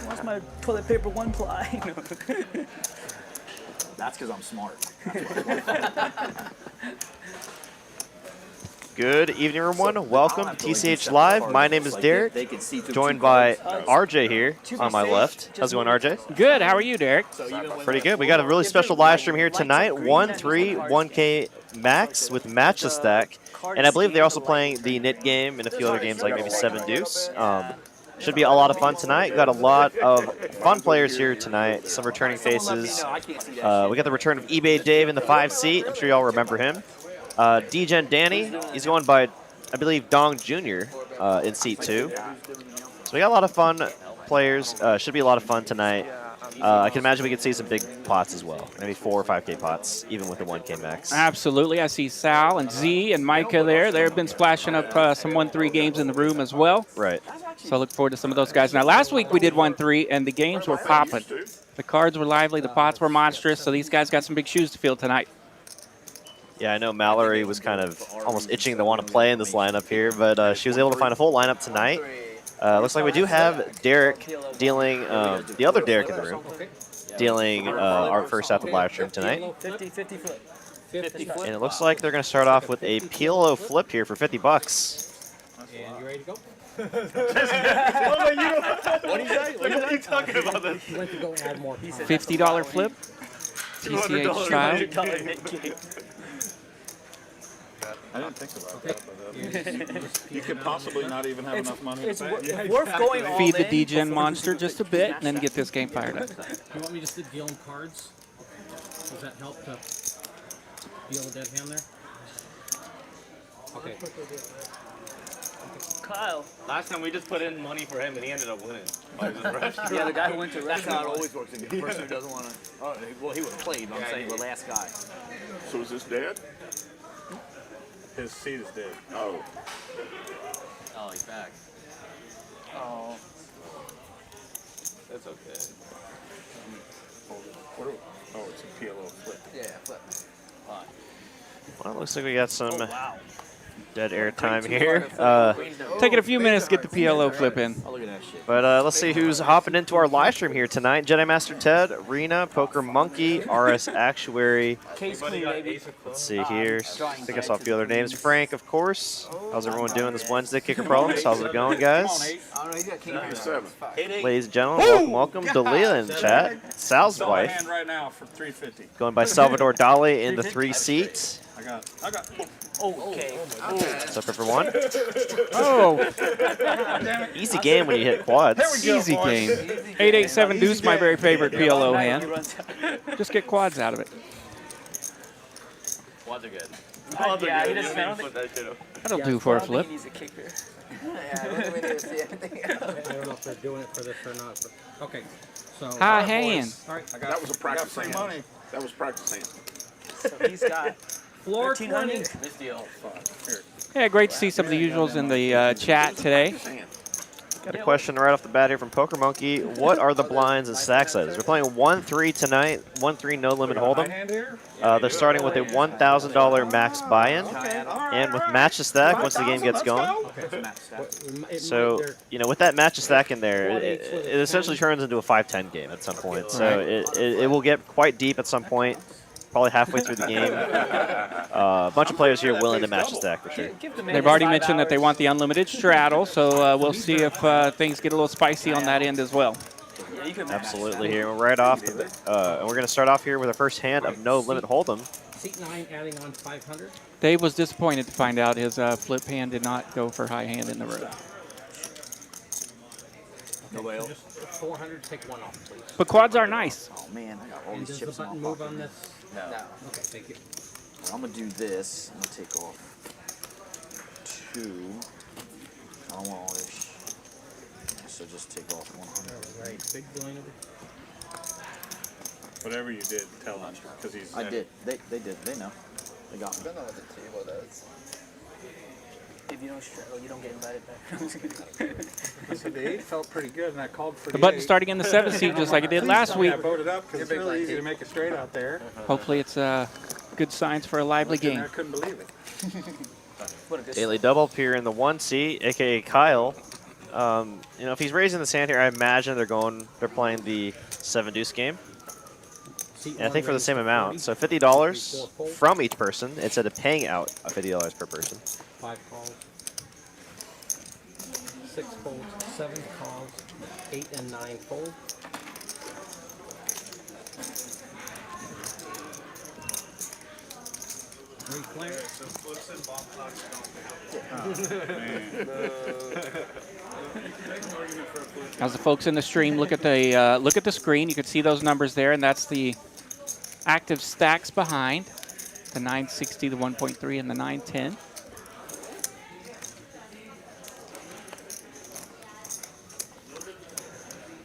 What's my toilet paper 1-ply? That's because I'm smart. Good evening, everyone. Welcome to TCH Live. My name is Derek, joined by RJ here on my left. How's it going, RJ? Good. How are you, Derek? Pretty good. We got a really special live stream here tonight. 1-3, 1K max with match the stack. And I believe they're also playing the knit game and a few other games like maybe 7 deuce. Should be a lot of fun tonight. Got a lot of fun players here tonight. Some returning faces. We got the return of eBay Dave in the 5 seat. I'm sure y'all remember him. D-Gen Danny, he's going by, I believe, Dong Jr. In seat 2. So we got a lot of fun players. Should be a lot of fun tonight. I can imagine we could see some big pots as well. Maybe 4 or 5K pots, even with the 1K max. Absolutely. I see Sal and Z and Micah there. They've been splashing up some 1-3 games in the room as well. Right. So I look forward to some of those guys. Now, last week we did 1-3, and the games were popping. The cards were lively. The pots were monstrous. So these guys got some big shoes to fill tonight. Yeah, I know Mallory was kind of almost itching to want to play in this lineup here, but she was able to find a full lineup tonight. Looks like we do have Derek dealing, the other Derek in the room, dealing our first half of the live stream tonight. 50 flip. And it looks like they're going to start off with a PLO flip here for 50 bucks. And you ready to go? What are you talking about? He went to go add more. $50 flip. TCH style. I didn't think about that, but you could possibly not even have enough money It's to pay. worth going all Feed the in D-Gen before monster just a bit, and then get this game fired up. You want me just to deal him cards? Does that help to deal a dead hand there? Okay. Kyle. Last time we just put in money for him and he ended up winning. Yeah, the guy who went to That's not restaurant. always works. The person who doesn't want to. Oh, well, he would have played. But I'm saying the last guy. So is this dead? His seat is dead. Oh. Oh, he's back. Oh. That's okay. Oh, it's a PLO flip. Yeah, flip. Well, it looks like we got some dead air time here. Taking a few minutes to get the PLO flip in. Oh, look at that shit. But let's see who's hopping into our live stream here tonight. Jedi Master Ted, Rena, Poker Monkey, RS Actuary. Case queen, maybe. Let's see here. Think I saw a few other names. Frank, of course. How's everyone doing this Wednesday? Kicker Problems. How's it going, guys? I don't know. He's got king here. 7. Ladies and gentlemen, welcome Dalia in the chat. Sal's Sell my wife, hand right now for $350. going by Salvador Dali in the 3 seat. I got. Okay. Sucker for 1. Oh, Easy game when you hit quads. easy game. 8-8-7 deuce, my very favorite PLO hand. Just get quads out of it. Quads are good. Yeah, he doesn't. I don't think That shit up. That'll do for a flip. he needs a kicker. Yeah, I don't even see anything. I don't know if they're doing it for this or not. But okay. So. High hand. All right. That was a practice hand. money. That was practice hand. So he's got Floor 1300. 20. This deal. Yeah, great to see some of the usuals in the chat today. Got a question right off the bat here from Poker Monkey. What are the blinds and stack sizes? We're playing 1-3 tonight. 1-3 no limit hold'em. They're starting with a $1,000 max buy-in, and with match to stack once the game gets going. So, you know, with that match to stack in there, it essentially turns into a 5-10 game at some point. So it will get quite deep at some point, probably halfway through the game. A bunch of players here willing to match the stack for sure. They've already mentioned that they want the unlimited straddle, so we'll see if things get a little spicy on that end as well. Absolutely here. We're right off the, and we're going to start off here with our first hand of no limit hold'em. Seat 9 adding on 500. Dave was disappointed to find out his flip hand did not go for high hand in the room. Nobody else. Just 400. Take one off, please. But quads are nice. Oh man, I got all And these does the chips in my button move pocket. on this? No. Okay. Thank you. Well, I'm gonna do this. I'm gonna take off 2. I don't want all this. So just take off 100. Right. Big blind over. Whatever you did, tell him because he's. I did. They did. They know. They got me. I don't know what the table does. If you don't straddle, you don't get invited back. So the 8 felt pretty good, and I called for The button starting in the 7 seat just like it did last week. I voted up because it's really easy to make it straight out there. Hopefully it's good signs for a lively game. I couldn't believe it. What a good Daily double up here in the 1 seat, a.k.a. Kyle. You know, if he's raising this hand here, I imagine they're playing the 7 deuce game. And I think for the same amount. So $50 from each person instead of paying out $50 per person. 5 calls. 6 folds, 7 calls, 8 and 9 fold. Reclaim. As the folks in the stream look at the screen, you can see those numbers there, and that's the active stacks behind the 960, the 1.3, and the 910.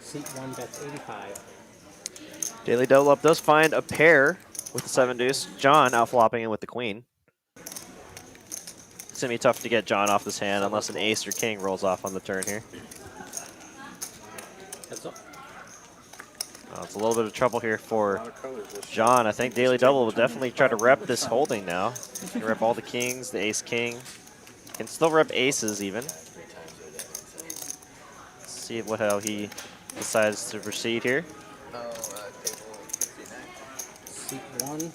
Seat 1 bets 85. Daily double up does find a pair with the 7 deuce. John out flopping in with the queen. It's going to be tough to get John off this hand unless an ace or king rolls off on the turn here. Heads up. It's a little bit of trouble here for John. I think Daily Double will definitely try to rep this holding now. He can rep all the kings, the ace-king. Can still rep aces even. Let's see how he decides to proceed here. Seat 1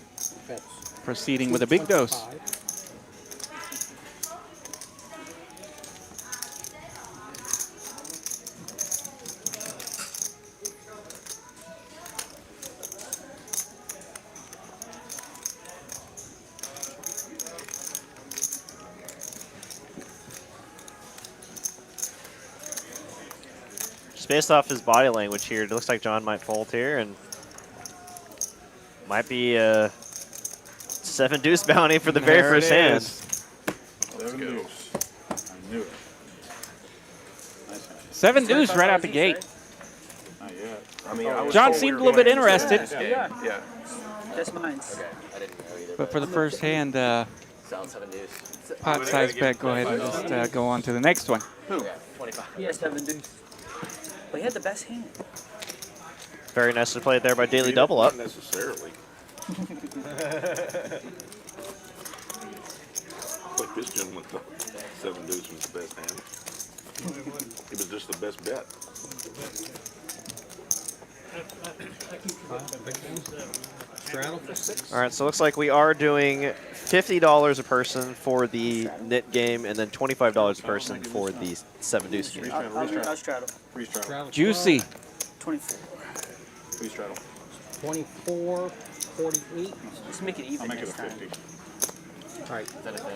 bets. Proceeding with a big dose. 25. Just based off his body language here, it looks like John might fold here and might be a 7 deuce bounty for the very first hand. 7 deuce. I knew it. Nice hand. 7 deuce right out the gate. Not yet. I mean, I was John told seemed we a were little bit going into interested. this game. Yeah. That's mine. Okay, I didn't know either. But for the first hand, Solid 7 deuce. pot size bet, go ahead and just go on to the next one. Okay, 25. He has 7 deuce. But he had the best hand. Very nicely played there by Daily Double Up. Not necessarily. Like this gentleman thought 7 deuce was the best hand. It was just the best bet. Straddle for 6. All right, so it looks like we are doing $50 a person for the knit game and then $25 a person for the 7 deuce game. I'll straddle. Free straddle. Straddle Juicy. 24. Free straddle. 24, 48. Let's make it even I'll make it a this time. 50. All right.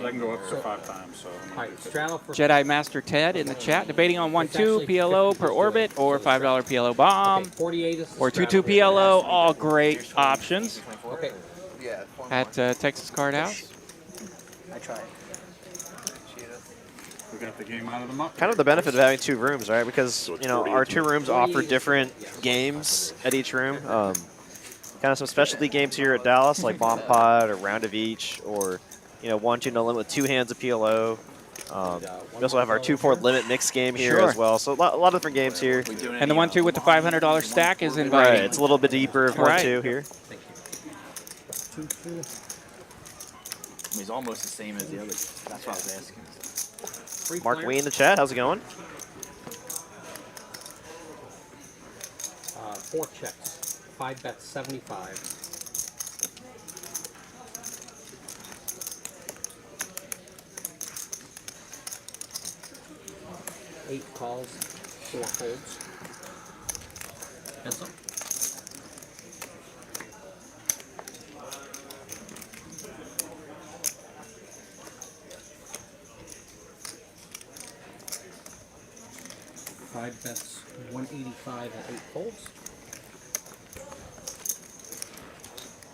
I can go up to 5 times, so I'm All gonna do right. 50. Straddle for Jedi Master Ted in the chat debating on 1-2 PLO per orbit or $5 PLO Okay, bomb 48 is the or 2-2 straddle. PLO. All great options Okay. at Texas Card House. I tried. We got the game out of the muck. Kind of the benefit of having 2 rooms, right? Because, you know, our 2 rooms offer different games at each room. Kind of some specialty games here at Dallas, like Bomb Pod or Round of Each, or, you know, 1-2 no limit with 2 hands of PLO. We also have our 2-4 limit mix game here as well. So a lot of different games here. And the 1-2 with the $500 stack is inviting. Right, it's a little bit deeper of 1-2 here. He's almost the same as the other. That's what I was asking. Free Mark player. Wee in the chat, how's it going? 4 checks. 5 bets 75. Eight calls, 4 folds. Heads up. Five bets 185 and 8 folds.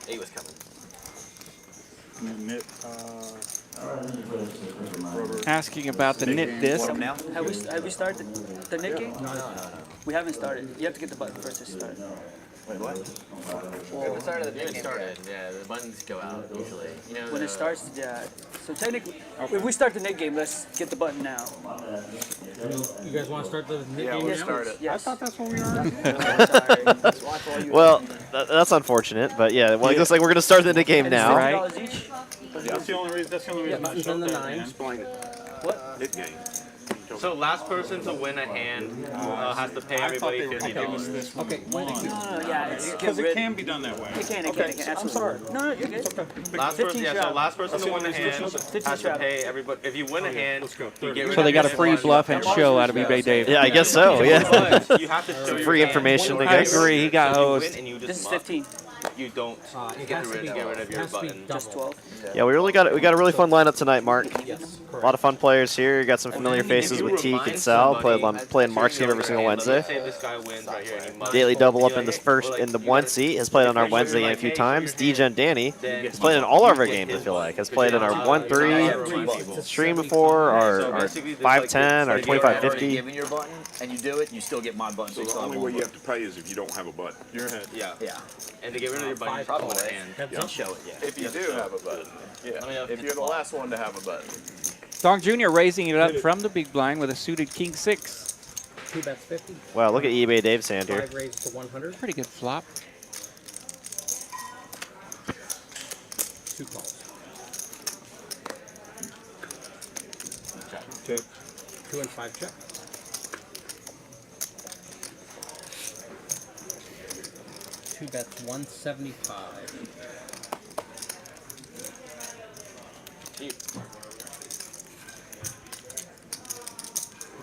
8 was coming. Knit, Asking about the knit disc. Have we started the knit game? No. We haven't started. You have to get the button first to start. Wait, what? Well, it started. It started. Yeah, the buttons go out usually. You know, When it starts, yeah. So technically, if we start the knit game, let's get the button now. You guys want to start the knit game Yes, now? please. Yes. I thought that's what we were. Sorry. Well, that's unfortunate, but yeah, well, it looks like we're going to start the knit game And it's now. Right. $50 each. That's the only reason. That's the only reason I buttons showed and the that. Man. nines. Explain it. What? Knit game. You So last person to win a hand has to pay everybody $50. Okay, wait. Yeah, it's Because it can be done that way. It can, absolutely. I'm sorry. No, you're good. Last person, 15 yeah. So shot. last person to win a hand 15 has to shot. pay everybody. If you win a hand, you get rid So they of got a your free hand. bluff and show out of eBay Dave. Yeah, I guess so. Yeah. But you have to show your Free hand. information, I I guess. agree. He got So you win hosed. and you just This is muck. 15. You don't It get has to rid be of your button. Just 12. Yeah, we got a really fun lineup tonight, Mark. Yes, A lot of fun players here. You got some familiar faces with Teak and Sal. Playing Mark's game every single Wednesday. Let's say this guy wins right here and he mucks. Daily double up in this first in the one seat. Has played on our Wednesday game a few times. DJ Danny has played in all of our games. I feel like has played in our 1-3 stream before, our 5-10, our 25-50. Giving your button, and you do it, you still get my button. So the only way you have to pay is if you don't have a button. Your head. Yeah. Yeah. And to get rid of your button, you Probably. put a hand. And show it, yeah. If you do have a button. Yeah. If you're the last one to have a button. Dong Jr. raising it up from the big blind with a suited king 6. 2 bets 50. Wow, look at eBay Dave's hand here. 5 raised to 100. Pretty good flop. 2 calls. Check. 2 and 5 check. Two bets 175.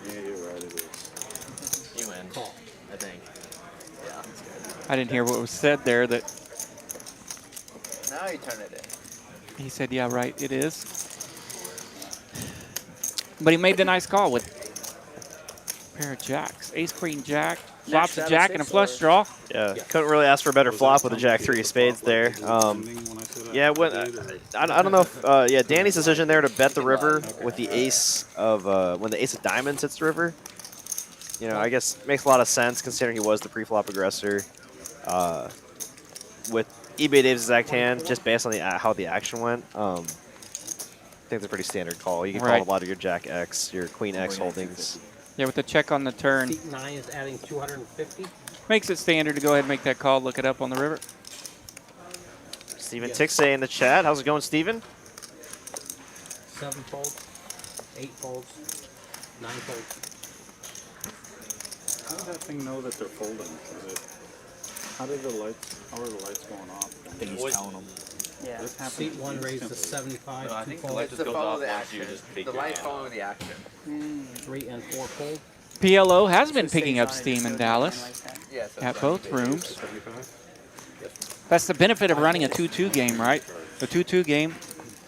Yeah, you're right, it is. You win. Call. I think. Yeah, that's good. I didn't hear what was said there. That Now you turn it in. he said, "Yeah, right, it is." But he made the nice call with a pair of jacks. Ace, queen, jack. Flops a jack and a flush draw. Yeah, couldn't really ask for a better flop with a Jack 3 of spades there. Yeah, when, I don't know if yeah, Danny's decision there to bet the river with the ace of when the ace of diamonds hits the river. You know, I guess makes a lot of sense considering he was the pre-flop aggressor. With eBay Dave's exact hand, just based on the how the action went, I think it's a pretty standard call. You can call Right. a lot of your Jack X, your Queen X holdings. Yeah, with the check on the turn. Seat 9 is adding 250. Makes it standard to go ahead and make that call. Look it up on the river. Steven Tixay in the chat. How's it going, Steven? 7 folds. 8 folds. 9 folds. How does that thing know that they're folding? Is it, how are the lights going off? I think he's telling them. Yeah. This happens Seat 1 raised to instantly. 75. I 2 think the folds. light just goes off once you just take The your light hand. following the action. 3 and 4 fold. PLO has been So it picking stays up on it, steam so in it Dallas doesn't like that. Yes. at both rooms. 75? That's the benefit of running a 2-2 game, right? The 2-2 game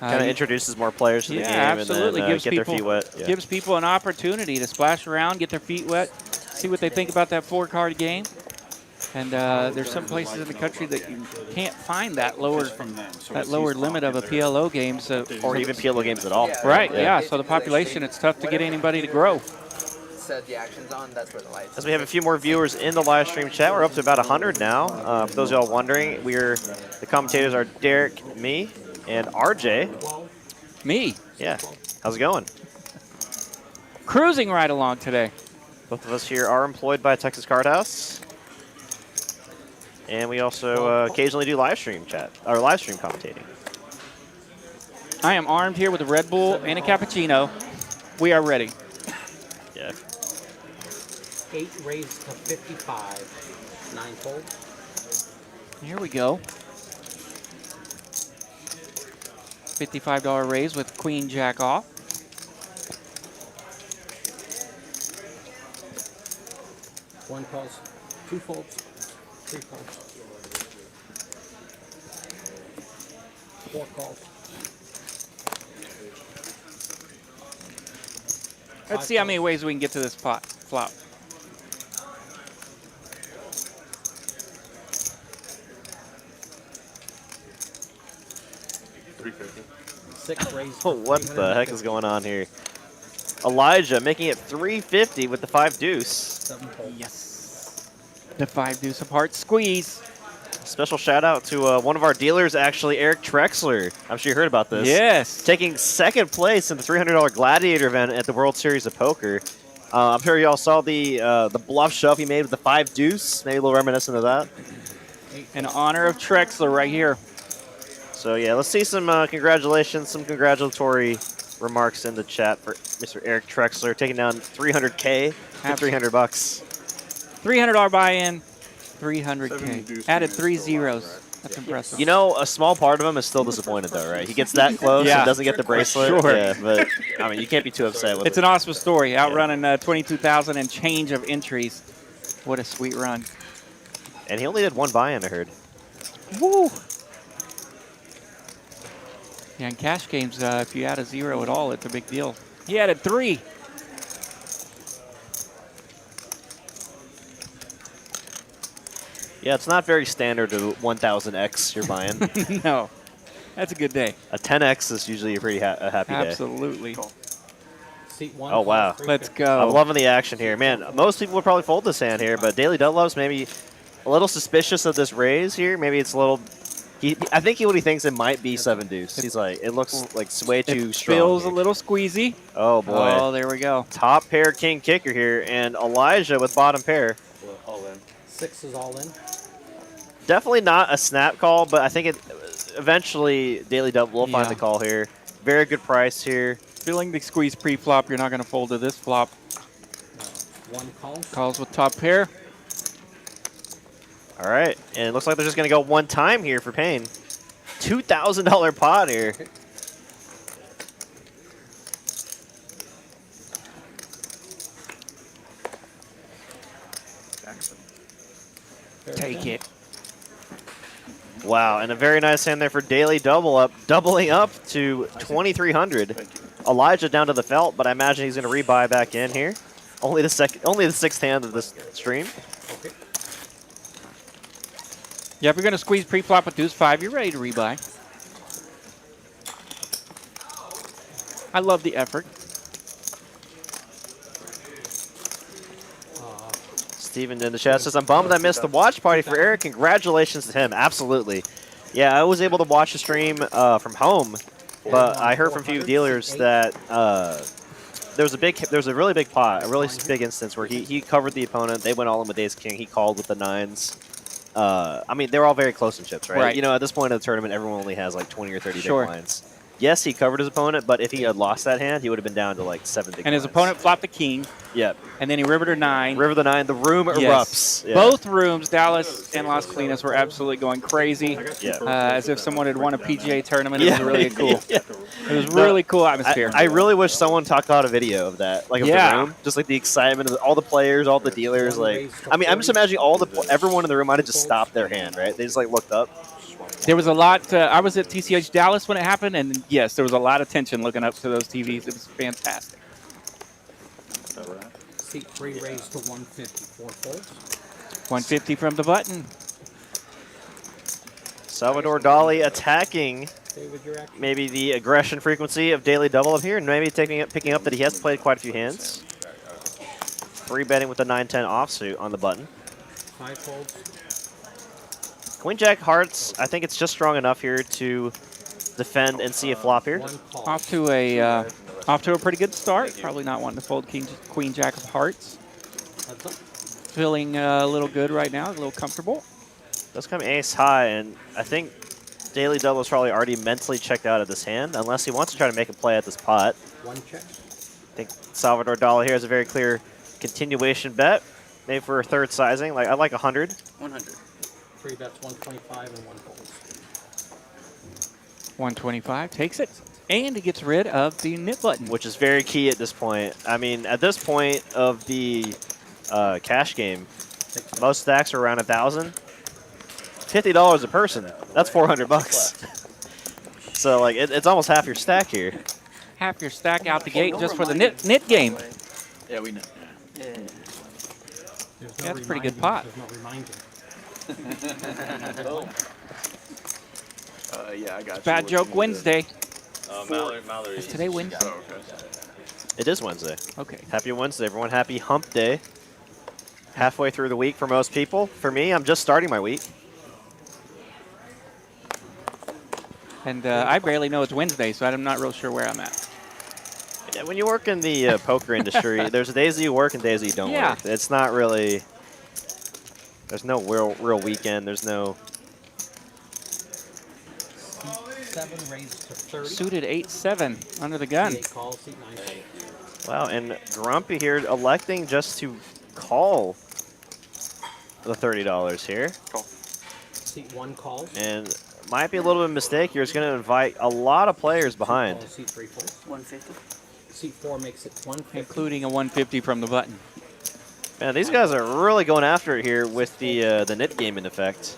Kind of introduces more players to the yeah, game absolutely. and then Gives get people, their feet wet. Yeah. gives people an opportunity to splash around, get their feet wet, see what they think about that 4-card game. And there's some places in the country that you can't find that lower From them. So that it's lower these limit of a pockets there. PLO game. So Or even PLO games at all. right, yeah. So the population, it's tough to get anybody to grow. Said the action's on, that's where the lights. As we have a few more viewers in the live stream chat, we're up to about 100 now. For those of y'all wondering, the commentators are Derek, me, and RJ. Me, Yeah, how's it going? cruising right along today. Both of us here are employed by Texas Card House. And we also occasionally do live stream chat, or live stream commentating. I am armed here with a Red Bull and a cappuccino. We are ready. Yeah. 8 raised to 55. 9 fold. Here we go. $55 raise with Queen Jack off. One calls. 2 folds. 3 folds. 4 calls. Let's see how many ways we can get to this pot flop. Six raised. Oh, what the heck is going on here? Elijah making it 350 with the 5 deuce. 7 fold. Yes. The 5 deuce apart squeeze. Special shout out to one of our dealers, actually, Eric Trexler. I'm sure you heard about this. Yes. Taking second place in the $300 Gladiator event at the World Series of Poker. I'm sure y'all saw the bluff shove he made with the 5 deuce. Maybe a little reminiscent of that. In honor of Trexler right here. So yeah, let's see some congratulations, some congratulatory remarks in the chat for Mr. Eric Trexler, taking down 300K for 300 bucks. $300 buy-in, 7 300K. deuce Added king is 3 still alive, zeros. right? That's impressive. You know, a small part of him is still disappointed, though, right? He gets that close Yeah. and doesn't get the bracelet. Sure. Yeah, but, I mean, you can't be too upset with It's it. an awesome story. Outrunning 22,000 and change of entries. What a sweet run. And he only did 1 buy-in, I heard. Woo! Yeah, in cash games, if you add a 0 at all, it's a big deal. He added 3. Yeah, it's not very standard to 1000x you're buying. No. That's a good day. A 10x is usually a pretty a happy day. Absolutely. Seat 1. Oh, wow. Let's I'm go. loving the action here. Man, most people would probably fold this hand here, but Daily Love's maybe a little suspicious of this raise here. Maybe it's a little... I think what he thinks it might be 7 deuce. He's like, it looks like it's way too strong. Feels a here. little squeezy. Oh, boy. Oh, there we go. Top pair king kicker here, and Elijah with bottom pair. All in. 6 is all in. Definitely not a snap call, but I think it eventually Daily Double will find the call here. Very good price here. Feeling the squeeze pre-flop, you're not going to fold to this flop. 1 calls. Calls with top pair. All right, and it looks like they're just going to go 1 time here for Payne. $2,000 pot here. Take it. Wow, and a very nice hand there for Daily doubling up to 2,300. Elijah down to the felt, but I imagine he's going to rebuy back in here. Only the 6th hand of this stream. Okay. Yeah, if you're going to squeeze pre-flop with deuce 5, you're ready to rebuy. I love the effort. Steven in the chat says, I'm bummed I missed the watch party for Eric. Congratulations to him. Absolutely. Yeah, I was able to watch the stream from home, but I heard from a few dealers that there was a really big pot, a really big instance where he covered the opponent. They went all in with ace king. He called with the 9s. I mean, they're all very close in chips, right? You know, at this point of the tournament, everyone only has like 20 or 30 big blinds. Yes, he covered his opponent, but if he had lost that hand, he would have been down to like 7 big And his blinds. opponent flopped the king. Yep. And then he rivered a 9. River the 9. The room erupts. Yeah. Both rooms, Dallas and Las Colinas, were absolutely going crazy. Yeah. As if someone had won a PGA tournament. It was really cool. Yeah. It was really cool atmosphere. I really wish someone talked out a video of that, like of the room, just like the excitement of all the players, all the dealers. Like, I mean, I'm just imagining everyone in the room might have just stopped their hand, right? They just like looked up. There was a lot. I was at TCH Dallas when it happened, and yes, there was a lot of tension looking up to those TVs. It was fantastic. Seat 3 raised to 150. 4 folds. 150 from the button. Salvador Dali attacking David, your action. maybe the aggression frequency of Daily Double up here, and maybe picking up that he has played quite a few hands. 3-betting with the 9-10 offsuit on the button. 5 folds. Queen Jack hearts, I think it's just strong enough here to defend and see a flop here. 1 call. Off to a pretty good start. Probably not wanting to fold Queen Jack of Hearts. Heads up. Feeling a little good right now, a little comfortable. Does come ace high, and I think Daily Double is probably already mentally checked out of this hand, unless he wants to try to make a play at this pot. 1 check. I think Salvador Dali here has a very clear continuation bet, maybe for a 3rd sizing. Like I like 100. 100. 3 bets, 125 and 1 folds. 125 takes it, and he gets rid of the nip button. Which is very key at this point. I mean, at this point of the cash game, most stacks are around 1,000. $50 a person. That's 400 bucks. So like it's almost half your stack here. Half your stack out the gate just for the nit game. Yeah, we know. Yeah. There's That's a pretty reminding, good pot. There's no reminding. Yeah, I got you. Bad Joke Wednesday. Mallory. Is today Wednesday? Oh, okay. It is Wednesday. Okay. Happy Wednesday, everyone. Happy hump day. Halfway through the week for most people. For me, I'm just starting my week. And I barely know it's Wednesday, so I'm not real sure where I'm at. Yeah, when you work in the poker industry, there's days that you work and days that you don't work. It's not really... There's no real weekend. There's no... 7 raised to 30. Suited 8-7 under the gun. Seat 8 call, seat 9 fold. Wow, and Grumpy here electing just to call the $30 here. Seat 1 calls. And might be a little bit of a mistake here. It's going to invite a lot of players behind. Seat 3 folds. 150. Seat 4 makes it 150. Including a 150 from the button. Man, these guys are really going after it here with the knit game in effect.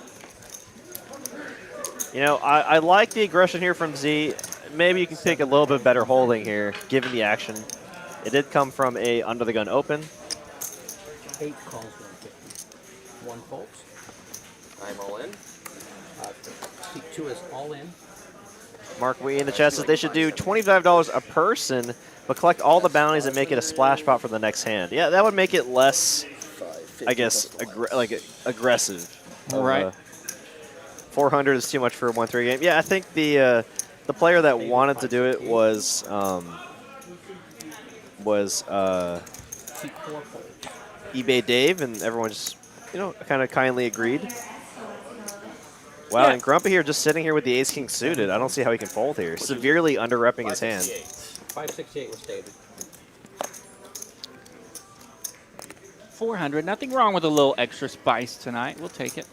You know, I like the aggression here from Z. Maybe you can pick a little bit better holding here, given the action. It did come from a under the gun open. 8 calls 150. 1 folds. I'm all in. Seat 2 is all in. Mark Wee in the chat says they should do $25 a person, but collect all the bounties and make it a splash pot for the next hand. Yeah, that would make it less, I guess, aggressive. Right. 400 is too much for a 1-3 game. Yeah, I think the player that wanted to do it was Seat 4 folds. eBay Dave, and everyone just, you know, kind of kindly agreed. Wow, Yeah. and Grumpy here just sitting here with the ace-king suited. I don't see how he can fold here. Severely under-repping his hand. 568 was stated. 400. Nothing wrong with a little extra spice tonight. We'll take it.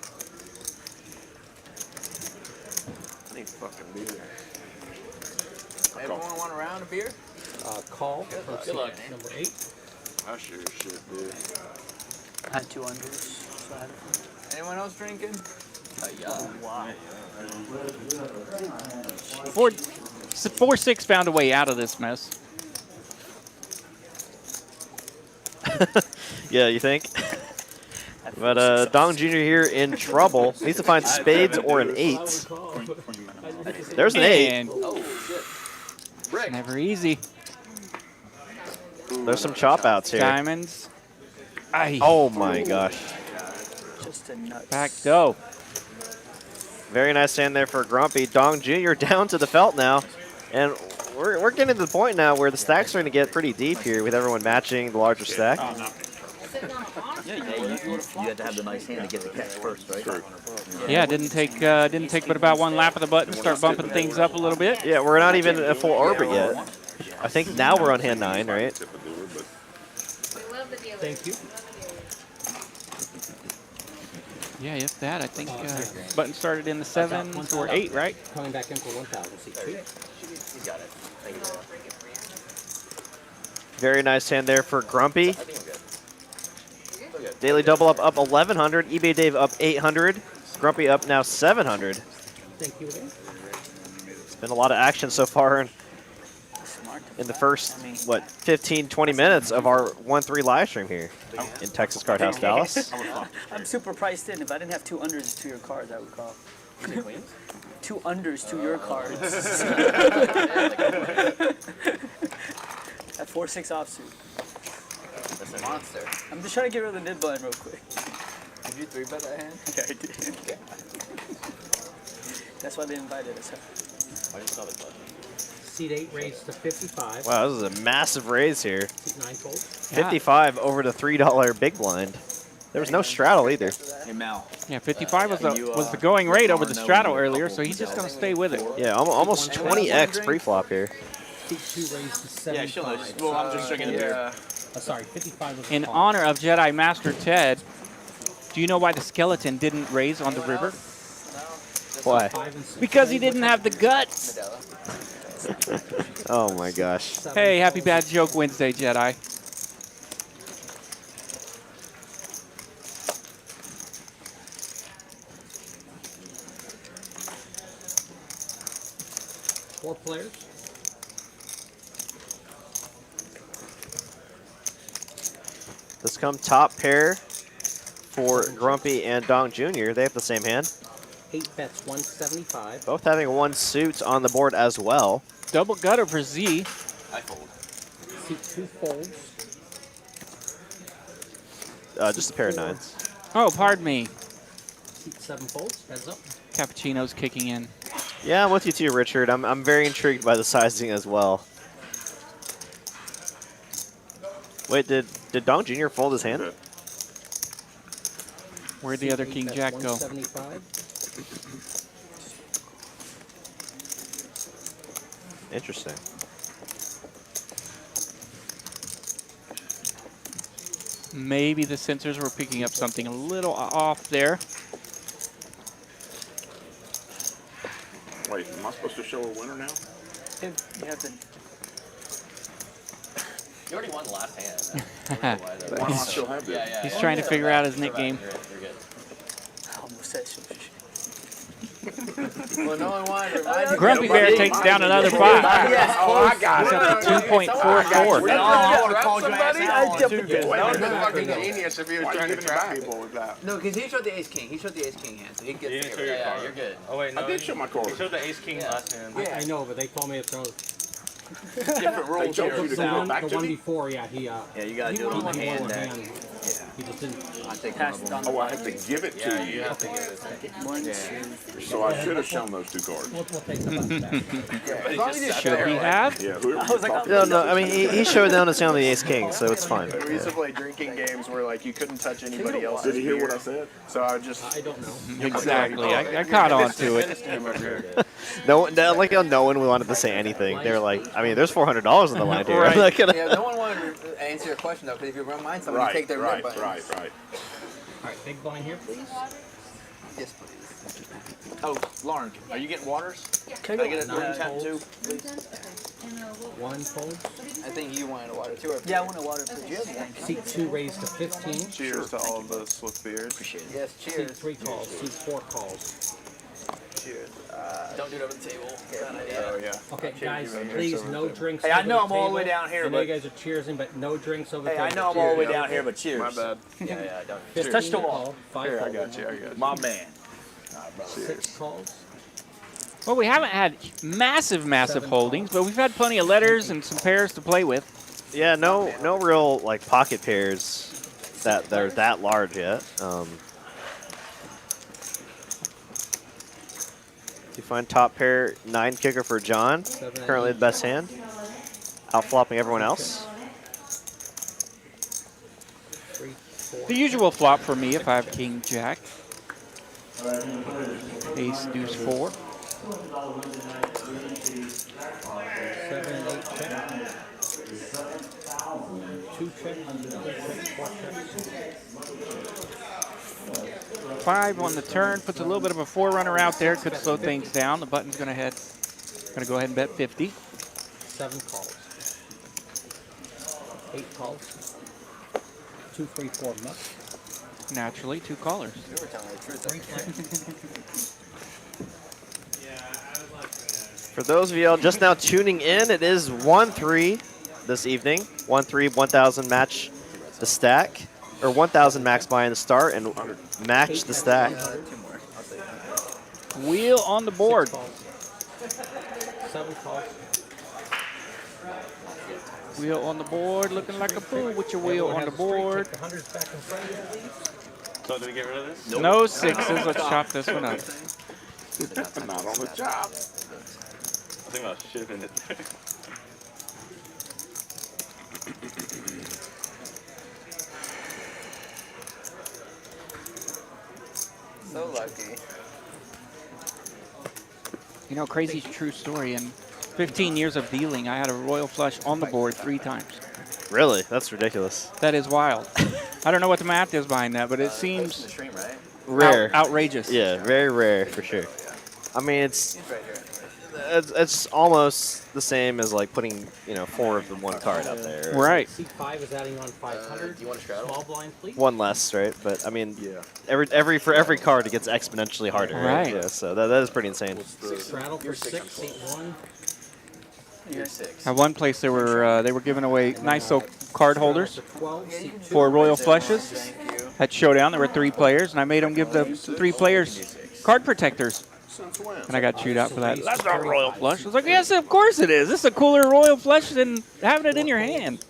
I need fucking beer. Everyone want a round of beer? Call from Good seat luck. number 8. I sure as shit did. I had 2 unders. So I had Anyone else drinking? Yeah. wow. 4-6 found a way out of this mess. Yeah, you think? But Dong Jr. here in trouble. Needs to find spades or an 8. There's an 8. And Oh, shit. Rick. never easy. There's some chop outs here. Diamonds. Aye. Oh my gosh. Just a nuts. Back go. Very nice hand there for Grumpy. Dong Jr. down to the felt now. And we're getting to the point now where the stacks are going to get pretty deep here with everyone matching the larger stack. You had to have the nice hand to get the catch first, right? Yeah, didn't take but about one lap of the button. Start bumping things up a little bit. Yeah, we're not even a full orbit yet. I think now we're on hand 9, right? Thank you. Yeah, if that, I think button started in the 7 or 8, right? Coming back in for 1,000. Seat 2. You got it. Thank you. Very nice hand there for Grumpy. I think I'm good. Still good. Daily double up 1,100. eBay Dave up 800. Grumpy up now 700. Thank you again. It's been a lot of action so far Smart. in the first, what, 15, 20 minutes of our 1-3 live stream here in Texas Card House, Dallas. I'm super priced in. If I didn't have 2 unders to your cards, I would call. 2 unders to your cards. At 4-6 offsuit. That's a monster. I'm just trying to get rid of the nib button real quick. Did you 3-bet that hand? Yeah, I did. That's why they invited us. I didn't saw the button. Seat 8 raised to 55. Wow, this is a massive raise here. Seat 9 folds. 55 over the $3 big blind. There was no straddle either. Hey, Mal. Yeah, 55 was the going rate over the straddle earlier, so he's just going to stay with it. Yeah, almost 20x pre-flop here. Seat 2 raised to 75. Yeah, she'll know. Well, I'm just drinking beer. Sorry, 55 was In the call. honor of Jedi Master Ted, do you know why the skeleton didn't raise on the river? Why? 5 and 6 Because he raised. didn't have the guts. Oh my gosh. Hey, happy bad joke Wednesday, Jedi. Four players. Let's come top pair for Grumpy and Dong Jr. They have the same hand. 8 bets, 175. Both having 1 suit on the board as well. Double gutter for Z. I fold. Seat 2 folds. Just a pair of 9s. Oh, pardon me. Seat 7 folds. Heads up. Cappuccino's kicking in. Yeah, I'm with you too, Richard. I'm very intrigued by the sizing as well. Wait, did Dong Jr. fold his hand? Where'd the other King Jack go? 175. Interesting. Maybe the sensors were picking up something a little off there. Wait, am I supposed to show a winner now? You have to. You already won the last hand. Why do I still have this? Yeah. He's trying to figure out his Nick game. You're good. I almost said so. Well, no one wanted to remind you. Grumpy Bear takes down another 5. Yes, I got He's it. up to 2.44. I would have called your ass I out jumped on it, too. again. That would have been No, fucking no. genius if he was Why trying to you trap giving it people with that. No, because he showed the ace king. He showed the ace king hand, so he gets didn't the show your Yeah, card. you're good. Oh wait, no. I did show my card. He showed the ace king Yeah. last hand. I know, but they told me it's no. Different They rules told here. you to The give one, it back the to one me? before, yeah, he Yeah, you gotta he do it on the won hand one deck. hand. He just didn't. I take one Passed of it on them. the Oh, I have to give it to you. have to give it. One, two. So I should have shown those 2 cards. We'll take the button back. As long as you Should he have? Yeah, whoever I was like, talking No, to. no. I mean, he showed down to sound the ace king, so it's fine. We used to play drinking games where like you couldn't touch anybody else's Did you hear what I beer. said? So I would just I don't know. Exactly. I caught on to it. No one, like no one wanted to say anything. They were like, I mean, there's $400 on the line here. I'm not gonna- Yeah, no one wanted to answer your question though, because if you remind someone, you take their red button. right. All right, big blind here, please. Yes, please. Oh, Lauren, are you getting waters? Can Can I get a Nine tap folds. too? One fold. I think you wanted a water too. Yeah, I want to water for you. Seat 2 raised to 15. Cheers to all of us with beers. Yes, Seat cheers. 3 calls. Seat 4 calls. Cheers. Don't do it over the table. Bad Oh idea. yeah. Okay, guys, please, no drinks. Hey, I over know the I'm all the way table. down here, I know but you guys are cheersing, but no drinks over the hey, table. I know I'm all the way Cheers. down here, but cheers. My bad. Yeah, don't. 15 touch the wall. call, 5 Here, I fold. got you. My man. 6 calls. Well, we haven't had massive 7 holdings, but we've had plenty of letters and some pairs to play with. Yeah, no real like pocket pairs that they're that large yet. You find top pair 9 kicker for John, currently the best hand, outflopping everyone else. 3, 4. The usual flop for me if I have king jack. Ace deuce 4. 7 and 8 check. 2 check. 4 checks. 5 on the turn, puts a little bit of a forerunner out there, could slow things down. The button's gonna go ahead and bet 50. 7 calls. 8 calls. 2, 3, 4 nuts. Naturally, 2 callers. 3 checks. For those of y'all just now tuning in, it is 1-3 this evening. 1-3, 1,000 match the stack, or 1,000 max buy in the start and match the stack. Wheel on the board. 6 calls. 7 calls. Wheel on the board, looking like a fool with your wheel on the board. Take the hundreds back in front of you, please. So do we get rid of this? No 6s. Let's chop this one up. Not on the job. I think about shipping it. So lucky. You know, crazy true story. In 15 years of dealing, I had a royal flush on the board 3 times. Really? That's ridiculous. That is wild. I don't know what the math is behind that, but it The seems stream, right? Rare. outrageous. Yeah, very rare for sure. I mean, He's right here. it's almost the same as like putting 4 of the 1 card out there. Right. Seat 5 is adding on 500. Do you want to straddle? Small blind, please. 1 less, right? But I mean, for every card it gets exponentially harder. Right. Yeah, so that is pretty insane. Straddle for 6, seat 1. You're 6. At one place, they were giving away nice little card holders For 12, seat 2. for royal flushes. Thank you. At Showdown, there were 3 players, and I made them give the 3 players card protectors. Since when? And I got chewed out for that. That's not royal flush. I was like, yes, of course it is. This is a cooler royal flush than having it in your hand.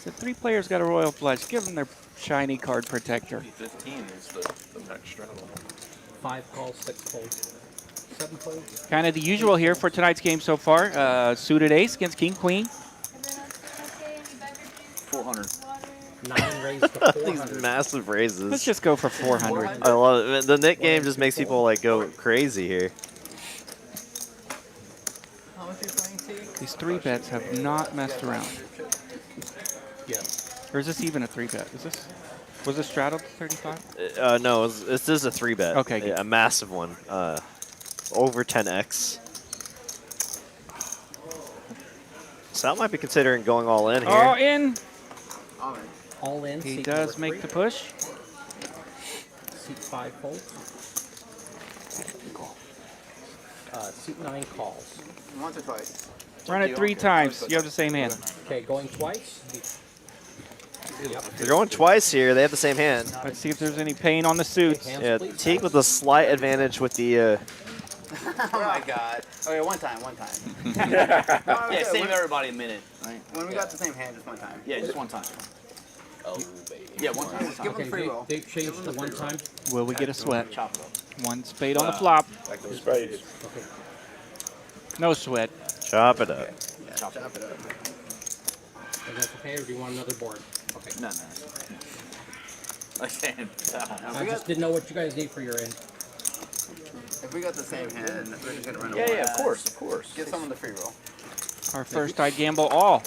The 3 players got a royal flush. Give them their shiny card protector. 15 is the max straddle. 5 calls, 6 folds. 7 folds. Kind of the usual here for tonight's game so far. Suited ace against king, queen. 400. 9 raised to These 400. massive raises. Let's just go for 400. I love it. The Nick game just makes people like go crazy here. These 3-bets have not messed around. Yeah. Or is this even a 3-bet? Is this? Was this straddled to 35? No, this is a 3-bet. Okay, good. Yeah, a massive one. Over 10x. Sal might be considering going all in here. All in. All in. He seat does number make 3. the push. Seat 5 folds. Seat 9 calls. Once or twice. Run it 3 times. You have the same hand. Okay, going twice. Yep. They're going twice here. They have the same hand. Let's see if there's any pain on the suits. Hands, Yeah, please. Teague with a slight advantage with the. Oh my god. Okay, one time. Yeah, save everybody a minute. Right? When we got the same hand, just one time. Yeah, just one time. Oh, baby. Yeah, one time. Give Okay, them free roll. they've changed to 1 time. Will we get a sweat? Chop it up. 1 spade on the flop. Spades. Okay. No sweat. Chop it up. Yeah, chop it up. And that's okay, or do you want another board? Okay. No. Like saying, I just didn't know what you guys need for your end. If we got the same hand, we're just gonna run yeah, away. yeah, of course. Give someone the free roll. Our first I gamble all.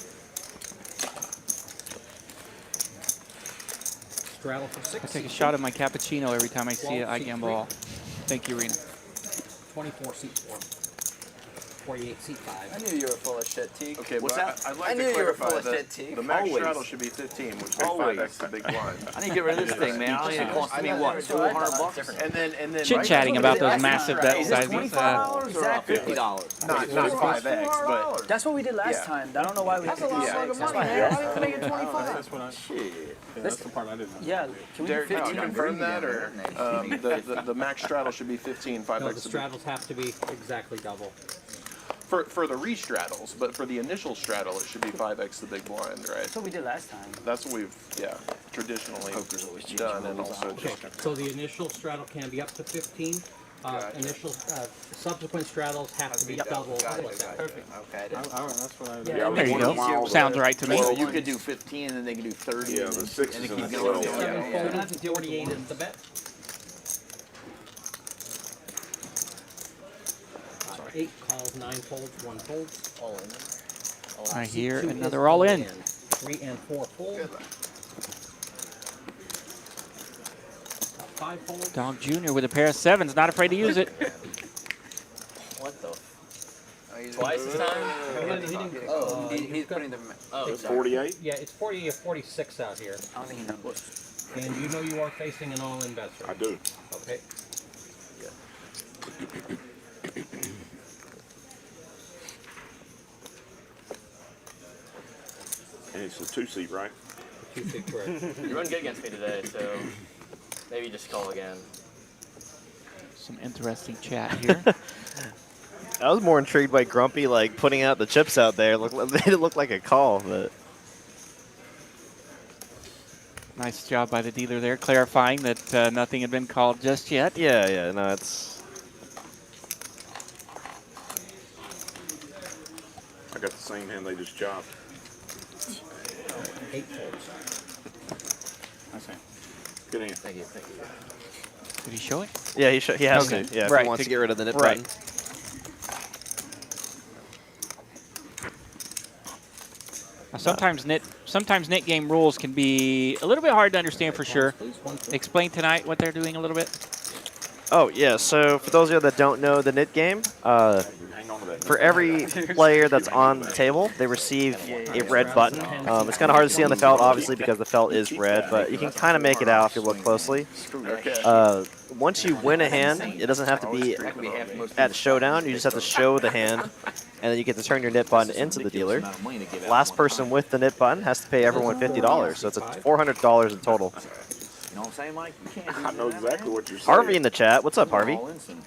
Straddle for 6. I take a shot of my cappuccino every time I see it. I gamble all. Thank you, Rena. 24 seat 4. 48 seat 5. I knew you were full of shit, Teague. Okay, What's but that? I'd like I to knew you were clarify full of that shit, Teague. the max Always. straddle should be 15, which makes Always. 5x the big blind. I need to get rid of this thing, man. I don't need it cost me what, $400? And then Chit-chatting about those massive bet Is this sizes. $25 or Exactly. $50? not 5x, but That's what we did last time. I don't know why we did That's a lot that. of money, man. How do you make it 25? That's what I. Yeah, that's the part I didn't know. Yeah, can we do Derek, can 15? you confirm that, or the max straddle should be 15, 5x No, the the big straddles have to be exactly double. for the re-straddles, but for the initial straddle, it should be 5x the big blind, right? That's what we did last time. That's what we've, traditionally done, and also Okay, so the initial straddle can be up to 15. Subsequent straddles have to be double. Perfect. Okay. That's what I. Yeah, There you go. Sounds right to me. Well, you could do 15 and then they can do 30. Yeah, the 6 and is it in the keeps going. 48 is the bet. 8 calls, 9 folds, 1 folds. All in. I hear 2 is another all in. 3 and 4 fold. 5 folds. Dog Jr. with a pair of 7s. Not afraid to use it. What the? Twice this time? Oh, he's putting them. Oh, That's sorry. 48? Yeah, it's 40 or 46 out here. I don't think he knows. And you know you are facing an all-in bet, sir. I do. Okay. And it's a 2-seat, right? 2 seat correct. You're running good against me today, so maybe just call again. Some interesting chat here. I was more intrigued by Grumpy like putting out the chips out there. Made it look like a call, but Nice job by the dealer there, clarifying that nothing had been called just yet. yeah, no, it's. I got the same hand they just chopped. 8 folds. I see. Good hand. Thank you. Did he show it? Yeah, he has Okay. to. Yeah, if Right, he wants to to get rid of the knit right. button. Now, sometimes knit game rules can be a little bit hard to understand for sure. Please, 1 fold. Explain tonight what they're doing a little bit. Oh yeah, so for those of you that don't know the knit game, Hang on to that. for every player that's on the table, they receive a red button. It's kind of hard to see on the felt, obviously, because the felt is red, but you can kind of make it out if you look closely. Once you win a hand, it doesn't have to be at showdown. You just have to show the hand, and then you get to turn your knit button into the dealer. Last person with the knit button has to pay everyone $50, so it's $400 in total. You know what I'm saying, Mike? You can't do I know that, exactly man. what you're saying. Harvey in the chat. What's up, Harvey? All in some.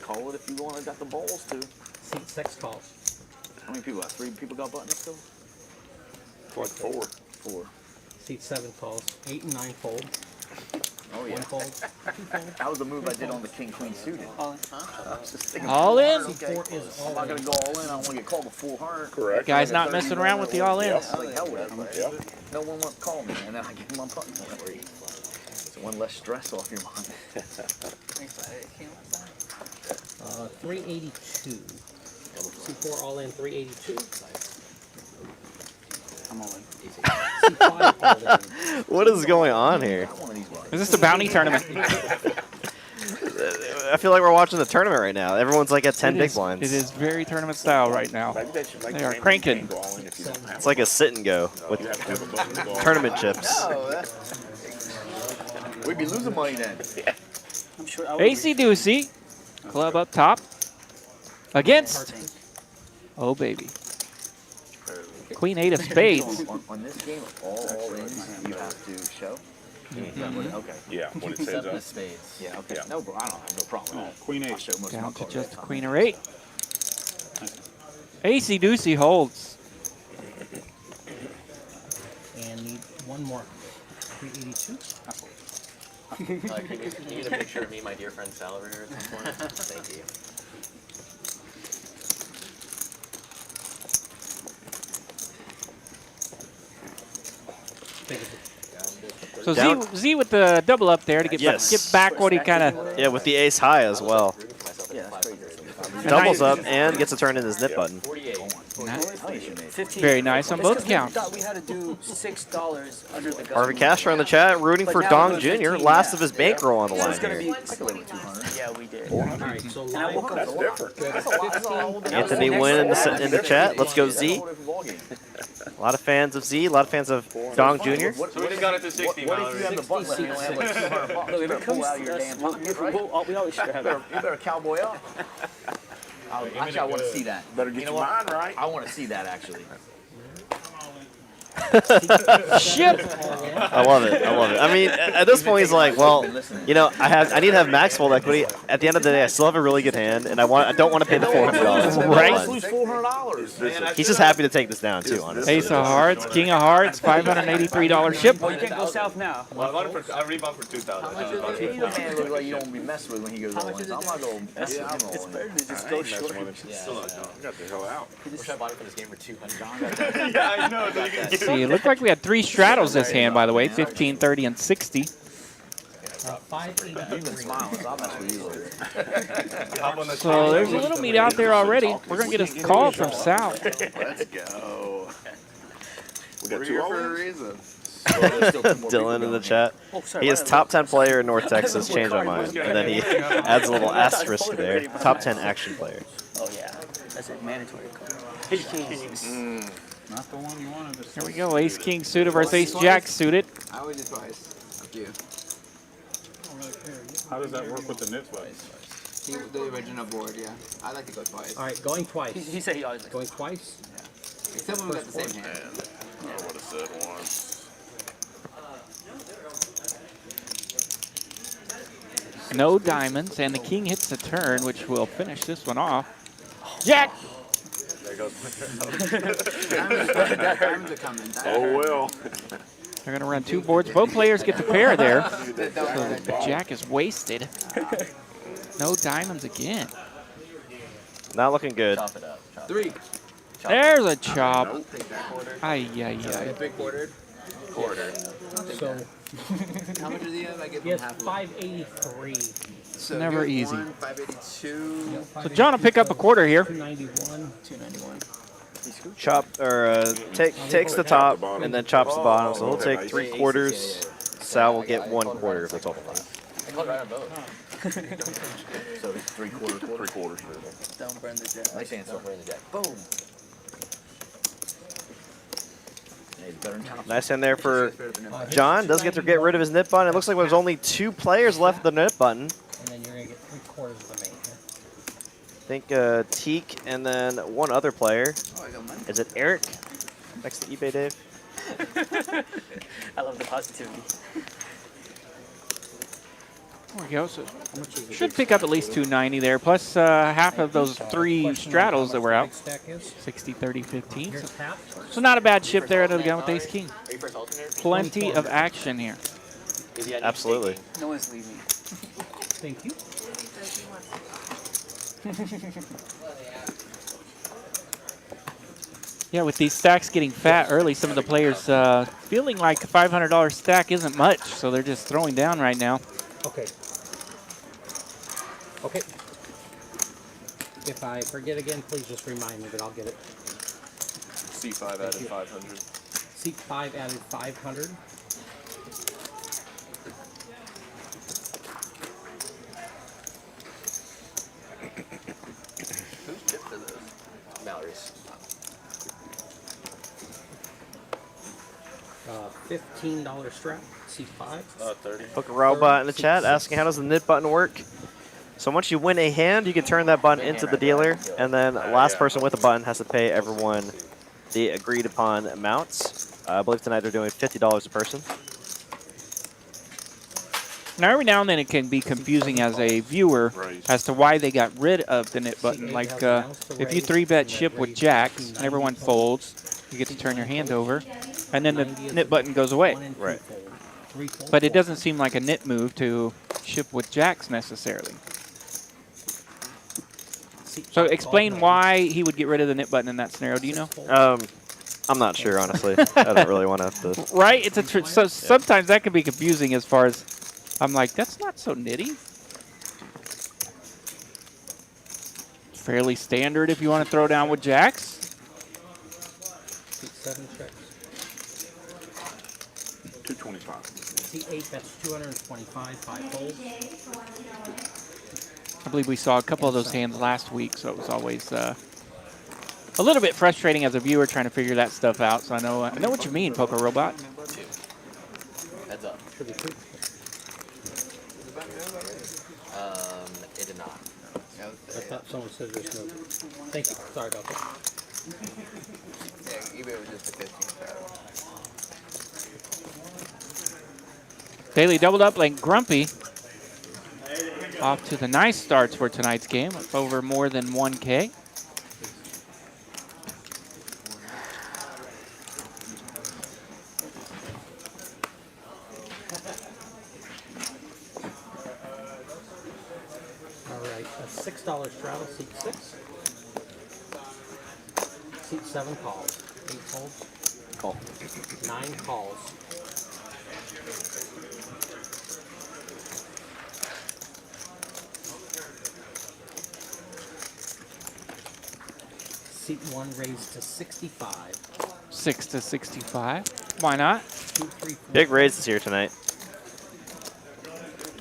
Call it if you want. I got the balls to. Seat 6 calls. How many people got? 3 people got buttons still? It's like 4. 4. Seat 7 calls. 8 and 9 fold. Oh 1 yeah. fold. 2 fold. That was the move I did on the king queen suited. All in. I was just thinking, All in. Seat 4 is I'm all not in. gonna go all in. I want to get called a full heart. Correct. Guys not messing around with the all in. I was like, hell with it. Yeah. No one wants to call me, and then I give them my button for you. So one less stress off your mind. Thanks, buddy. It came last time. 382. C4 all in 382. I'm all in. C5 all in. What is going on here? Is this a bounty tournament? I feel like we're watching the tournament right now. Everyone's like at 10 It big is- blinds. It is very tournament style right now. Maybe they should make They the are game cranking. you can't go all in if you don't have It's like a sit and go with You have to have a button to go all in. tournament chips. We'd be losing money then. I'm sure I would AC Deucey. Club up top. Against. Oh, baby. Queen 8 of spades. On this game, all ins, you have to show. Okay. Yeah, when it says Seven up. of spades. Yeah, okay. Yeah. No, bro, I don't have no problem with that. Queen I'll 8. show most Down of to my cards just that a time. queen or 8. AC Deucey holds. And need one more. 382. Can you get a picture of me, my dear friend Sal over here at some point? Thank you. So Down. Z with the double up there to get, Yes. get back what he kind of. Yeah, with the ace high as well. Yeah, that's crazy. Doubles up and gets to turn in his nip button. 48. 15. Very nice on It's 'cause both we counts. thought we had to do $6 under the gun. Harvey Castro in the chat rooting But for now Dong we're Jr. 15, Last yeah. of his bankroll on the So line it's gonna here. be. Yeah, we did. All right, so And I woke That's up. different. Anthony Wynn in the chat. Let's go Z. A lot of fans of Z. A lot of fans of Dong Jr. So we just got it to 60. What if you have the button and you only have like $200? Look, You if better it comes pull out to of your this, damn we'll- pocket, we always should have it. You better cowboy up. Actually, I want to see that. Better get You know your what? mind right. I want to see that actually. Shit. I love it. I love it. I mean, at this point, he's like, well, you know, I need to have max fold equity. At the end of the day, I still have a really good hand, and I don't want to pay the $400. Right. Lose $400. Man, He's just happy to take this down too, honestly. Ace of hearts, king of hearts, $583 ship. Well, you can't go south now. I rebought for 2,000. You know, man, look like you don't be messing with when he goes all in. I'm not going to mess with him It's all in. better to just I go ain't messing short. with him. I got the hell out. Wish I bought it for this game for 200. Yeah, I know. So you can get See, it looked like we had 3 straddles this hand, by the way, 15, 30, and 60. 583. You've been smiling, so I'll mess with you later. So there's a little meat out there already. We're going to get a call from Sal. Let's go. We got We're 2 here all for a in. reason. Dylan in the chat. Oh, sorry, He is why- top 10 player in North Texas. Change my mind. And then he adds a little asterisk there. Top 10 action player. Oh, yeah. That's a mandatory card. Not the one you wanted to see. Here we go, Ace King suited versus Ace Jack suited. I always do twice. Fuck you. How does that work with the nit buttons? The original board, yeah. I like to go twice. All right, going twice. He said he always likes Going twice. Except when we got the same hand. I would have said once. No diamonds, and the king hits the turn, which will finish this one off. Jack! Diamonds are coming. Oh, well. They're going to run 2 boards. Both players get the pair there. So Jack is wasted. No diamonds again. Not looking good. Chop it up. Chop it 3. There's a chop. Take that quarter. Ay, ay, ay. Big quarter. quarter. So How much does he have? I give he him has half. 583. So Never give easy. 1, 582. So John will pick up a quarter here. 291. 291. Chop or takes the top and then chops the bottom. So he'll take 3/4. Sal will get 1/4 of the total. I called right on both. So it's 3/4. 3/4. Don't burn the jet. Nice answer. Don't burn the deck. Boom. Yeah, he's better than Thompson. Nice hand there for John. Does get to get rid of his nip button. It looks like there's only 2 players left with the nip button. And then you're going to get 3/4 of the main here. I think Teak and then one other player. Oh, I got money. Is it Eric? Next to eBay Dave. I love the positivity. There we go. So should pick up at least 290 there, plus half of those 3 straddles that were out. Stack is. 60, 30, 15. Here's tap. So not a bad ship there under the gun with Ace King. Are you first alternate? Plenty of action here. Absolutely. No one's leaving. Thank you. Yeah, with these stacks getting fat early, some of the players feeling like a $500 stack isn't much, so they're just throwing down right now. Okay. Okay. If I forget again, please just remind me, but I'll get it. C5 added 500. C5 added 500. Who's chipped for those? Mallory's. $15 strap. C5. 30. Poker Robot in the chat asking how does the knit button work? So once you win a hand, you can turn that button into the dealer, and then last person with the button has to pay everyone the agreed upon amounts. I believe tonight they're doing $50 a person. Now, every now and then it can be confusing as a viewer as to why they got rid of the knit button. Like if you 3-bet ship with jacks and everyone folds, you get to turn your hand over, and then the knit button goes away. Right. But it doesn't seem like a knit move to ship with jacks necessarily. So explain why he would get rid of the knit button in that scenario. Do you know? I'm not sure, honestly. I don't really want to. Right? It's a so sometimes that can be confusing as far as I'm like, that's not so nitty. Fairly standard if you want to throw down with jacks. C7 checks. 225. C8, that's 225, 5 folds. I believe we saw a couple of those hands last week, so it was always a little bit frustrating as a viewer trying to figure that stuff out. So I know what you mean, Poker Robot. Heads up. It did not. I thought someone said there's no. Thank you. Sorry about that. Yeah, eBay was just a 15 shadow. Daily doubled up like Grumpy. Off to the nice starts for tonight's game, over more than 1K. All right, a $6 straddle, seat 6. Seat 7 calls. 8 folds. Call. 9 calls. Seat 1 raised to 65. 6 to 65. Why not? 2, 3, 4. Big raises here tonight.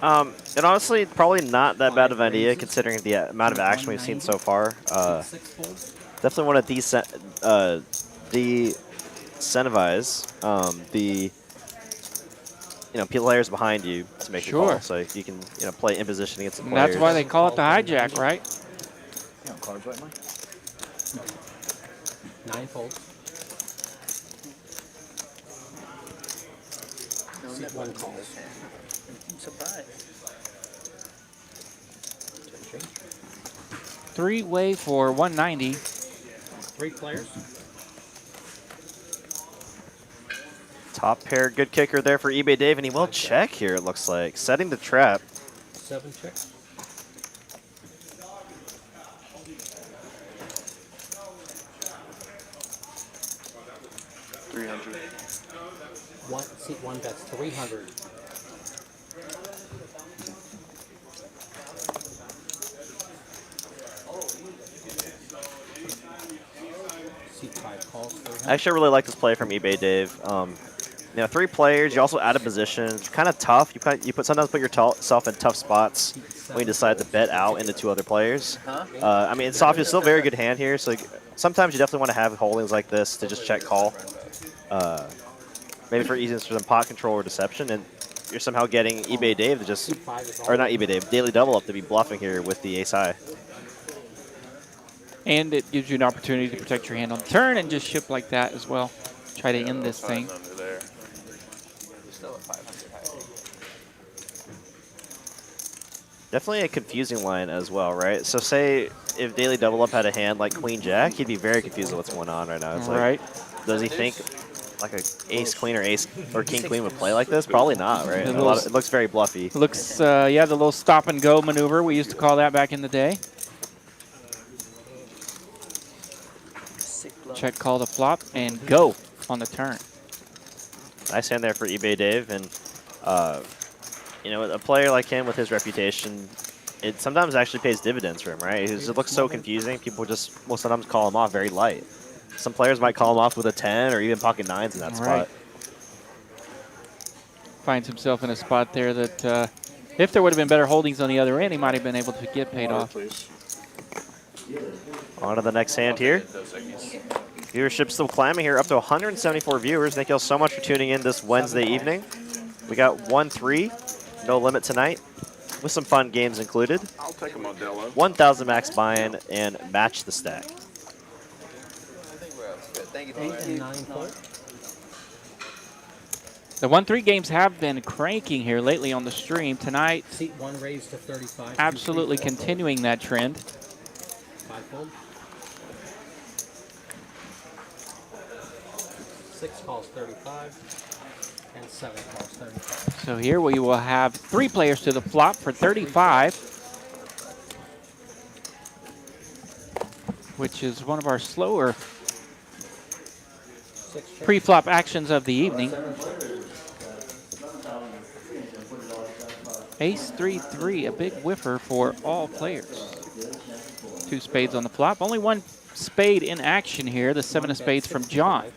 And honestly, probably not that bad of an idea considering the amount of action we've seen so far. Definitely want to de-incentivize the players behind you to make your call, so you can play in position against the And players. that's why they call it the hijack, right? Cards right, Mike? 9 folds. Seat 1 calls. I'm surprised. 3-way for 190. 3 players. Top pair, good kicker there for eBay Dave, and he will check here, it looks like. Setting the trap. 7 checks. Seat 1 bets 300. Seat 5 calls 300. Actually, I really like this play from eBay Dave. 3 players, you also add a position. It's kind of tough. You sometimes put yourself in tough spots when you decide to bet out into 2 other players. I mean, it's still a very good hand here, so sometimes you definitely want to have holdings like this to just check call. Maybe for easiness for some pot control or deception, and you're somehow getting eBay Dave to just, or not eBay Dave, Daily Double Up to be bluffing here with the ace high. And it gives you an opportunity to protect your hand on the turn and just ship like that as well. Try to end this thing. Still at 500 high. Definitely a confusing line as well, right? So say if Daily Double Up had a hand like Queen Jack, he'd be very confused with what's going on right now. It's like, does he think like a ace queen or king queen would play like this? Probably not, right? It looks very bluffy. Looks, yeah, the little stop and go maneuver. We used to call that back in the day. Check, call the flop, and go on the turn. Nice hand there for eBay Dave, and a player like him with his reputation it sometimes actually pays dividends for him, right? It looks so confusing. People just will sometimes call him off very light. Some players might call him off with a 10 or even pocket 9s in that spot. Finds himself in a spot there that if there would have been better holdings on the other end, he might have been able to get paid off. On to the next hand here. Viewership still climbing here, up to 174 viewers. Thank you all so much for tuning in this Wednesday evening. We got 1-3, no limit tonight, with some fun games included. I'll take a Modelo. 1,000 max buy-in and match the stack. I think we're up. Good. Thank you. The 1-3 games have been cranking here lately on the stream. Tonight, Seat 1 raised to 35. absolutely continuing that trend. 5-fold. 6 calls 35, and 7 calls 35. So here we will have 3 players to the flop for 35, which is one of our slower pre-flop actions of the evening. Ace 3-3, a big whiffer for all players. 2 spades on the flop. Only 1 spade in action here, the 7 of spades from John.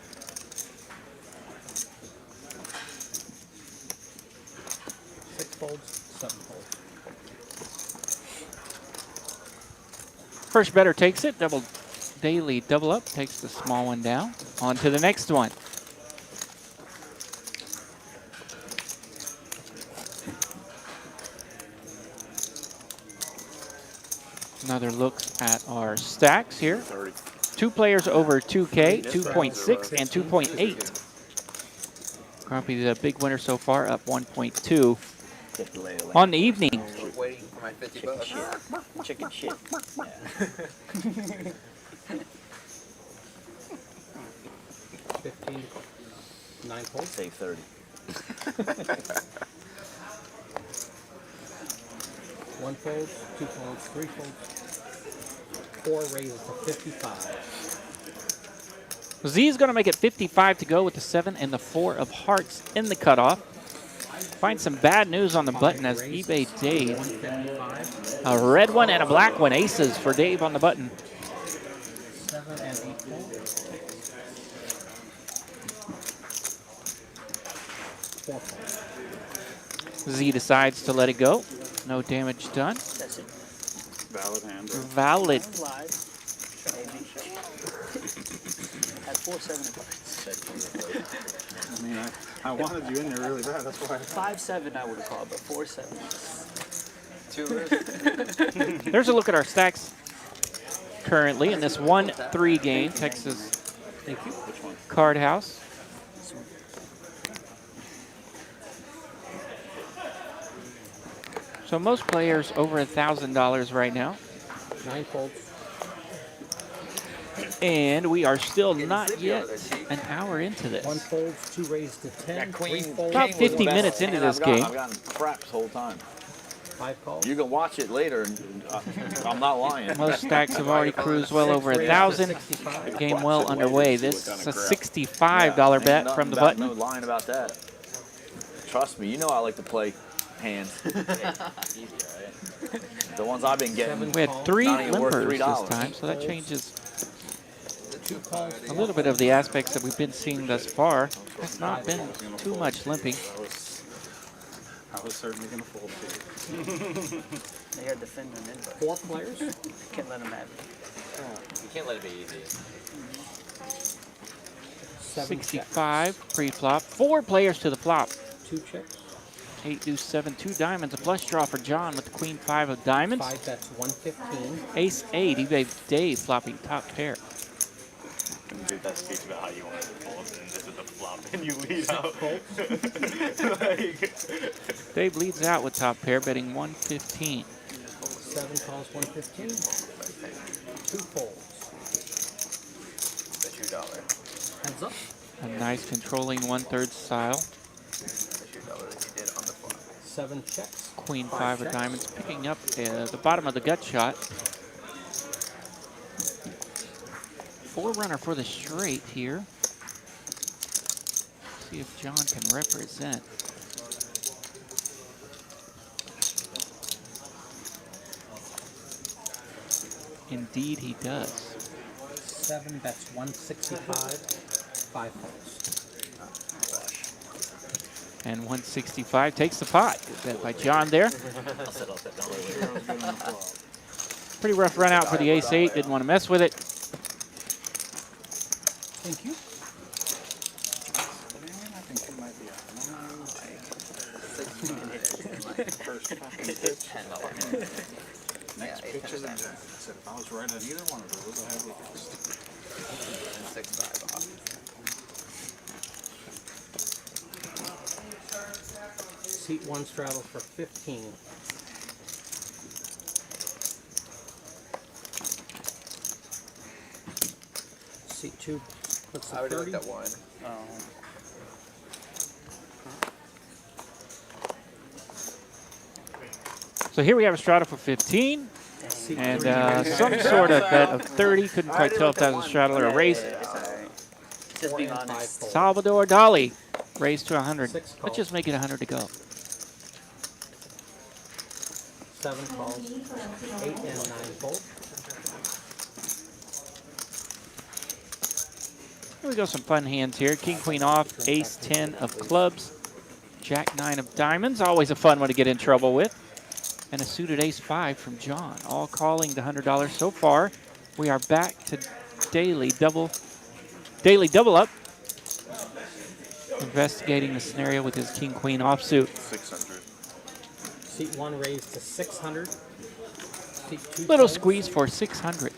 First better takes it, double daily double up, takes the small one down. On to the next one. Another look at our stacks here. 2 players over 2K, 2.6 and 2.8. Grumpy, the big winner so far, up 1.2 on the evening. Waiting for my 50 bucks. Chicken shit. 15, 9 folds. Save 30. 1 fold, 2 folds, 3 folds. 4 raises to 55. Z is going to make it 55 to go with the 7 and the 4 of hearts in the cutoff. Find some bad news on the button as eBay Dave. A red one and a black one. Aces for Dave on the button. 7 and 8 folds. 4 folds. Z decides to let it go. No damage done. That's it. Valid hand. Valid. Live. Maybe. Had 4-7 cards. I mean, I wanted you in there really bad. That's why. 5-7 I would have called, but 4-7. There's a look at our stacks currently in this 1-3 game, Texas Card House. So most players over $1,000 right now. 9 folds. And we are still not yet an hour into this. 1 folds, 2 raised to 10. 3 folds. About 50 minutes into this game. I've gotten craps the whole time. 5 calls. You can watch it later, and I'm not lying. Most stacks have already cruised well over 1,000. Game well underway. This is a $65 bet from the button. No lying about that. Trust me, you know I like to play hands. The ones I've been getting. We had 3 not even worth limpers $3. this time, so that changes a little bit of the aspects that we've been seeing thus far. It's not been too much limping. I was certainly going to fold too. They are defending it, but 4 players. can't let them have it. You can't let it be easy. 65 pre-flop. 4 players to the flop. 2 checks. 8 deuce 7, 2 diamonds. A flush draw for John with the queen 5 of diamonds. 5 bets 115. Ace 8. eBay Dave flopping top pair. Dude, that speaks about how you want to fold, and this is the flop, and you lead out. Dave leads out with top pair, betting 115. 7 calls 115. 2 folds. Bet you $1. Heads up. A nice controlling 1/3 style. Bet you $1 that you did on the flop. 7 checks. Queen 5 of diamonds, picking up the bottom of the gut shot. 4-runner for the straight here. See if John can represent. Indeed, he does. 7 bets 165, 5 folds. And 165 takes the pot. Good bet by John there. Pretty rough run out for the ace-8. Didn't want to mess with it. Thank you. I think it might be next pitch is a jack. I said if I was right on either one of those, I have lost. 6-5 off. Seat 1 straddle for 15. Seat 2 puts I the already 30. looked at one. So here we have a straddle for 15. And some sort of bet of 30. Couldn't quite tell if that was a straddle or a raise. Just being honest. Salvador Dali raised to 100. 6 calls. Let's just make it 100 to go. 7 calls. 8 and 9 fold. Here we go, some fun hands here. King, queen off, ace 10 of clubs, jack 9 of diamonds. Always a fun one to get in trouble with. And a suited ace 5 from John. All calling the $100 so far. We are back to daily double up. Investigating the scenario with his king, queen offsuit. 600. Seat 1 raised to 600. Seat 2 Little folds. squeeze for 600.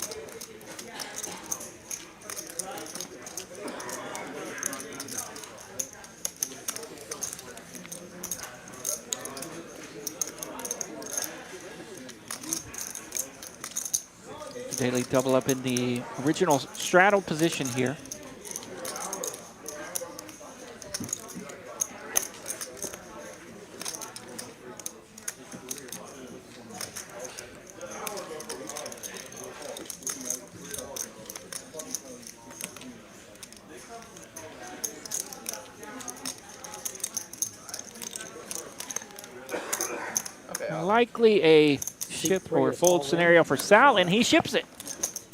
Daily double up in the original straddle position here. Likely a ship or fold scenario for Sal, and he ships it.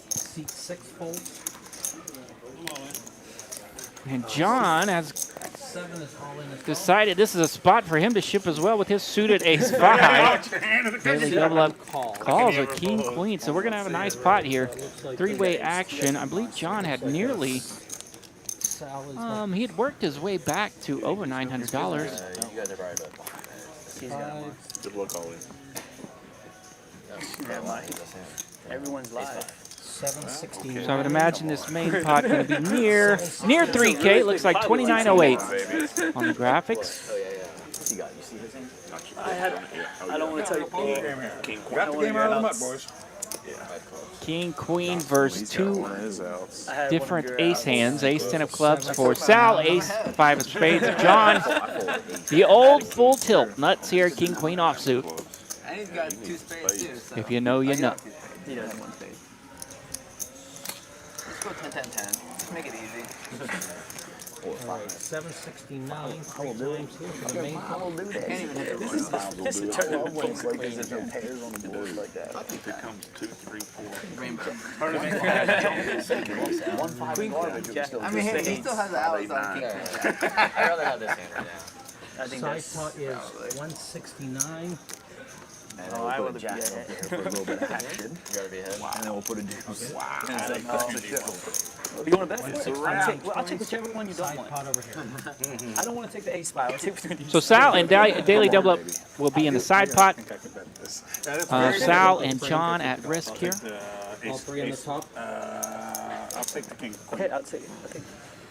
Seat 6 folds. And John has 7 is all in. decided this is a spot for him to ship as well with his suited ace 5. Daily double up calls a king queen, so we're going to have a nice pot here. 3-way action. I believe John had nearly, he had worked his way back to over $900. You guys are right about Good luck, all in. Everyone's live. 769. So I would imagine this main pot going to be near 3K. It looks like 2908 on the graphics. You see his hand? I don't want to tell you. Got the game out of the mud, boys. King, queen versus 2 I had different one of your ace hands. Ace 10 of clubs for Sal, ace 5 of spades of John. The old full tilt nuts here, king, queen offsuit. And he's got 2 spades too. So. If you know, you know. He doesn't want spade. Let's go 10-10-10. Let's make it easy. Alright, 769. 3 times here for the main I pot. can't even hit it. This is turning into poker. There's no pairs on the board like that. If it comes 2, 3, 4. Rainbow. One 5 garbage. Yeah. I mean, he still has the outs on king. I'd rather have this hand right now. I think Side that's. pot is 169. And Oh, then I we'll would put a be jack ahead. up there for a little bit of action. You gotta be ahead. And then we'll put a deuce. Wow. You want to bet? I'll take whichever one you don't Side want. pot over here. I don't want to take the ace 5. I'll take between these. So Sal and Daily double up will be in the side pot. I think I could bet this. Sal and John at risk here. All 3 on the top. I'll take the king. Okay, I'll take it. Okay.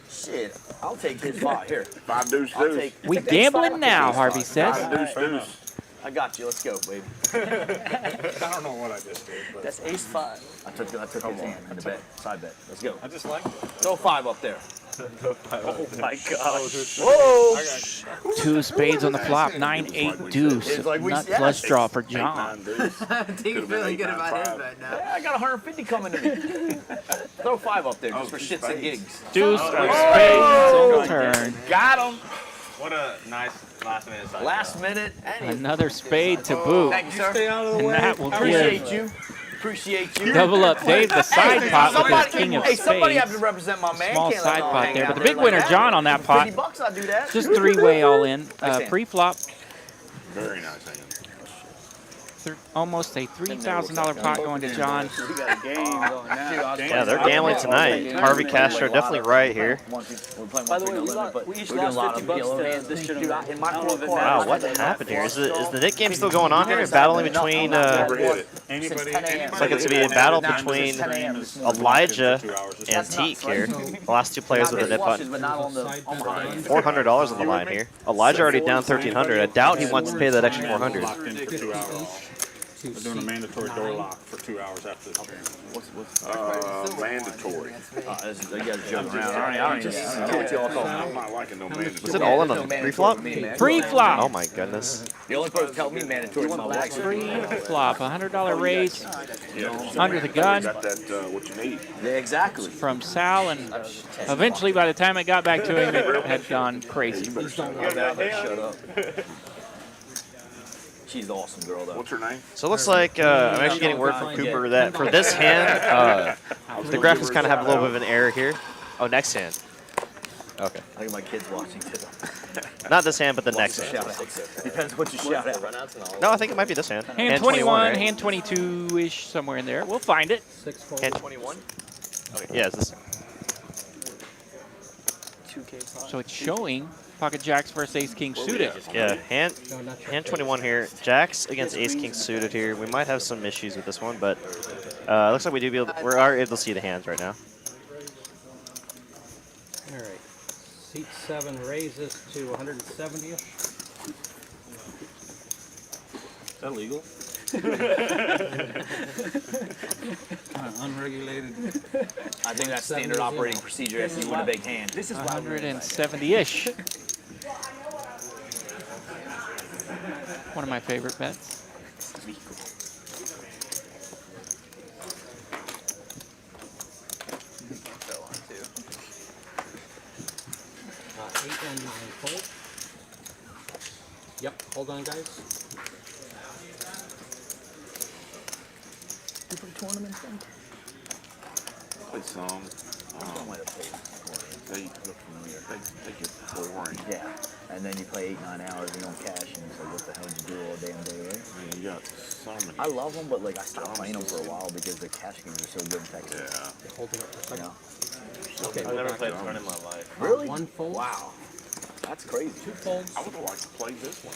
Shit, I'll take his 5. Here. 5 deuce I'll deuce. take. We gambling now, Harvey says. 5 deuce deuce. I got you. Let's go, baby. I don't know what I just did, but That's ace 5. I took his hand in the bet. Side bet. Let's go. I just like it. Throw 5 up there. Oh my gosh. Whoa! 2 spades on the flop, 9-8 deuce. It's like we Nut said. flush draw for 8, John. 9 deuce. He's feeling good about his right now. I got 150 coming to me. Throw 5 up there just for shits and gigs. Deuce of spades on turn. Got him. What a nice last minute Last minute. Another spade to boot. Thank you, sir. Stay out of the And way. that will Appreciate give you. appreciate you. Double up Dave, the side pot with his king of Hey, somebody have spades. to represent my man. Small Can't let side no pot hang there, out but the big winner, like John, on that pot. $50, I'll do that. Just three-way all in. Pre-flop, Very nice hand. almost a $3,000 pot going to John. We got a game going now. Yeah, they're gambling tonight. Harvey Castro definitely right here. By the way, we each lost $50 to this tournament. In my I don't know if it's Wow, that. what happened here? Is the Nick game still going on here? Battling between, Anybody? looks like it's going to be a battle between Elijah and Teak here. The last two players with a nip button. But not on the $400 on the line here. Elijah already down $1,300. I doubt he wants to pay that extra $400. Locked in for 2 hours. We're doing a mandatory door lock for 2 hours after the game. Mandatory. You guys joking around. I don't even know what y'all call I'm me. not liking no mandatory. Was it all in on the pre-flop? Pre-flop. Oh my goodness. The only person tell me mandatory is my wife. Pre-flop, $100 raise under the gun Got that, what you need. Yeah, exactly. from Sal, and eventually, by the time it got back to him, it had gone crazy. Shut up. She's an awesome girl, though. What's her name? So it looks like I'm actually getting word from Cooper that for this hand, the graphics kind of have a little bit of an error here. Oh, next hand. Okay. I think my kid's watching too. Not this hand, but the next hand. Shout out. Depends what you shout out. No, I think it might be this hand. Hand 21, right? hand 22-ish, somewhere in there. We'll find it. Hand 21? Okay, yeah, it's this. 2K pot. So it's showing pocket jacks versus ace king suited. Yeah, hand 21 here. Jacks against ace king suited here. We might have some issues with this one, but looks like we are able to see the hands right now. All right. Seat 7 raises to 170-ish. Is that legal? Unregulated. I think that's standard operating procedure if you win a big hand. This is 170-ish. One of my favorite bets. Eight and 9 fold. Yep, hold on, guys. Play some. They get boring. Yeah. And then you play 8-9 hours, you don't cash, and it's like, what the hell did you do all damn day, right? I mean, you got so many. I love them, but like I stopped playing them for a while because the cash games are so good in Texas. Yeah. Holding up for a You know? Okay, I've never played a tournament in my life. Really? 1 fold. Wow. That's crazy. 2 folds. I would have liked to play this one.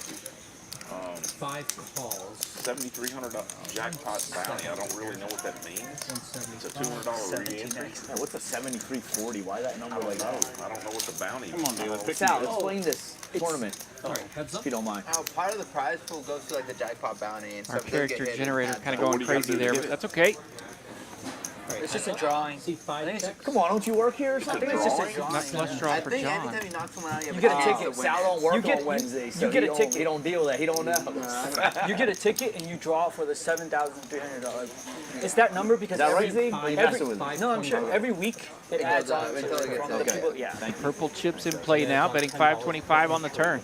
5 calls. $7,300 jackpot bounty. I don't really know what that means. It's a $200 re-entry. Yeah, what's a 7340? Why that number like that? I don't know what the bounty Come on, is. dude. Pick Sal, explain this tournament, Sorry, heads up. if you don't mind. Part of the prize pool goes to like the jackpot bounty and Our stuff. Those get character hit generator and kind of What going do you have to crazy do to there, get but it? that's okay. It's just a drawing. See 5 Come on, don't you work here or something? It's just a Drawing? drawing. Not flush draw I for think John. anytime you knock someone out, You get a ticket. Sal don't work You get- on Wednesday, you so get a he ticket. don't deal with that. He don't know. You get a ticket and you draw for the $7,300. It's that number because Is that right, every, Z? Are you every messing with me? no, I'm sure every week it adds on. until it gets From the okay. people, yeah. Purple chips in play now, betting 525 on the turn.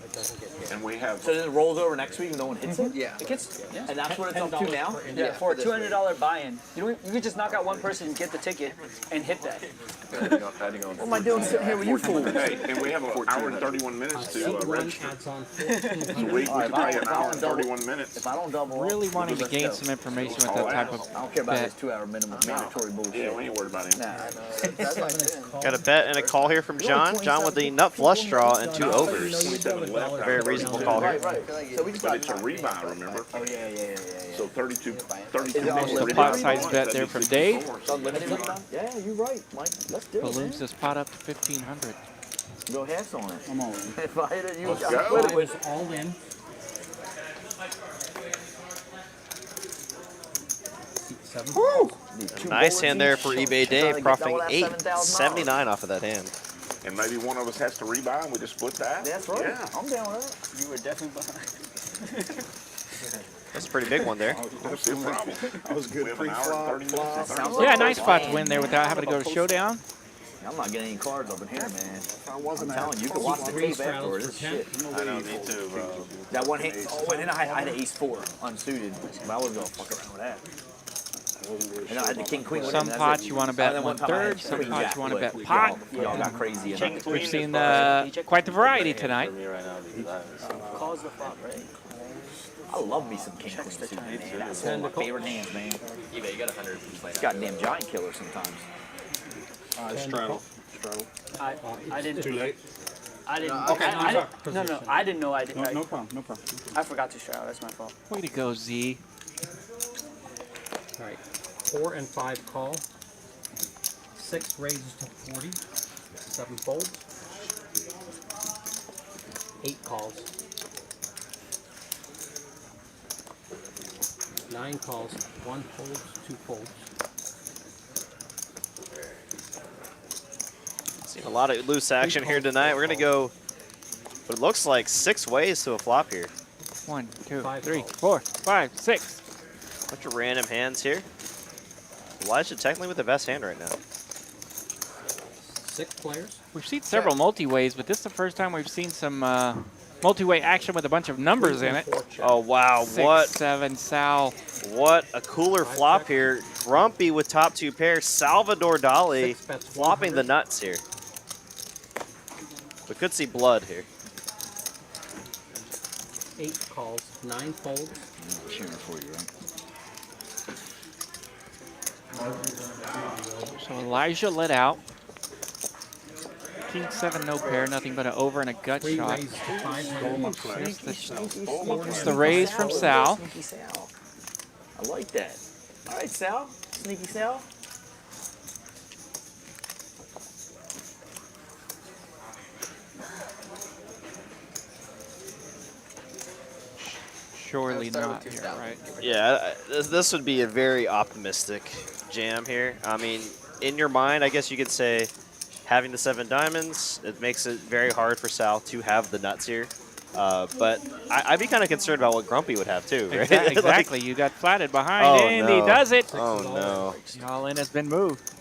And we have So then it rolls over next week and no one hits it? Yeah. It gets And that's what it's up to now? yeah, for a $200 buy-in. You could just knock out one person and get the ticket and hit that. What am I doing sitting here with you fools? Hey, and we have an hour and 31 minutes to Seat 1 register. adds on So 14. we can pay an hour and 31 minutes. If I don't double up, Really wanting to let's gain go. some information with that type of I don't care about bet. this 2-hour minimum mandatory bullshit. Yeah, we ain't worried about him. Nah. Got a bet and a call here from John. John with the nut flush draw and 2 overs. 27 left. Very reasonable call here. Right. So we just But it's a rebuy, remember? Oh, yeah. So 32 Is plus it on the rebuy. pot size bet there from Dave? It's unlimited rebuy? Yeah, you're right, Mike. Let's do it, man. Balloons this pot up to 1,500. Go halves on it. I'm all in. If I hit it, you Let's I'll go. split it It with. was all in. Seat 7. Nice hand there for eBay Dave, Trying to get profiting double that $7,000. $8.79 off of that hand. And maybe one of us has to rebuy and we just split that? That's right. Yeah. I'm down with You were definitely behind. That's a pretty big one there. Don't see a problem. I was good We have an hour and 30 minutes. to Sounds 30 Yeah, nice spot to win there without having to go to showdown. that. I'm not getting any cards up in here, man. I wasn't I'm telling you, you can watch the Three tape straddles afterwards. for This 10. shit. I don't need to. That one hand. Oh, and then I had an ace 4 unsuited. But I was gonna fuck around with that. And I had the king queen with Some him, and pots that's it. you want to And bet then one time I had 1/3. Some queen pots jack you want to with- bet pot. Y'all got crazy. And King, We've seen queen, quite the variety tonight. For me right now because I haven't seen calls the flop, right? I love me some king queen suit, man. That's one of my favorite hands, man. You bet you got 100 played out. Goddamn giant killer sometimes. Straddle. Straddle. I didn't. Too late? I didn't. Okay, I no, didn't no, I didn't know I did. No, no problem. No problem. I forgot to straddle. That's my fault. Way to go, Z. All right. 4 and 5 call. 6 raises to 40. 7 folds. 8 calls. 9 calls. 1 folds. 2 folds. Seen a lot of loose action here tonight. We're going to go, what it looks like, 6 ways to a flop here. 1, 2, 5 3, calls. 4, 5, 6. Bunch of random hands here. Elijah technically with the best hand right now. 6 players. We've seen several multi-ways, but this is the first time we've seen some multi-way action with a bunch of numbers in it. Oh, wow. 6, 7, Sal. What a cooler flop here. Grumpy with top 2 pairs. Salvador Dali 6 bets flopping the 100. nuts here. We could see blood here. 8 calls. 9 folds. Cheering for you, right? So Elijah let out. King 7, no pair, nothing but an over and a gut 3 shot. raises to 500. Here's the raise from Sal. Sneaky Sal. I like that. All right, Sal. Sneaky Sal. Surely Start with not 2 here, Sal. right? Yeah, this would be a very optimistic jam here. I mean, in your mind, I guess you could say having the 7 diamonds, it makes it very hard for Sal to have the nuts here. But I'd be kind of concerned about what Grumpy would have too, right? Exactly. You got flatted behind, Oh, and no. he does it. Oh, no. The all-in has been moved.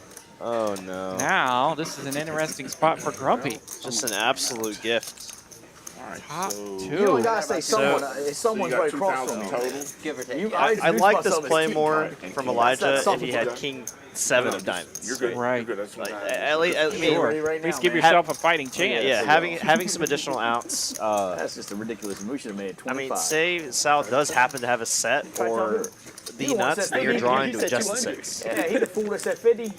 Oh, no. Now, this is an interesting spot for Grumpy. Just an absolute gift. All right, Top so 2. You only gotta say someone. Someone's you got right across from 2,000 me. total. Give or take. You- yeah. I I introduced like this myself as play King, more right? from That's Elijah if something he for had that. King 7 No, of just- diamonds. You're good. Right. You're good. That's what Like, I had. at least, I mean, Sure. Right At least now, give man. yourself a fighting chance. yeah, having some additional outs. That's just a ridiculous move. We should have made it I 25. mean, say Sal does happen to have a set or the nuts, then you're drawing to adjust the 6. Yeah, he the fool that said 50.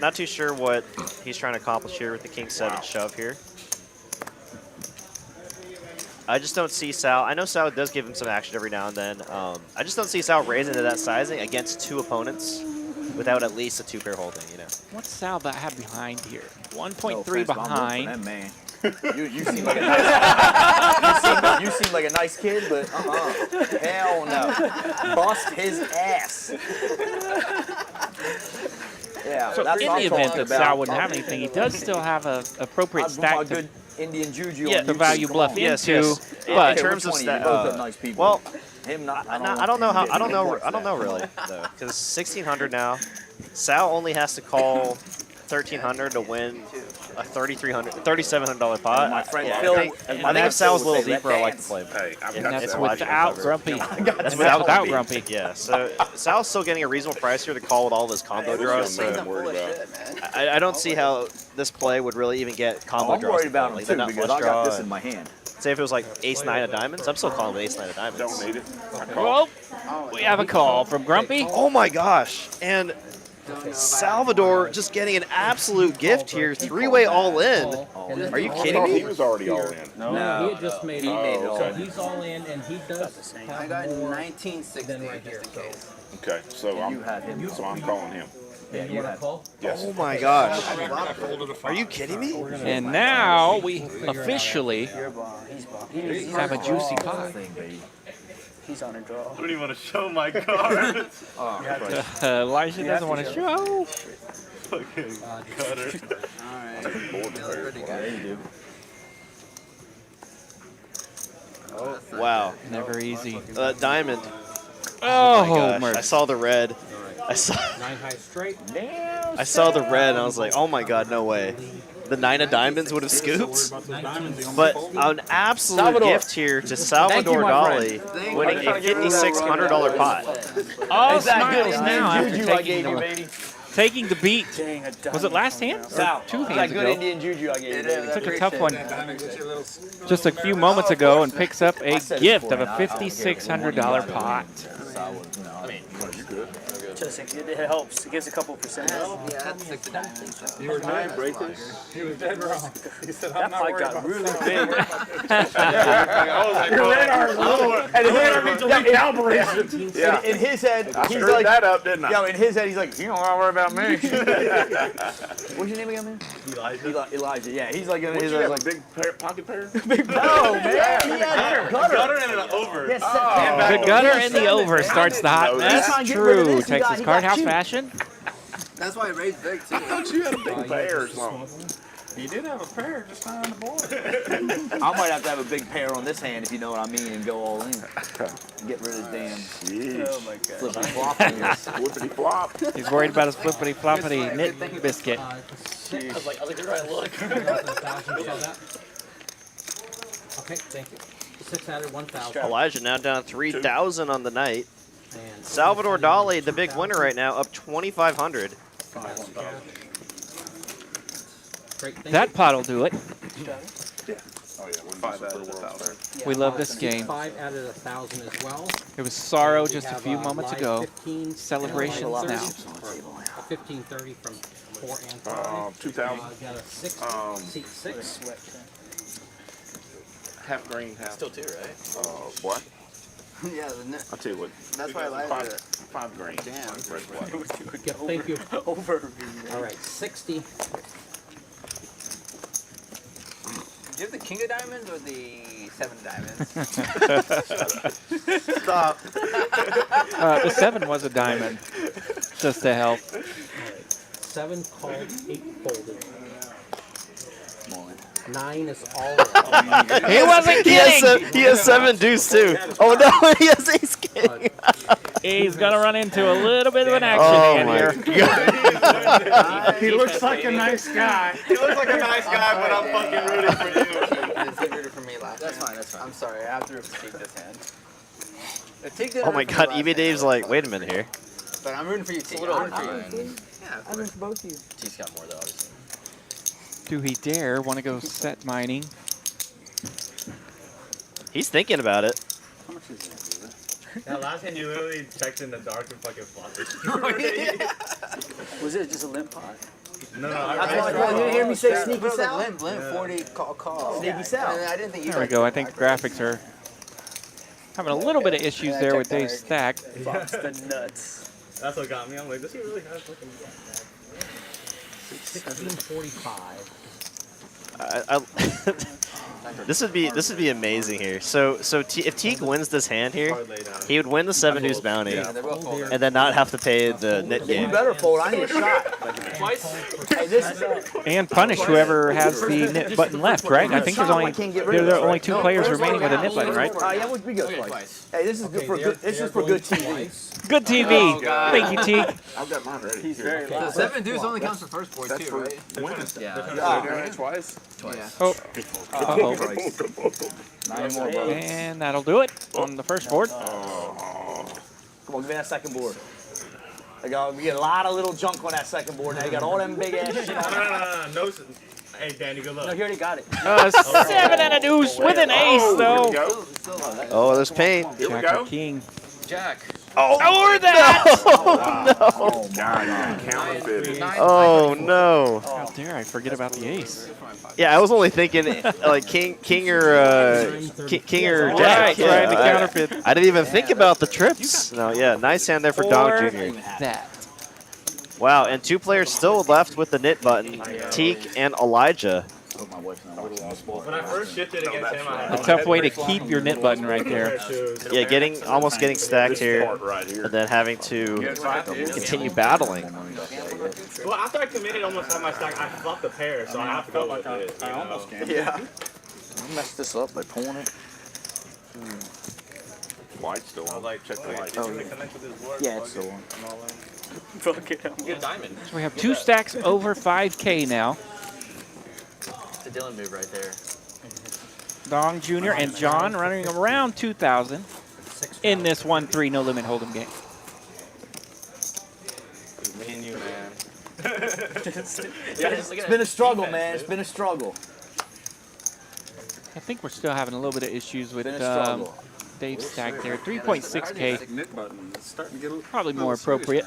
Not too sure what he's trying to accomplish here with the King 7 shove here. I just don't see Sal. I know Sal does give him some action every now and then. I just don't see Sal raising to that sizing against 2 opponents without at least a 2-pair holding, you know. What's Sal that have behind here? No 1.3 offense, but I'm rooting for behind. them, man. You seem like a nice, you seem like a nice kid, but hell no. Bust his ass. Yeah, So that's in what the I'm event talking that Sal about. wouldn't have anything, he does still have an appropriate I'd put stack my to good Indian juju Yeah, on the YouTube. value Come bluff on. Yes, into, yes. but In terms of which one stat, you both are nice people. well, him not. I don't know how. I don't know. I don't know really though, because 1600 now. Sal only has to call 1300 to win a $3,700 pot. My friend Yeah, Phil. I think if Sal's a little deeper, I like the play. Hey, I've and got that's it's that. logical without cover. Grumpy. That's without Grumpy. Yeah, so Sal's still getting a reasonable price here to call with all of his combo draws. young man. So I'm worried about. I don't see how this play would really even get combo I'm draws. worried about him like the too nut because flush I got draw this in and- my hand. Say if it was like ace-9 of diamonds, I'm still calling with ace-9 of diamonds. Don't need it. I call. Well, we have a call from Grumpy. Oh my gosh! And Salvador just getting an absolute gift here. 3-way all-in. Are you I kidding thought he me? was already all in. No, he had just made He it. made it all So in. he's all in, and he does I have got more 1960 than right just here. in case. Okay, so You had him. I'm calling him. Yeah, You you want to had. call? Yes. Oh my gosh! Are you kidding me? And now we officially You're bomb. He's bomb. have a juicy pot. Thing, baby. He's on a draw. I don't even want to show my cards. Oh, Christ. Elijah doesn't want to show. Fucking cutter. Alright. Board to pair. Yeah, you do. Wow. Never easy. Diamond. Oh, my gosh! I mercy. saw the red. I saw. 9 high straight. I saw the red and I was like, oh my god, no way. the 9 of diamonds would have scooped. Diamonds, the But only an absolute Salvador. gift here to Salvador Dali, winning a $5,600 pot. Oh, Is that smiles good? now after Indian juju I taking gave you, the, baby. taking the beat. Dang, a Was it last hand? Sal, Or 2 is that hands good ago? Indian juju I gave you, It baby? is. Took a tough one diamond gets you a little. just a few moments ago and picks up a gift of a $5,600 pot. Just it helps. It gives a couple percent. Yeah, that's 6 of diamonds. You were dead right there. He was dead wrong. He said, That I'm not fight worried got about really Sal." big. Your radar is low. And his radar needs a recalibration. Yeah. In his head, I he's screwed like, that up, didn't I? yo, in his head, he's like, you don't gotta worry about me. What's your name again, man? Elijah. Elijah, yeah. He's like, in What his you head, have, like, a big pair, pocket pair? no, man. He had gutter. Gutter and an over. Yes, The gutter in the over starts the hot No, mess. he's trying to get rid of True. this. He Texas got Card House cute. fashion. That's why it raised big, too. I thought you had a big pair or something. He did have a pair just not on the board. I might have to have a big pair on this hand, if you know what I mean, and go all in. Get rid of his damn Oh my god. flipping flop. Flippity flop. He's worried about his flippity floppity knit biscuit. 6. I was like, where do I look? Okay, thank you. 6 added 1,000. Elijah now down 3,000 on the night. And Salvador Dali, the big winner right now, up 2,500. Great, thank That you. pot will do it. Oh, yeah. 5 out of 1,000. We love this game. 5 added 1,000 as well. It was sorrow We just a have, few moments live ago. 15, Celebrations and a live now. 30. A 1530 from 4 and 5. 2,000. Got a 6, seat 6. Half green, half. Still 2, right? What? Yeah, the net. I'll tell you what. That's why I like it. 5 green. Damn. Red, black. Yeah, thank you. Over. All right, 60. Do you have the king of diamonds or the 7 of diamonds? Stop. The 7 was a diamond, just to help. 7 called, 8 folded. 9 is all. He wasn't kidding. He has 7 deuce too. Oh no, he has ace king. He's gonna run into a little bit of an action Oh hand my here. god. He looks like a nice guy. He looks like a nice guy, but I'm fucking rooting for you. He rooted for me last That's hand. fine, that's fine. I'm sorry. I have to critique this hand. Take that Oh my root for god, me last EB hand, Dave's like, wait a minute here. But I'm rooting for you, T. I'm rooting for you. Yeah, of course. both of you. T's got more, though, obviously. Do he dare want to go set mining? He's thinking about it. Yeah, last hand you literally checked in the dark and fucking flopped it. Was it just a limp pot? No, That's why you didn't hear me say sneaky But Sal? like limp, 40 call. Sneaky Sal. And I didn't think you There we liked go. it. I think graphics are having a little bit of issues there with Dave's stack. Fox the nuts. That's what got me. I'm like, does he really have fucking... 1645. This would be amazing here. So if Teague wins this hand here, he would win the 7 deuce bounty, Yeah, they're both folded. and then not have to pay the net You game. better fold. I need a shot. Hey, this is And punish whoever has the knit button left, right? I think there's only there are only 2 players remaining with a knit button, right? yeah, we go twice. Hey, this is good for good. This is for good TV. Good TV. Thank you, Teague. I've got mine ready. He's very The loud. 7 deuce only counts for first board, That's too, for right? winning. Yeah. Twice? Twice. Oh, uh-oh. Nine more, brother. And that'll do it on the first board. Come on, give me that second board. We get a lot of little junk on that second board. Now you got all them big ass shit on it. No. Hey, Danny, good No, luck. he already got it. 7 and a deuce with an ace, Here we though. go. Oh, there's paint. Here we Jack go. or king. Jack. Or that! Oh, God, you counterfeited. Oh no. How dare I forget about the ace? Yeah, I was only thinking like king or jack. Right, trying to I- counterfeit I didn't even think about the trips. No, yeah, nice hand there for Dog or Jr. that. Wow, and 2 players still left with the knit button, Teak and Elijah. When I first shifted against him, I A had tough way to keep your knit button right there. Yeah, almost getting stacked here, Part right here. and then having to continue battling. Well, after I committed almost on my stack, I flopped a pair, so I have to go with it. I almost can. Yeah. You messed this up by pulling it. White still on. Like, check the light. Oh, Connect with his board. Yeah, it's still on. Fuck it. Good diamond. So we have 2 stacks over 5K now. a Dylan move right there. Dong Jr. and John running around 2,000 in this 1-3 no limit hold'em game. Me and you, man. It's been a struggle, man. It's been a struggle. I think we're still having a little bit of issues with Been a struggle. Dave's stack there. 3.6K, Knit button. It's starting to get a probably little more serious appropriate.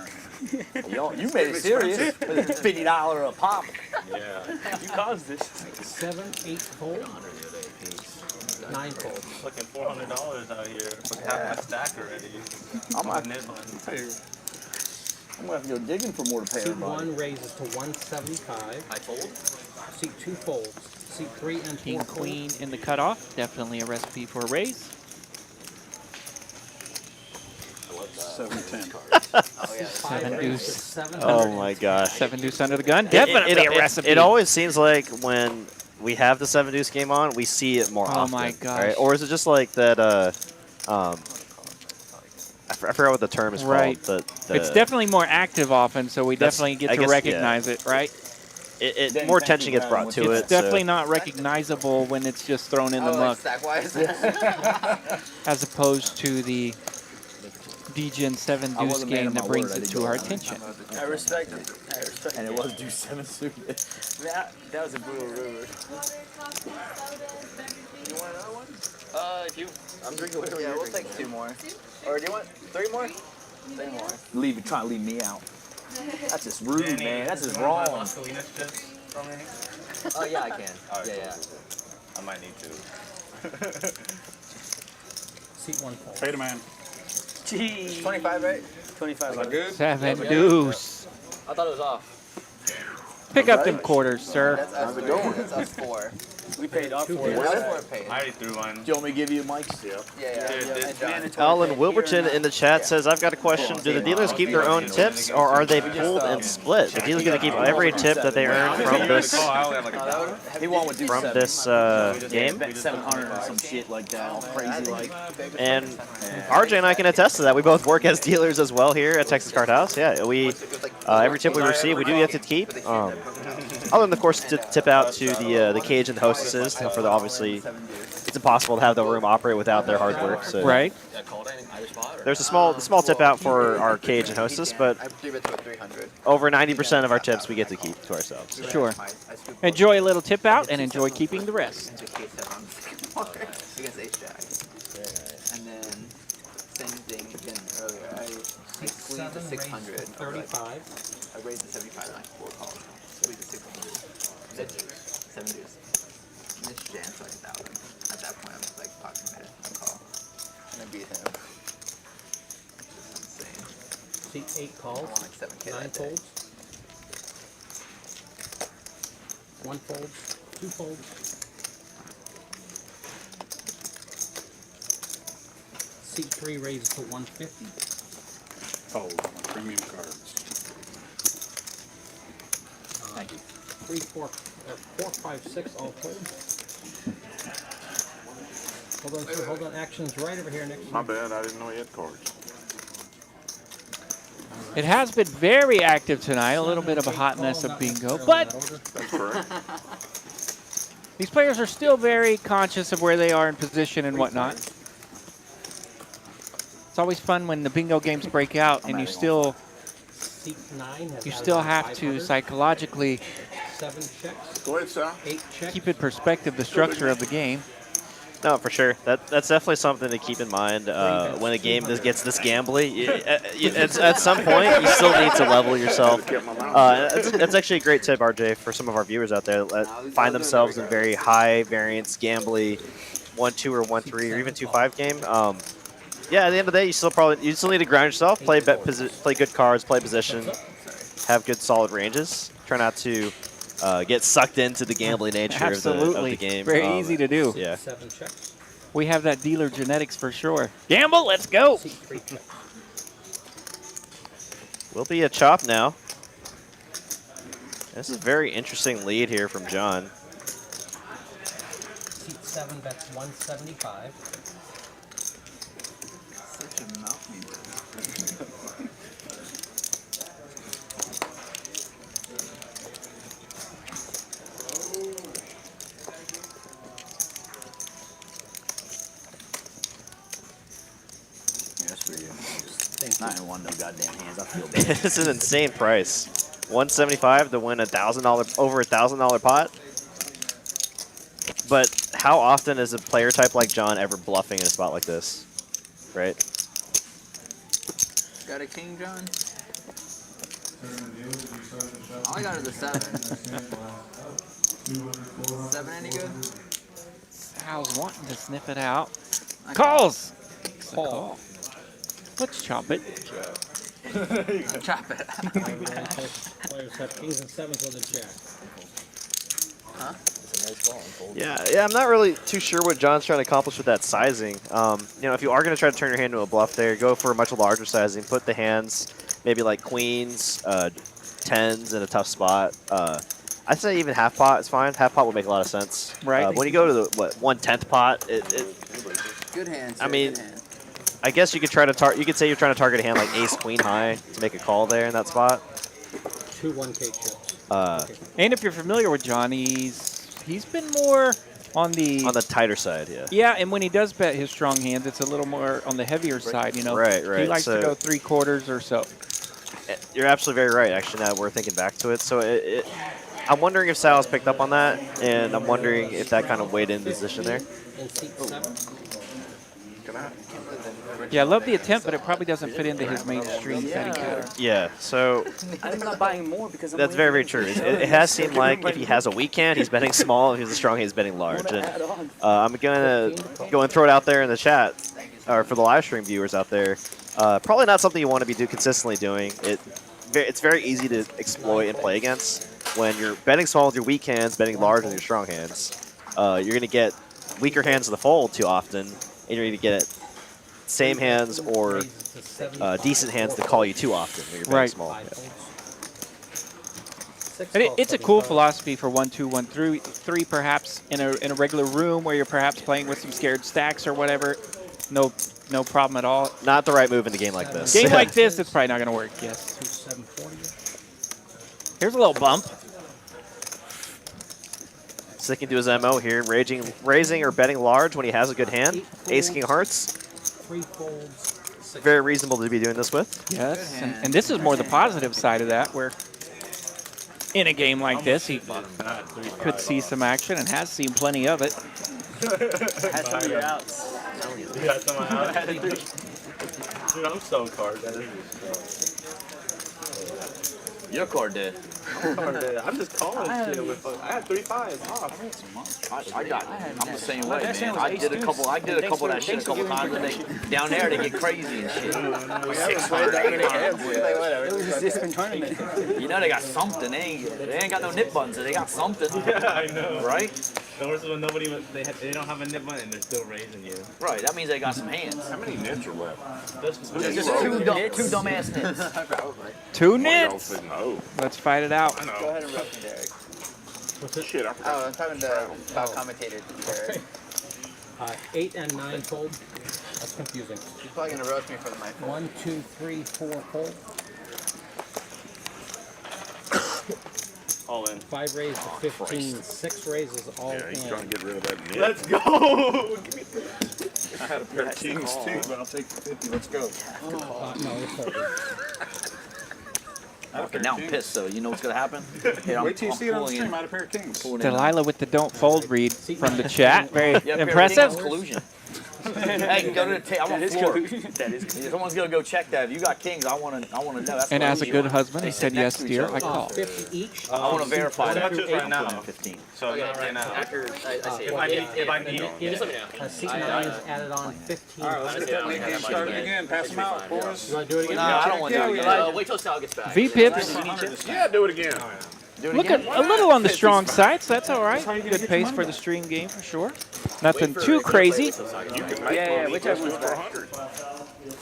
now. You made it serious. $50 a pop. Yeah. You caused this. 7, 8 fold, 9 fold. Looking $400 out here. Look half my stack already. I'm On gonna knit button. have to go digging for more to pay Seat everybody. 1 raises to 175. I fold. Seat 2 folds. Seat 3 and 4 King, fold. queen in the cutoff. Definitely a recipe for a raise. 710. Oh yeah. 7 deuce. 700. Oh my gosh. 7 deuce under the gun. Definitely a recipe. It always seems like when we have the 7 deuce game on, we see it more Oh often. my gosh. Right? Or is it just like that? I forgot what the term is Right. called. It's definitely more active often, so we That's- definitely get I to guess, recognize it, right? It more attention gets brought to it. It's definitely not recognizable when it's just thrown in the Oh, muck, like stack wise. as opposed to the DGen 7 I deuce wasn't man game of my that brings word. I it did to go our down. attention. I respect it. I respect And it. it was deuce 7 suited. That was a brutal river. You want another one? If you. I'm drinking whatever Yeah, you're we'll drinking. take 2 more. Or do you want 3 more? 3 more. Trying to leave me out. That's just rude, man. That's just wrong. Oh yeah, I can. Yeah. I might need to. Seat 1 fold. Pay the man. Gee. 25, right? 25. Is that good? 7 deuce. I thought it was off. Pick up them quarters, sir. That's us 3. That's us 4. We paid off for Yeah, it. us 4 paid. I already threw one. Do you want me to give you mics? Yeah. Yeah. And John. Mandatory Alan pay Wilberton here or in the chat says, I've got a question. Do the dealers keep their own tips, or are they pooled and split? The dealer's going to keep every tip that they earn from this He won with deuce from 7. this game. Bet 700 or some shit like that. All crazy like. And RJ and I can attest to that. We both work as dealers as well here at Texas Card House. Yeah, we every tip we receive, we do get to keep. Other than, of course, to tip out to the cage and the hostesses for the obviously. It's impossible to have the room operate without their hard work. So Right. there's a small tip out for our cage and hostess, but I 3-bet to a 300. over 90% of our tips we get to keep to ourselves. So. Sure. Enjoy a little tip out and enjoy keeping the rest. Into K7 against Ace-Jack. And then, same thing again earlier. I squeezed the 600. 35. I raised the 75 and I 4 calls. Squeezed the 600. 7 deuce. This jam to like 1,000. At that point, I'm like pocket my head. I call. And I beat him. It's insane. Seat 8 calls. I won like 7K 9 that day. folds. 1 fold. 2 folds. Seat 3 raises to 150. Fold on the premium cards. Thank you. 3, 4, 5, 6 all fold. Hold on, sir. Hold on. Action's right over here next to My you. bad, I didn't know he had cards. It has been very active tonight, a little bit of a hot mess of bingo, but That's correct. these players are still very conscious of where they are in position and whatnot. It's always fun when the bingo games break out and you still Seat 9 has have to psychologically 7 checks. Go ahead, Sal. 8 checks. keep in perspective the structure of the game. No, for sure. That's definitely something to keep in mind when a game gets this gambly. At some point, you still need to level yourself. That's actually a great tip, RJ, for some of our viewers out there that find themselves in very high variance gambly 1-2 or 1-3 or even 2-5 game. Yeah, at the end of the day, you still need to ground yourself, play good cards, play position, have good solid ranges. Try not to get sucked into the gambling nature of the game. Very easy to do. Yeah. 7 checks. We have that dealer genetics for sure. Gamble, let's go. Seat 3 checks. Will be a chop now. This is a very interesting lead here from John. Seat 7 bets 175. Such a mouth me. Not in one no goddamn hands. I feel bad. This is an insane price. $175 to win $1,000 over $1,000 pot. But how often is a player type like John ever bluffing in a spot like this? Right? Got a king, John? All I got is a 7. 7 any good? Sal's wanting to sniff it out. Calls! Call. Let's chop it. Chop it. Players have kings and 7s with a jack. Huh? Yeah, I'm not really too sure what John's trying to accomplish with that sizing. You know, if you are going to try to turn your hand into a bluff there, go for a much larger sizing. Put the hands, maybe like queens, 10s in a tough spot. I'd say even half pot is fine. Half pot will make a lot of sense. Right. When you go to the 1/10 pot, Good hand. I mean, I guess you could try to you could say you're trying to target a hand like ace queen high to make a call there in that spot. 2 1K chips. And if you're familiar with John, he's been more on the tighter side, yeah. Yeah, and when he does bet his strong hands, it's a little more on the heavier side, you know. Right. He likes to go 3/4 or so. You're absolutely very right, actually, now we're thinking back to it. So I'm wondering if Sal's picked up on that, and I'm wondering if that kind of weighed in position there. And seat 7. Yeah, I love the attempt, but it probably doesn't fit into his mainstream betting pattern. Yeah, so I'm not buying more because I'm that's very, very true. It has seemed like if he has a weak hand, he's betting small. If he has a strong hand, he's betting large. And I'm going to go and throw it out there in the chat, or for the live stream viewers out there. Probably not something you want to be consistently doing. It's very easy to exploit and play against. When you're betting small with your weak hands, betting large with your strong hands, you're going to get weaker hands to the fold too often, and you're going to get same hands or decent hands to call you too often when you're betting small. And it's a cool philosophy for 1, 2, 1, 3, perhaps in a regular room where you're perhaps playing with some scared stacks or whatever. No problem at all. Not the right move in a game like this. Game like this, it's probably not going to work. Yes. 740. Here's a little bump. Sticking to his MO here, raising or betting large when he has a good hand. Ace King Hearts. 3 folds. Very reasonable to be doing this with. Yes, and this is more the positive side of that, where in a game like this, he could see some action and has seen plenty of it. Had some of your outs. You got some of my outs? Dude, I'm so card. Your card did. I'm just calling shit. I had 3 5s off. I'm the same way, man. I did a couple of that shit a couple times, and down there they get crazy and shit. 600, 800. It was just this tournament. You know they got something. They ain't got no nip buttons, so they got something. Yeah, I know. Right? The worst is when they don't have a nip button and they're still raising you. Right. That means they got some hands. How many nits are left? Just two dumbass nits. 2 nits. No. Let's fight it out. I know. Go ahead and roast me, Derek. Shit, I Oh, forgot. I'm talking about commentators, Derek. 8 and 9 fold. That's confusing. He's probably going to roast me for the mic. 1, 2, 3, 4 fold. All in. 5 raised to 15. 6 raises all Yeah, he's in. trying to get rid of that nit. Let's go! I had a pair of kings too, but I'll take the 50. Let's go. No, it's over. Okay, now I'm pissed, so you know what's going to happen? Here, Wait till you see it on the pulling stream. in. I had a pair of kings. Delilah with the don't fold read from the chat. Very Yeah, impressive. collusion. Hey, go to the tape. I want floor. Someone's gonna go check that. If you got kings, I want to know. That's And as a good husband, They he sit said, next yes, to each dear, other. I call. 50 each. I want to verify that. How much is right now? 15. So not right now. After, I see it. If I need it, just let me know. Seat 9 is added on 15. All right, let's get that league game started again. Pass them out, boys. You want to do it again? No, I don't want to do it. Wait till Sal gets back. V-pips. Yeah, do it again. Look a little on the strong side, so that's all right. Good pace for the stream game for sure. Nothing too crazy. You can make money whichever close one's to back. 400.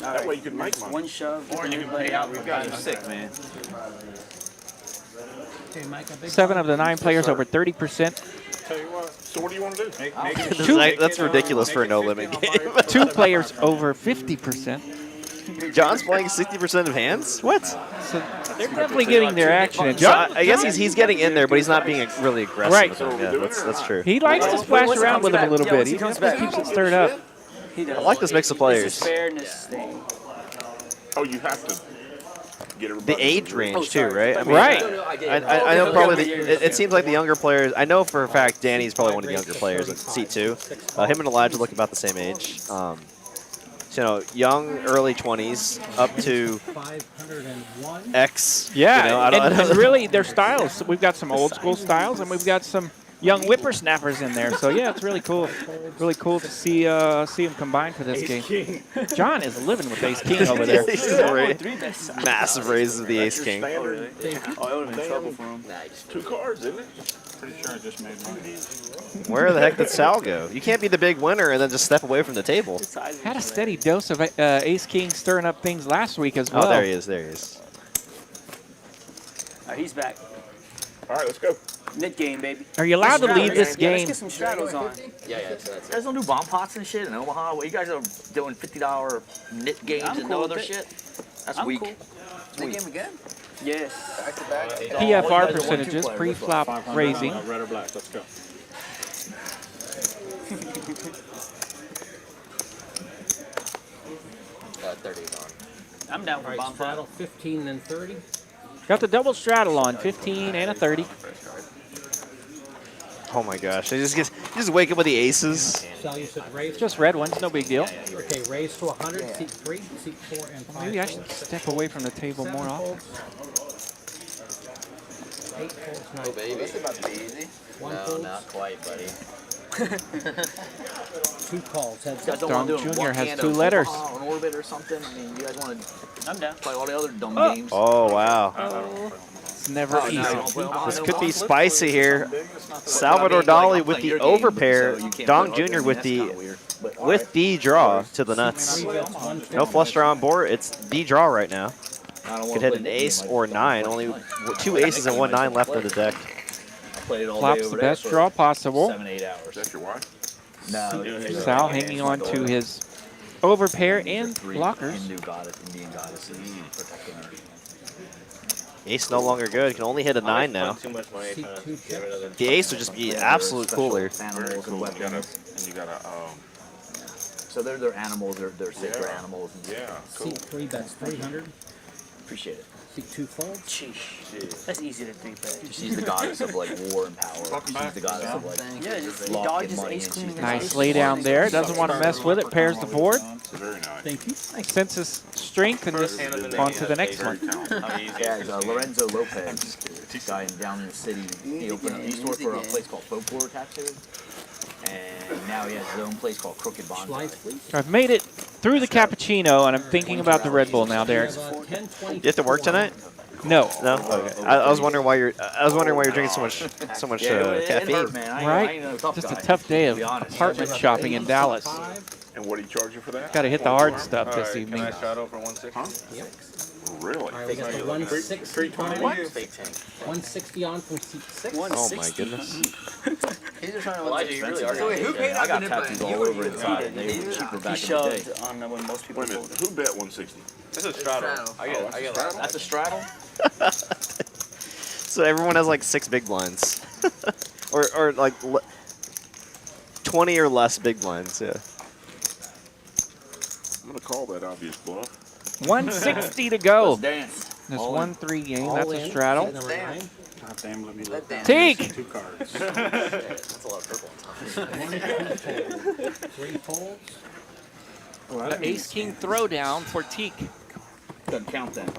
That way you can make money. One shove. Or you can play out. You guys are sick, man. Okay, Mike, a big 7 of the 9 players over 30%. Tell you what. So what do you want to do? That's ridiculous for a no-limit game. 2 players over 50%. John's playing 60% of hands? What? So they're definitely getting their action. And So John, I guess he's getting in there, but he's not being really aggressive. Right. With him. Yeah, that's true. he likes to splash once he around comes with him a back- little yeah, bit. once He he comes definitely back. keeps it stirred up. He does. I like this mix of It's players. this fairness thing. Oh, you have to get everybody. The age range too, right? I mean, Right. I know probably it seems like the younger players. I know for a fact Danny's probably one of the younger players in seat 2. Him and Elijah look about the same age. So, you know, young, early 20s, up to 501. X. Yeah, you know, I don't, and really their styles. We've got some old school styles, and we've got some young whippersnappers in there. So yeah, it's really cool. Really cool to see him combine for this game. John is living with Ace King over there. Massive raises of the Ace King. Standard. Oh, I would have been in trouble for him. Nice. 2 cards, isn't it? Pretty sure I just made mine. Where the heck did Sal go? You can't be the big winner and then just step away from the table. Had a steady dose of Ace King stirring up things last week as well. Oh, there he is. There he is. All right, he's back. All right, let's go. Mid game, baby. Are you allowed to lead this Let's game? get some straddles on. Yeah, so that's You guys don't do bomb pots and shit in Omaha? What, you guys are doing $50 knit games I'm and cool no with other it. shit? That's I'm weak. cool. Mid game again? Yes. Back to back? PFR percentages, pre-flop 500 raising. on, red or black. Let's go. got 30 on. I'm down All for right, bomb straddle pot. 15 and 30. Got the double straddle on, 15 and a 30. Oh my gosh! You just wake up with the aces. Sal, you said raise. Just red ones, no big deal. Okay, raise to 100, seat 3, seat 4, and 5. Maybe I should step away from the table more often. 8 folds, 9 Oh, baby. That's about to be easy. 1 No, folds, not quite, buddy. 2 calls. Heads You guys up. don't want to Dom do it Jr. one has hand 2 of letters. Omaha, an orbit or something? I mean, you guys want to I'm down. play all the other dumb games? Oh wow! It's never Oh, easy. no, don't play Omaha, This no could be Omaha. spicy here. Salvador But I mean, Dali like, with I'm the playing your game, overpair. so you can't Dong play other Jr. games. with That's the kinda weird. But, all with right. the draw to the nuts. 3 bets, 1 No flush draw on board. It's the draw right now. I don't wanna Could hit play an that ace game. I or just don't 9. play Only it. 2 aces and 1 9 left in the deck. I played it all day Flops the over there best for draw possible. 7-8 hours. Is that your wife? No. Sal hanging on to his overpair and 3 blockers. Indian goddesses protecting her. Ace no longer good. Can only hit a 9 now. Too much money Seat trying 2 to get rid of it. The ace would just be absolute cooler. Animals Very and cool. weapons. And you gotta, So they're animals. They're sacred Yeah. animals. And yeah, cool. Seat 3 bets, 300. Appreciate it. Seat 2 folds. Sheesh. That's easy to 3-bet. She's the goddess of like war and power. Welcome She's back. the goddess of like Yeah, just he luck dodges and money. ace And queen she's against Nice ace lay queen. down there. Doesn't want to mess with it. Pairs the board. Very nice. Thank you. Senses strength and just on to the next one. Yeah, it's, Lorenzo Lopez, this guy down in the city. He opened. He used to work for a place called Folklore Tattoo, and now he has his own place called Crooked Bonsai. Slides, please. I've made it through the cappuccino, and I'm thinking about the Red Bull now, Derek. We have, 10, 20, You have to work tonight? No. No. Okay. I was wondering why you're. I was wondering why you're drinking so much It caffeine. hurt, man. I Right? ain't no tough Just a guy, tough day to of be honest. apartment shopping in Dallas. 5. And what do you charge you for that? Got to hit the hard stuff this evening. shadow for 160? Yep. Really? All right, we got the 160 on. Fake tank. 160 on from seat 6. Oh my goodness. He's just trying to look Elijah, you really expensive. are So wait, who paid I out the got nip tattoos button? all You over or inside. you? They were cheaper He back in the day. shoved on when most people Wait a minute. folded. Who bet 160? This is straddle. Straddle. I get last. That's a straddle. So everyone has like 6 big blinds, or like 20 or less big blinds. Yeah. I'm gonna call that obvious bluff. 160 to go. Let's dance. This All in. 1-3 game. All That's in. a straddle. Seat number 9. God damn, let me Let look. Dan- Teak! 2 cards. That's a lot of purple on top. 1 fold. 3 folds. The Ace King throwdown for Teak. Doesn't count then.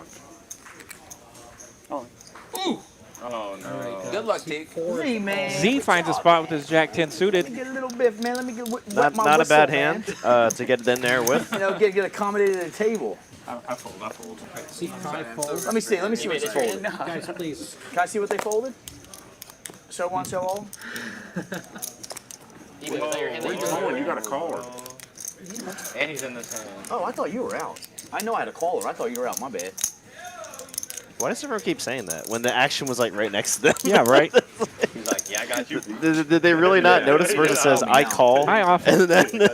Oh, no. Good luck, Seat Teak. 4. Z, man. Z finds a spot with his Jack 10 suited. Let me get a little bit, man. Let me get wet Not my not a whistle, bad man. hand to get it in there with. You know, get accommodated at the table. I fold. Seat 5 folds. Let me see what they folded. Guys, please. Can I see what they folded? Show one, show all. Even though you're in What are you calling? You got a caller. And he's in this hand. Oh, I thought you were out. I know I had a caller. I thought you were out. My bad. Why does everyone keep saying that when the action was like right next to them? Yeah, right. He's like, yeah, I got you. Did they really not notice where it says I call? I often, And then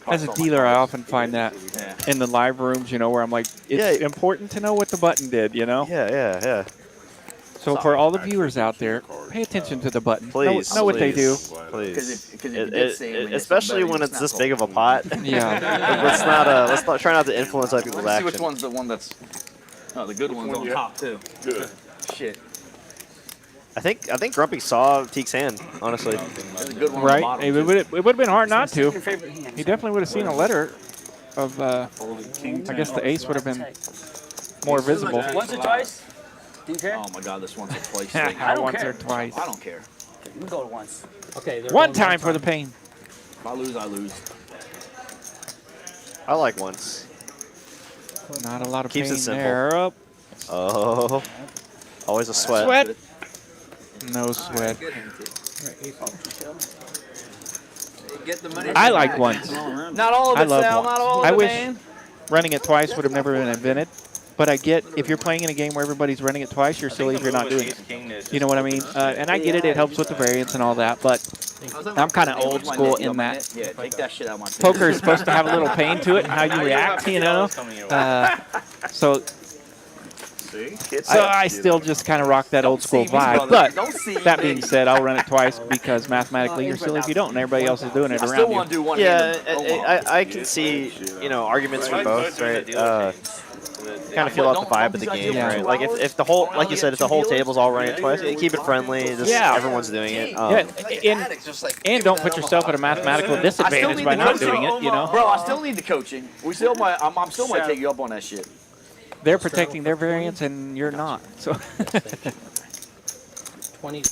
as a dealer, I often find that in the live rooms, you know, where I'm like, it's Yeah. important to know what the button did, you know? yeah. So for all the viewers out there, pay attention to the button. Please. Know what they do. Please. Because if you did say when you had Especially something when better, it's you this snap big of a over. pot. Yeah. let's not try not to influence other people's Let's see action. which one's the one that's. Oh, the good one's one on you- top too. Good. Shit. I think Grumpy saw Teek's hand, honestly. There's a good one on the Right? bottom, It too. would have been hard not to. Your favorite hand. He definitely would have seen a letter of, I guess the ace would have been more visible. Once or twice? Do you care? Oh my god, this one's a twice thing. I don't Once care. or twice. I don't care. We go to once. Okay. they're One going time for the pain. If I lose, I lose. I like once. Not a lot of Keeps it pain simple. there. Up. Oh. Always a sweat. Sweat. No sweat. Good hand, too. Get the money. I like once. Not all of I it, love Sal. once. Not all of I it, wish man. running it twice would have never been invented. But I get if you're playing in a game where everybody's running it twice, you're silly if you're not doing it. You know what I mean? And I get it. It helps with the variance and all that. But I'm kind of old school in that. Yeah, take that shit out of my face. Poker is supposed to have a little pain to it and how you react, you know? So I still just kind of rock that old school vibe. But that being said, I'll run it twice because mathematically you're silly if you don't, and everybody else is doing it around you. Yeah, I can see, arguments for both, right? Kind of feel out the vibe of the game, right? Like if the whole, like you said, if the whole table's all running it twice, keep it friendly. Just everyone's doing it. And don't put yourself at a mathematical disadvantage by not doing it. You know, bro. I still need the coaching. We still might. I'm still might take you up on that shit. They're protecting their variance and you're not. So 20.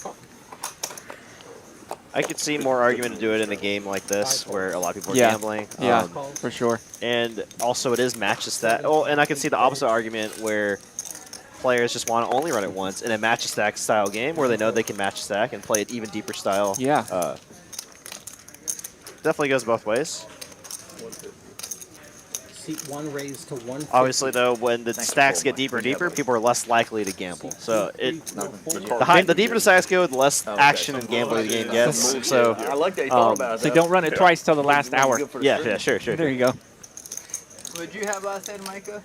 I could see more argument to do it in a game like this where a lot of people are gambling. Yeah, for sure. And also it is match stack. Oh, and I can see the opposite argument where players just want to only run it once in a match stack style game where they know they can match stack and play it even deeper style. Yeah. Definitely goes both ways. Seat 1 raised to 150. Obviously, though, when the stacks get deeper and deeper, people are less likely to gamble. So the deeper the stacks go, the less action and gambling the game gets. So I like that you thought about it. So don't run it twice till the last hour. Yeah, sure. There you go. What did you have last night, Micah?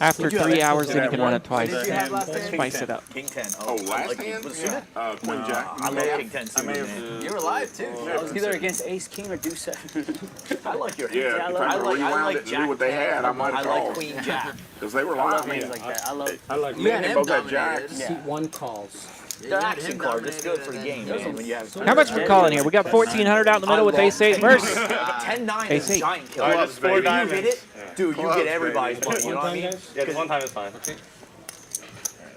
After 3 hours, then you can run it twice. What did you have last night? Spice it up. King 10. Oh, last hand? Queen Jack. I love King 10 too, man. You were live, too. I was either against Ace King or Deuce 7. I like your Yeah, I if love- I I like- rewound it and knew what they had, I might have I like called. Queen Jack. Because they were I love lying. hands like that. I like. Me and him both had jacks. Seat 1 calls. They're action cards. It's good for the game, man. When you have How much we calling here? We got 1,400 out in the middle with ace 8 versus 10-9 Ace is eight. giant kill. Clubs, If baby. you hit it, dude, you get everybody's money. You know what I mean? Yeah, the one time is fine.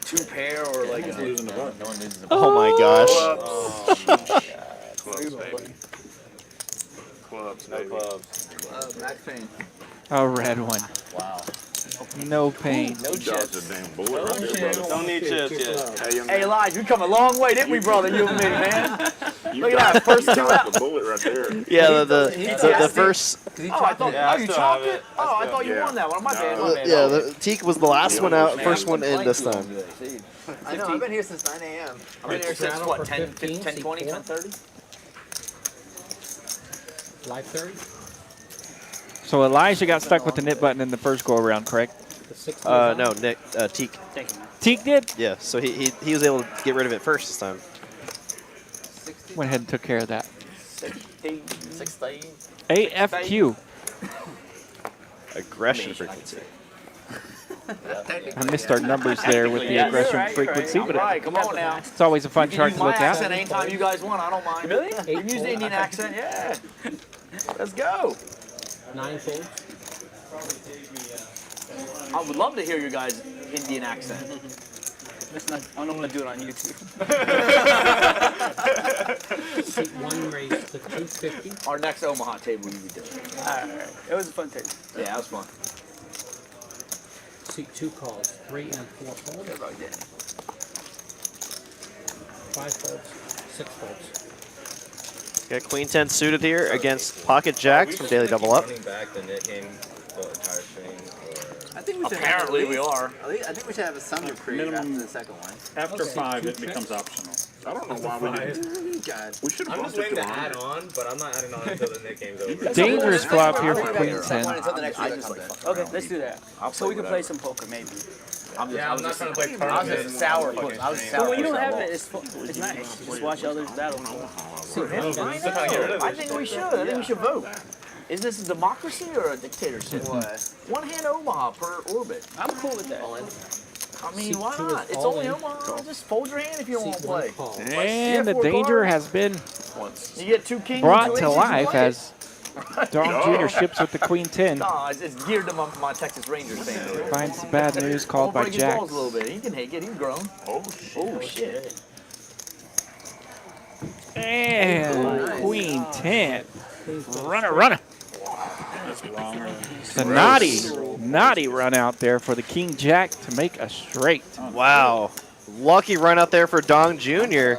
2 pair or like losing the ball. no one loses the oh my gosh. Clubs, baby. Clubs, No baby. clubs. Max Payne. a red one. Wow. No pain. No You dodged chips. a damn bullet right there, brother. Don't need chips yet. Hey, young Hey, man, Elijah, we come a long way, didn't we, brother? You and me, man. you Look at that, first two out. dodged a bullet right there. Yeah, the first. Oh, I thought Yeah, I you still chopped have it. it. Oh, I thought you Yeah. won that one. My bad. My bad. Yeah, the Teak was the last one out, first one in this time. I know, I've been here since 9 a.m. I've been here since what, 10, 10, 20, 10, 30? Live 30. So Elijah got stuck with the knit button in the first go around, correct? The 6 No, Nick, Teak. Thank you, man. Teak did. Yeah, so he was able to get rid of it first this time. Went ahead and took care of that. 16. AFQ. Aggression frequency. I missed our numbers there with the Yeah, aggression right, frequency, All but right, come on now. it's always a fun You chart can to use look my accent at. anytime you guys want. I don't mind. Really? You can use the Indian accent, yeah. Let's go. 9 folds. I would love to hear your guys' Indian accent. I'm gonna do it on YouTube. Seat 1 raised to 250. Our next Omaha table you would do. Alright, it was a fun tape. Yeah, that was fun. Seat 2 calls. 3 and 4 folds. 5 folds. 6 folds. Got Queen 10 suited here against Pocket Jacks from Daily Double Up. Running back the net game the entire string, I think we should Apparently have we are. I think we should have a summer create after the second one. After 5, it becomes optional. I don't know why we didn't. God. We should have I'm bumped just it waiting to to add 100. on, but I'm not adding on until the net game's over. Dangerous flop here for I'll Queen wait 10. until the next I one just comes like in. fuck Okay, around let's with do that. I'll So we play can play whatever. some poker, maybe. I'm not trying to play I was just a sour puss. I was a sour But when you don't puss have that it, it's nice. Just watch others battle. I think we should. I think we should vote. Is this a democracy or a dictatorship? One hand Omaha per orbit. I'm cool with that. I mean, why not? It's only Omaha. Just fold your hand if you don't want to play. And the danger has been You get 2 kings. brought and 2 to aces, life play it. as Dom Jr. ships with the Queen 10. Nah, it's geared to my Texas Rangers fan. Finds the bad news called by Break his Jack. balls a little bit. He can take it. He's grown. Oh, shit. Oh, shit. And Queen 10. Runner. That's wrong. The naughty run out there for the King Jack to make a straight. Wow. Lucky run out there for Dong Jr.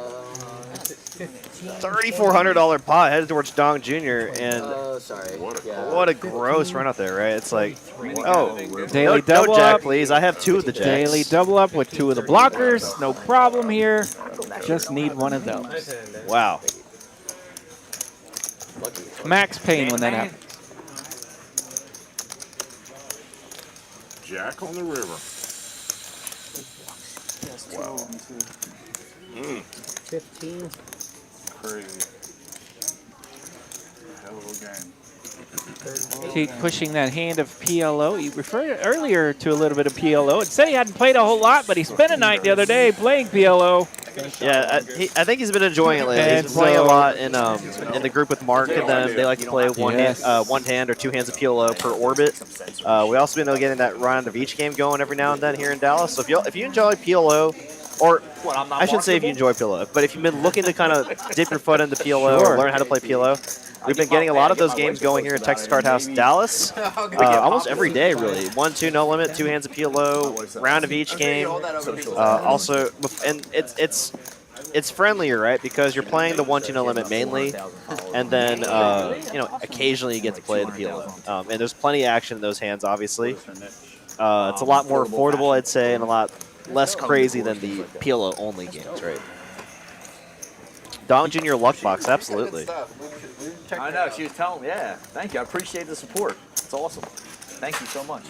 $3,400 pot headed towards Dong Jr. And Sorry. what a gross run out there, right? It's like, oh, Daily no double Jack, up. please. I have 2 of the Jacks. Daily double up with 2 of the blockers. No problem here. Just need one of those. Wow. Max pain when that happens. Jack on the river. Wow. 15. Crazy. Hell of a game. Keep pushing that hand of PLO. He referred earlier to a little bit of PLO. It said he hadn't played a whole lot, but he spent a night the other day playing PLO. Yeah, I think he's been enjoying it lately. And He's been playing a so- lot in the group with Mark and them. They like to play one hand or 2 hands of PLO per orbit. We also been getting that round of each game going every now and then here in Dallas. So if you enjoy PLO, or I shouldn't say if you enjoy PLO, but if you've been looking to kind of dip your foot into PLO or learn how to play PLO, we've been getting a lot of those games going here in Texas Card House Dallas almost every day, really. 1-2 no limit, 2 hands of PLO, round of each game. Also, and it's friendlier, right? Because you're playing the 1-2 no limit mainly, and then occasionally you get to play the PLO. And there's plenty of action in those hands, obviously. It's a lot more affordable, I'd say, and a lot less crazy than the PLO only games, right? Dong Jr. Luck Box, absolutely. I know, she was telling me, yeah. Thank you. I appreciate the support. It's awesome. Thank you so much.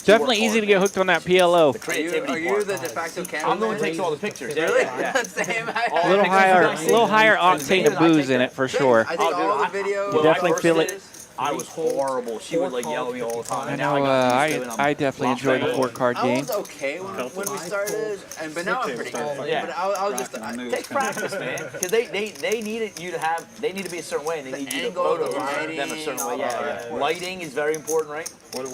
Definitely easy to get hooked on that PLO. Are you the de facto candidate? I'm the one who takes all the pictures. Really? Yeah. Same. A little higher octane of booze in it for sure. I think all the video. You definitely feel it. I was horrible. She would yell at me all the time. I know. I definitely enjoy the 4-card I game. was okay when we started, but now I'm pretty good. Yeah. But I was just Take practice, man. Because they needed you to have. They need to be a certain way, and they need you to photo them a certain way. Yeah. Lighting is very important, right? What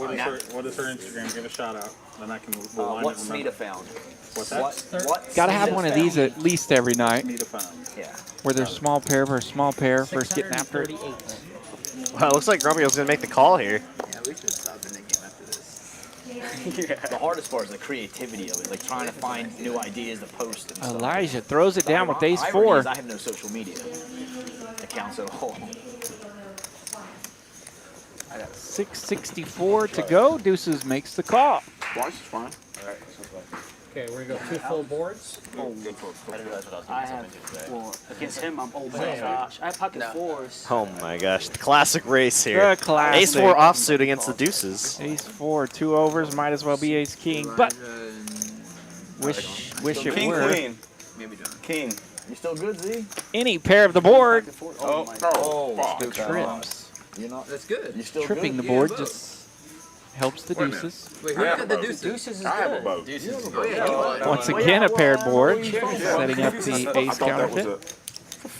is her Instagram? Give a shout out. Then I can rewind What and remember. Smita found. What's that? What? Got to have one of these at least every night, Smita found. Yeah. where there's small pair versus small pair, first getting after it. Wow, it looks like Grumpy's going to make the call here. Yeah, we should stop the game after this. The hardest part is the creativity of it, like trying to find new ideas to post. And stuff. Elijah throws it down with ace Irony 4. is I have no social media accounts at all. 664 to go. Deuces makes the call. Twice is fine. Okay, we're going to go 2 full boards. I have, well, against him, I'm oh my gosh. I have pocket 4s. Oh my gosh, the classic race here. The classic. Ace 4 offsuit against the deuces. Ace 4, 2 overs, might as well be ace king, but wish it King, were. queen. Maybe don't. King. You still good, Z? Any pair of the board Oh my god. fuck. trips. You're not. That's good. You still Tripping good? the board just helps the deuces. Wait, who got the deuces? Deuces is I have a good. boat. Deuces. Oh, yeah, you won. Once again, a paired board, setting up the I ace thought that was counterfeit.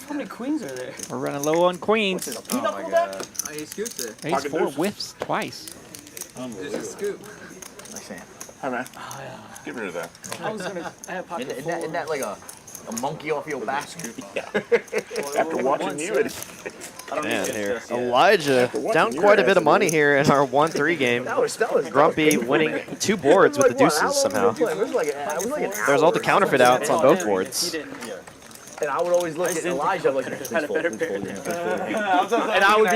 How many queens are there? We're running low on queens. Oh my god. Oh, he scooped it. Ace 4 whiffs twice. There's a scoop. Hey, man. Get rid of that. I was gonna. I have pocket Isn't that like a monkey off your back? After watching you, Man, here. Elijah down quite a bit of money here in our 1-3 game. Grumpy winning 2 boards with the deuces somehow. There's all the counterfeit outs on both boards. And I would always look at Elijah like, Had a better pair. and I would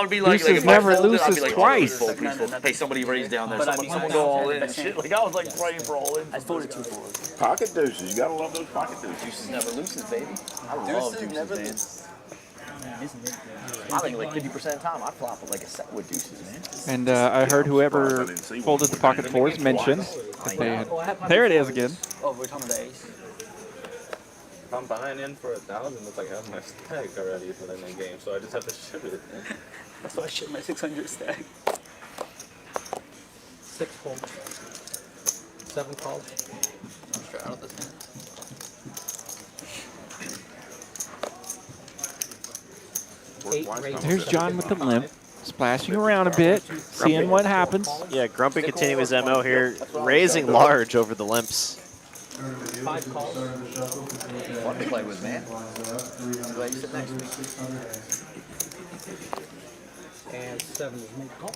be like, Deuces if I never folded, I'd leuces be like, twice. Please fold. Hey, somebody raise down there. But I Someone mean, go all in and shit. Like I was like praying for all in. I folded 2 4s. Pocket deuces. You gotta love those pocket deuces. Deuces never loses, baby. I love deuces, man. I think like 50% of the time I flop it like a set with deuces, man. And I heard whoever folded the pocket fours mention that they had. There it is again. Oh, we're talking about the ace. If I'm buying in for 1,000, it's like I have my stack already for the main game, so I just have to ship it. That's why I shipped my 600 stack. 6 fold. 7 calls. Straddle this hand. There's John with the limp, splashing around a bit, seeing what happens. Yeah, Grumpy continuing his MO here, raising large over the limps. 5 calls. Fun to play with, man. Glad you sit next to me. And 7 is mid call.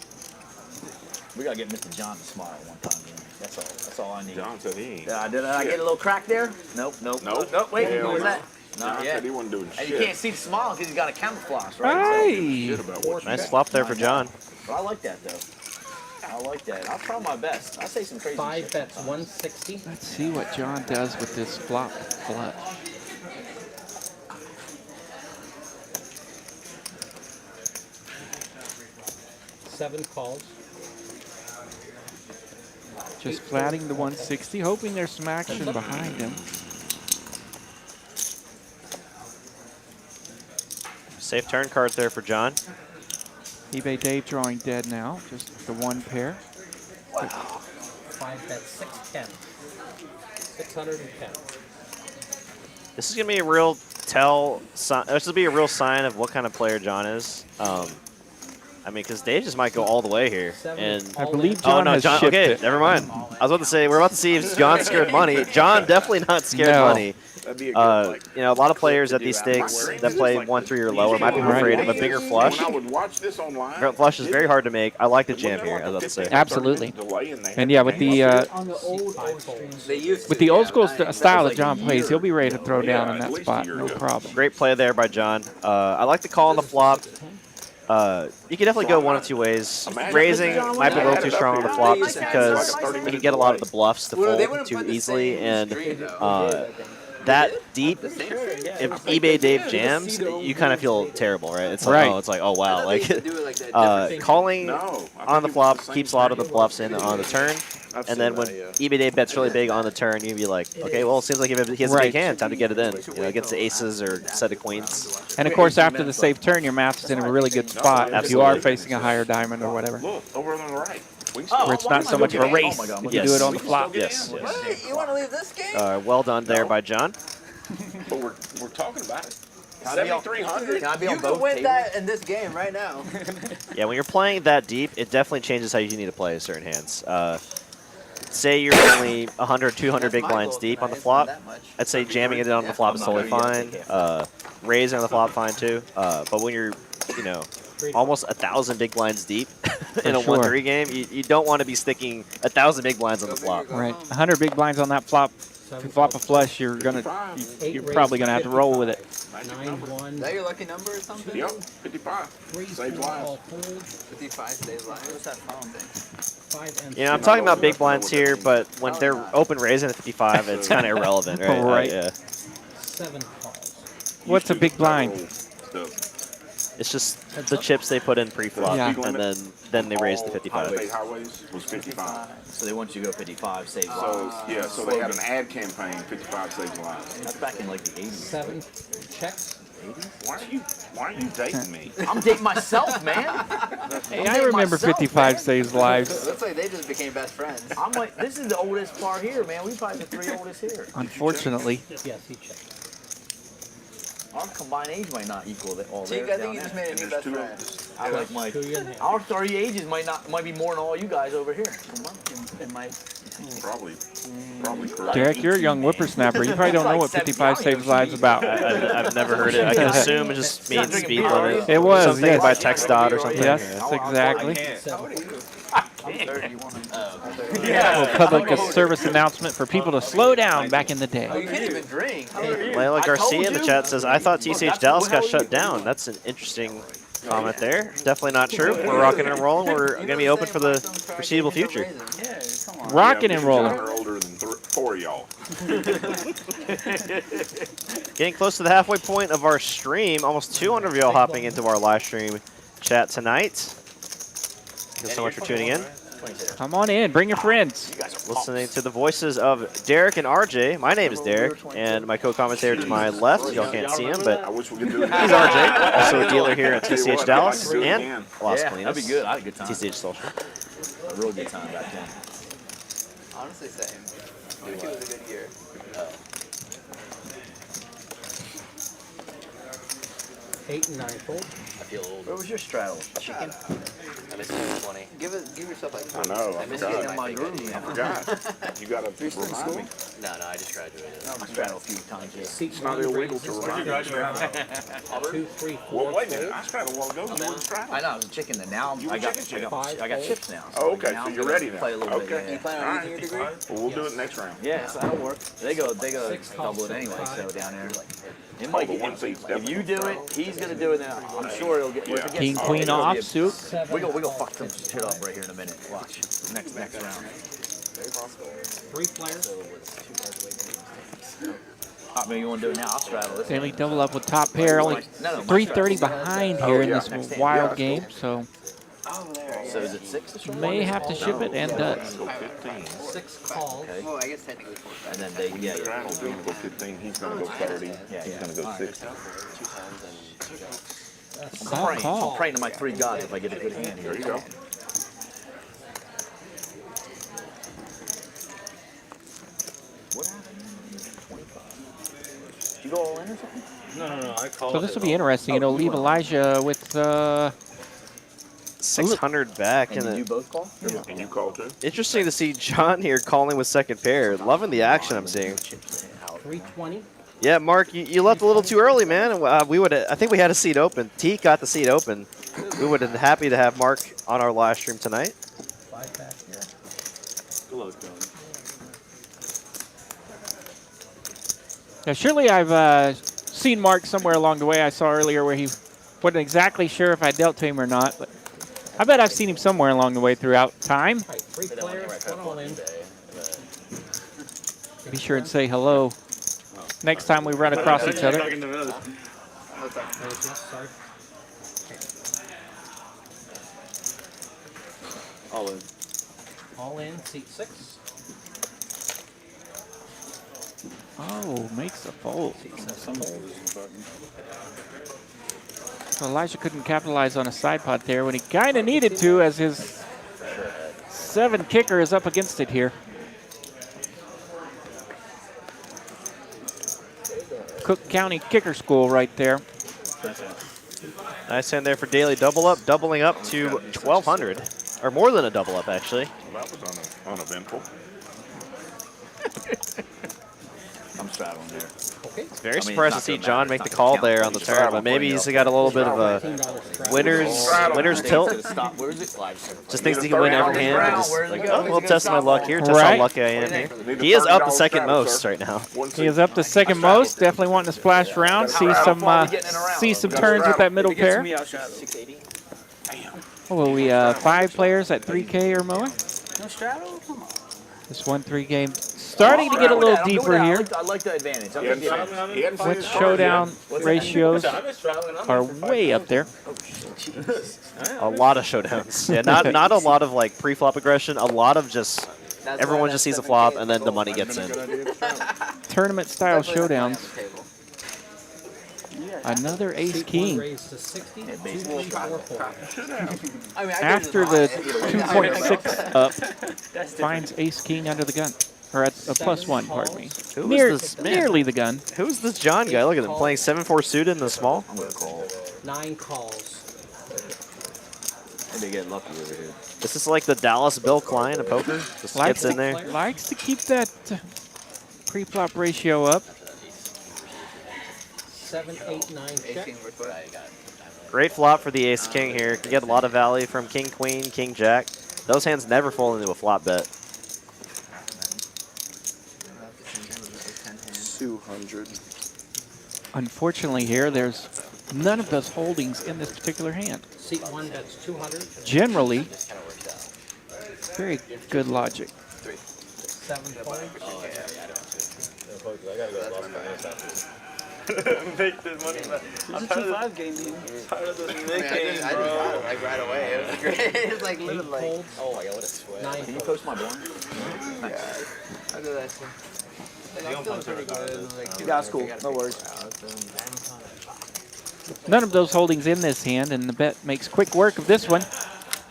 We gotta get Mr. John to smile one time, man. That's all I need. John said he ain't. Did I get a little crack there? Nope. Nope. Wait, Hell what was no. that? John Not said yet. he wasn't doing And shit. you can't see the smile because he's got a camouflage, right? Right. Shit about what you Nice flop there for John. But I like that, though. I like that. I'll try my best. I say some crazy 5 shit bets, sometimes. 160. Let's see what John does with this flop flush. Seven calls. Just flatting the 160, hoping there's some action behind him. Safe turn card there for John. eBay Dave drawing dead now, just the one pair. Wow. 5 bets, 610. 610. This is gonna be a real this will be a real sign of what kind of player John is. I mean, because Dave just might go all the way here. And I believe John has John. shifted. Okay, never mind. I was about to say we're about to see if John's scared money. John definitely not scared money. That'd be a good, You know, a lot of players at these stakes that play 1-3 or lower might be afraid of a bigger flush. When I would watch this online, Flush is very hard to make. I like the jam here, I was about to say. Absolutely. And yeah, with the old school style that John plays, he'll be ready to throw down in that spot, no problem. Great play there by John. I like the call on the flop. You can definitely go one of two ways. Raising might be a little too strong on the flop just because you can get a lot of the bluffs to fold too easily, and that deep, if eBay Dave jams, you kind of feel terrible, right? It's like, oh wow, like calling on the flop keeps a lot of the bluffs in on the turn, and then when eBay Dave bets really big on the turn, you'd be like, okay, well, it seems like if he has a big hand, time to get it in, you know, against the aces or set of queens. And of course, after the safe turn, your math is in a really good spot if you are facing a higher diamond or whatever. Look, over on the right. Where it's not so much of a race if you do it on the flop. Yes. What? You want to leave this game? Well done there by John. But we're talking about it. Can I be on 7,300. Can I be on both? You can win that in this game right now. Yeah, when you're playing that deep, it definitely changes how you need to play certain hands. Say you're only 100, 200 big blinds deep on the flop. I'd say jamming it on the flop is totally fine. Raising on the flop, fine too. But when you're, you know, almost 1,000 big blinds deep in a 1-3 game, you don't want to be sticking 1,000 big blinds on the flop. Right, 100 big blinds on that flop. If you flop a flush, you're probably gonna have to roll with it. 9-1. Is that your lucky number or something? Yep, 55. Saves lives. 55 saves lives. What's that phone thing? You know, I'm talking about big blinds here, but when they're open raising at 55, it's kind of irrelevant, right? Right. Yeah. 7 calls. What's a big blind? It's just the chips they put in pre-flop, Yeah. and then they raise the 55. Highways was 55. So they want you to go 55, save lives. So yeah, so they had an ad campaign, 55 saves lives. That's back in like the 80s. 7 checks. Why are you dating me? I'm dating myself, man. Hey, I remember 55 saves lives. Looks like they just became best friends. I'm like, this is the oldest part here, man. We probably the 3 oldest here. Unfortunately. Yes, he checked. Our combined age might not equal all Cheek, theirs I think you down just there. made a new best friend. I like my. 2 years. Our 30 ages might be more than all you guys over here. It might. Probably correct. Derek, you're a young whippersnapper. You probably don't know what 55 saves lives about. I've never heard it. I can assume it just means speed limit. It was, something yes. by text dot or something. Yes, exactly. Yeah. Public service announcement for people to slow down back in the Oh, day. you can't even drink. Layla Garcia in the chat says, I thought TCH Dallas got shut down. That's an interesting comment there. Definitely not true. We're rocking and rolling. We're going to be open for the foreseeable future. Yeah, come on. Rocking and rolling. Older than 4 of y'all. Getting close to the halfway point of our stream. Almost 200 of y'all hopping into our live stream chat tonight. Thank you so much for tuning in. Come on in. Bring your friends. Listening to the voices of Derek and RJ. My name is Derek, and my co-commentator to my left, y'all can't see him, but he's RJ, also a dealer here at TCH Dallas, and Las Colinas. That'd be good. I had a good time. TCH Social. A real good time back then. Honestly, same. 22 was a good year. 8 and 9 fold. I feel old. Where was your straddle? Chicken? I missed 20. Give yourself like. I know. I missed forgot. getting in my groove. I forgot. You got to remind me. No, I just graduated. I straddle a few times. Yeah. Seat It's not 1 illegal raises to to remind me. 2, 3, 4. Well, wait a minute. I straddled a while ago. You didn't straddle. I know, I was a chicken then. Now You I were got chicken? I got chips now. Oh, okay. now So I'm you're gonna ready now. Play a little Okay. bit. You Yeah. plan on using your degree? Well, we'll do it next round. Yeah, so that'll work. They go Six double it calls, anyway. 5, So down there, it Oh, might the get. one seat's If you do it, he's gonna do it. Then I'm sure it'll get. Yeah. King, queen off, suit. We go fuck some shit up right here in a minute. Watch. Next round. 3 players. Maybe you want to do it now? I'll straddle this. Daily double up with top pair. Only No, my 330 straddle. behind here in yeah. this Next hand. wild Yeah, game, so So is it 6 to straddle? may have to ship it and does. Go 15. 6 calls. Okay. Well, I guess technically 4. And then they He's going to go 15. He's going to go 30. Yeah, He's yeah. going to go 60. Call. I'm praying to my 3 gods if I get a good hand here. There you go. What happened? 25. Did you go all in or something? No. I called. So this will be interesting. It'll leave Elijah with 600 back. And And did you both call? And you call too? interesting to see John here calling with second pair. Loving the action I'm seeing. 320. Yeah, Mark, you left a little too early, man. We would. I think we had a seat open. T got the seat open. We would have been happy to have Mark on our live stream tonight. 5 back here. Now, surely I've seen Mark somewhere along the way. I saw earlier where he wasn't exactly sure if I dealt to him or not, but I bet I've seen him somewhere along the way throughout time. All right, 3 players, 1 all in. Be sure and say hello next time we run across each other. Sorry. All in. All in, seat 6. Oh, makes a fold. So Elijah couldn't capitalize on a side pot there when he kind of needed to, as his 7 kicker is up against it here. Cook County Kicker School right there. Nice hand there for daily double up, doubling up to 1,200, or more than a double up actually. Well, that was uneventful. I'm straddling there. Okay. Very I mean, surprised to it's not see gonna John matter. make It's the not call gonna there count. on the You turn, straddle but maybe before he's you got a little bit of a $15 straddle. winner's tilt. Stop. Where is it? Just thinks he can win every hand. And just like, oh, we'll test my luck here, test how Right. lucky I am here. He is up the second most right now. He is up to second most. Definitely wanting to splash around. See some turns with that middle pair. Me, I'll straddle. 680. Oh, will we 5 players at 3K or more? No straddle? Come on. This 1-3 game starting to get a little deeper here. I like the advantage. I He like the hadn't advantage. he hadn't seen With his card showdown yet. ratios I've been straddling. are way up there. A lot of showdowns. Yeah, not a lot of like pre-flop aggression. A lot of just everyone just sees a flop and then the money gets in. Tournament style showdowns. Another ace Seat 1 king. raised to 60. 2, 3, 4, 4. After the 2.6 up, finds ace king under the gun. Or at a +1, pardon me. Who is this man? Nearly the gun. Who's this John guy? Look at him playing 7-4 suited in the small. I'm going to call. 9 calls. Maybe get lucky over here. This is like the Dallas Bill Klein of poker. Just gets in there. Likes to keep that pre-flop ratio up. 7, 8, 9 check. Great flop for the ace king here. Can get a lot of value from king queen, king jack. Those hands never fall into a flop bet. 200. Unfortunately here, there's none of those holdings in this particular hand. Seat 1, that's 200. Generally, very good logic. 7 fold. Oh, yeah, I don't. I gotta go to Las Vegas after. Make this money back. It's a 2-5 game, dude. Tired of this I mean, Nick game, I bro. just like right away. It was great. It was like 8 literally like. folds. Oh my god, what a sweat. 9 Can you folds. post my blind? I'll do that too. Like, I'm feeling pretty good. Like, That's cool. No worries. None of those holdings in this hand, and the bet makes quick work of this one.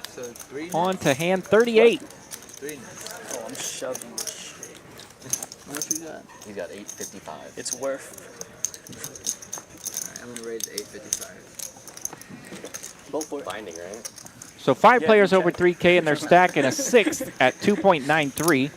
So 3 On to hand 38. 3 nets. Oh, I'm shoving this shit. How much you got? He's got 855. It's worth. Alright, I'm gonna raise 855. Go for it. Binding, right? So 5 Yeah, players you over check. 3K, and they're stacking a 6th at 2.93.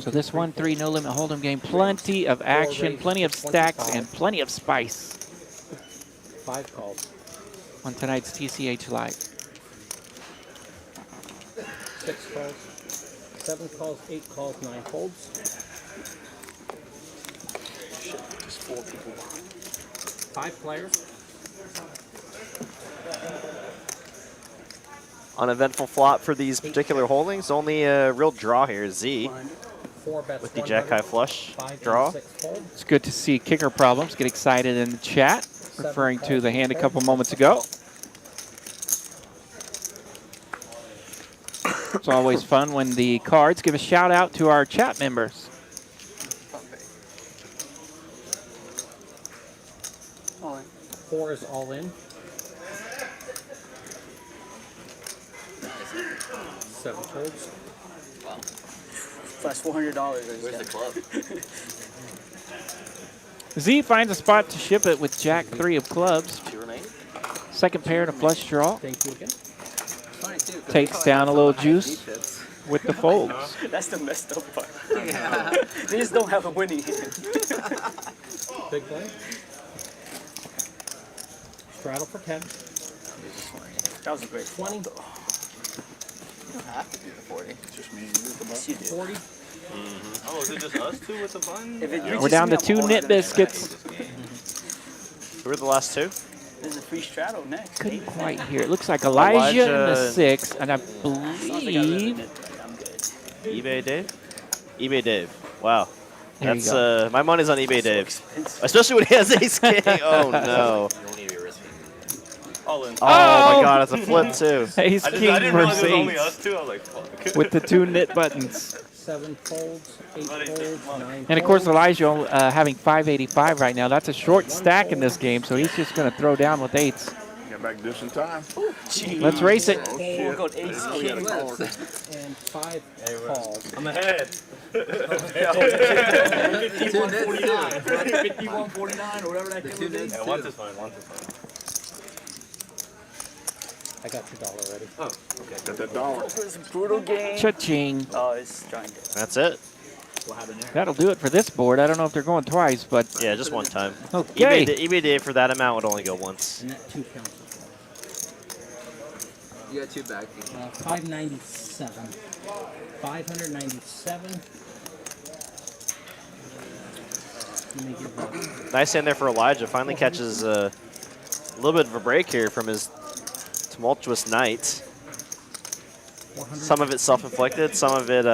So this 1-3 no limit hold'em game, plenty of action, plenty of stacks, and plenty of spice 5 calls. on tonight's TCH Live. 6 calls. 7 calls, 8 calls, 9 folds. Shit, just 4 people. 5 players. Uneventful flop for these particular holdings. Only a real draw here is Z 4 bets. with the Jack High flush 5 draw. 6 folds. It's good to see kicker problems get excited in the chat, referring to the hand a couple moments ago. It's always fun when the cards give a shout out to our chat members. All in. 4 is all in. 7 folds. Wow. That's $400. Where's the club? Z finds a spot to ship it with Jack 3 of clubs. 2 remaining? Second pair to flush draw. Thank you again. Funny too. 'Cause Takes they down a probably little have some high juice defense. with the folds. That's the messed up part. Yeah. They just don't have a winning hand. Big blind. Straddle for 10. That was a great 20. You don't have to do the 40. It's just me and you with the Yes, you did. 40. Oh, is it just us two with the button? If it We're reaches down me, to I'm 2 all knit gonna biscuits. Who are the last 2? There's a free straddle next. Couldn't quite hear. It looks like Elijah in the Elijah. 6, and I As long as they got rid of believe it, I'm good. eBay Dave? eBay Dave. Wow. There you That's my money's on eBay So Dave. expensive. Especially when he has ace king. Oh no. You don't need to be risky. All in. Oh my god, it's a flip too. Ace I King didn't realize versus it was only Ace us two. I was like, fuck. with the 2 knit buttons. 7 folds. 8 folds. 9 And of course, folds. Elijah having 585 right now. That's a short stack in this game, so he's just going to throw down with 8s. Got back just in time. Jeez. Let's race it. Oh, we'll go to ace king. And 5 calls. I'm ahead. 5149. 5149 or whatever that The can 2 be. nets Yeah, too. once is fine. Once is fine. I got your dollar ready. Oh, okay. Got that dollar. It's a brutal game. Cha-ching. Oh, it's trying to. That's it. That'll do it for this board. I don't know if they're going twice, but Yeah, just one time. okay. eBay Dave for that amount would only go once. And that 2 counts. You got 2 back. 597. 597. Let me give that. Nice hand there for Elijah. Finally catches a little bit of a break here from his tumultuous night. 400. Some of it self-inflicted, some of it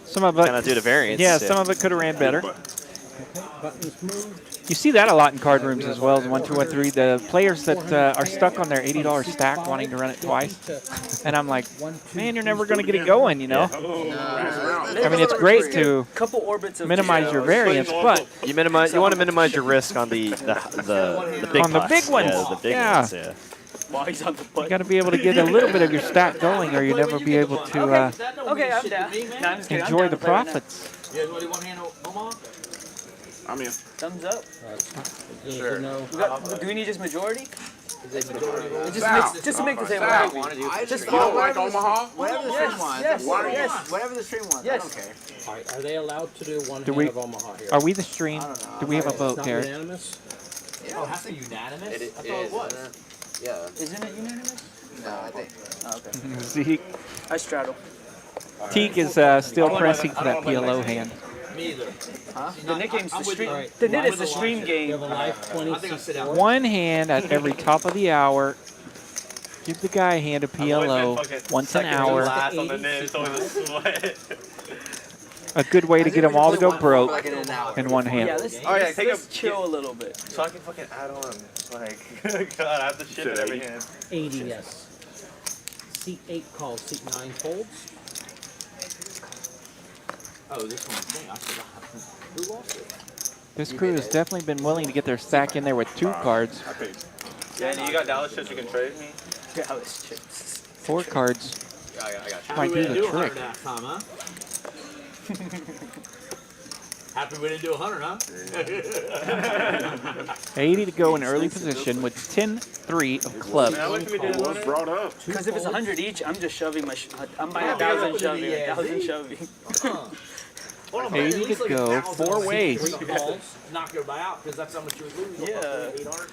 Some of it, kind of due to variance. yeah, some of it could have ran better. Okay, buttons moved. You see that a lot in card rooms as well, as 1, 2, 1, 3. The players that are stuck on their $80 stack wanting to run it twice. And I'm like, man, you're never going to get it going, you know? I mean, it's great to Couple orbits of minimize your variance, but You want to minimize your risk on the big On the pots. big ones. Yeah, the big Yeah. ones, yeah. while he's on the you button. got to be able to get a little bit of your stack going, or you'll never be able to Okay, I'm down. No, I'm just kidding. I'm enjoy down the to play right now. profits. You guys want one hand Omaha? I'm in. Thumbs up. Sure. No. Do we need just majority? Is it majority roll? Just to make the table. I want to do. Just You don't like Omaha? Whatever the Yes, stream wants. yes, Whatever you yes. want. Whatever the stream wants. Yes. I don't care. All right, are they allowed to do one Do hand we- of Omaha here? Are we the stream? I don't know. Do we have a It's vote, not Derek? unanimous? Yeah. Oh, it has to be unanimous? It, I thought it was. Yeah. Isn't it unanimous? No, I think. Oh, okay. Zeke. I straddle. Teak is still pressing for that PLO hand. Me either. Huh? The Nick game's the with you. stream. Alright. The Nit I'm is with the the stream watch. game. You have a live 20. I think I'll sit down. One hand at every top of the hour. Give the guy a hand of PLO once an hour. Last on the net, it's always a sweat. A good way to get them all to go broke Like in an hour. in one hand. Yeah, let's, Oh, yeah, let's, take let's a- chill a little bit. So I can fucking add on. Like, God, I have to ship it every hand. 80, yes. Seat 8 calls, seat 9 folds. Oh, this one's thing. I forgot. Who lost it? This crew has definitely been willing to get their stack in there with 2 cards. I paid. Yeah, you got Dallas chips you can trade me? Dallas chips. 4 cards Yeah, I got you. might do the trick. That time, huh? Happy we didn't do 100, huh? 80 to go in early position with 10-3 of clubs. Man, I wish we did It was 100. brought up. Because if it's 100 each, I'm just shoving my. I'm buying 1,000 shoving. 1,000 shoving. 80 to go, 4 ways. 3 calls. Knock everybody out because that's how much you would lose. Yeah. 800.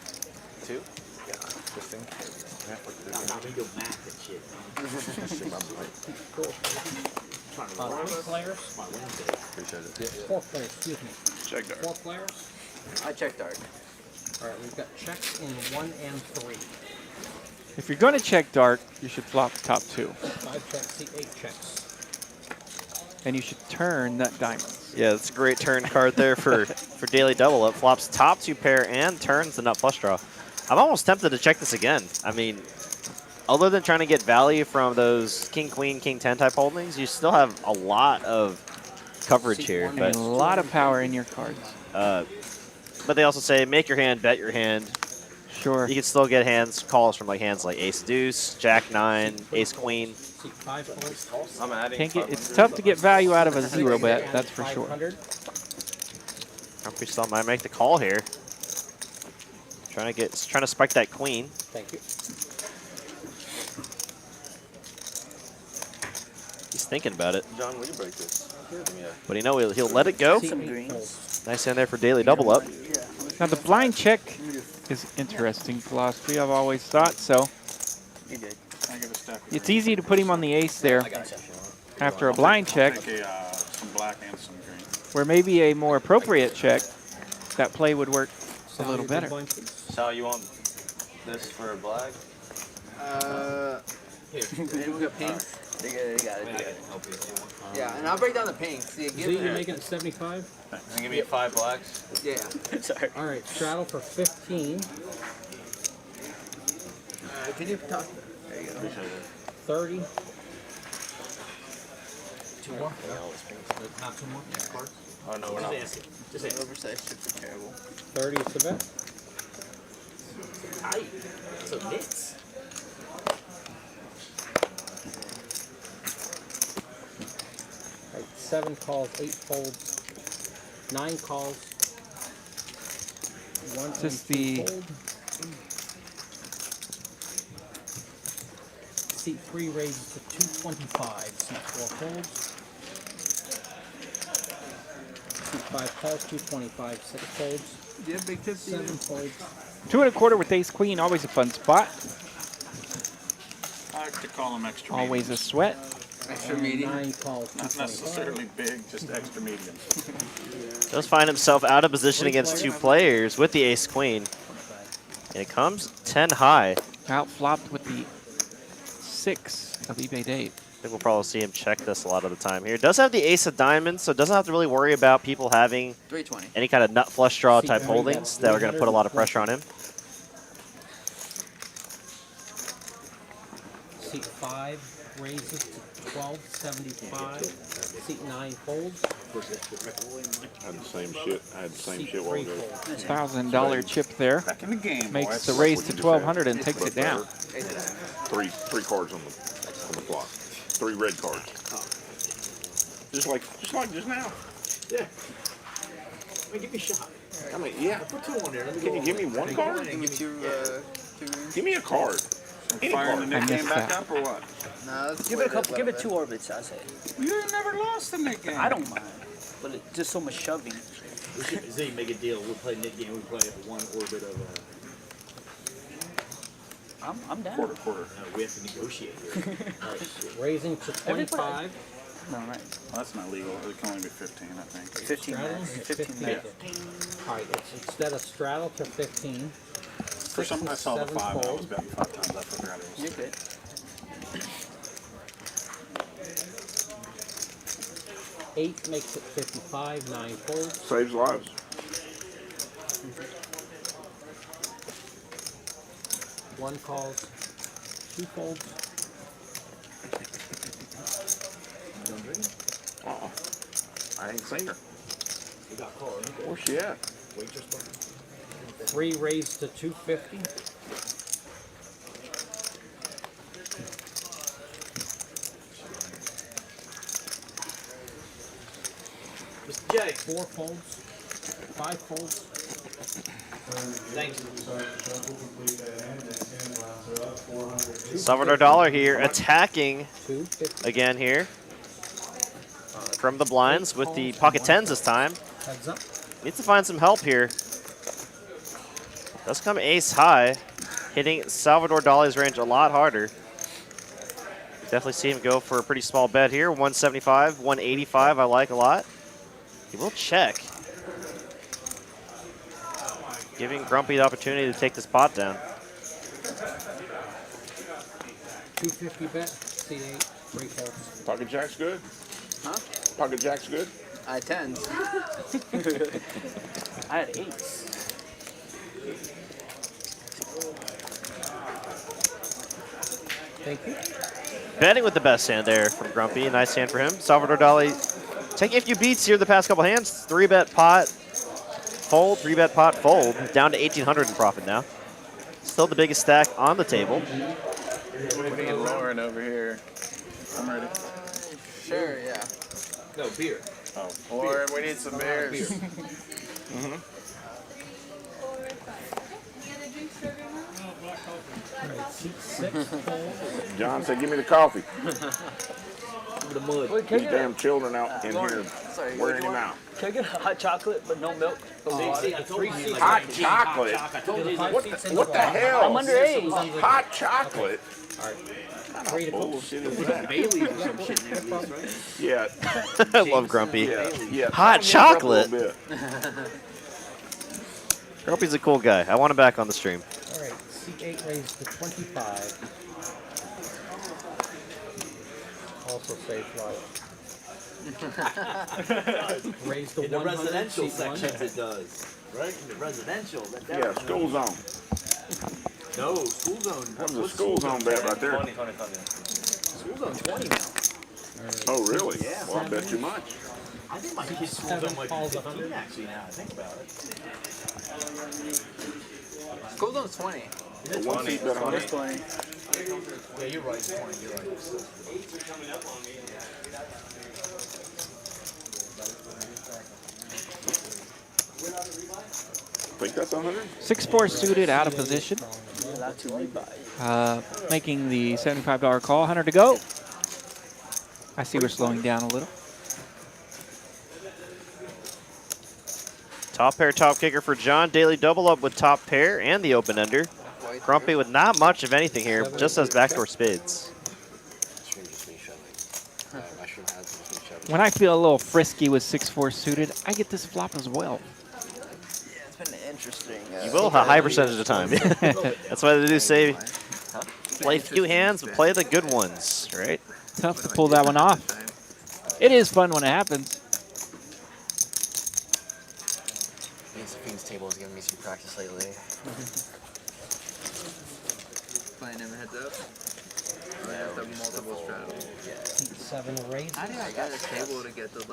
2? Yeah, this thing. Not me do math and shit. Trying to 3 players. my Wednesday. Appreciate it. 4 players, excuse me. Check there. 4 players. I checked dark. Alright, we've got checks in 1 and 3. If you're going to check dark, you should flop the top 2. 5 checks, seat 8 checks. And you should turn that diamond. Yeah, that's a great turn card there for daily double up. Flops top 2 pair and turns the nut flush draw. I'm almost tempted to check this again. I mean, other than trying to get value from those king, queen, king 10 type holdings, you still have a lot of coverage here. And But a lot of power in your cards. but they also say make your hand, bet your hand. Sure. You can still get calls from like hands like ace deuce, jack 9, ace queen. Seat 5 folds. I'm adding. It's tough to get value out of a 0 bet, that's for sure. 500. We still might make the call here. Trying to spike that queen. Thank you. He's thinking about it, John, will you break this? Give me a. but you know he'll let it go. Some greens. Nice hand there for daily double up. Now the blind check is interesting philosophy, I've always thought. So You did. I get a stack of it's easy to put him on the ace there after a blind check, take some black and some green. where maybe a more appropriate check, that play would work a little better. Sal, you want this for a black? Here. We got pinks. They got it. Yeah, and I'll break down the pinks. See, Z, you making it 75? And give me 5 blacks. Yeah. Sorry. Alright, straddle for 15. Can you talk? There you go. 30. 2 more? Not 2 more? Cards? Oh, no, we're not. Just say oversized chips are terrible. 30 is the bet. Tight. So nits. Alright, 7 calls, 8 folds, 9 calls, 1 Just and 2 the- fold. Seat 3 raises to 225, seat 4 folds. Seat 5 calls, 225, 6 folds, Do you have big tips? 7 folds. 2 1/4 with ace queen, always a fun spot. I like to call them extra Always a mediums. sweat. Extra medium. 9 calls, Not 225. necessarily big, just extra mediums. Does find himself out of position against 2 players with the ace queen. And it comes 10 high. Out flopped with the 6 of eBay date. I think we'll probably see him check this a lot of the time here. Does have the ace of diamonds, so doesn't have to really worry about people having 320. any kind of nut flush draw type holdings that are going to put a lot of pressure on him. Seat 5 raises to 1275, seat 9 folds, I had the same shit. I had the same seat shit 3 while ago. folds. $1,000 chip there. Back in the game, Makes boys. the raise to 1,200 and takes it down. Three cards on the flop. 3 red cards. Just like just now. Yeah. I mean, give me a shot. I mean, yeah. Put 2 on there. Let me Can go you give me 1 card? Give me two Give me a card. Any Firing the card. Nick game missed back that. up or what? No, let's Give it a couple. Give it 2 orbits. I say. You never lost the Nick game. I don't mind, but it's just so much shoving. We should Z make a deal. We'll play mid game. We play at 1 orbit of. I'm down. Quarter. No, we have to negotiate here. Raising to 25, No, right. Well, that's not legal. It can only be 15, I think. 15 Straddle, max. it's 15 max. max. All right, it's instead of straddle to 15. For some, I saw the 5 and I was betting 5 times. I forgot it was. You're good. 8 makes it 55, 9 folds. Saves lives. One calls, 2 folds. I ain't seen her. Where's she at? 3 raised to 250. Mr. J. 4 folds, 5 folds. Thanks. Salvador Dollar here attacking 250. again here from the blinds with the pocket tens this time. Heads up. Needs to find some help here. Does come ace high, hitting Salvador Dali's range a lot harder. Definitely see him go for a pretty small bet here. 175, 185 I like a lot. He will check. Giving Grumpy the opportunity to take this pot down. 250 bet, C8, 3 folds. Pocket jack's good? Huh? Pocket jack's good? I had 10s. I had 8s. Thank you. Betting with the best hand there from Grumpy. A nice hand for him. Salvador Dali taking a few beats here the past couple hands. 3-bet pot, fold, 3-bet pot, fold. Down to 1,800 in profit now. Still the biggest stack on the table. We need Lauren over here. I'm ready. Sure, yeah. No, beer. Oh, Lauren, we need some beers. Alright, seat 6 folds. John said, give me the coffee. The mud. Wait, can I These get damn children out in Lauren, here sorry, wearing him out. Can I get a hot chocolate but no milk? See, I told you, like, Hot chocolate? I told you, What the hell? I'm underage. Hot chocolate? Three to cook. Bullshit is that? Bailey's or some shit in there, at least, right? Yeah, I love Grumpy. yeah. Hot Turn them up a chocolate. little bit. Grumpy's a cool guy. I want him back on the stream. Alright, C8 raised to 25. Also safe life. Raised to In the 100, residential seat 1. sections it does, right? In the residential. Yeah, school zone. No, school zone. That was a school zone bet right there. 20. School zone 20 now. Oh, really? Yeah. Well, I bet you much. I think my kid's school zone might be 15 actually now. I think about it. School zone's 20. The one seat bet 100. 20. Yeah, you're right. It's 20. You're right. I think that's 100. 6-4 suited, out of position. Allowed to rebuy. Making the $75 call. 100 to go. I see we're slowing down a little. Top pair, top kicker for John. Daily double up with top pair and the open ender. Grumpy with not much of anything here, just has backdoor spades. When I feel a little frisky with 6-4 suited, I get this flop as well. It's been interesting. You will a high percentage of the time. That's why they do say play few hands, but play the good ones, right? Tough to pull that one off. It is fun when it happens. Fiend's table has given me some practice lately. Playing him heads up. Yeah, the multiple straddle. Seat 7 raised. How do I get a table to get the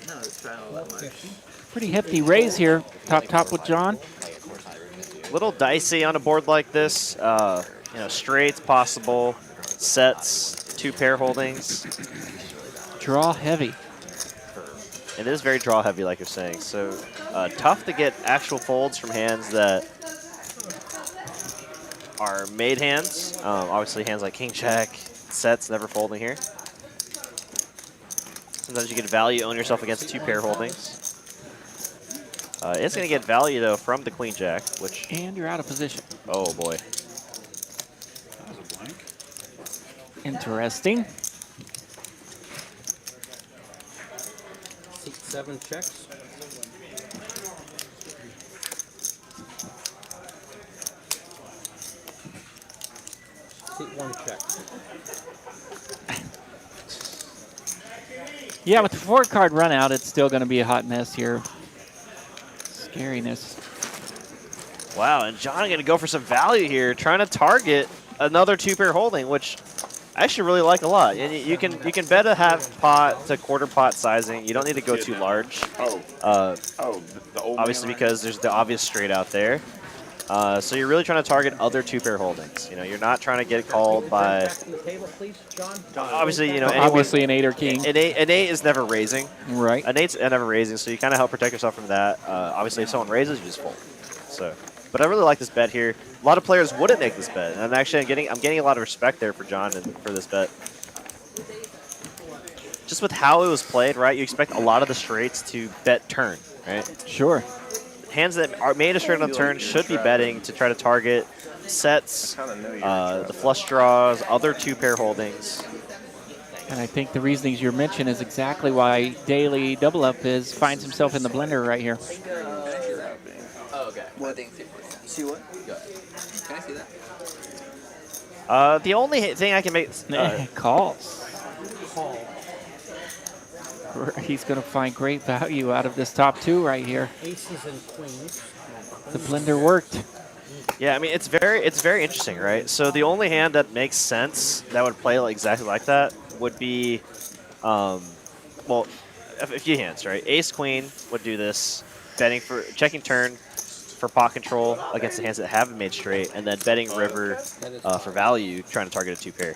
no straddle that much? Pretty hefty raise here. Top with John. Little dicey on a board like this. You know, straights possible, sets, 2 pair holdings. Draw heavy. It is very draw heavy, like you're saying. So tough to get actual folds from hands that are made hands. Obviously, hands like King Jack, sets never folding here. Sometimes you get value, own yourself against 2 pair holdings. It's going to get value, though, from the Queen Jack, which... And you're out of position. Oh, boy. Interesting. 7 checks. Take 1 check. Yeah, with the 4-card run out, it's still going to be a hot mess here. Scariness. Wow, and John going to go for some value here, trying to target another 2-pair holding, which I actually really like a lot. And you can bet a half pot to quarter pot sizing. You don't need to go too large. The old obviously, man because there's the obvious straight out there. So you're really trying to target other 2-pair holdings. You know, you're not trying to get called by. Obviously, you know, obviously an 8 or king. An 8 is never raising. Right. An 8's never raising, so you kind of help protect yourself from that. Obviously, if someone raises, you just fold. So, but I really like this bet here. A lot of players wouldn't make this bet, and actually, I'm getting a lot of respect there for John and for this bet. Just with how it was played, right? You expect a lot of the straights to bet turn, right? Sure. Hands that are made a straight on the turn should be betting to try to target sets, the flush draws, other 2-pair holdings. And I think the reasonings you mentioned is exactly why Daily Double Up finds himself in the blender right here. Oh, okay. What? See what? Go ahead. Can I see that? The only thing I can make calls. He's going to find great value out of this top 2 right here. Aces and queens. The blender worked. Yeah, I mean it's very interesting, right? So the only hand that makes sense that would play exactly like that would be, well, a few hands, right? Ace Queen would do this, checking turn for pot control against the hands that haven't made straight, and then betting river for value, trying to target a 2-pair.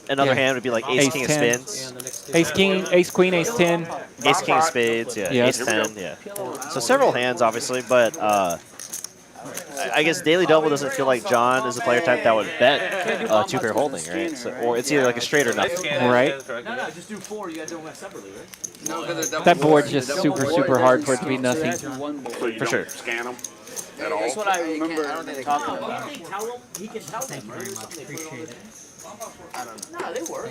Another hand would be like Ace King of Spades. Ace King, Ace Queen, Ace 10. Ace King of Spades, yeah. Ace 10, yeah. So several hands, obviously, but I guess Daily Double doesn't feel like John is the player type that would bet a 2-pair holding, right? So, or it's either like a straight or nothing. Right. No, just do 4. You gotta do them separately, right? No, because they're That board's just super hard for it to be nothing. So you For don't sure. scan them at all? That's what I remember talking about. He can tell them, right? Appreciate it. No, they work.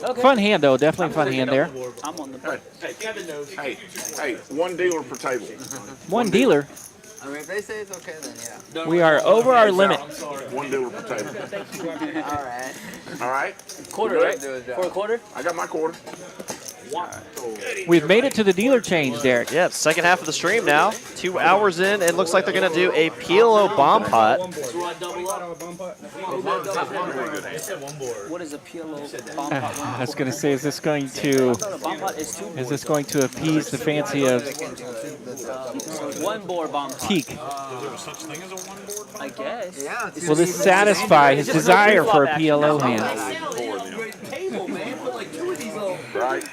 Okay. Fun hand, though. Definitely fun hand there. I'm on the board. Hey, Kevin knows. Hey, 1 dealer per table. One dealer. I mean, if they say it's okay, then yeah. We are over our limit. 1 dealer per table. All right. All right? Quarter, Good? right? For a quarter? I got my quarter. We've made it to the dealer change, Derek. Yeah, second half of the stream now. 2 hours in, it looks like they're going to do a PLO bomb pot. What is a PLO bomb pot? I was going to say, is this going to appease the fancy of 1 board bomb pot. Teak? I guess. Yeah. Will this satisfy his desire for a PLO hand? Table, man. Put like 2 of these little. Right?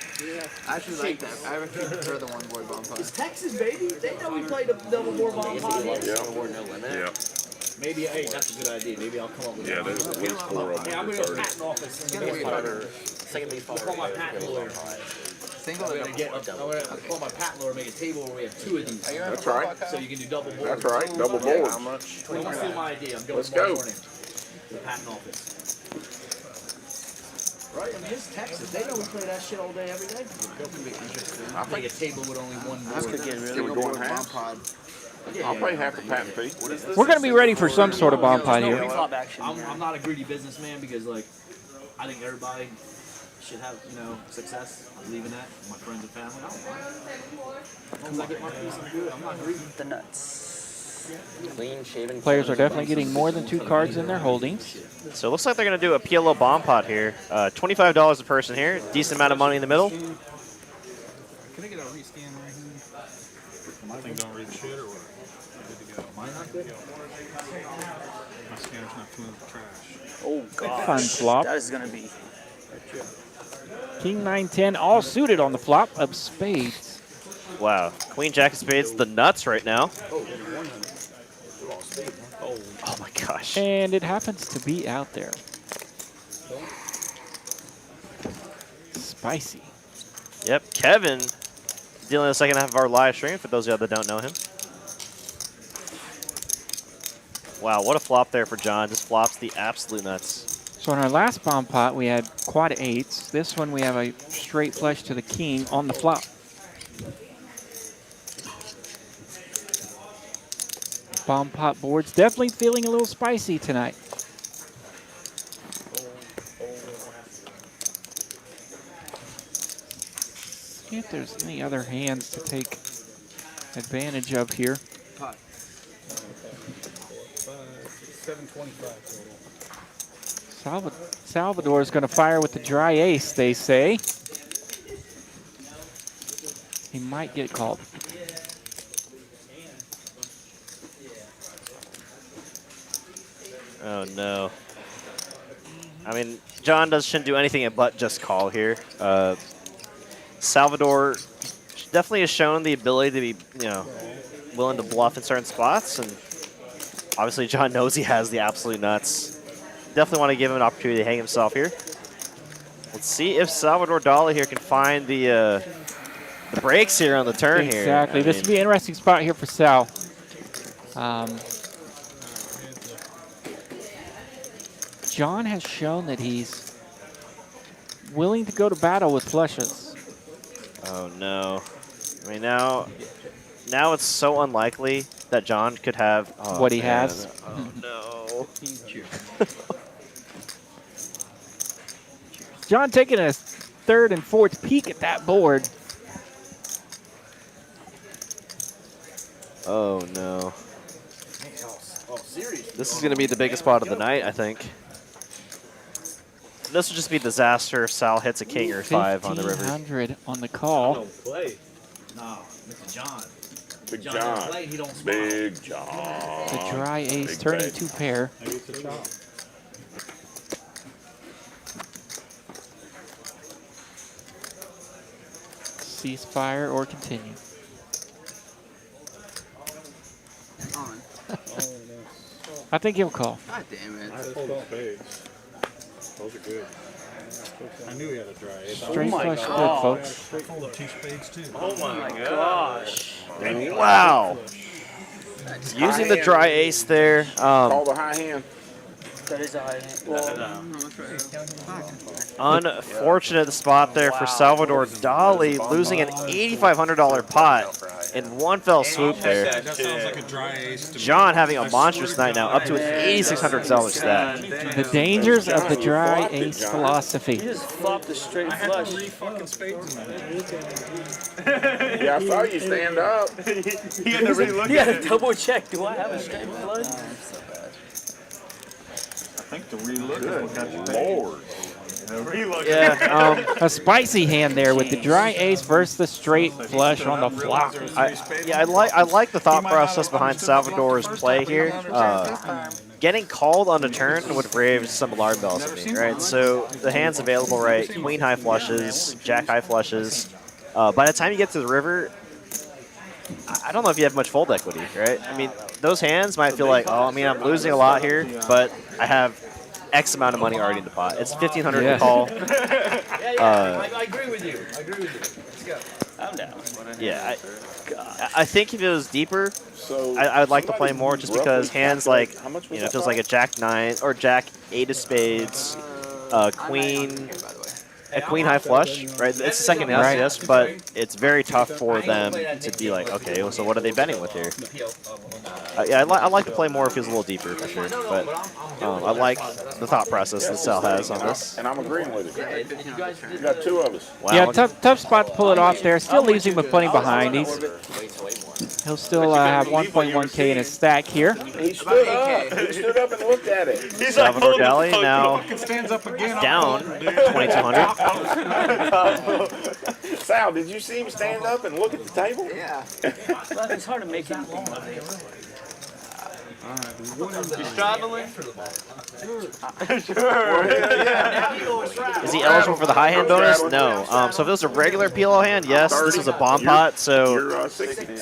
I actually like that. I actually prefer the 1 board bomb pot. It's Texas, baby. They know we played a double board bomb pot here. Yeah. Maybe, hey, that's a good idea. Maybe I'll come up with Yeah, there's at least 4 of Yeah, I'm them. going to go to the patent office. Second base I'll call my patent lawyer. Single I'm or going to call my patent lawyer, make a table where we have 2 of these. That's right. So you can do double board. That's right. Double board. Don't steal my idea. I'm going Let's tomorrow go. morning to the patent office. Right? I mean, it's Texas. They know we play that shit all day, every day. I'll make a table with only 1 board. Could get really Can we go in half? I'll pay half the patent fee. We're going to be ready for some sort of bomb pot here. flop action. I'm not a greedy businessman because, like, I think everybody should have, success. I believe in that. My friends and family. I don't mind. As long as I get my piece, I'm good. I'm not greedy. The nuts. Clean shaven. Players are definitely getting more than 2 cards in their holdings. So it looks like they're going to do a PLO bomb pot here. $25 a person here. Decent amount of money in the middle. Can I get a rescan right here? My thing don't read shit or what? Good to go. Mine not good? My scanner's not filling with trash. Oh, gosh. Fun flop. That is going to be. King 9-10, all suited on the flop of spades. Wow. Queen Jack of Spades, the nuts right now. Oh my gosh. And it happens to be out there. Spicy. Yep, Kevin dealing the second half of our live stream for those of you that don't know him. Wow, what a flop there for John. Just flops the absolute nuts. So in our last bomb pot, we had quad eights. This one, we have a straight flush to the king on the flop. Bomb pot board's definitely feeling a little spicy tonight. See if there's any other hands to take advantage of here. 725 total. Salvador is going to fire with the dry ace, they say. He might get called. Oh, no. I mean, John shouldn't do anything but just call here. Salvador definitely has shown the ability to be, willing to bluff in certain spots, and obviously John knows he has the absolute nuts. Definitely want to give him an opportunity to hang himself here. Let's see if Salvador Dali here can find the breaks here on the turn here. Exactly. This would be an interesting spot here for Sal. John has shown that he's willing to go to battle with flushes. Oh, no. I mean, now it's so unlikely that John could have what he has. Oh, no. John taking a third and fourth peek at that board. Oh, no. This is going to be the biggest spot of the night, I think. This will just be disaster if Sal hits a king or 5 on the river. 1,500 on the call. Don't play. No, Mr. John. Big John John. don't play, he don't smile. Big John. The dry ace Big turning bet. 2 pair. Maybe it's a chop. Ceasefire or continue. On. I think he'll call. God damn it. I pulled spades. Those are good. I knew he had a dry ace. Straight flush good, folks. I pulled 2 spades too. Oh my gosh. Wow. Using the dry ace there. Call the high hand. That is a high hand. Unfortunate spot there for Salvador Dali, losing an $8,500 pot in one fell swoop there. That sounds like a dry ace to me. John having a monstrous night now, up to an $8,600 stack. The dangers of the dry ace philosophy. You just flopped the straight I had flush. 3 fucking spades in that. Yeah, I saw you stand up. He had to relook You at gotta it. double check. Do I have a straight flush? I think the relook is what got you paid. Lord. Relook. Yeah, A spicy hand there with the dry ace versus the straight flush on the flop. I like the thought process behind Salvador's play here. Getting called on the turn would raise some alarm bells for me, right? So the hands available, right? Queen high flushes, jack high flushes. By the time you get to the river, I don't know if you have much fold equity, right? I mean, those hands might feel like, oh, I mean, I'm losing a lot here, but I have X amount of money already in the pot. It's $1,500 to call. I agree with you. I agree with you. Let's go. I'm down. Yeah, I think if it was deeper, So I would like to play more just because hands like, how much was it that feels like a jack 9 or jack 8 of spades, queen, a queen high flush, right? It's the second LCS, but it's very tough for them to be like, okay, well, so what are they betting with here? Yeah, I'd like to play more if it was a little deeper for sure, but I like the thought process that Sal has on this. And I'm agreeing with it. You got 2 of us. Wow. Yeah, tough spot to pull it off there. Still leaves him with plenty behind. He'll still have 1.1K in his stack here. He stood up. He stood up and looked at it. Salvador Dali now Stands up again. down 2,200. Sal, did you see him stand up and look at the table? Yeah. Well, it's hard to make it. He's traveling. Is he eligible for the high hand bonus? No. So if it was a regular PLO hand, yes. This is a bomb pot, so You're 60.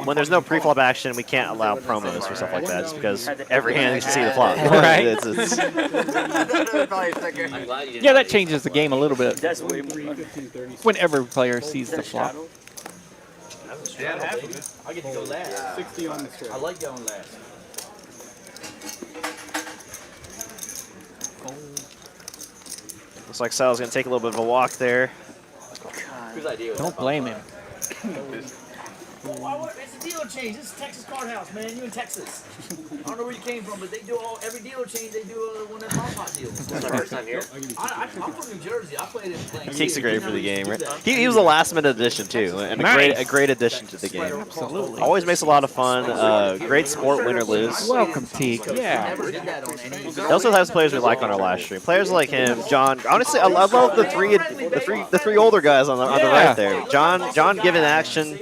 when there's no pre-flop action, we can't allow promos or stuff like that, just because every hand needs to see the flop. Right. It's Yeah, that changes the game a little bit That's way more. whenever player sees the flop. Yeah, I'm happy. I get to go last. 60 on the straight. I like going last. Looks like Sal's going to take a little bit of a walk there. Whose idea was Don't blame him. It's a dealer change. This is Texas Card House, man. You in Texas. I don't know where you came from, but they do every dealer change. They do one of them mom pot deals. This is my first time here. I'm from New Jersey. I played in playing. Takes a grade for the game, right? He was a last-minute addition, too, and a great addition to the game. Absolutely. Always makes a lot of fun. Great sport, win or lose. Welcome, Teak. Yeah. Those are the types of players we like on our live stream. Players like him, John. Honestly, I love the three older guys on the right there. John giving action,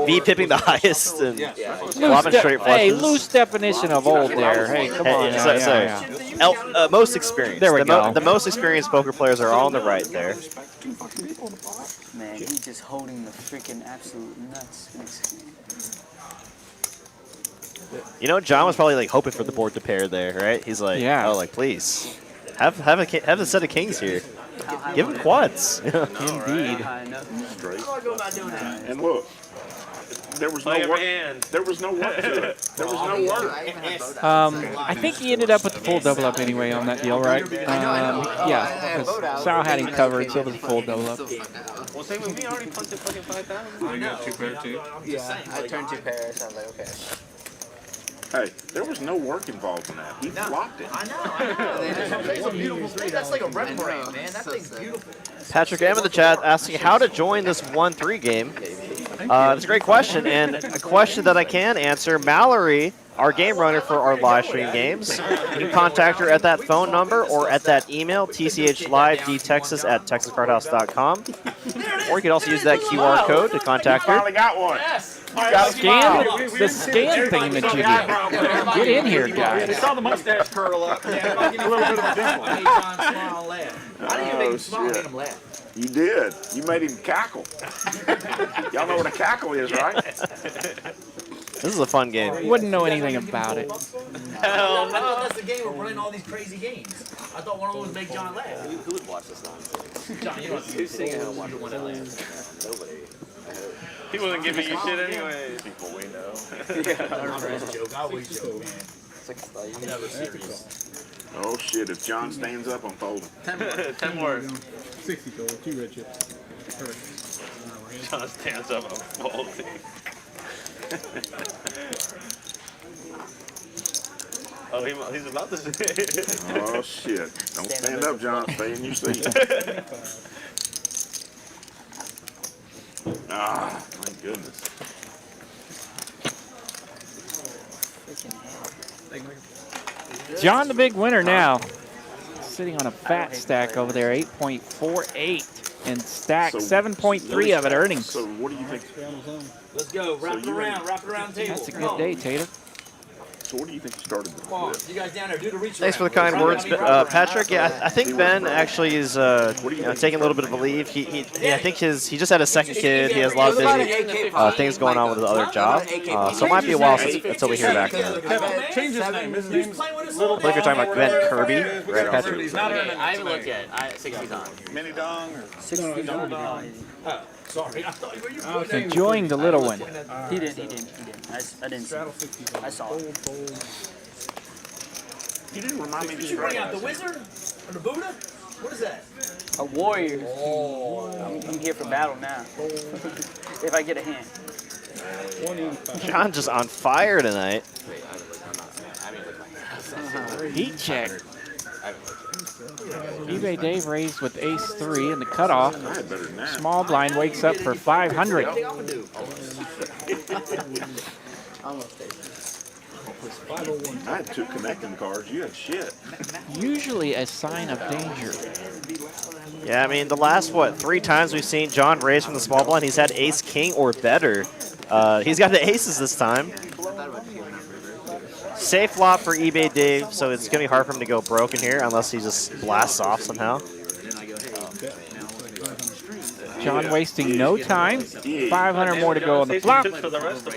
V pipping the highest, and lobbing straight flushes. Hey, loose definition of old there. Hey, come on. Most experienced. There we go. The most experienced poker players are all on the right there. Man, he's just holding the freaking absolute nuts. You know, John was probably like hoping for the board to pair there, right? He's like, oh, like please, have a set of kings here. Give him quads. Indeed. And look, there was no work. There was no work to it. There was no work. I think he ended up with the full double up anyway on that deal, right? Yeah, because Sal had him covered, so the full double up. Well, same with me. I already punted fucking 5,000. You got 2 pair too? Yeah, I turned 2 pairs. I was like, okay. Hey, there was no work involved in that. He flopped it. I know. That's a beautiful thing. That's like a red brain, man. That thing's beautiful. Patrick M in the chat asking how to join this 1-3 game. It's a great question, and a question that I can answer. Mallory, our game runner for our live stream games, you can contact her at that phone number or at that email, tchlivedtexas@texascardhouse.com. Or you can also use that QR code to contact her. Finally got one. Scan the scan thing that you did. Get in here, guys. They saw the mustache curl up. A little bit of a dimple. I didn't even make him smile. I made him laugh. You did. You made him cackle. Y'all know what a cackle is, right? This is a fun game. Wouldn't know anything about it. Hell no. That's the game. We're running all these crazy games. I thought one of them would make John laugh. Who would watch this nonsense? John, you know Who's saying I watch one at last? Nobody. He wasn't giving you shit anyway. People we know. Our friends joke. I always joke, man. You never serious. Oh shit! If John stands up, I'm folding. 10 more. 60 total, 2 red chips. John stands up, I'm folding. Oh, he's about to say it. Oh shit! Don't stand up, John. Stay in your seat. Ah, my goodness. John, the big winner now. Sitting on a fat stack over there, 8.48. And stack 7.3 of it earnings. So what do you think? Let's go. Wrap it around the table. That's a good day, Tater. So what do you think you started with? Come on, you guys down there, do the reach. Thanks for the kind words, Patrick. Yeah, I think Ben actually is taking a little bit of a leave. I think he just had a second kid. He has a lot of busy things going on with his other job. So it might be a while until we hear back from him. Change his name. His name's I think you're talking about Ben Kirby, right, Patrick? He's not Okay, I haven't looked yet. 60 times. Mini Dong or 60 dong. Sorry, I thought you were Enjoying the little one. He didn't. I didn't see it. I saw it. You didn't remind me. Did you bring out the wizard or the Buddha? What is that? A warrior. I'm here for battle now. If I get a hand. John just on fire tonight. Heat check. eBay Dave raised with ace-3 in the cutoff. Small blind wakes up for 500. I had 2 connecting cards. You had shit. Usually a sign of danger. Yeah, I mean, the last, 3 times we've seen John raise from the small blind, he's had ace-king or better. He's got the aces this time. Safe flop for eBay Dave, so it's going to be hard for him to go broken here unless he just blasts off somehow. John wasting no time. 500 more to go on the flop.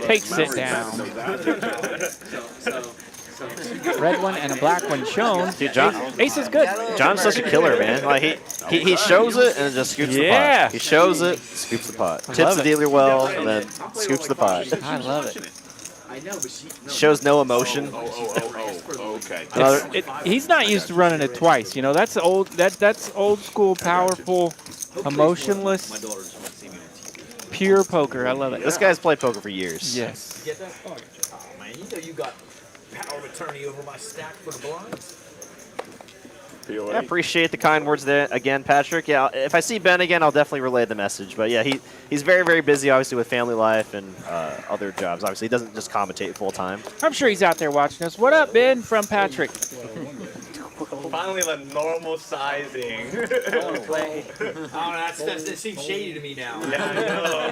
Takes it down. Red one and a black one shown. Dude, John, ace is good. John's such a killer, man. Like he shows it and just scoops the pot. He shows it, scoops the pot. Tips the dealer well, and then scoops the pot. I love it. I know, but she Shows no emotion. Okay. He's not used to running it twice. You know, that's old. That's old school, powerful, emotionless, pure poker. I love it. This guy's played poker for years. Yes. Get that? Oh man, you know you got power of attorney over my stack for the blinds. I appreciate the kind words there again, Patrick. Yeah, if I see Ben again, I'll definitely relay the message. But yeah, he's very, very busy, obviously, with family life and other jobs. Obviously, he doesn't just commentate full time. I'm sure he's out there watching us. What up, Ben? From Patrick. Finally, the normal sizing. I want to play. I don't know. That seems shady to me now. Yeah, I know.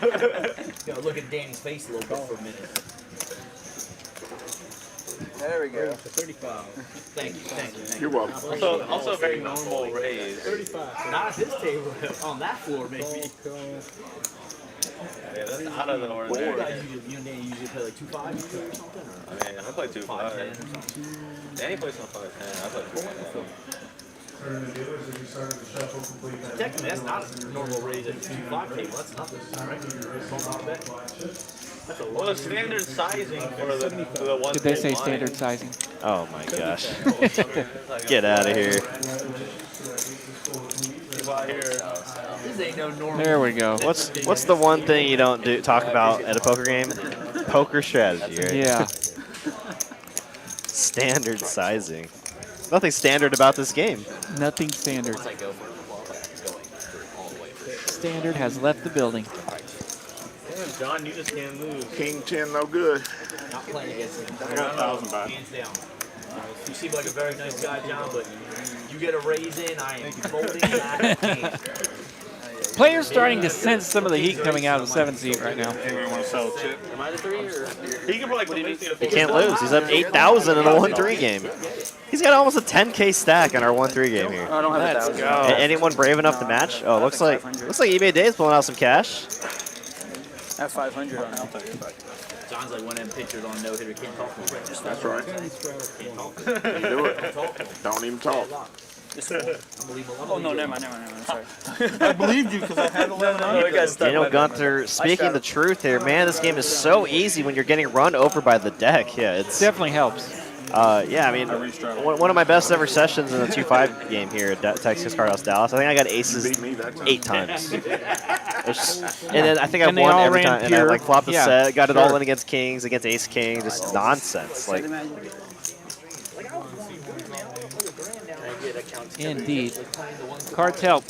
Gotta look at Danny's face a little bit for a minute. There we go. 35. Thank you. You're welcome. Also a very normal raise. 35. Not at this table. On that floor, maybe. Yeah, that's out of the ordinary. You guys usually play like 2-5 or something? I mean, I play 2-5. Danny plays some 5-10. I play 4-10. Technically, that's not a normal raise at 2-5 table. That's nothing, right? Well, the standard sizing for the one. Did they say standard sizing? Oh my gosh. Get out of here. This ain't no normal. There we go. What's the one thing you don't talk about at a poker game? Poker strategy, right? Yeah. Standard sizing. Nothing standard about this game. Nothing standard. Standard has left the building. Damn, John, you just can't lose. King 10, no good. Not playing against him. I got 1,000 back. Hands down. You seem like a very nice guy, John, but you get a raise in, I am folding that game. Players starting to sense some of the heat coming out of the 7th seat right now. Anyone want to sell a chip? Am I the 3 or? He can play like He can't lose. He's up 8,000 in a 1-3 game. He's got almost a 10K stack in our 1-3 game here. I don't have Let's 1,000. go. Anyone brave enough to match? Oh, looks like eBay Dave's pulling out some cash. I have 500 on it. John's like one of them pitchers on no hitter. Can't talk to him. That's right. Can't talk to him. You do it. Don't even talk. Oh no, never mind. Sorry. I believed you because I had 1100. Daniel Gunter speaking the truth here. Man, this game is so easy when you're getting run over by the deck. Yeah, it's Definitely helps. yeah, I mean, one of my best ever sessions in a 2-5 game here at Texas Card House Dallas. I think I got aces 8 times. And then I think I And they won all every ran time. And I pure. like flopped a Yeah, set, got it sure. all in against kings, against ace king, just nonsense. Like, Indeed. Cartel.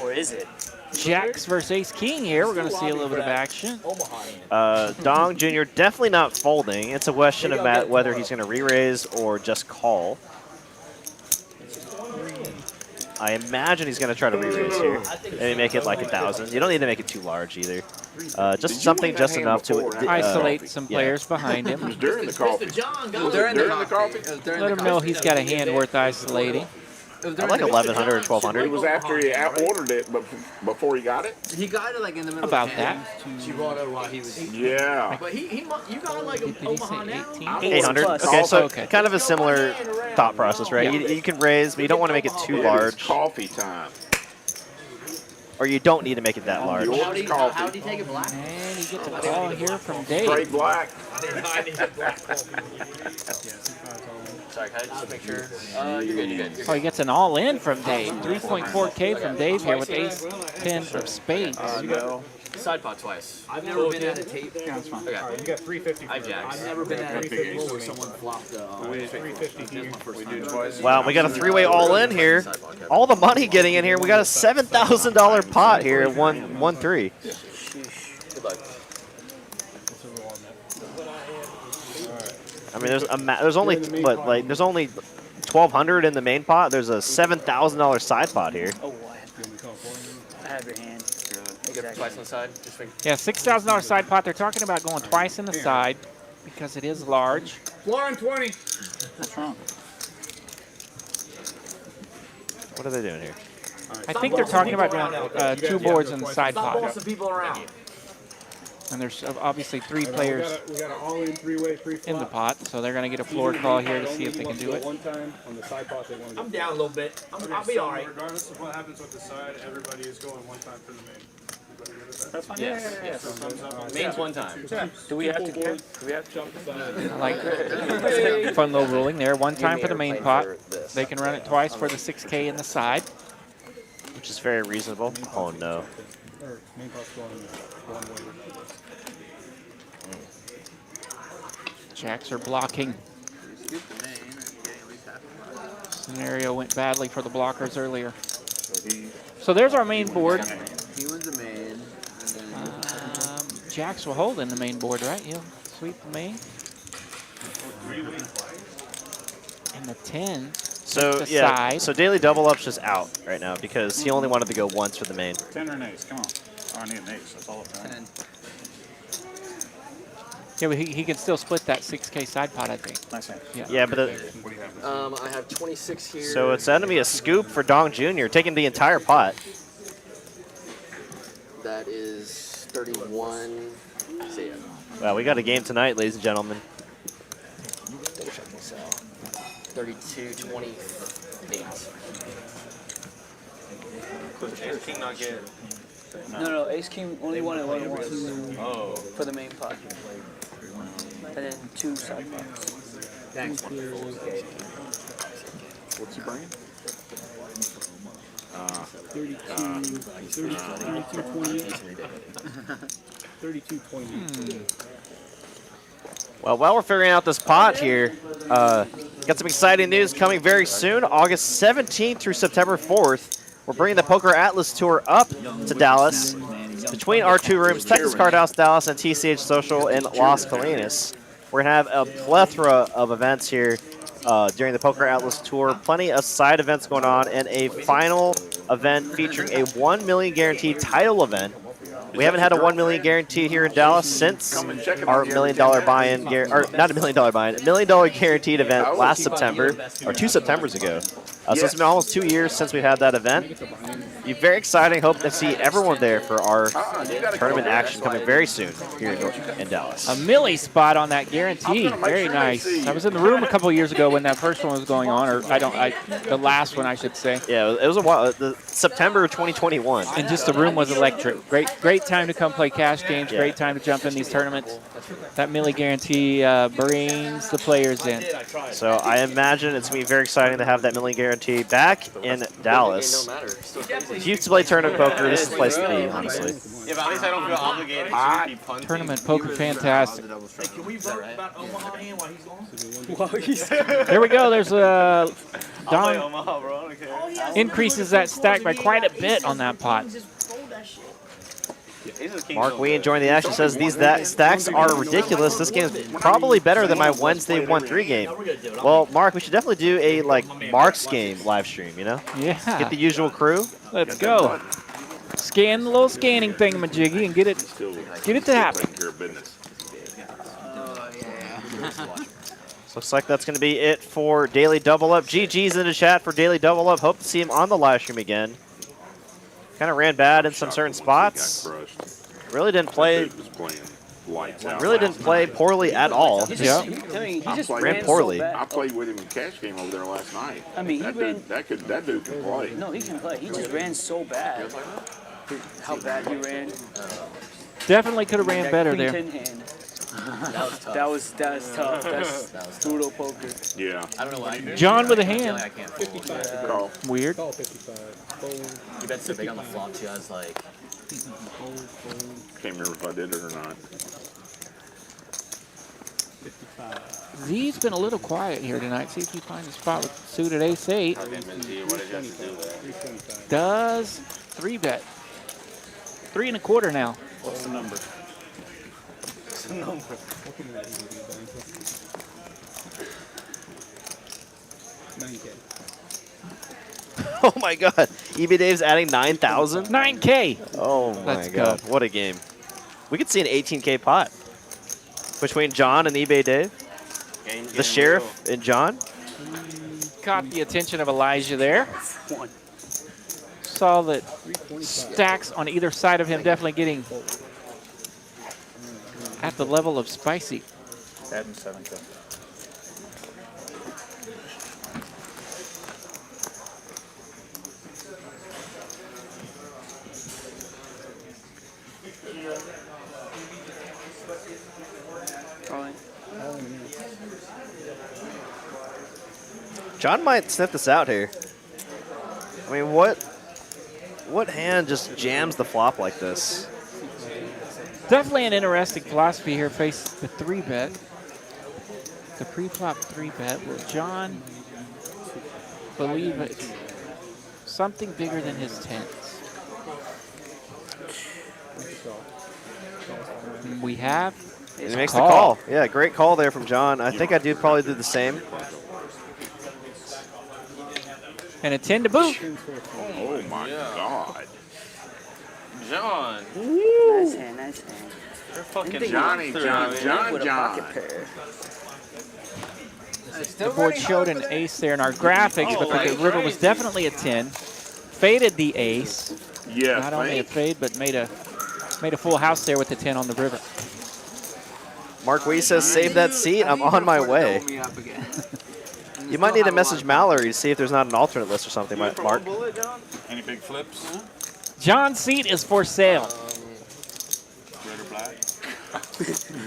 Or is it? Jacks versus Ace King here. We're going to see a little bit of action. Dong Jr. definitely not folding. It's a question of whether he's going to re-raise or just call. I imagine he's going to try to re-raise here. Maybe make it like 1,000. You don't need to make it too large either. Just something just enough to isolate some players behind him. It was during the coffee. During the coffee. Let him know he's got a hand worth isolating. I like 1,100 or 1,200. It was after he out-ordered it, but before he got it? He got it like in the middle About of that. She brought it while he was. Yeah. But you got like Did he Omaha say now? 800. Plus. Okay, so Okay. kind of a similar thought process, right? You can raise, but you don't want to make it too It is large, coffee time. or you don't need to make it that large. How did Coffee. he take it black? And he gets a call here from Dave. Straight black. I didn't get black coffee. Sorry, can I just make sure? You're good. Oh, he gets an all-in from Dave. 3.4K from Dave here with ace 10 of spades. Side pot twice. I've never been at a tape. Yeah, that's fine. Okay. You got 350. I jacks. I've never been at a table where someone flopped 350 here. We do twice. Wow, we got a 3-way all-in here. All the money getting in here. We got a $7,000 pot here at 1-3. Good luck. I mean, there's only 1,200 in the main pot. There's a $7,000 side pot here. Oh, what? I have your hand. Get twice on the side. Just make Yeah, $6,000 side pot. They're talking about going twice in the side because it is large. Floor and 20. What's wrong? What are they doing here? I think they're talking about going 2 boards in the side Stop pot. bossing people around. And there's obviously 3 players We got an all-in 3-way pre-flop. in the pot, so they're going to get a floor call here to see if they can do it. One time on the side pot, they want to I'm down a little bit. I'll be all right. Regardless of what happens with the side, everybody is going one time for the main. That's fine. Yeah. Main's one time. Do we have to care? Do we have to? I like fun little ruling there. One time for the main pot. They can run it twice for the 6K in the side. Which is very reasonable. Oh no. Jacks are blocking. Scenario went badly for the blockers earlier. So there's our main board. He wins the main. Jacks will hold in the main board, right? He'll sweep the main. And the 10. So the yeah, side. so daily double up's just out right now because he only wanted to go once for the main. 10 or an ace, come on. Oh, I need an ace, that's all it matters. Yeah, but he can still split that 6K side pot, I think. Nice hand. Yeah, but What do you have? I have 26 here. so it's going to be a scoop for Dong Jr. taking the entire pot. That is 31. See ya. Wow, we got a game tonight, ladies and gentlemen. 32, 28. Ace King not get. No, Ace King only won it once. Oh. For the main pot. And then 2 side pots. Thanks. What's he bringing? 32.8. Well, while we're figuring out this pot here, got some exciting news coming very soon. August 17th through September 4th, we're bringing the Poker Atlas Tour up to Dallas. Between our 2 rooms, Texas Card House Dallas and TCH Social in Las Colinas. We're going to have a plethora of events here during the Poker Atlas Tour. Plenty of side events going on and a final event featuring a 1 million guaranteed title event. We haven't had a 1 million guarantee here in Dallas since our $1 million buy-in, or not $1 million buy-in, $1 million guaranteed event last September, or 2 Septembers ago. So it's been almost 2 years since we've had that event. Be very exciting. Hope to see everyone there for our tournament action coming very soon here in Dallas. A milli spot on that guarantee. Very nice. I was in the room a couple of years ago when that first one was going on, or the last one, I should say. Yeah, it was a while. September 2021. And just the room was electric. Great time to come play cash games. Great time to jump in these tournaments. That milli guarantee brings the players in. So I imagine it's going to be very exciting to have that milli guarantee back in Dallas. If you used to play tournament poker, this is the place to be, honestly. Yeah, but at least I don't feel obligated to be punting. Tournament poker, fantastic. Hey, can we vote about Omaha in while he's gone? There we go. There's I'll play Don Omaha, bro. I don't care. increases that stack by quite a bit on that pot. Mark, we enjoying the action, says these stacks are ridiculous. This game is probably better than my Wednesday 1-3 game. Well, Mark, we should definitely do a Mark's game live stream, you know? Yeah. Get the usual crew. Let's go. Scan the little scanning thingamajiggy and get it to happen. Taking care of business. So looks like that's going to be it for Daily Double Up. GG's in the chat for Daily Double Up. Hope to see him on the live stream again. Kind of ran bad in some certain spots. Really didn't play. Really didn't play poorly at all. Yeah. I mean, he just ran poorly. So I played with him in cash game over there last night. I mean, that dude can play. No, he can play. He just ran so bad. How bad he ran. Definitely could have ran better there. That was tough. That's brutal poker. Yeah. I don't know why. John with a hand. I can't fold. Call. Weird. You bet so big on the flop too. I was like, Can't remember if I did it or not. Z's been a little quiet here tonight. See if he finds a spot with suited ace-8. Does 3-bet. 3 1/4 now. What's the number? What's the number? Oh my God. eBay Dave's adding 9,000? 9K. Oh my Let's God. go. What a game. We could see an 18K pot between John and eBay Dave. The sheriff and John. Caught the attention of Elijah there. Saw that stacks on either side of him definitely getting at the level of spicy. Adding 7K. John might sniff this out here. I mean, what hand just jams the flop like this? Definitely an interesting philosophy here. Face the 3-bet. The pre-flop 3-bet. Will John believe it's something bigger than his tens? We have. He makes the call. Yeah, great call there from John. I think I do probably do the same. And a 10 to boot. Oh my God. John. Nice hand, nice hand. You're fucking Johnny, John. With a pocket pair. The board showed an ace there in our graphics, but the river was definitely a 10. Faded the ace. Yeah, Not only a fade, but made a full house there with the 10 on the river. Mark Wee says, save that seat. I'm on my way. You might need to message Mallory to see if there's not an alternate list or something, Mark. Any big flips? John's seat is for sale. Red or black?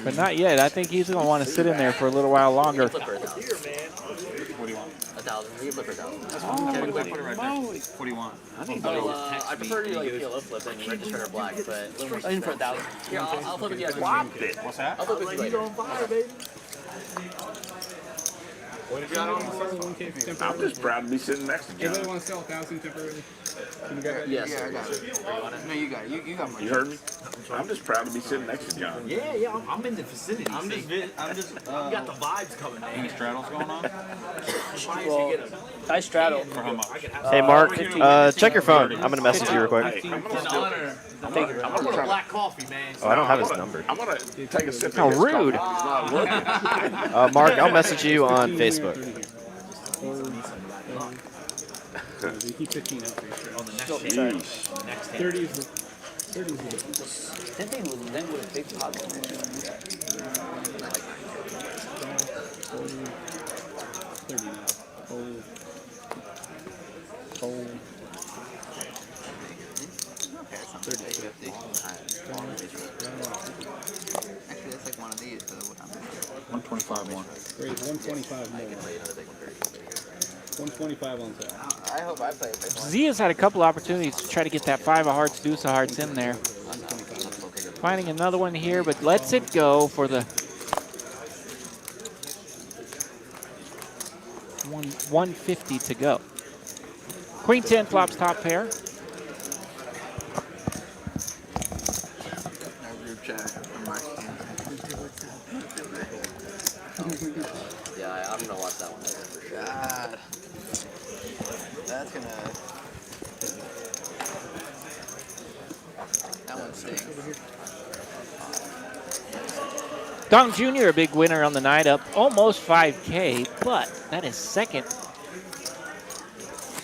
But not yet. I think he's going to want to sit in there for a little while longer. What do you want? 1,000. You flip for 1,000. That's fine. Okay, put it right there. What do you want? I prefer to do like PLO flip than register or black, but a little more in for 1,000. Here, I'll flip it to you. What's that? I'll flip it to you later. What did you got on? I'm just proud to be sitting next to Anybody John. want to sell 1,000 temporarily? Can you get that? Yes. Yeah, I got it. No, you got it. You got more. You heard me? I'm just proud to be sitting next to John. Yeah, I'm in the vicinity. I'm just you got the vibes coming, man. Any straddles going on? Well, I straddle. For how much? Hey, Mark, check your phone. I'm going to message you real quick. It's an honor. I'm gonna black coffee, man. Oh, I don't have his number. I'm going to take a sip How of this rude. coffee. It's not working. Mark, I'll message you on Facebook. We keep 15 up there. On the next Still hand. try. On the next hand. 30 is the Then they would then with a big pot. 39. Fold. Actually, that's like one of these. So 125 more. Great, 125 more. 125 on sale. I hope I play it. Zia's had a couple opportunities to try to get that 5 of hearts, deuce of hearts in there. Finding another one here, but lets it go for the 150 to go. Queen 10 flops top pair. Yeah, I'm gonna watch that one later for sure. God. That's gonna. That one stings. Dong Jr., a big winner on the night, up almost 5K, but that is second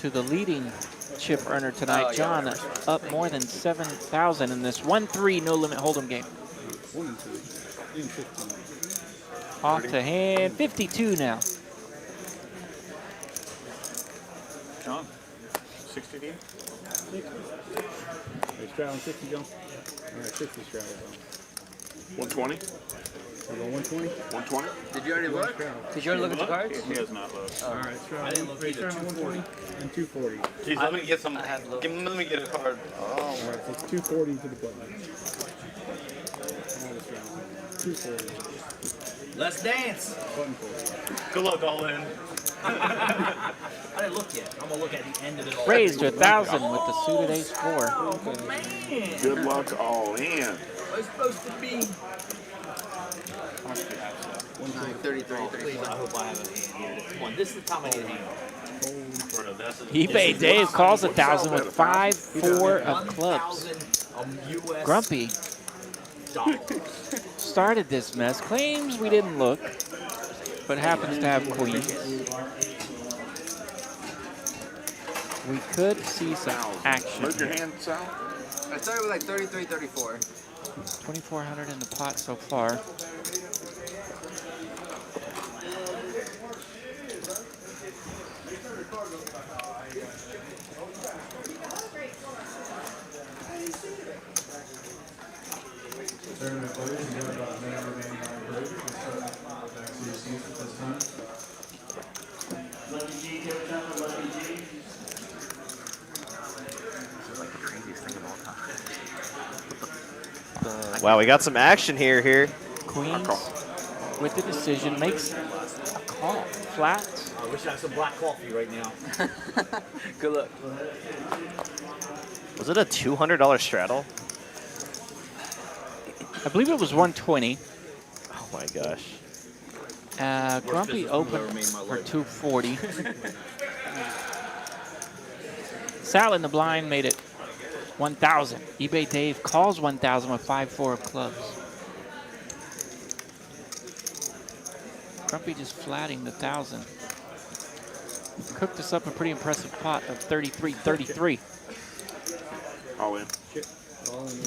to the leading chip earner tonight. John up more than 7,000 in this 1-3 no limit hold'em game. 1 and 2. In 15. Off to hand 52 now. John, 60 to you? Are you straddling 60, John? All right, 60 straddle, John. 120? You go 120? 120? Did you already look? Did you already look at the cards? He has not looked. All right, straddle. I didn't look either. 120 and 240. Jeez, let me get some. Let me get a card. All right, so it's 240 to the button. All the straddles. 240. Let's dance. Button 40. Good luck, all in. I didn't look yet. I'm gonna look at the end of it all. Raised to 1,000 with the suited ace-4. Oh, man. Good luck all in. It's supposed to be. How much do you have, Seth? 33, Oh, please, I hope I have a hand here. Come on, this is the time I need a hand. eBay Dave calls 1,000 with 5-4 of clubs. US Grumpy started this mess. Claims we didn't look, but happens to have queens. We could see some action. Move your hand, Sal. I started with like 33, 34. 2,400 in the pot so far. Wow, we got some action here. Queens with the decision makes a call. Flat. I wish I had some black coffee right now. Good luck. Was it a $200 straddle? I believe it was 120. Oh my gosh. Grumpy opened for 240. Sal in the blind made it 1,000. eBay Dave calls 1,000 with 5-4 of clubs. Grumpy just flatting the 1,000. Cooked us up a pretty impressive pot of 33-33. All in.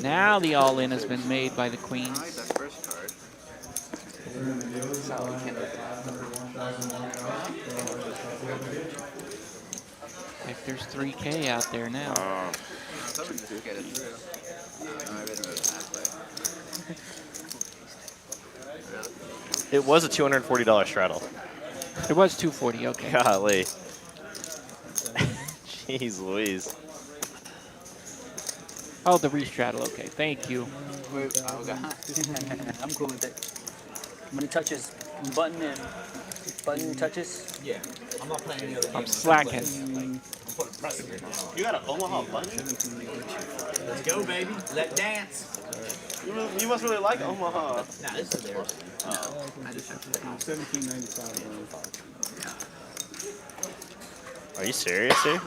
Now the all-in has been made by the queens. I like that first card. So we can't open If there's 3K out there now. I thought we just get it through. No, I read it that way. It was a $240 straddle. It was 240, okay. Golly. Jeez Louise. Oh, the restraddle, okay. Thank you. I'm cool with it. When it touches button and button touches. Yeah, I'm not playing any other game. I'm slacking. I'm putting precedent now. You got an Omaha button? Let's go, baby. Let's dance. You must really like Omaha. Nah, this is theirs. I just have to 1795. Are you serious here?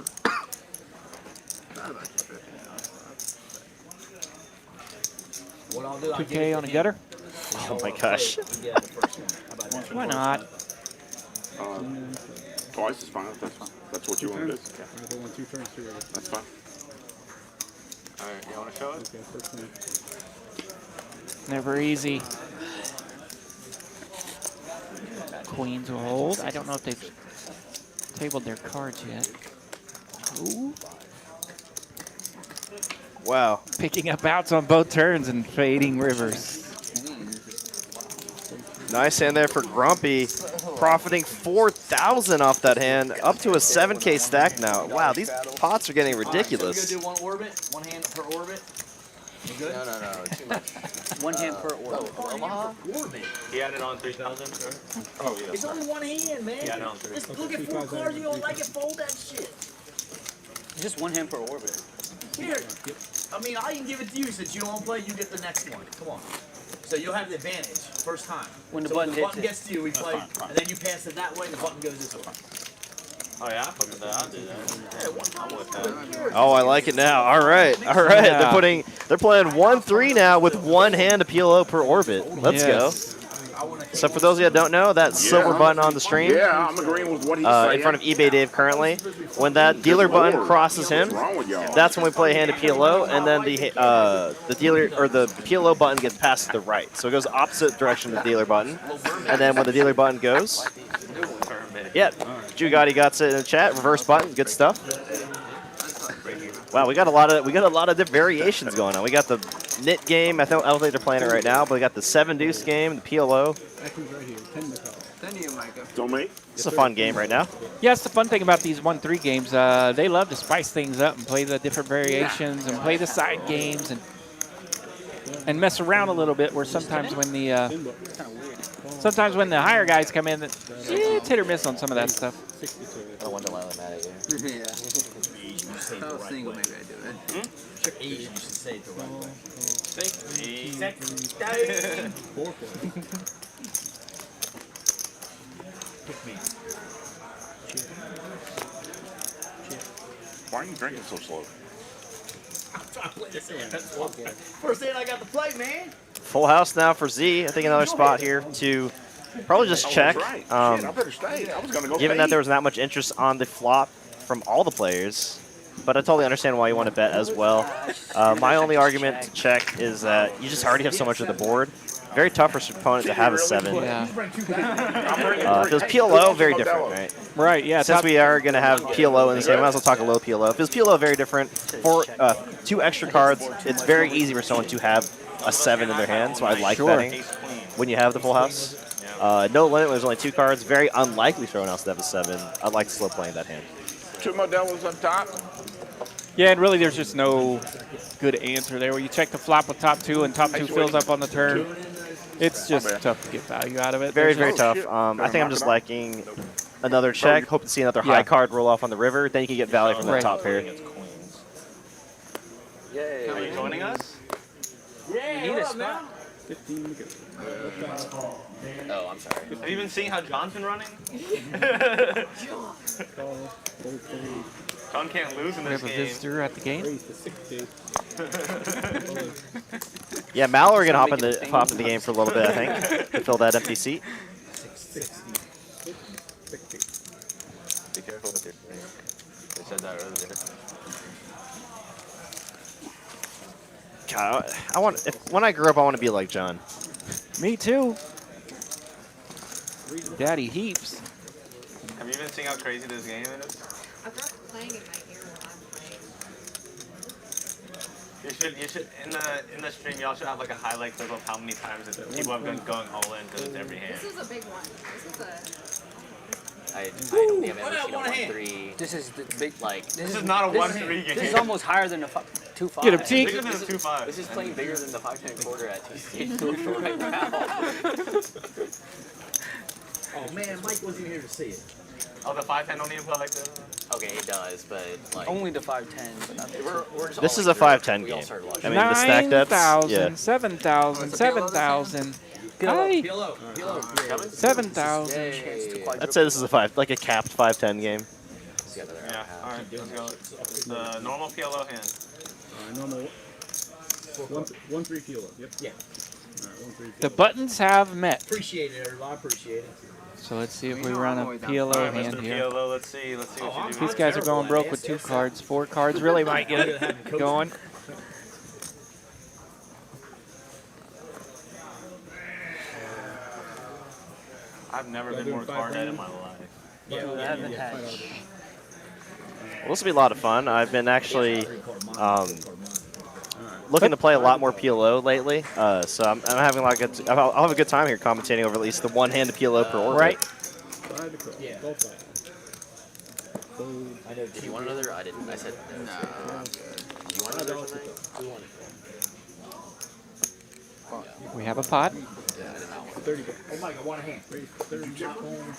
What I'll do, I'll 2K on a gutter? Oh my gosh. Why not? Twice is fine. That's fine. That's what you want to do. I want 2 turns to ready. That's fine. Alright, you want to show it? Okay, first one. Never easy. Queens will hold. I don't know if they've tabled their cards yet. Ooh. Wow. Picking up outs on both turns and fading rivers. Nice hand there for Grumpy. Profiting 4,000 off that hand. Up to a 7K stack now. Wow, these pots are getting ridiculous. So we gonna do one orbit, one hand per orbit. You good? No, too much. One hand per order. Omaha? Orbit. He had it on 3,000, sir? Oh, yeah. It's only one hand, man. Yeah, no, three. Just look at 4 cards, you don't like it, fold that shit. Just one hand per orbit. Here. I mean, I can give it to you since you don't play, you get the next one. Come on. So you'll have the advantage first time. When the so button when the hits button it. gets to you, we play, and then you pass it that way, and the button goes this way. Oh, yeah, I'll do that. Yeah, one time with that. Oh, I like it now. All right. Yeah. They're playing 1-3 now with one hand of PLO per orbit. Let's go. So for those of you that don't know, that silver button on the stream, Yeah, I'm agreeing with what he's saying. in front of eBay Dave currently, when that dealer button crosses him, What's wrong with y'all? that's when we play a hand of PLO, and then the dealer or the PLO button gets passed to the right. So it goes opposite direction of the dealer button, and then when the dealer button goes, yeah, Jugatti got it in the chat. Reverse button, good stuff. Wow, we got a lot of different variations going on. We got the knit game. I don't think they're playing it right now, but we got the 7 deuce game, the PLO. Action's right here. 10 to call. 10 to you, Micah. Don't me? It's a fun game right now. Yeah, it's the fun thing about these 1-3 games. They love to spice things up and play the different variations and play the side games and mess around a little bit. Where sometimes when the higher guys come in, it's hit or miss on some of that stuff. I wonder why I'm mad at you. Yeah. If I was single, maybe I'd do it. Asian, you should say it the right way. Pick me. Why are you drinking so slow? I'm trying to play this hand. First hand I got to play, man. Full house now for Z. I think another spot here to probably just check. Shit, I better stay. I was going to go Given that there was not much interest on the flop from all the players, but I totally understand why you want to bet as well. My only argument to check is that you just already have so much of the board. Very tough for your opponent to have a 7. Yeah. If it was PLO, very different, right? Right, yeah. Since we are going to have PLO in this game, I might as well talk a low PLO. If it was PLO, very different. For 2 extra cards, it's very easy for someone to have a 7 in their hand, so I like betting when you have the full house. No limit when there's only 2 cards. Very unlikely for anyone else to have a 7. I'd like to slow playing that hand. 2 Modelo's up top. Yeah, and really there's just no good answer there. Where you check the flop with top 2 and top 2 fills up on the turn. It's just tough to get value out of it. Very, There's very just- tough. I think I'm just liking another check. Hope to see another high card roll off on the river. Then you can get value from the top pair. Yay. Are you joining us? Yeah, We need a spot. 15 to go. Oh, I'm sorry. Have you been seeing how John's been running? John can't lose in We this have a game. visitor at the game. Yeah, Mallory gonna hop in the game for a little bit, I think, to fill that empty seat. Be careful with your screen. They said that earlier. God, when I grow up, I want to be like John. Me too. Daddy heaps. Have you been seeing how crazy this game is? I've got playing in my ear when I'm playing. You should in the stream y'all should have like a highlight clip of how many times people have been going all in because it's every hand. This is a big one. This is a. I don't think I've ever seen a 1-3. This is the big Like This is not a 1-3 game. This is almost higher than a 2-5. Get him, Teak. Bigger than a 2-5. This is playing bigger than the 5-10 quarter at TCH LIVE right now. Oh man, Mike wasn't here to see it. Oh, the 5-10 don't even play like this? Okay, it does, but like Only the 5-10, but not the we're just This all is a like, 5-10 we all game. started I watching. mean, the stack depths. 9,000, Yeah. 7,000, 7,000. Hi. 7,000. I'd say this is a like a capped 5-10 game. Yeah. All right, let's go. The normal PLO hand. Normal. 1-3 kilo. Yep. Yeah. All right, 1-3. The buttons have met. Appreciate it, everybody. Appreciate it. So let's see if we run a PLO All right, hand Mr. here. PLO, let's see what you do. These guys are going broke with 2 cards. 4 cards really might get it going. I've never been more card dead in my life. I haven't had. Well, this will be a lot of fun. I've been actually looking to play a lot more PLO lately, so I'm having a lot of good. I'll have a good time here commentating over at least the one-handed PLO per orbit. Right. Yeah. I know. Did you want another? I didn't. I said no. Do you want another tonight? We want it. We have a pot. Yeah, I did not want 30 Oh Mike, I want a hand.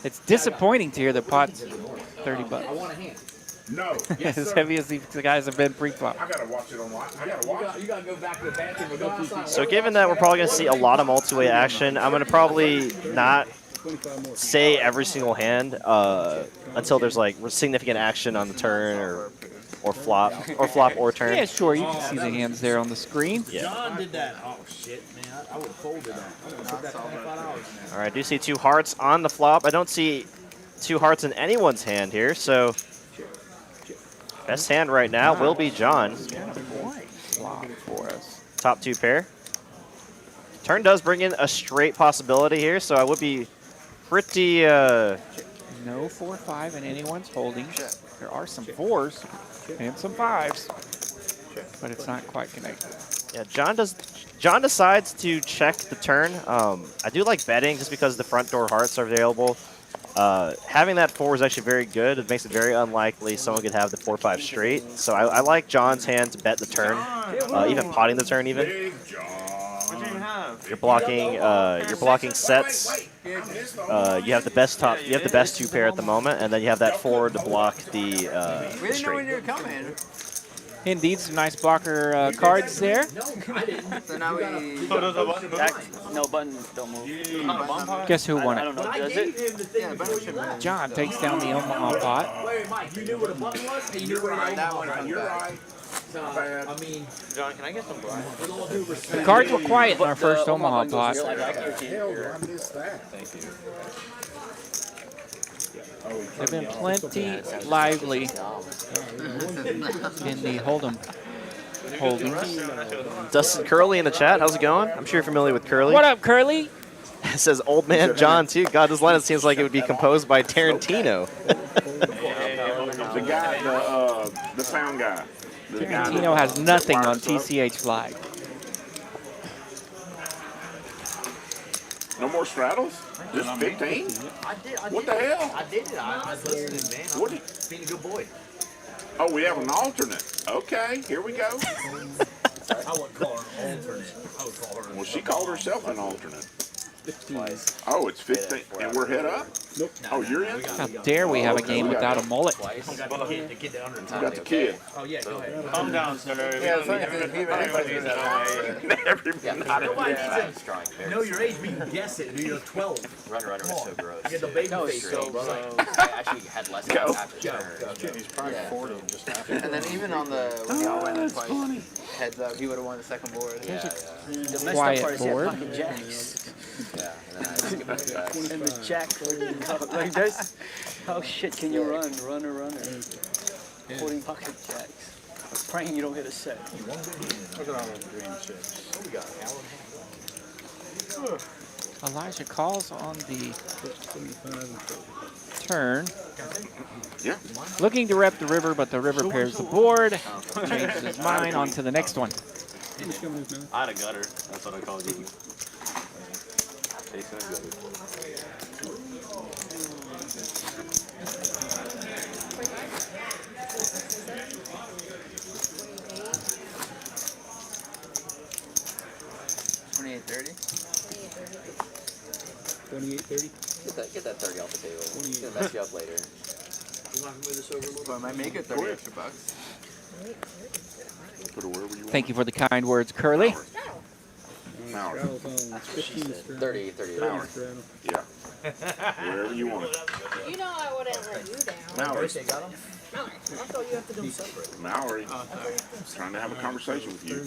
It's disappointing to hear the pot's 30 bucks. I want a hand. No. As heavy as these guys have been pre-flop. I gotta watch it online. I gotta watch it. You gotta go back to the bathroom and go outside. So given that we're probably going to see a lot of multi-way action, I'm going to probably not say every single hand until there's like significant action on the turn or flop or turn. Yeah, sure. You can see the hands there on the screen. Yeah. John did that. Oh shit, man. I would have folded that. I would have put that $25 All right, I do see 2 hearts on the flop. I don't see 2 hearts in anyone's hand here, so best hand right now will be John. Flop for us. Top 2 pair. Turn does bring in a straight possibility here, so I would be pretty. No 4-5 in anyone's holding. There are some 4s and some 5s, but it's not quite connected. Yeah, John decides to check the turn. I do like betting just because the front door hearts are available. Having that 4 is actually very good. It makes it very unlikely someone could have the 4-5 straight. So I like John's hand to bet the turn, even potting the turn even. Big John. What do you have? You're blocking sets. You have the best 2 pair at the moment, and then you have that 4 to block the straight. you're coming. Indeed, some nice blocker cards there. So now we. No buttons don't move. Guess who won I it? don't know. Does it? John takes down the Omaha pot. Wait, Mike, you knew what a button was? And you knew where That one comes back. I mean, John, can I get some black? with all due The respect. cards were quiet in our The first Omaha button pot. goes right back to your team. Hell, I missed that. Thank you. They've been plenty lively in the Hold'em holdings. Dustin Curley in the chat. How's it going? I'm sure you're familiar with Curley. What up, Curly? It says old man John too. God, this line seems like it would be composed by Tarantino. The guy, the sound guy. The guy Tarantino that has nothing on wires up. TCH Live. No more straddles? Just 15? What the hell? I did it. I was listening, man. What? Being a good boy. Oh, we have an alternate. Okay, here we go. I wouldn't call her an alternate. I would call her. Well, she called herself an alternate. 15. Oh, it's 15, and we're head up? Nope. Oh, you're in? How dare we have a game without a mullet? We got the kid that under You got the kid. Oh yeah, go ahead. Calm down, sir. Yeah, it's like everybody's Know your age, but you can guess it. You're 12. Runner was so gross. You get the baby No, face, so brother. I actually had less than half his turn. He's probably 40 and just after. And then even on the when y'all went twice, heads up, he would have won the second board. Yeah, The messed up Quiet part is you board. have pocket jacks. yeah. And then I just give it back. And the jack like this. How shit can you run? Runner. Holding pocket jacks. Praying you don't hit a set. Look at all those green chips. What we got? Elijah calls on the turn. Yeah. Looking to rep the river, but the river pairs the board. Changes his mind on to the next one. I had a gutter. That's what I called you. Chasing a gutter. Get that 30 off the table. It's gonna mess you up later. Well, I might make it 30 extra bucks. Put it wherever you want. Thank you for the kind words, Curly. Maori. 30 Maori. Yeah. Wherever you want it. You know I wouldn't let you down. Maori. Got him? I thought you have to do them separate. Maori. Trying to have a conversation with you.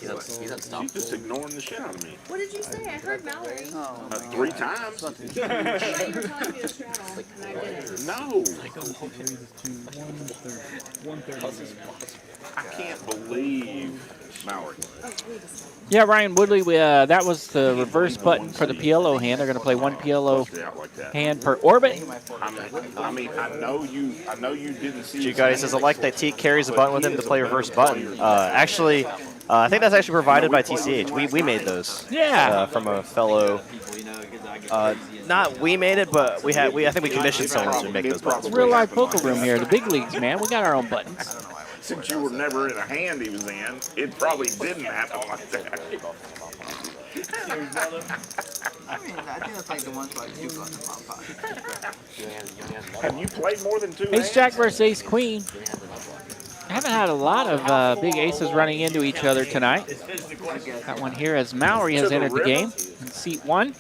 He's unstoppable. She's just ignoring the shit out of me. What did you say? I heard Mallory. Oh, 3 times. I thought you were telling me to straddle, and I didn't. No. I can't believe Maori. Yeah, Ryan Woodley, that was the reverse button for the PLO hand. They're going to play one PLO hand per orbit. I mean, I know you didn't see. G-Guy says, I like that T carries a button with him to play reverse button. Actually, I think that's actually provided by TCH. We made those. Yeah. From a fellow. Not we made it, but I think we commissioned someone to make those buttons. Real life poker room here, the big leagues, man. We got our own buttons. Since you were never in a hand he was in, it probably didn't happen like that. I mean, I think that's like the ones where I do got in my pocket. Have you played more than 2 hands? Ace Jack versus Ace Queen. I haven't had a lot of big aces running into each other tonight. Got one here as Maori has entered the game in seat 1.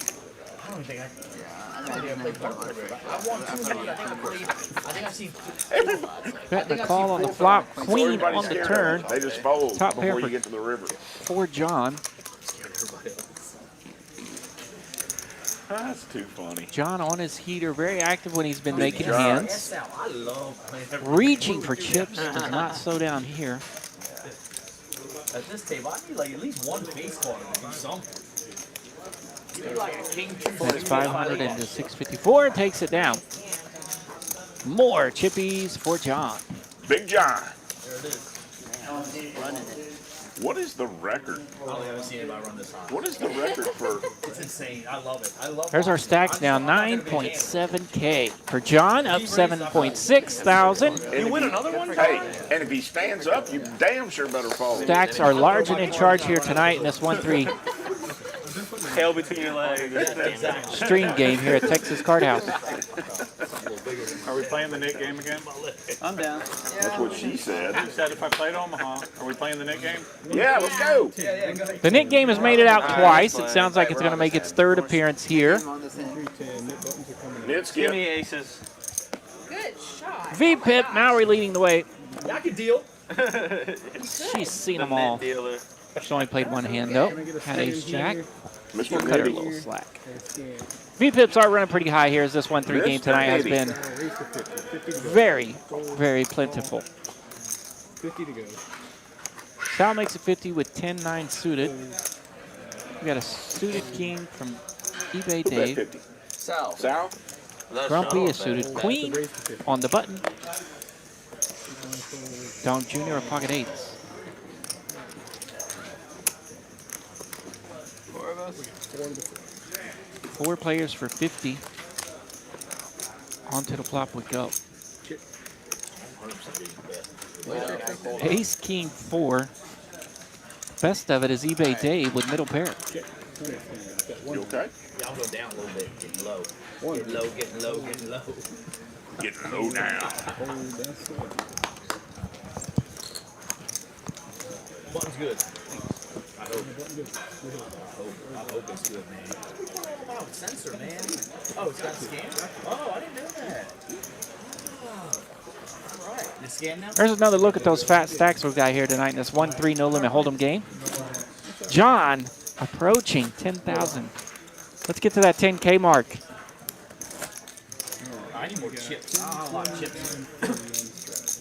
Bet the call on the flop, queen on the turn. They just fold Top pair before you for, get to the river. for John. That's too funny. John on his heater, very active when he's been making John. hands. I love Reaching for chips, does not slow down here. At this table, I need like at least one face card to do something. Like a king, That's 500 into 654, takes it down. More chippies for John. Big John. There it is. running it. What is the record? I don't ever see anybody run this high. What is the record for? It's insane. I love it. I love There's our stacks now, 9.7K. For John, up 7.6 thousand. You win another one? Hey, and if he stands up, you damn sure better fold. Stacks are large and in charge here tonight in this 1-3 Tail between your legs. stream game here at Texas Card House. Are we playing the Nick game again? I'm down. That's what she said. You said if I played Omaha, are we playing the Nick game? Yeah, let's go. The Nick game has made it out twice. It sounds like it's going to make its third appearance here. Nit's Give me aces. Good shot. V-Pip, Maori leading the way. I can deal. She's seen them all. Dealer. She's only played one hand though. Had ace jack. Mr. Cut her a little slack. V-Pips are running pretty high here as this 1-3 game tonight has been very, very plentiful. 50 to go. Sal makes it 50 with 10-9 suited. We got a suited king from eBay Dave. Sal. Sal? Grumpy is suited queen on the button. Donk Jr. of pocket eights. Four of us. 4 players for 50. Onto the flop we go. Ace, king, 4. Best of it is eBay Dave with middle pair. You okay? Yeah, I'll go down a little bit. Getting low. Getting low, getting low, getting low. Getting low now. Button's good. I hope. I hope it's good, man. Oh, sensor, man. Oh, it's got scan? Oh, I didn't know that. All right. The scan now? There's another look at those fat stacks we've got here tonight in this 1-3 no limit hold'em game. John approaching 10,000. Let's get to that 10K mark. I need more chips. I want chips.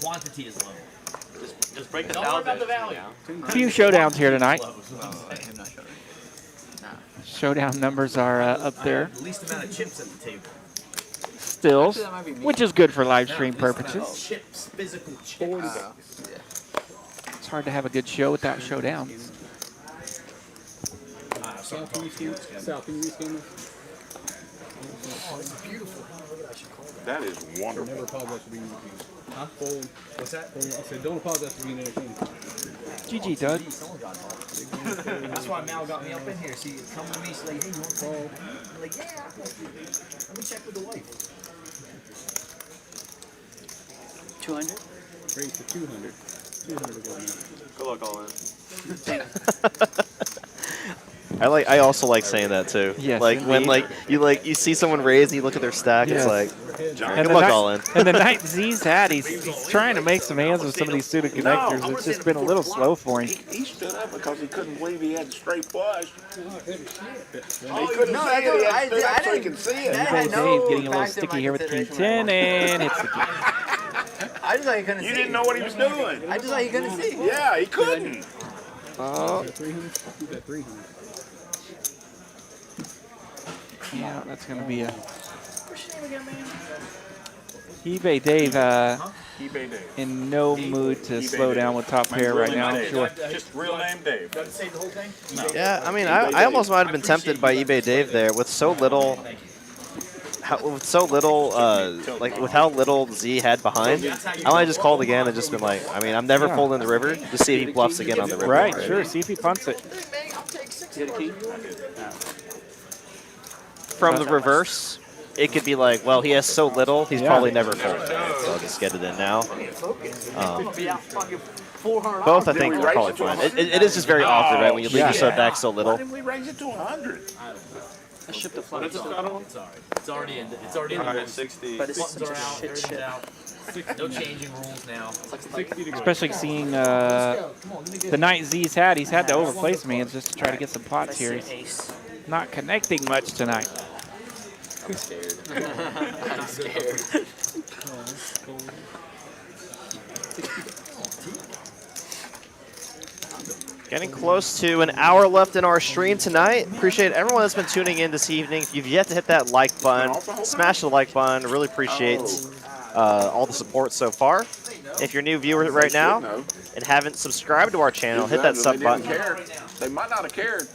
Quantity is low. Just break the Don't worry about the value. A few showdowns here tonight. Showdown numbers are up there. Least amount of chips at the table. Stills, which is good for live stream purposes. Chips, physical chips. It's hard to have a good show without showdowns. Sal, can you rescan this? Oh, this is beautiful. That is wonderful. Never apologize for being entertained. Huh? What's that? I said, don't apologize for being entertained. GG, Doug. That's why Mal got me up in here. See, come to me, she's like, hey, you want to call? I'm like, yeah. Let me check with the wife. 200? Raise to 200. 200 will go in. Good luck, all in. I also like saying that too. Yes, like when indeed. you see someone raise and you look at their stack, Yes. it's like And good luck all in. And the night Z's had, he's trying to make some hands with some of these suited connectors. It's just been a little slow for him. He stood up because he couldn't believe he had the straight flush. He Oh, couldn't no, see I it. He don't- had I to stand up so he didn't- could see it. that eBay had no Dave getting a little factor in sticky my here with king consideration 10 and hits the king. I just thought he couldn't see. You didn't know what he was doing. I just thought he couldn't see. Yeah, he couldn't. Oh, 300? You got 300. yeah, that's going to be a... eBay Dave eBay Dave. in no mood to eBay slow Dave. down with top pair right now, I'm sure. Just real name Dave. Does it say the whole thing? Yeah, I mean, I almost might have been tempted by eBay Dave there with so little, like with how little Z had behind. I might have just called again and just been like, I mean, I'm never folding the river. Just see if he bluffs again on the river. Right, sure. See if he punts it. From the reverse, it could be like, well, he has so little, he's probably never folded. So I'll just get it in now. Both, I think, are probably fine. It is just very awkward, right, when you leave your sub back so little. Why didn't we raise it to 100? I shipped the flag. What's the final one? Sorry. It's already in the rules. 160. But it's Buttons such are a out, shit everything's shit. out. No changing rules now. 60 to go. Especially seeing the night Z's had. He's had to overplay some hands just to try to get some pots here. He's Ace. not connecting much tonight. I'm scared. I'm scared. Getting close to an hour left in our stream tonight. Appreciate everyone that's been tuning in this evening. If you've yet to hit that like button, smash the like button. Really appreciate all the support so far. If you're a new viewer right now and haven't subscribed to our channel, hit that sub button They might not have cared.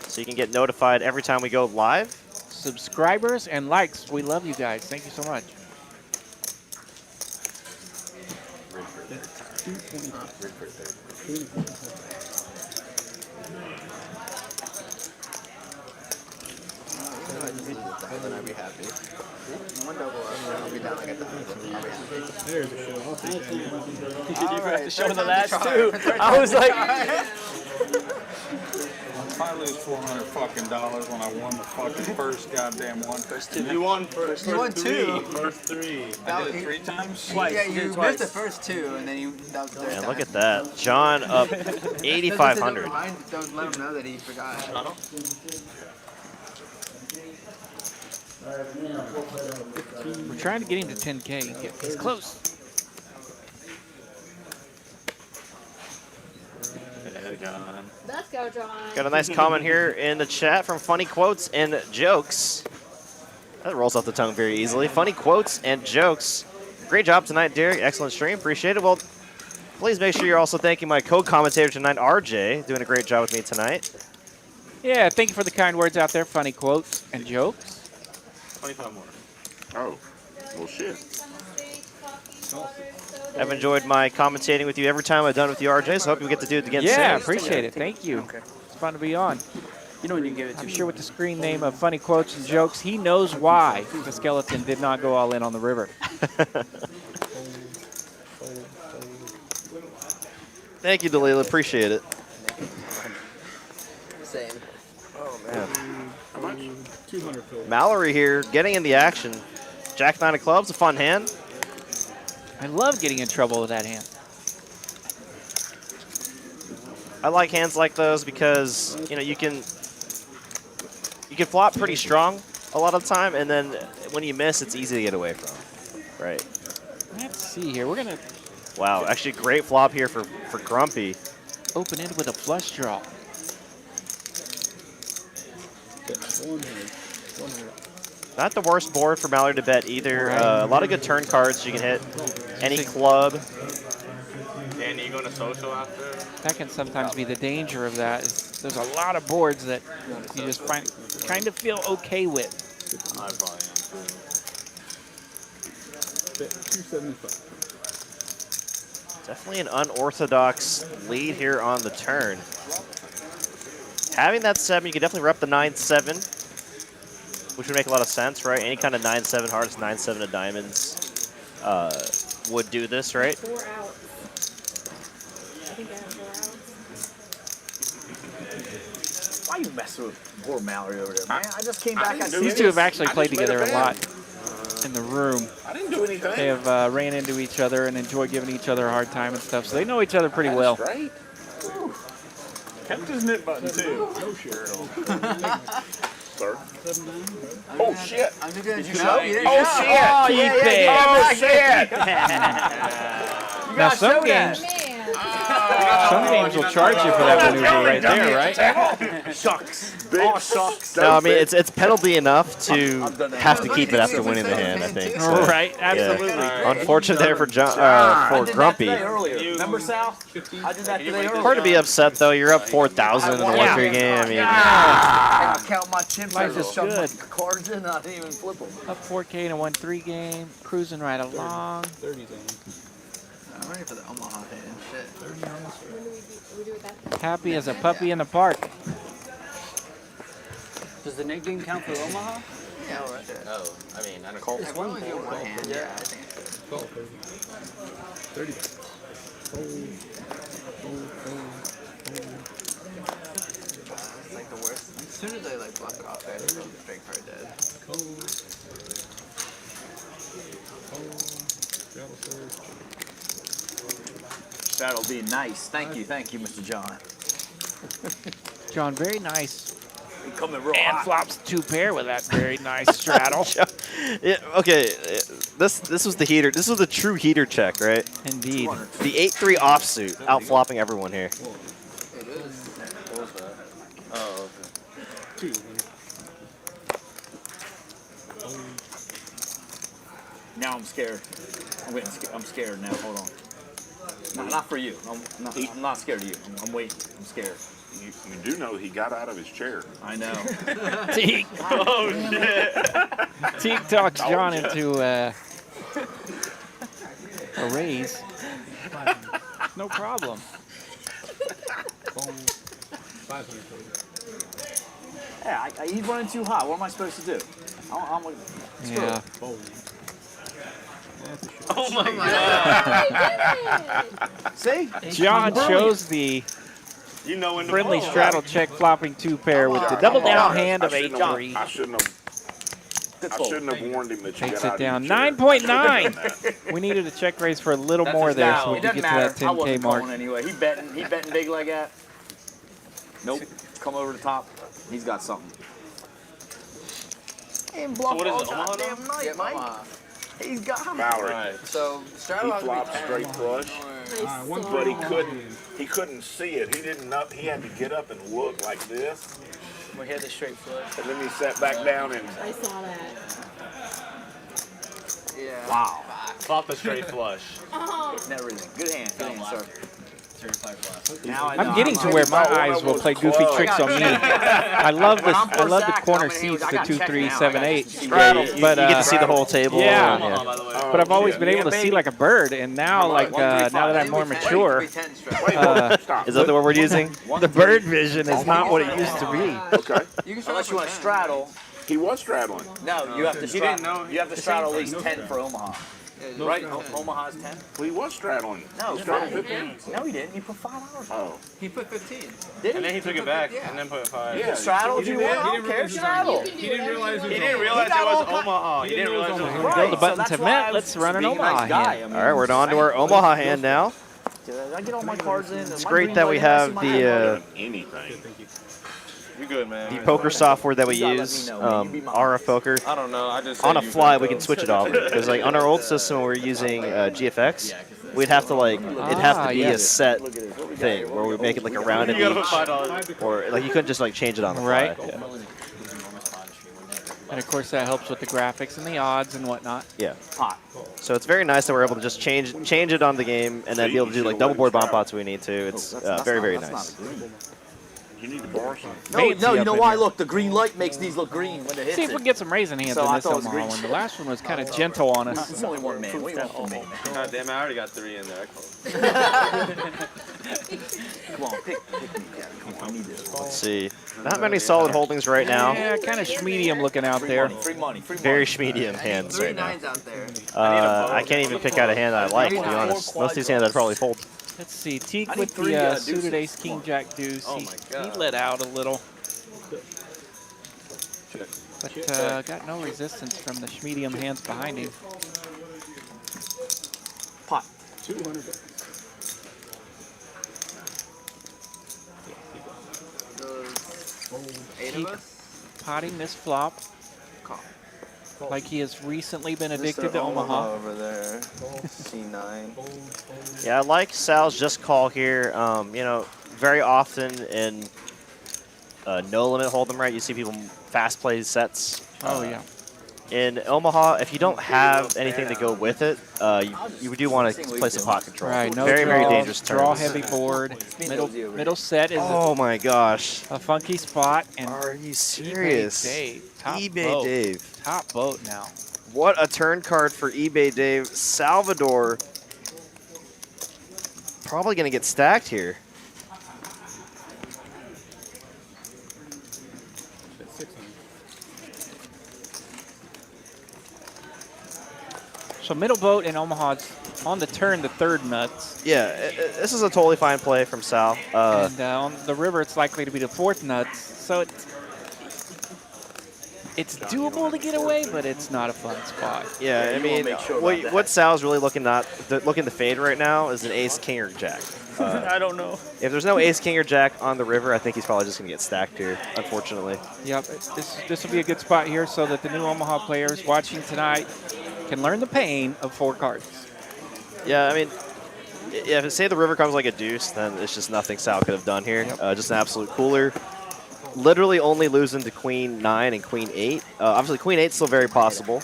so you can get notified every time we go live. Subscribers and likes. We love you guys. Thank you so much. Then I'd be happy. One double up, I'll be down like a thousand. I'll be happy. There's a show. I'll take that. You have to show the last two. I was like, If I lose $400 fucking when I won the fucking first goddamn one. You won first. You won two. First three. I did it 3 times? Yeah, did you it twice. missed the first two, and then that was the third And time. look at that. John up 8,500. Don't let him know that he forgot. We're trying to get him to 10K. He's close. Let's go, John. Got a nice comment here in the chat from Funny Quotes and Jokes. That rolls off the tongue very easily. Funny Quotes and Jokes. Great job tonight, Derek. Excellent stream. Appreciate it. Well, please make sure you're also thanking my co-commentator tonight, RJ, doing a great job with me tonight. Yeah, thank you for the kind words out there. Funny quotes and jokes. 25 more. Oh, well, shit. I've enjoyed my commentating with you every time I've done it with you, RJ, so I hope we get to do it again Yeah, soon. appreciate it. Thank you. Okay. It's fun to be on. You know when you give it to I'm me. sure with the screen name of Funny Quotes and Jokes, he knows why the skeleton did not go all in on the river. Thank you, Dalila. Appreciate it. Same. Oh, man. How much? 200 total. Mallory here, getting in the action. Jack 9 of clubs, a fun hand. I love getting in trouble with that hand. I like hands like those because, you know, you can flop pretty strong a lot of the time, and then when you miss, it's easy to get away from. Right. Let's see here. We're going to Wow, actually great flop here for Grumpy. open it with a flush draw. 100. Not the worst board for Mallory to bet either. A lot of good turn cards you can hit. Any club. And you going to social after? That can sometimes be the danger of that. There's a lot of boards that you just kind of feel okay with. I probably am too. 275. Definitely an unorthodox lead here on the turn. Having that 7, you can definitely rep the 9-7, which would make a lot of sense, right? Any kind of 9-7 hearts, 9-7 of diamonds would do this, right? 4 outs. I think I have 4 outs. Why you messing with poor Mallory over there, man? I just came back. These two have actually played together a lot in the room. I didn't do anything. They have ran into each other and enjoy giving each other a hard time and stuff, so they know each other pretty well. Great. Kept his knit button too. No shirt. Sir. 79. Oh shit! I'm just gonna you show show? you. Oh, shit! Oh, Keep it. Oh shit! Now some games, will charge you for that maneuver right there, right? Shucks. Big shucks. No, I mean, it's penalty enough to have to keep it after winning the hand, I think. So, Right, absolutely. yeah. Unfortunate there for I for did Grumpy. that today earlier. Remember, Sal? I did that today earlier. Hard to be upset, though. You're up 4,000 in the 1-3 game. I mean, I count my chips. Life I is shove my good. cards in. I didn't even flip them. Up 4K in a 1-3 game, cruising right along. 30's on. I'm ready for the Omaha hand. Shit. When do we do it that? Happy as a puppy in the park. Does the net game count for Omaha? Yeah, right there. Oh, I mean, I don't Call I can only do one hand. Yeah, I think. Call 30. 30. It's like the worst. As soon as I like block it off there, I just the straight card dead. That'll be nice. Thank you, Mr. John. John, very nice. Coming real And hot. flops 2 pair with that very nice straddle. yeah, okay, this was the heater. This was the true heater check, right? Indeed. The 8-3 offsuit, outflopping everyone here. It is. What was that? Oh, okay. 2. Now I'm scared. I'm scared now. Hold on. Not for you. I'm not scared of you. I'm waiting. I'm scared. You do know he got out of his chair. I know. Teak. Oh shit! Teak talks John into a raise. No problem. 500 total. Yeah, he's running too hot. What am I supposed to do? Yeah. Oh my god! See? John chose the You know when friendly straddle check flopping 2 pair with the double down hand of 8-3. I shouldn't have warned him that you Takes got it out down of your chair. 9.9. We needed a check raise for a little more there so we It could doesn't get to matter. that I 10K wasn't mark. calling anyway. He betting big like that. Nope. Come over the top. He's got something. And So what is it, Omaha now? damn night, Yeah, Mike. Omaha. He's got him. Mallory. Right. So straddle He has to be flopped 10 straight flush, or- but he couldn't see it. He didn't know. He had to get up and look like this, We had the straight flush. and then he sat back down and I saw that. Yeah. Wow. Flop a straight flush. Oh. Hitting everything. Good hand, sir. Now I know I'm getting I'm to on. where my eyes will play goofy tricks on me. I love this. I love the corner seeds, the 2, 3, 7, 8. But you get to see the whole table. Yeah. and, yeah. But I've always been able to see like a bird, and now like now that I'm more mature, Is that the word we're using? the bird vision is not what it used to be. Okay. Unless you want to straddle. He was straddling. No, you have to straddle. You have to straddle at least 10 for Omaha. Right? Omaha's 10? Well, he was straddling. No, He straddled 15. No, he didn't. He put $5 on. Oh. He put 15. Did he? And then he took it back and then put 5. Yeah. Straddle if you want. I don't care. Straddle. He didn't realize He didn't realize it was Omaha. He didn't realize it was Omaha. Build a button to Met. Let's run an Omaha hand. All right, we're on to our Omaha hand now. I get all my cards in. It's great that we have the Anything. You're good, man. the poker software that we use, RF Poker. I don't know. I just On a fly, we can switch it over because like on our old system, when we're using GFX, we'd have to like it'd have to be a set thing where we make it like a round of each, or like you couldn't just like change it on the fly. Right. Yeah. And of course that helps with the graphics and the odds and whatnot. Yeah. So it's very nice that we're able to just change it on the game and then be able to do like double board bomb pots when we need to. It's very, very nice. You need to borrow some. No, you know why? Look, the green light makes these look green when it hits See if we can get some raisin hands So in I this thought it was Omaha green one. The shit. last one was kind of gentle on us. It's only one man. What do you want from me, man? God damn it, I already got 3 in there. I called. Come on, pick me, Jack. Come on, I need this. Let's see. Not many solid holdings right now. Yeah, kind of medium looking out there. Free money, free money. Very medium hands right now. 9s out there. I can't even pick out a hand that I like, to be honest. Most of these hands I'd probably fold. Let's see. Teak with the suited ace, king, jack, deuce. Oh He my God. let out a little. But got no resistance from the medium hands behind him. Pot. 200. Eight of us? Potting this flop. Like he has recently been addicted to Omaha. Over there. C9. Yeah, I like Sal's just call here. You know, very often in no limit hold'em, right? You see people fast play sets. Oh yeah. In Omaha, if you don't have anything to go with it, you do want to play some pot control. Right, no very, draw, very dangerous turns. draw heavy board. Middle set is Oh my gosh. a funky spot. And Are you serious? eBay Dave. Top eBay boat. Dave. Top boat now. What a turn card for eBay Dave. Salvador probably going to get stacked here. So middle boat in Omaha's on the turn, the third nuts. Yeah, this is a totally fine play from Sal. And on the river, it's likely to be the fourth nuts. So it's doable to get away, but it's not a fun spot. Yeah, I mean, what Sal's really looking to fade right now is an ace, king, or jack. I don't know. If there's no ace, king, or jack on the river, I think he's probably just going to get stacked here, unfortunately. Yep, this will be a good spot here so that the new Omaha players watching tonight can learn the pain of 4 cards. Yeah, I mean, if say the river comes like a deuce, then it's just nothing Sal could have done here. Yep. Just an absolute cooler. Literally only losing to queen 9 and queen 8. Obviously, queen 8 is still very possible.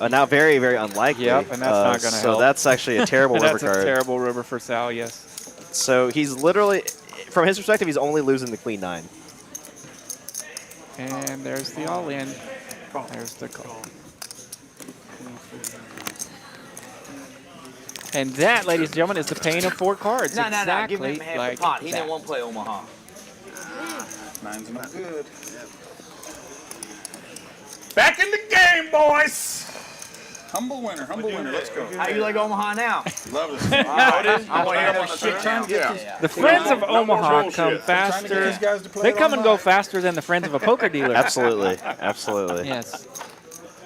Now very, very unlikely. Yep, and that's not going to help. So that's actually a terrible river card. That's a terrible river for Sal, yes. So he's literally, from his perspective, he's only losing the queen 9. And there's the all-in. There's the call. And that, ladies and gentlemen, is the pain of 4 cards. No, exactly give him half like the pot. He that. didn't want to play Omaha. 9's not good. Back in the game, boys. Humble winner, let's go. How you like Omaha now? Love it. I want to hear more shit. Yeah. The friends of No more Omaha troll come shit. Trying to get faster. these guys to play They it come and go online. faster than the friends of a poker dealer. Absolutely, absolutely. Yes.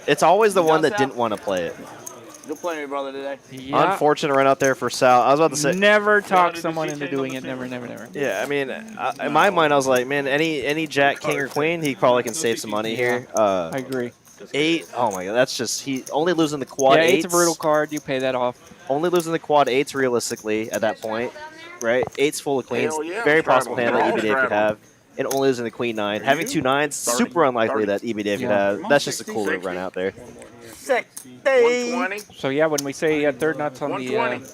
It's always the one that Sal? didn't want to play it. You'll play me, brother, today. Yeah. Unfortunate run out there for Sal. I was about to say. Never talk someone into doing it. Never, never, never. Yeah, I mean, in my mind, I was like, man, any jack, king, or queen, he probably can save some money here. I agree. 8, oh my god, that's just, he only losing the quad Yeah, 8s. 8's a brutal card. You pay that off. Only losing the quad 8s realistically at that point, right? 8's full of queens, Hell yeah, very straddle. possible hand that They're all EB Dave could straddle. have. And only losing the queen 9. Having 2 9s, 30, super unlikely 30. that EB Dave could Yeah. have. That's just a cooler 60. run out there. 60. 120. So yeah, when we say third nuts on the 120.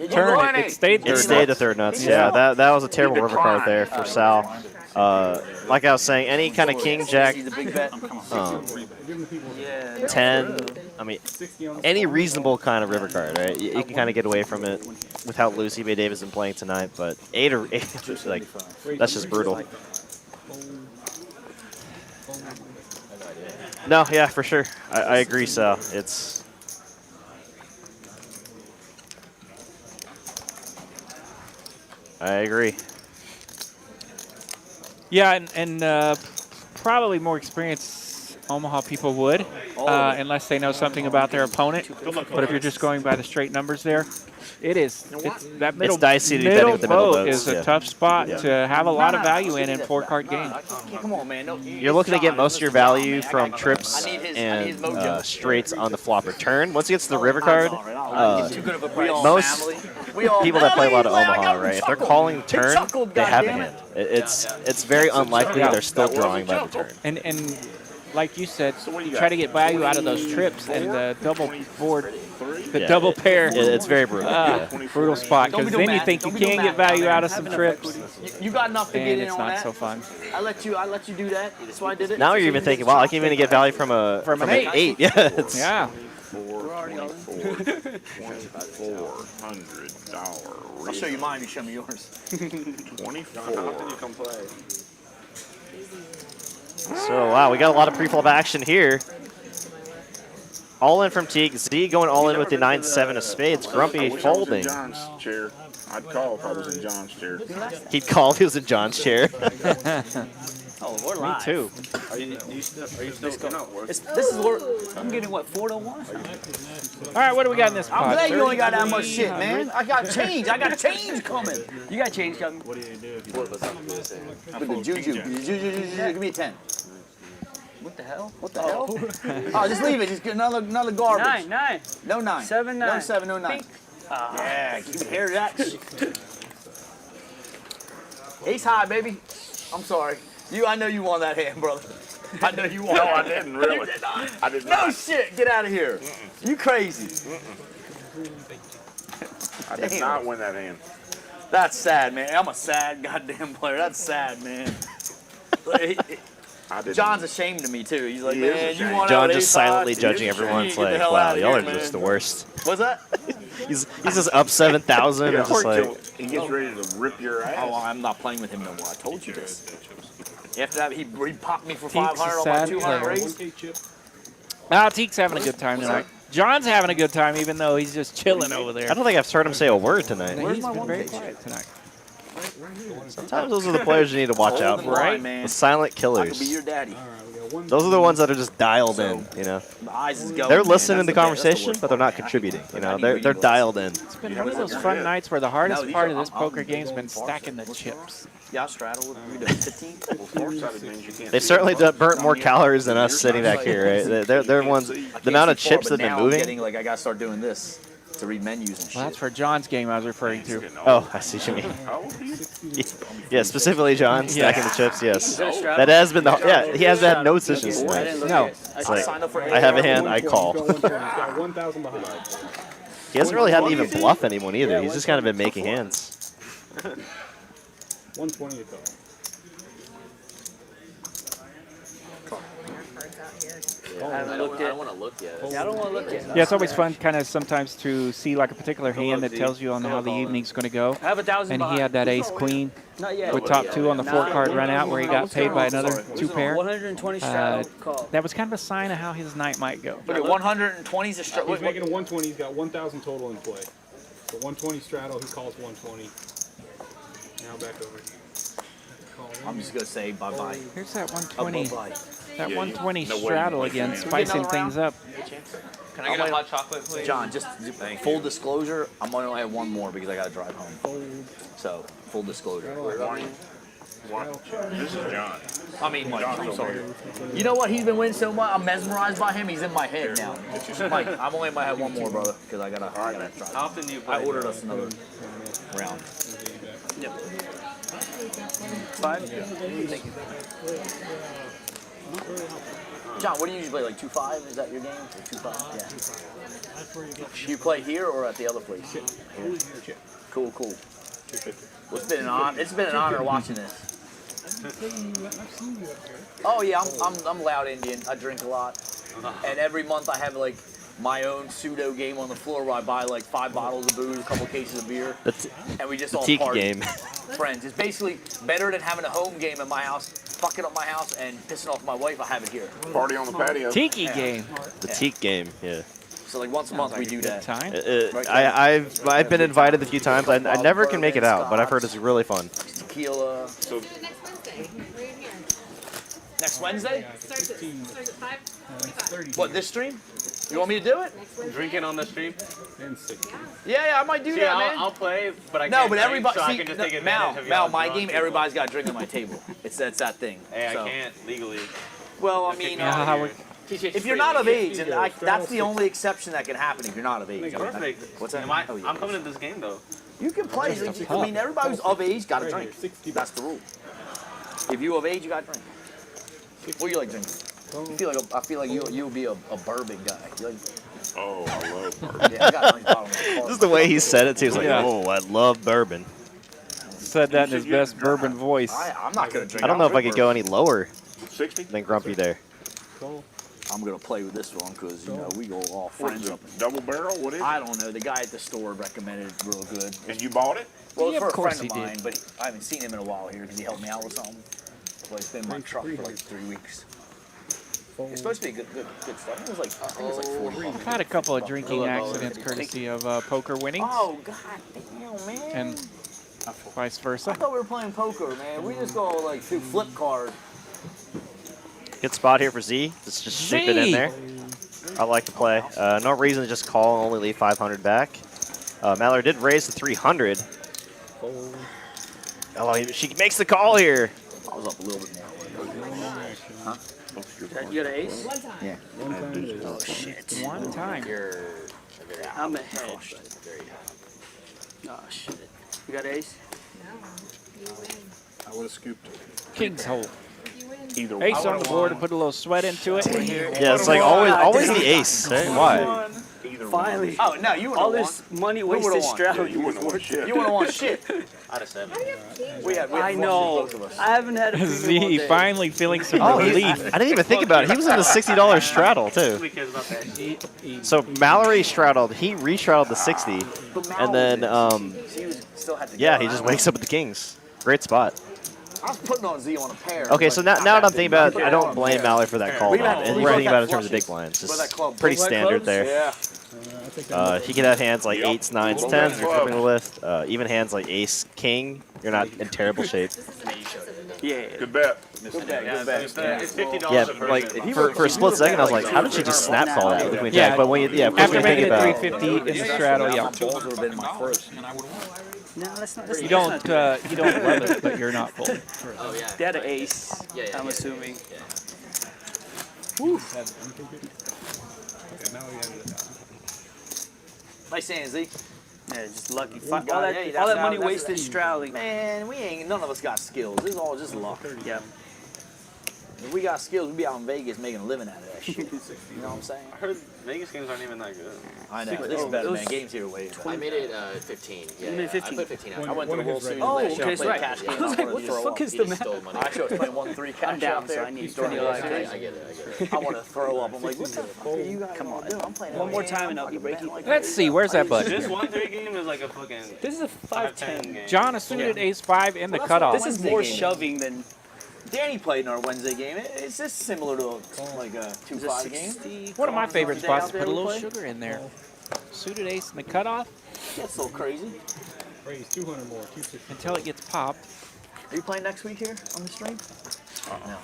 turn, it stayed third. It stayed to third nuts. Yeah, that was a terrible river card there for Sal. Like I was saying, any kind of king, jack, 10, I mean, any reasonable kind of river card, right? You can kind of get away from it with how loose eBay Davis been playing tonight, but 8 or 8, like, that's just brutal. No, yeah, for sure. I agree, Sal. It's... I agree. Yeah, and probably more experienced Omaha people would, unless they know something about their opponent. But if you're just going by the straight numbers there, it is. That middle, dicey to be betting with the middle boat votes, is a tough spot to have a lot of value in 4-card game. Come on, man. You're looking to get most of your value from trips and straights on the flop return. Once it gets to the river card, most people that play a lot of Omaha, right, if they're calling the turn, they have a hand. It's very unlikely they're still drawing by the turn. And like you said, you try to get value out of those trips and the double board, the double pair. It's very brutal. Brutal spot, because then you think you can get value out of some trips. You got enough to get in it's on not that. so fun. I let you do that. That's why I did it. Now you're even thinking, wow, I can even get value from an 8. Yeah. Yeah. $400. I'll show you mine. You show me yours. 24. So, wow, we got a lot of pre-flop action here. All in from Teague. Z going all in with the 9-7 of spades. Grumpy folding. John's chair. I'd call if I was in John's chair. He'd call if he was in John's chair. Oh, we're Me live. too. Are you still This is where I'm getting what 4 to 1. All right, what do we got in this pot? I'm glad you only got that much shit, man. I got change. I got change coming. You got change coming. What do you do if you flip us up to this area? With the juju. Give me a 10. What the hell? What the hell? Oh, just leave it. Just get another garbage. 9. No 9. 7, 9. No 7, no 9. Pink. Yeah, keep hear that shit. Ace high, baby. I'm sorry. I know you won that hand, brother. I know you won. No, I didn't really. You did not. I did not. No shit. Get out of here. You crazy. I did not win that hand. That's sad, man. I'm a sad goddamn player. That's sad, man. John's ashamed of me too. He's like, man, you want John just silently judging everyone. It's like, wow, y'all are just the worst. What's that? He's just up 7,000 and just like. He gets ready to rip your ass. Oh, I'm not playing with him no more. I told you this. After that, he popped me for Teek's a 500 on my sad 200 player. raise. Teek's having a good time tonight. John's having a good time, even though he's just chilling over there. I don't think I've heard him say a word tonight. He's been very quiet tonight. Sometimes those are the players you need to watch out for, right? The silent I killers. could be your daddy. Those are the ones that are just dialed in, you know. The eyes is going, They're man. listening to the That's conversation, but they're not contributing. You know, they're dialed in. It's been one of those fun nights where the hardest part of this poker game has been stacking the chips. Yeah, I'll straddle with you to 15. They've certainly burnt more calories than us sitting back here, right? They're ones. The amount of chips that have been moving. Like I gotta start doing this to read menus and shit. Well, that's for John's game I was referring to. Oh, I see what you mean. Yeah, specifically John stacking the chips. Yes, that has been the. Yeah, he has had no decisions tonight. No, it's like I have a hand, I call. He hasn't really had to even bluff anyone either. He's just kind of been making hands. 120 a call. I don't want to look yet. Yeah, I don't want to look yet. Yeah, it's always fun kind of sometimes to see like a particular hand that tells you on how the evening's going to go. I have 1,000 And he had that ace-queen Not yet. with top 2 on the 4-card run out where he got paid by another 2-pair. 120 straddle call. That was kind of a sign of how his night might go. Look at 120 is a straddle. He's making a 120. He's got 1,000 total in play. So 120 straddle. He calls 120. Now back over. I'm just gonna say bye-bye. Here's that 120. Bye-bye. That 120 straddle again, spicing things up. Can I get a hot chocolate, please? John, just full disclosure, I'm gonna only have one more because I gotta drive home. So, full disclosure. This is John. I mean, Mike, I'm sorry. You know what? He's been winning so much. I'm mesmerized by him. He's in my head now. Mike, I'm only might have one more, brother, because I gotta drive. How often do you play? I ordered us another round. Yep. 5? Thank you. John, what do you usually play? Like 2-5? Is that your game? 2-5? Yeah. That's where you get. You play here or at the other place? Cool, cool. Well, it's been an honor watching this. I've seen you up here. Oh yeah, I'm loud Indian. I drink a lot, and every month I have like my own pseudo game on the floor where I buy like 5 bottles of booze, a couple cases of beer, and we just all tiki party. game. Friends. It's basically better than having a home game in my house, fucking up my house, and pissing off my wife. I have it here. Party on the patio. Tiki game. The teak game, yeah. So like once a month we do that. Time. I've been invited a few times. I never can make it out, but I've heard it's really fun. Tequila. So Next Wednesday? Starts at 5:45. What, this stream? You want me to do it? Drinking on the stream? Yeah, I might do that, man. I'll play, but I no, can't but drink, everybody. so See, I can just take advantage of Mal, y'all my drunk game, people. everybody's got a drink at my table. It's that thing. Hey, so. I can't legally. Well, I Just mean, kick me out of here. if you're not of age, and that's the only exception that can happen if you're not of age. Perfect. What's that? I'm coming to this game though. You can play. I mean, everybody who's of age got to drink. That's the rule. If you're of age, you got to drink. What do you like drinking? I feel like you'll be a bourbon guy. You like, oh, I love bourbon. Yeah, I got a nice bottle of car. Just the way he said it too. He's like, Yeah. oh, I love bourbon. Said that in his best bourbon voice. I'm not gonna drink. I don't know if I could go any lower 60 than Grumpy there. I'm gonna play with this one because we go all friends up. Double barrel? What is it? I don't know. The guy at the store recommended it real good. And you bought it? Well, Yeah, for of a course friend of he mine, did. but I haven't seen him in a while here because he helped me out with something. Well, he's been in my truck for like 3 weeks. It's supposed to be good stuff. I think it was like 40 bucks. I've had a couple of drinking accidents courtesy of poker winnings Oh, god damn, man. and vice I versa. thought we were playing poker, man. We just go like through flip card. Good spot here for Z. Just ship it in there. I like to play. No reason to just call and only leave 500 back. Mallory did raise to 300. Oh, she makes the call here. I was up a little bit more. Huh? You got an ace? One time. Yeah. Oh, shit. One time. I'm ahead. Oh, shit. You got an ace? No. You win. I would have scooped it. King's hole. You win. Either Ace on the board to put a little sweat into it. Yeah, it's like always the ace. Right? Why? Either Finally. Oh, no, you would All have this money would've wasted won? strategy. you wouldn't want shit. You wouldn't want shit. Out of 7. We had I one know. both of us. I haven't had a premium all Z day. finally feeling some Oh, relief. I didn't even think about it. He was in the $60 straddle too. Nobody cares about that. So Mallory straddled. He restraddled the 60, and then She was, still had to yeah, go. he just wakes up with the kings. Great spot. I was putting on Z on a pair. Okay, so now that I'm thinking about it, I don't blame Mallory for that call. We Though. got- And we we're got thinking about it in that terms of big flushes. blinds. With that Just club. pretty Black standard clubs? there. Yeah. He could have hands like 8s, 9s, 10s. You're Club. flipping the list. Even hands like ace, king. You're not in terrible shape. Yeah. Good bet. Good bet. It's $50 Yeah, a person. like for a split second, I was like, how did she just snap call that with the queen jack? But when you, of course, After when you think making it about 350 in the straddle, My yeah. balls would have been my first. No, that's not. That's You that's don't not you don't love it, but you're not full. Oh yeah. They had an ace. Yeah, yeah, I'm yeah. assuming. Nice hand, Z. Yeah, just lucky. You All got it. Hey, that, that's all that how- money that's- wasted straddling. Man, none of us got skills. This is all just luck. Yeah. If we got skills, we'd be out in Vegas making a living out of that shit. You know what I'm saying? I heard Vegas games aren't even that good. I know. This is better, man. Games here way better. I made it 15. Yeah, You made yeah. 15? I put 15 out. I went to the World Series Oh, last okay, year. I that's played right. cash I games. was like, wanted what to the throw fuck up. is He the just math? stole money. Actually, I was playing 1-3 cash I'm down, out there. so I need He's throwing 20 it live out cash. I get it. I get it. I want to throw up. I'm like, what the fuck are you guys Come on. doing? I'm playing One more game. time and I'm I'll be fucking breaking. like Let's see, where's that button? This 1-3 game is like a fucking This is a 5-10 5-10. game. John a suited ace 5 in the Well, that's what cutoff. This is Wednesday more game. shoving than. Danny played in our Wednesday game. It's just similar to like a 2-5 game. One of my favorite Day spots out is there put a we little play? sugar in there. Suited ace in the cutoff That's so crazy. Raise 200 more, 250. until it gets popped. Are you playing next week here on the stream? No.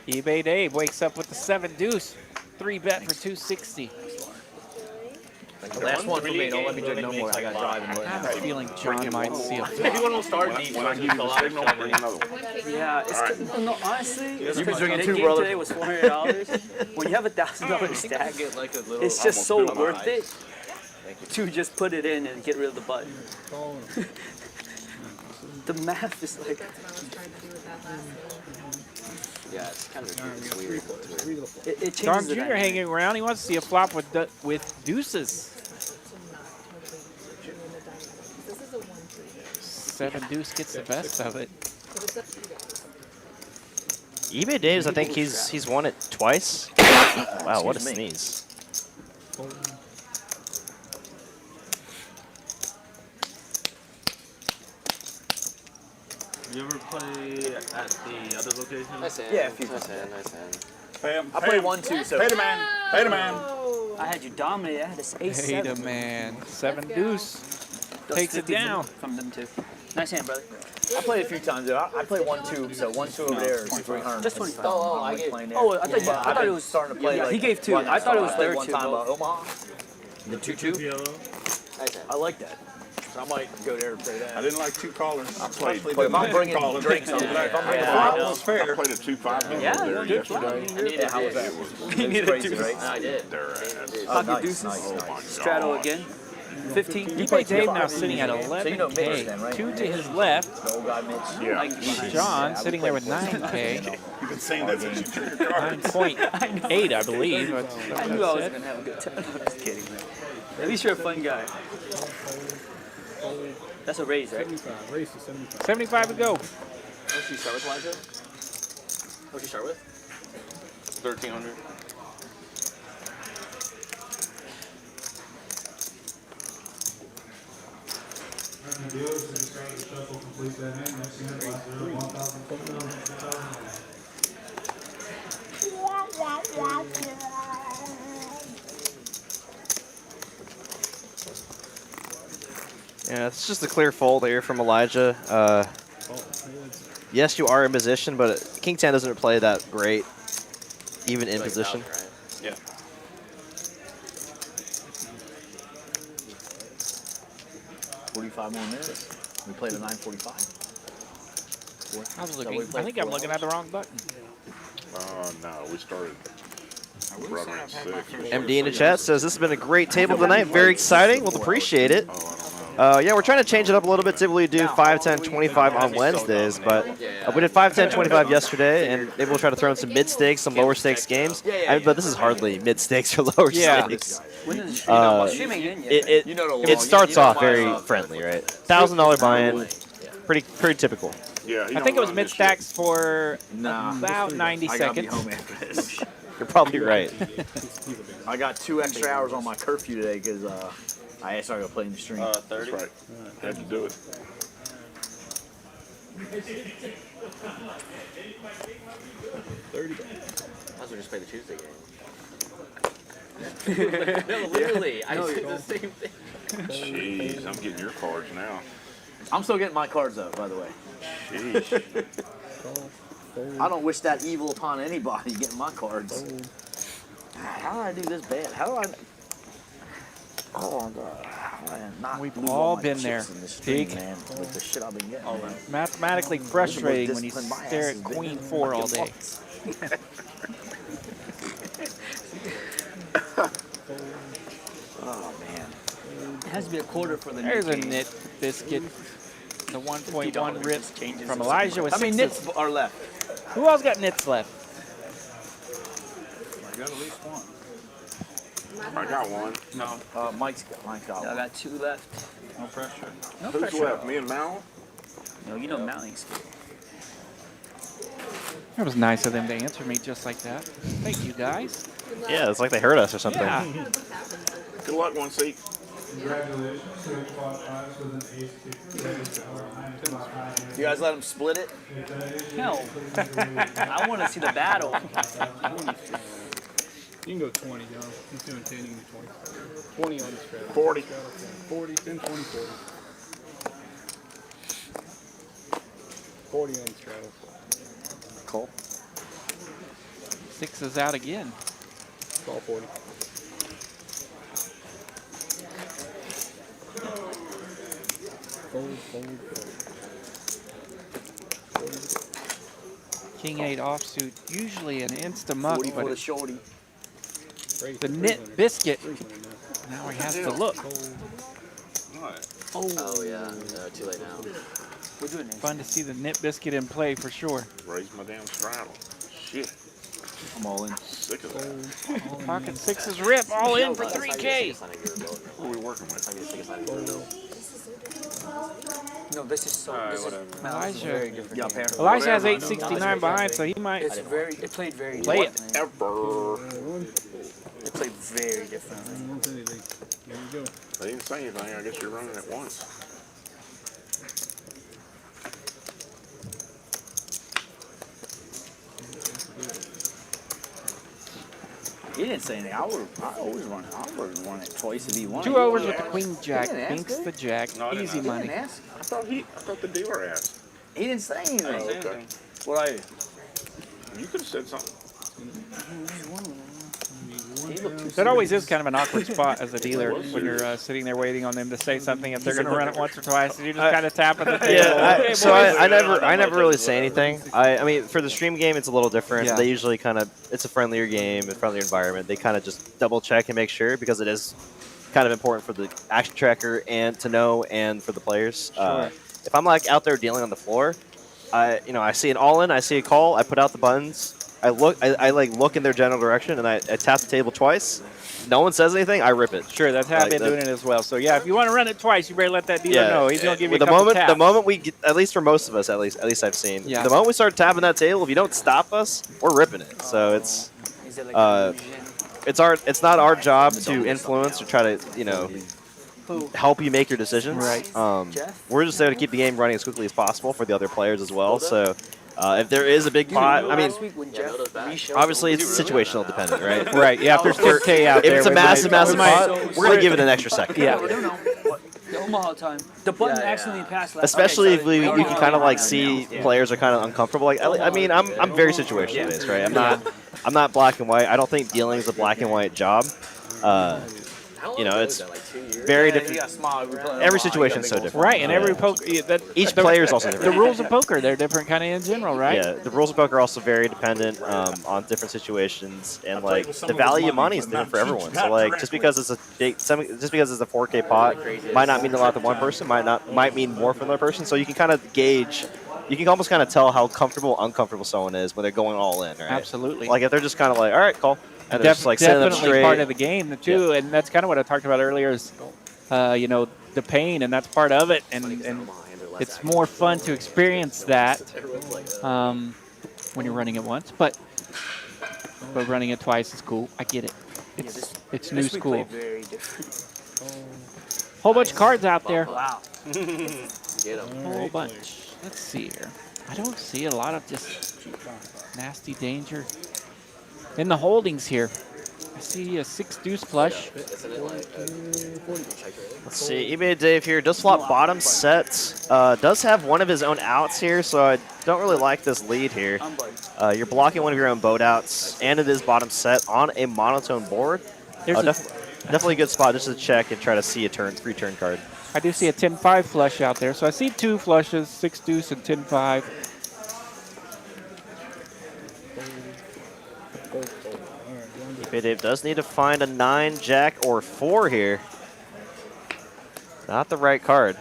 eBay Dave wakes up with the 7 deuce. 3-bet for 260. The last one for me. Don't let me drink no more. I got driving. I have a feeling John might see a If you want to start deep, When I give you the signal, bring another one. Yeah, it's no, honestly. It's You've been drinking Nick too, game brother. Today was $400. When you have $1,000 stack, it's just so worth it to just put it in and get rid of the button. The math is like. Yeah, it's kind of it's weird. It changes Darn the Jr. dynamic. hanging around. He wants to see a flop with deuces. This is a 1-3. 7 deuce gets the best of it. But it's up to you guys. eBay Daves, I think he's won it twice. Wow, what a sneeze. You ever play at the other location? Nice hand. Yeah, a few Nice hand. Nice hand. Pay him. I played 1-2, so. Pay the man. Pay the man. I had you dominated. I had this ace Wait a 7. man. 7 deuce. Those Takes it 50s down. from them too. Nice hand, brother. I played a few times. Though. I played 1-2, so 1-2 over there is 300. Just 25. Oh, I get. thought it was starting to play. Yeah, like, he gave 2. I thought it was played their one 2. time Omaha. The 2-2. Nice hand. I like that. So I might go there and play that. I didn't like 2 callers. I played. But if I'm bringing drinks, I'm bringing That was fair. I played a 2-5 minute Yeah, there good flop. yesterday. I needed How was that? You needed a Crazy, 2. right? I did. Their ass. Pocket deuces. Oh my Straddle God. again. 15. eBay Dave now sitting at So you know Mitch 11K. then, right? 2 to his left. The old guy Mitch. Yeah. Like John sitting there with 9K. You've been saying that since you drew your card. 9.8, I believe. I knew I was going to have a good time. I'm just kidding, man. At least you're a fun guy. That's a raise, right? 75. Race to 75. 75 to go. What should you start with, Elijah? What should you start with? 1300. Yeah, it's just a clear fold here from Elijah. Yes, you are in position, but King 10 doesn't play that great, even in Like position. 1,000, right? Yeah. $45 more minutes. We played a 9:45. I was looking. I think I'm looking at the wrong button. No, we started around 6. MD in the chat says this has been a great table tonight. Very exciting. We'll appreciate it. Yeah, we're trying to change it up a little bit. Typically we do 5, 10, 25 on Wednesdays, but we did 5, 10, 25 yesterday, and maybe we'll try to throw in some mid-stakes, some lower-stakes games. But this is hardly mid-stakes or lower-stakes. It starts off very friendly, right? $1,000 buy-in, pretty typical. Yeah, I think it was mid stacks for about 90 I gotta be seconds. home after this. You're probably right. I got 2 extra hours on my curfew today because I started to play in the stream. 30. That's right. Had to do it. 30. I was just play the Tuesday game. No, literally, I did the same thing. Jeez, I'm getting your cards now. I'm still getting my cards up, by the way. Jeez. I don't wish that evil upon anybody getting my cards. How did I do this bad? How do I? Oh my God! I am not We've blew all my been chips there, in this stream, Teak. man. With the shit I've been getting. Man. Mathematically frustrating when you Disciplined my stare ass at has been Queen in 4 all fucking day. months. Oh man! It has to be a quarter for the There's a game. knit biscuit. The 1.1 $50 rip just changes from it. Elijah with How many 6. nits are left? Who else got nits left? I got at least one. I got one. No. Mike's got I one. got 2 left. No pressure. No Who's pressure. left? Me and Mal? No, you know Malling's good. It was nice of them to answer me just like that. Thank you, guys. Yeah, it's like they heard us or something. Yeah. Good luck, 1 seat. You guys let him split it? No. I want to see the battle. You can go 20, John. He's doing 10, you can do 20. 20 on the straddle. 40. 40, 10, 20, 40. 40 on the straddle. Cole. 6 is out again. Call 40. Fold, fold, fold. King 8 offsuit, usually an insta-muck, 40 but for the shorty. the knit biscuit. Now he has to look. Oh yeah, too late now. We're doing it. Fun to see the knit biscuit in play for sure. Raise my damn straddle. shit. I'm all in. Sick of that. Pocket sixes rip, all in for 3K. What are we working with? No, this is so. This is, no, this is Elijah. very different. Yeah, pair. Elijah has 869 behind, so he might It's very. It played very. play it. Ever. It played very differently. There you go. They didn't say anything. I guess you're running at once. He didn't say anything. I always run it twice if he wanted. 2 overs with the queen jack. He didn't ask Pinks it. the jack. No, I didn't Easy ask. money. He didn't ask. I thought the dealer asked. He didn't say anything. Oh, okay. What are you? You could have said something. That always is kind of an awkward spot as a dealer when you're sitting there waiting on them to say something. If they're going to run it once or twice, and you're just kind of tapping the table. Yeah, Okay, so boys. I never really say anything. I mean, for the stream game, it's a little different. Yeah. They usually kind of, it's a friendlier game, a friendlier environment. They kind of just double check and make sure because it is kind of important for the action tracker and to know and for the players. Sure. If I'm like out there dealing on the floor, I see an all in, I see a call, I put out the buttons, I like look in their general direction, and I tap the table twice. No one says anything, I rip it. Sure, that's how I've been doing it as well. So yeah, if you want to run it twice, you better let that dealer know. He's going to give you a couple taps. The moment we get, at least for most of us, at least I've seen, Yeah. the moment we start tapping that table, if you don't stop us, we're ripping it. So it's it's not our job to influence or try to help you make your decisions. Right. We're just there to keep the game running as quickly as possible for the other players as well. So if there is a big pot, I mean, obviously it's situational dependent, right? Right. Yeah. If there's 10K out there, if it's a massive pot, we're gonna give it an extra second. Yeah. The Omaha time. The button accidentally passed last. Especially if we can kind of like see players are kind of uncomfortable. Like I mean, I'm very situational based, right? I'm not black and white. I don't think dealing is a black and white job. It's very different. Every situation is so different. Right, and every poker. Each player is also different. The rules of poker, they're different kind of in general, right? Yeah, the rules of poker are also very dependent on different situations, and like the value of money is different for everyone. So like just because it's a 4K pot might not mean a lot to one person, might mean more for another person. So you can kind of gauge. You can almost kind of tell how comfortable, uncomfortable someone is when they're going all in, right? Absolutely. Like if they're just kind of like, all right, call. And they're just like sitting up Definitely straight. part of the game too, and that's kind of what I talked about earlier. Is the pain, and that's part of it, and it's more fun to experience that when you're running it once, but running it twice is cool. I get it. It's new school. Whole bunch of cards out there. Wow. Whole bunch. Let's see here. I don't see a lot of just nasty danger in the holdings here. I see a 6-deuce flush. Let's see, eBay Dave here does flop bottom sets. Does have one of his own outs here, so I don't really like this lead here. You're blocking one of your own boat outs, and it is bottom set on a monotone board. Definitely a good spot just to check and try to see a free turn card. I do see a 10-5 flush out there, so I see 2 flushes, 6-deuce and 10-5. eBay Dave does need to find a 9, jack, or 4 here. Not the right card.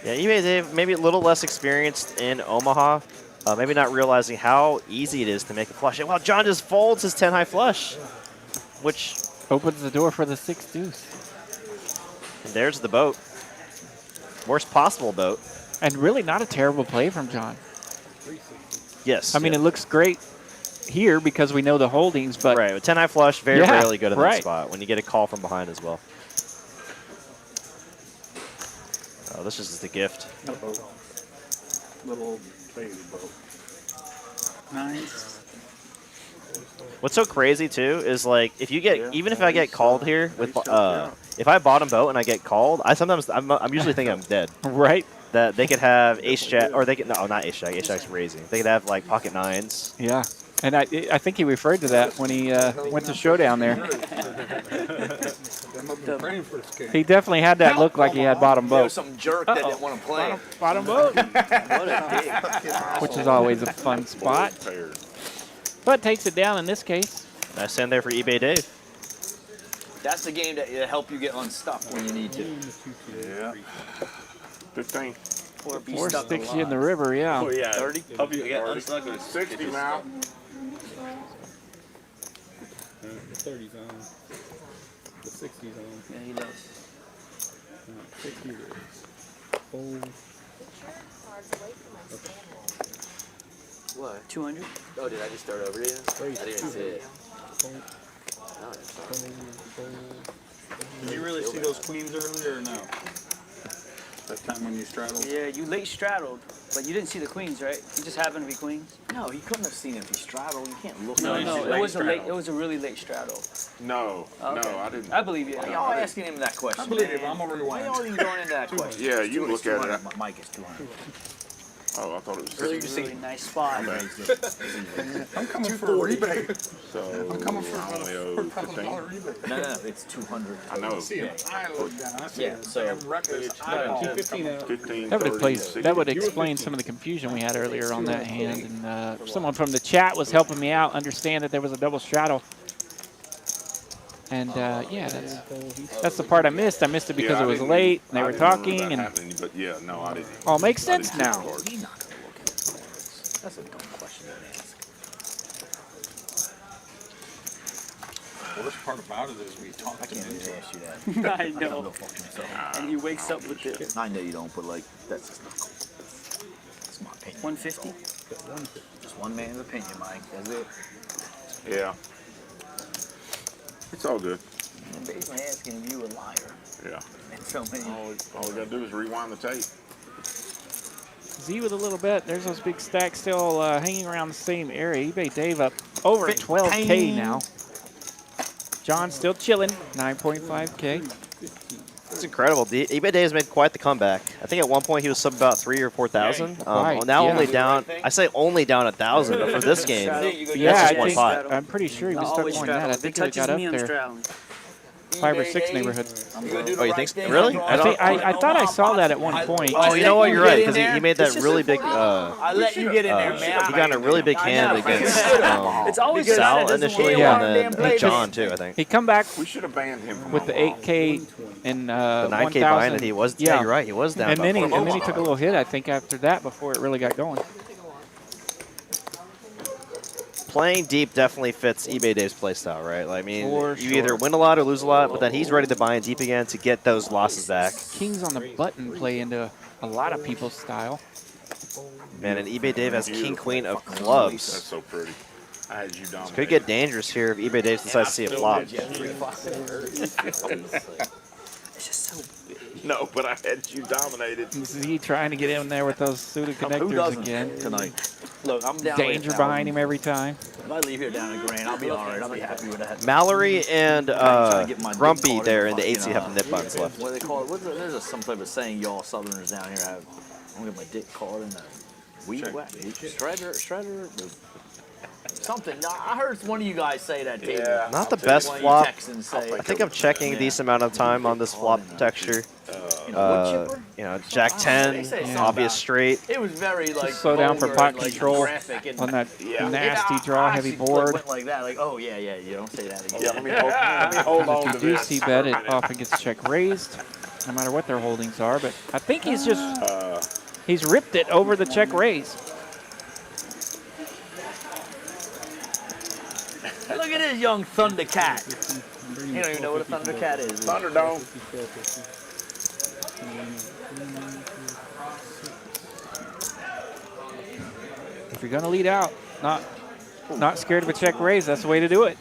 Yeah, eBay Dave maybe a little less experienced in Omaha. Maybe not realizing how easy it is to make a flush. And well, John just folds his 10-high flush, which opens the door for the 6-deuce. And there's the boat. Worst possible boat. And really not a terrible play from John. Yes. I mean, it looks great here because we know the holdings, but... Right, with 10-high flush, very rarely good in that spot when you get a call from behind as well. Oh, this is the gift. Little baby boat. Nice. What's so crazy too is like if you get even if I get called here with if I bottom boat and I get called, I'm usually thinking I'm dead. Right. That they could have ace jack or they could not ace jack. Ace jack's raising. They could have like pocket 9s. Yeah, and I think he referred to that when he went to showdown there. He definitely had that look like he had bottom boat. There was some jerk that didn't want to play. Bottom boat. What a dick. Which is always a fun spot. But takes it down in this case. Nice send there for eBay Dave. That's the game that help you get unstuck when you need to. Yeah. 15. Or be Or stuck sticks a you in the lot. river, yeah. Oh yeah. 30? Help you get unstuck or 60 now. 30 zone. The 60 zone. Yeah, he does. 60 is. Fold. What? 200? Oh, did I just start over again? I didn't see it. Fold. Did you really see those queens earlier or no? That time when you straddled? Yeah, you late straddled, but you didn't see the queens, right? You just happened to be queens. No, you couldn't have seen it if he straddled. You can't look No, at no, it. it was a late. It was a really late straddle. No, Okay. no, I didn't. I believe you. Why y'all asking him that question? I believe man? it, but I'm gonna Why rewind. y'all even going into that question? Yeah, you It's look at 200. it. Mike is 200. Oh, I thought it was Earlier 60. you Really nice spot. I'm coming for a rebate. So I'm coming for I only owe $4,000 15. rebate. No, it's 200. I know. See an eye look down. I see Yeah, so- damn reckless eyeball. Keep 15 out. 15, That would 30, explain 60. that would explain some of the confusion we had earlier on that hand. And someone from the chat was helping me out understand that there was a double straddle. And yeah, that's the part I missed. I missed it because Yeah, I it was didn't- late and they I were didn't remember talking. that And happening, but yeah, no, I didn't. all makes I didn't sense see the now. cards. He's not gonna look at the cards. That's a dumb question to ask. Well, this part about it is we talk I to can't him. even ask you that. I know. Go fuck himself. And he wakes up with the I know you don't, but like, that's just not cool. That's my opinion. 150. Just one man's opinion, Mike. That's it. Yeah. It's all good. I'm basically asking if you a liar. Yeah. And so many. All we gotta do is rewind the tape. Z with a little bit. There's those big stacks still hanging around the same area. eBay Dave up over at 12K now. John still chilling, 9.5K. It's incredible. eBay Day has made quite the comeback. I think at one point he was sub about 3,000 or 4,000. Right, Now yeah. only down. I say only down 1,000, but for this game, Yeah, that's I just one think, pot. I'm pretty sure he was Not stuck always more than that. I straddle. If it think he got touches up me, I'm there straddling. 5 or 6 neighborhood. Oh, you think so? Really? I thought I saw that at one point. Oh, you know what? You're right, because he made that really big. I let you get in there, man. He got in a really big hand against It's always Sal straddle. initially, Yeah. and then John too, I think. He come back We should have banned him from with the Omaha. 8K and The 9K 1,000. buy-in, and he was. Yeah, you're right. He was down. And then he about took a little hit, I think, after that before it really got going. Playing deep definitely fits eBay Dave's playstyle, right? Like, I mean, For you sure. either win a lot or lose a lot, but then he's ready to buy in deep again to get those losses back. Kings on the button play into a lot of people's style. Man, and eBay Dave has king queen of That's clubs. so pretty. I had you dominated. Could get dangerous here if eBay Dave decides to see a flop. It's just so big. No, but I had you dominated. Z trying to get in there with those suited Who connectors doesn't again. tonight? Look, I'm down. Danger with behind him every time. If I leave here down a grand, I'll be all right. I'll be happy with that. Mallory and trying to get my Grumpy dick caught there in in the the 8C have the nip buttons left. What do they call it? There's some type of saying y'all Southerners down here have. I'm gonna get my dick caught in a weed whack, shredder, something. I heard one of you guys say that too. Yeah. Not the I'll best One of you flop. Texans say. I think I'm checking a decent amount of time on this flop texture. You know, Jack 10, obvious straight. It was very like. Just slow down for vulgar pot and, like, control graphic and- on that Yeah. nasty I draw heavy actually board. Went like that, like, oh yeah, you don't say that again. Yeah, let me hold on If to you do this. see bet, it often gets check raised, no matter what their holdings are. But I think he's just he's ripped it over the check raise. Look at this young Thundercat. You don't even know what a Thundercat is. Thunderdome. If you're gonna lead out, not scared of a check raise, that's the way to do it.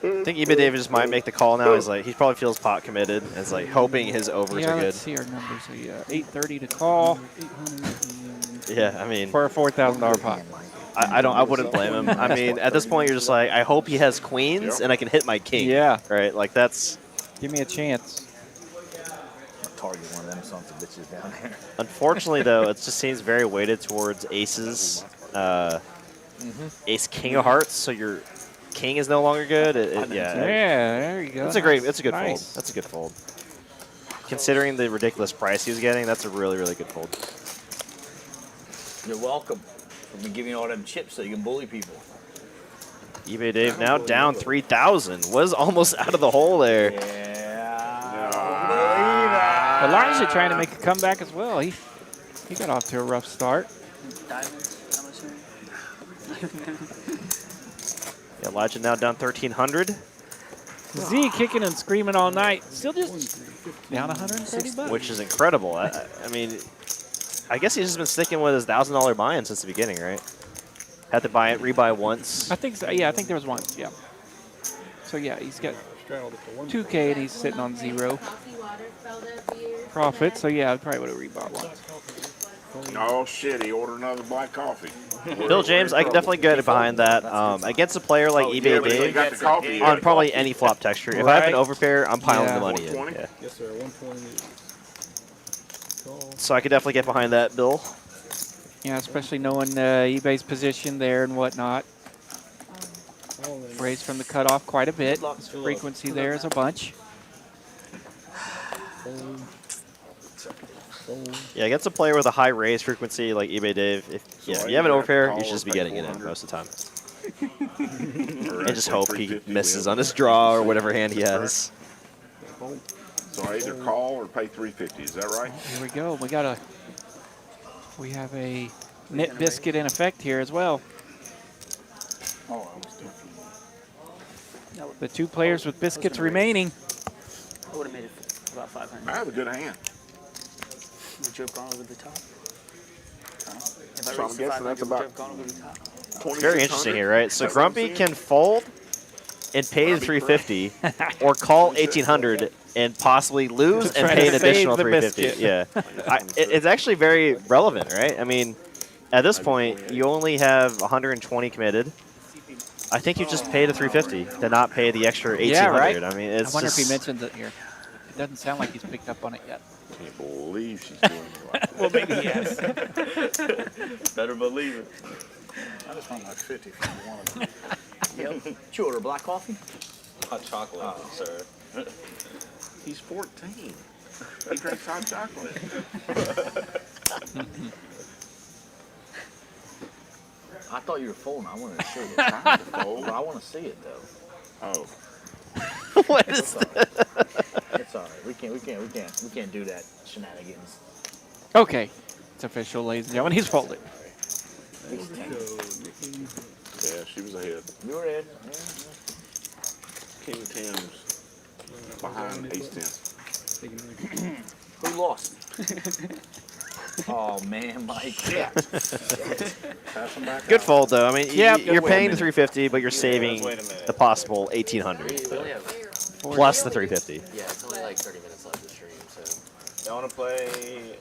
I think eBay David just might make the call now. He's like, he probably feels pot committed. And is like hoping his overs Yeah, are good. let's see our numbers. So, 830 to call Yeah, I mean, for a $4,000 pot. I wouldn't blame him. I mean, at this point, you're just like, I hope he has queens and I can hit my king. Yeah. Right? Like, that's. Give me a chance. Target one of them sons of bitches down there. Unfortunately, though, it just seems very weighted towards aces. Ace king of hearts, so your king is no longer good. Yeah, there you go. That's a good fold. Nice. That's a good fold. Considering the ridiculous price he was getting, that's a really, really good fold. You're welcome. We've been giving you all them chips so you can bully people. eBay Dave now down 3,000. Was almost out of the hole there. Yeah. Ah. Elijah trying to make a comeback as well. He got off to a rough start. Diamonds, I'm assuming. Yeah, Elijah now down 1,300. Z kicking and screaming all night. Still just down $130. Which is incredible. I mean, I guess he's just been sticking with his $1,000 buy-in since the beginning, right? Had to buy it, rebuy once. I think so. Yeah, I think there was one. Yeah. So yeah, he's got 2K and he's sitting on 0 profit. So yeah, I probably would have rebought once. Oh shit! He ordered another black coffee. Bill James, I can definitely get behind that. Against a player like eBay Dave, on probably any flop texture. If I have an overpair, I'm piling the money in. Yeah. Yes, sir. 120. So I could definitely get behind that, Bill. Yeah, especially knowing eBay's position there and whatnot. Raised from the cutoff quite a bit. His frequency there is a bunch. Yeah, against a player with a high raise frequency like eBay Dave, if you have an overpair, you should just be getting it in most of the time. And just hope he misses on his draw or whatever hand he has. So I either call or pay $350. Is that right? Here we go. We have a knit biscuit in effect here as well. The 2 players with biscuits remaining. I would have made it about 500. I have a good hand. Would you have gone over the top? If I So I'm raised the guessing 500, that's would you about have gone over the top? It's very interesting here, right? So Grumpy can fold and pay the 350, or call 1,800 and possibly lose and pay an additional 350. Yeah, it's actually very relevant, right? I mean, at this point, you only have 120 committed. I think you just paid a 350 to not pay the extra 1,800. Yeah, right. I mean, it's I wonder just, if he mentions it here. It doesn't sound like he's picked up on it yet. I can't believe she's doing it like that. Well, maybe he has. Better believe it. I just want my 50 from one of them. Yep. Did you order black coffee? Hot chocolate, sir. He's 14. He drinks hot chocolate. I thought you were folding. I wanted to see it. Trying to fold. But I want to see it though. Oh. What is that? It's all right. We can't do that shenanigans. Okay, it's official, ladies and gentlemen. He's folded. Yeah, she was ahead. You were ahead. King 10's behind ace 10. Who lost? Oh man, Mike. Yeah. Good fold though. I mean, Yep. you're paying the 350, but you're saving the possible 1,800 plus the 350. Yeah, it's only like 30 minutes left of the stream, so. Y'all want to play?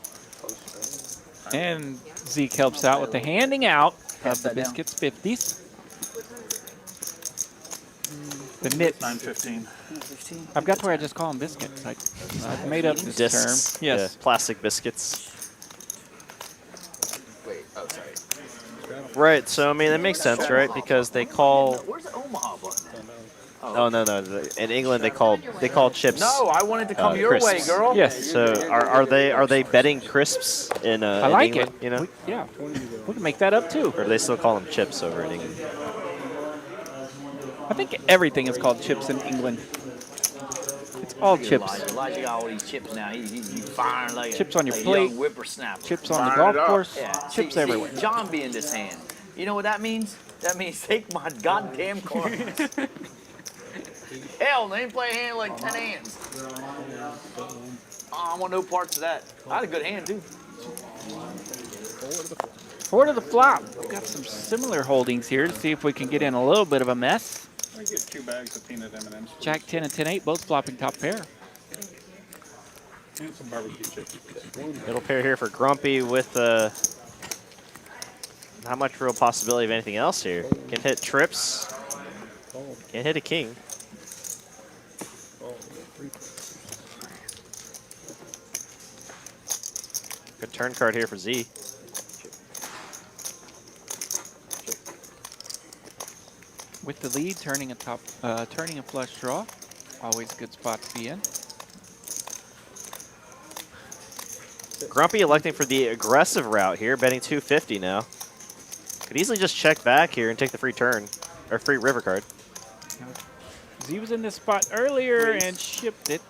And Zeke helps out with the handing out of the biscuits 50s. The knit. 915. I've got to where I just call them biscuits. I've made up this Discs, term. Yes. yeah, plastic biscuits. Wait, oh, sorry. Right, so I mean, that makes sense, right? Because they call. Where's the Omaha button? Oh no. In England, they call chips. No, I wanted to come your way, crisps. girl. Yes. So are they betting crisps in I like England? it. You know, Yeah. We can make that up too. or do they still call them chips over in England? I think everything is called chips in England. It's all chips. Elijah got all these chips now. He's firing like Chips on your a plate. young whippersnapper. Chips on the Firing golf it up. course. Yeah. Chips See, everywhere. John be in this hand. You know what that means? That means take my goddamn cards. Hell, they ain't play a hand like 10 hands. Oh, I want no parts of that. I had a good hand too. Forward of the flop. We've got some similar holdings here to see if we can get in a little bit of a mess. I get 2 bags of peanut M&Ms. Jack 10 and 10-8, both flopping top pair. And some barbecue chicken. Middle pair here for Grumpy with not much real possibility of anything else here. Can hit trips. Can't hit a king. Good turn card here for Z. With the lead, turning a flush draw. Always a good spot to be in. Grumpy electing for the aggressive route here, betting 250 now. Could easily just check back here and take the free turn, or free river card. Z was in this spot earlier and shipped it.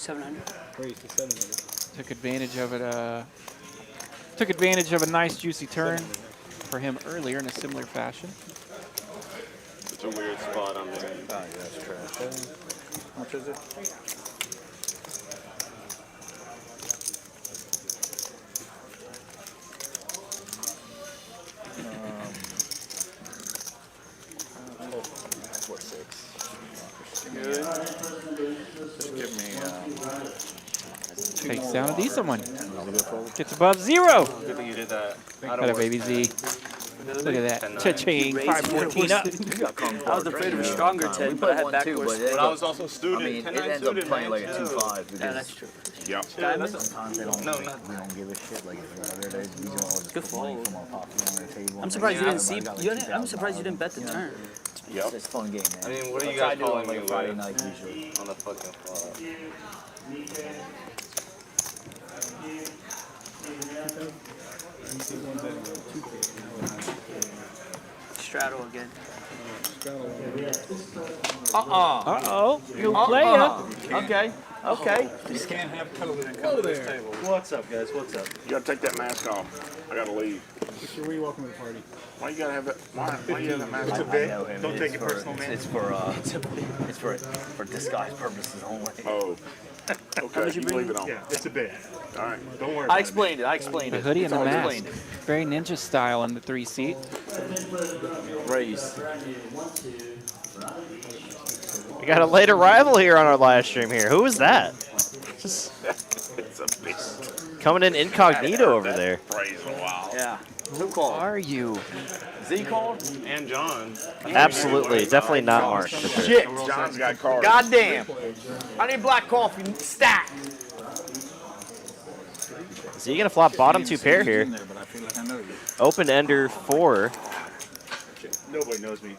700. Raise to 700. Took advantage of it. Took advantage of a nice juicy turn for him earlier in a similar fashion. It's a weird spot I'm in. Oh, yeah, that's trash. How much is it? Good. Just give me. Takes down a decent one. Gets above 0. Good thing you did that. Got it, baby Z. Look at that. Cha-ching. 514 up. I was afraid of a stronger 10, but I had backwards. But I was also student. I mean, it 10-9 ends up student, playing man, like a chill. 2-5. Yeah, that's true. Yep. Sometimes they don't, we don't give a shit. Like, if these are all just Good money fold. from our pocket on the table. I'm surprised you didn't see. I'm surprised you didn't bet the turn. Yep. It's a fun game, man. I mean, what are you That's guys how I calling do it me on like a Friday with? night usually. On the fucking flop. Straddle again. Uh-oh. New player. Okay. Okay. Just can't have COVID come to this table. What's up, guys? What's up? You gotta take that mask off. I gotta leave. Mr. Wee, welcome to the party. Why you gotta have that? Why you have that mask I on? know him. Don't take it for, personal, man. It's for disguise purposes only. Oh. Okay, you can leave it on. Yeah, it's a bit. All right. Don't worry I about explained it. I explained The it. hoodie and the I mask. explained it. Very ninja style in the 3-seat. Raise. We got a late arrival here on our live stream here. Who is that? Just It's a beast. coming in incognito over there. Phrase a while. Yeah. Who called? Are you? Z called? And John. Absolutely. Definitely not Mark. For sure. Shit. John's got cards. Goddamn. I need black coffee. Stack. So you're going to flop bottom 2 pair here. But I feel like I know you. Open ender 4. Nobody knows me.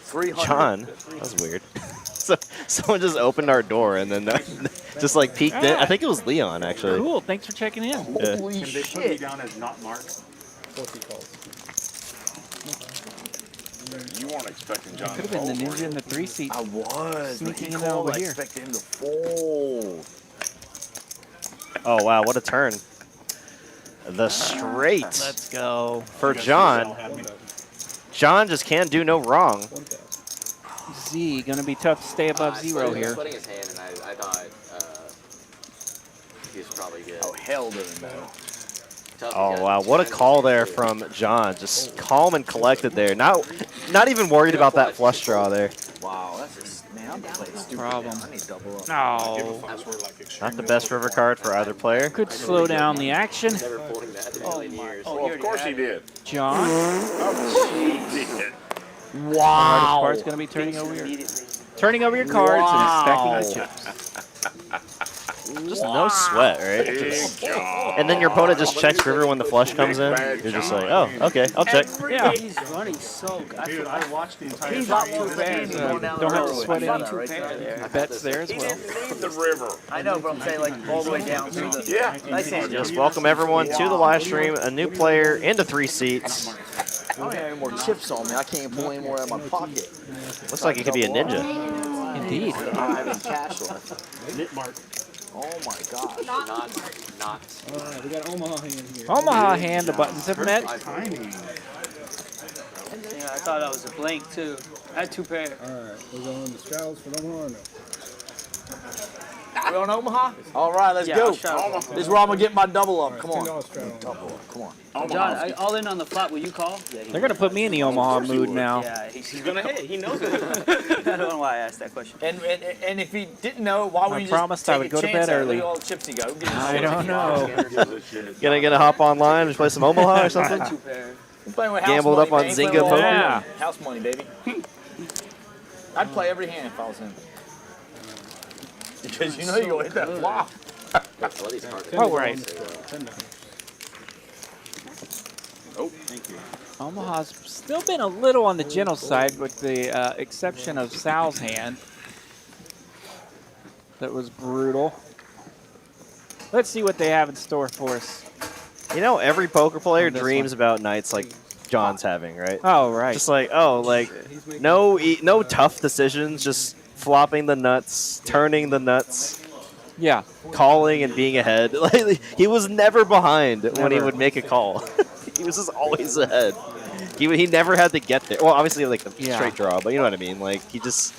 300. John. That was weird. So someone just opened our door and then just like peeked in. I think it was Leon actually. Cool. Thanks for checking in. Yeah. Holy Can they put me shit. down as not Mark? Of course he calls. You weren't expecting John Could to have been the fold, ninja in the 3-seat. I was. Sneaking He in called. over I here. expected him to fold. Oh wow, what a turn. The straight Let's go. for John. John just can't do no wrong. Z gonna be tough to stay above 0 here. Putting his hand, and I thought he was probably good. Oh, hell doesn't know. Oh wow, what a call there from John. Just calm and collected there. Not even worried about that flush draw there. Wow, that's just, man, I'm playing stupid. Problem. I need double up. No. Not the best river card for either player. Could slow down the action. Never folding that in a million years. Well, of course he did. John. He did. The hardest part's gonna be turning over your cards and stacking your chips. Just no sweat, right? Just- and then your opponent just checks river when the flush comes in. You're just like, oh, okay, I'll check. Yeah. He's running so good. Dude, I watched the entire He's thing. not too bad. Don't have to sweat Not in. too bad there. Bets there as He well. didn't leave The river. I know, but I'm saying like all the way down to the. Yeah. Nice hand. Just welcome everyone to the live stream. A new player into 3 seats. I don't have any more chips on me. I can't pull any more out of my pocket. Looks like he could be a ninja. Indeed. I don't have any cash left. Nit Mark. Oh my gosh. Not. Alright, we got Omaha hand here. Omaha hand, the buttons have met. Timing. Yeah, I thought that was a blank too. I had 2 pair. Alright, we're going the straddles for Omaha or no? We on Omaha? All right, let's Yeah, go. I'll straddle. This is where I'm gonna get my double up. Come on. $10 straddle. Double up. Come on. John, all in on the flop. Will you call? Yeah, They're gonna put me in the Omaha mood now. Yeah, he's Gonna hit. He knows it. I don't know why I asked that question. And if he didn't know, why would I you promised just I take would a go to chance bed at it? early. Look at all the chips he got. I don't know. Gonna hop online and play some Omaha or something? 2 pair. I'm playing with Gambled house up money, on man. Zynga Playing with Poker? Yeah. House money, baby. I'd play every hand if I was him. Because you know you're gonna hit that flop. Oh, right. $10. Oh, thank you. Omaha's still been a little on the gentle side with the exception of Sal's hand. That was brutal. Let's see what they have in store for us. You know, every poker player On this dreams about nights like John's having, right? Oh, right. Just like, no tough decisions, just flopping the nuts, turning the nuts. Yeah. calling and being ahead. Like, he was never behind when he Never. would make a call. He was just always ahead. He never had to get there. Well, obviously, like the Yeah. straight draw, but you know what I mean. Like, he just.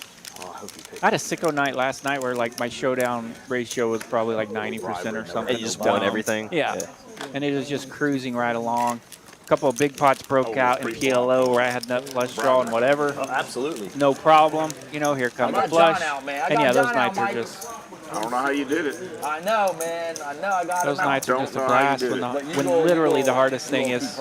I had a sicko night last night where like my showdown ratio was probably like 90% or something. And you just won everything? Yeah. Yeah. And it was just cruising right along. A couple of big pots broke out in PLO where I had nut flush draw and whatever. Oh, absolutely. No problem. You know, here comes I the got flush. John out, man. I And got yeah, those John nights out, are Mike. just I don't know how you did it. I know, man. I know. I got those him out. nights are just a Don't know how you blast did when, it. when literally the hardest thing is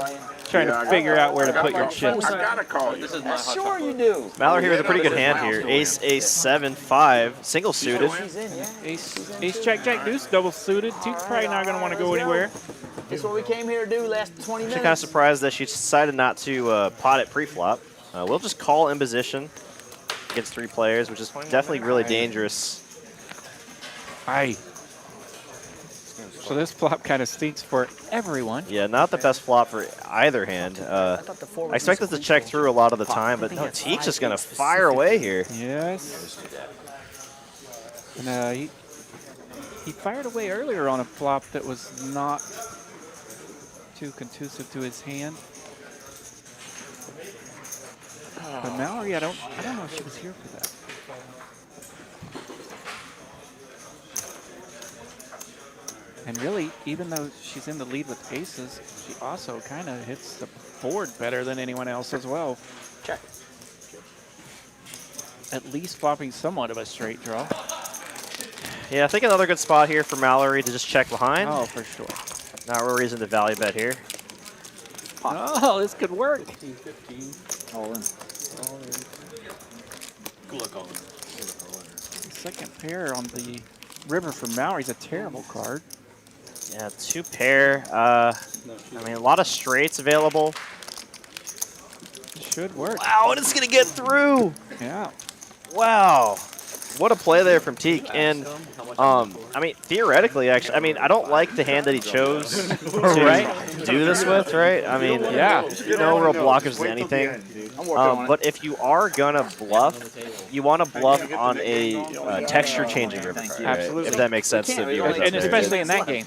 trying Yeah, to I figure got- out where to I put your got- chips. I gotta call you. This is my hot Sure shot. you do. Mallory here with a pretty good This is hand my here. house Ace, ace, 7, 5, single suited. She's in, yeah. Ace, jack, jack, deuce, double suited. Dude's probably not going to want to go anywhere. That's what we came here to do last 20 minutes. Actually kind of surprised that she decided not to pot it pre-flop. We'll just call in position against 3 players, which is definitely really dangerous. Aye. So this flop kind of stinks for everyone. Yeah, not the best flop for either hand. I expect us to check through a lot of the time, but no, Teek's just going to fire away here. Yes. And he fired away earlier on a flop that was not too conducive to his hand. But Mallory, I don't know if she was here for that. And really, even though she's in the lead with aces, she also kind of hits the board better than anyone else as well. Check. At least flopping somewhat of a straight draw. Yeah, I think another good spot here for Mallory to just check behind. Oh, for sure. Not real reason to value bet here. Oh, this could work. 15, 15. All in. Good luck, all in. Second pair on the river for Mallory's a terrible card. Yeah, 2 pair. I mean, a lot of straights available. Should work. Wow, and it's going to get through. Yeah. Wow. What a play there from Teek. And, I mean, theoretically, actually, I mean, I don't like the hand that he chose to do this with, right? I mean, yeah, no real blockers to anything. But if you are going to bluff, you want to bluff on a texture-changing river card, right? Absolutely. If that makes sense to viewers out And there. especially in that game.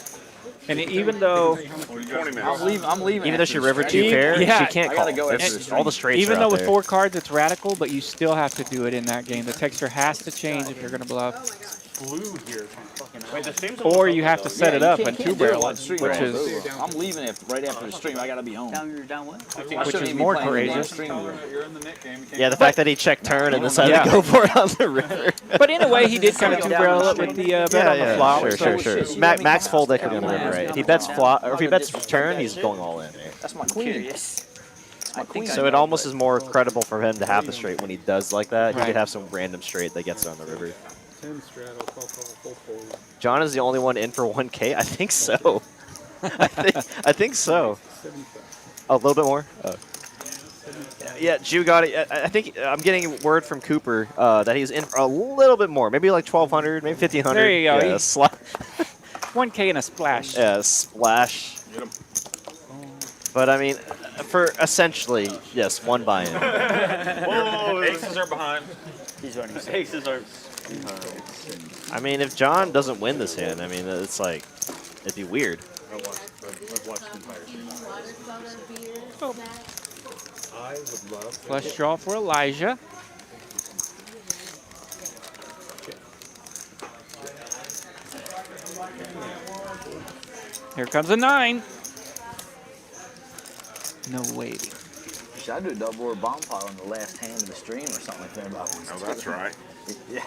And even though I'm leaving. Even though she river 2 pair, yeah, she can't I call. gotta go after It's all the straights even are though out with there. 4 cards it's radical, but you still have to do it in that game. The texture has to change if you're going to bluff. Blue here. Wait, the stream's Or you have to set it up and two 2-barrel it, which is I'm leaving it right after the stream. I gotta be home. Down what? which is more courageous. You're in the net game. You can't Yeah, the fact that he checked turn and decided Yeah. to go for it on the river. But in a way, he did kind of 2-barrel it with the bet on the flop. Sure. Max fold equity on the river, right? If he bets flop, or if he bets turn, he's going all in, right? That's my queen. Curious. So it almost is more credible for him to have the straight when he does like that. He Right. could have some random straight that gets it on the river. 10 straddle, call, full fold. John is the only one in for 1K? I think so. I think so. 75. Oh, a little bit more? Oh. Yeah, Jew got it. I think I'm getting word from Cooper that he's in for a little bit more. Maybe like 1,200, maybe 1,500. There you go. Yeah, 1K and a splash. yeah, splash. But I mean, for essentially, yes, 1 buy-in. Whoa, aces are behind. He's running. Aces are. I mean, if John doesn't win this hand, I mean, it's like, it'd be weird. I've watched the entire stream. I would love. Flush draw for Elijah. Here comes a 9. No waiting. Should I do a double board bomb pile on the last hand of the stream or something like that? Oh, that's right. Yeah,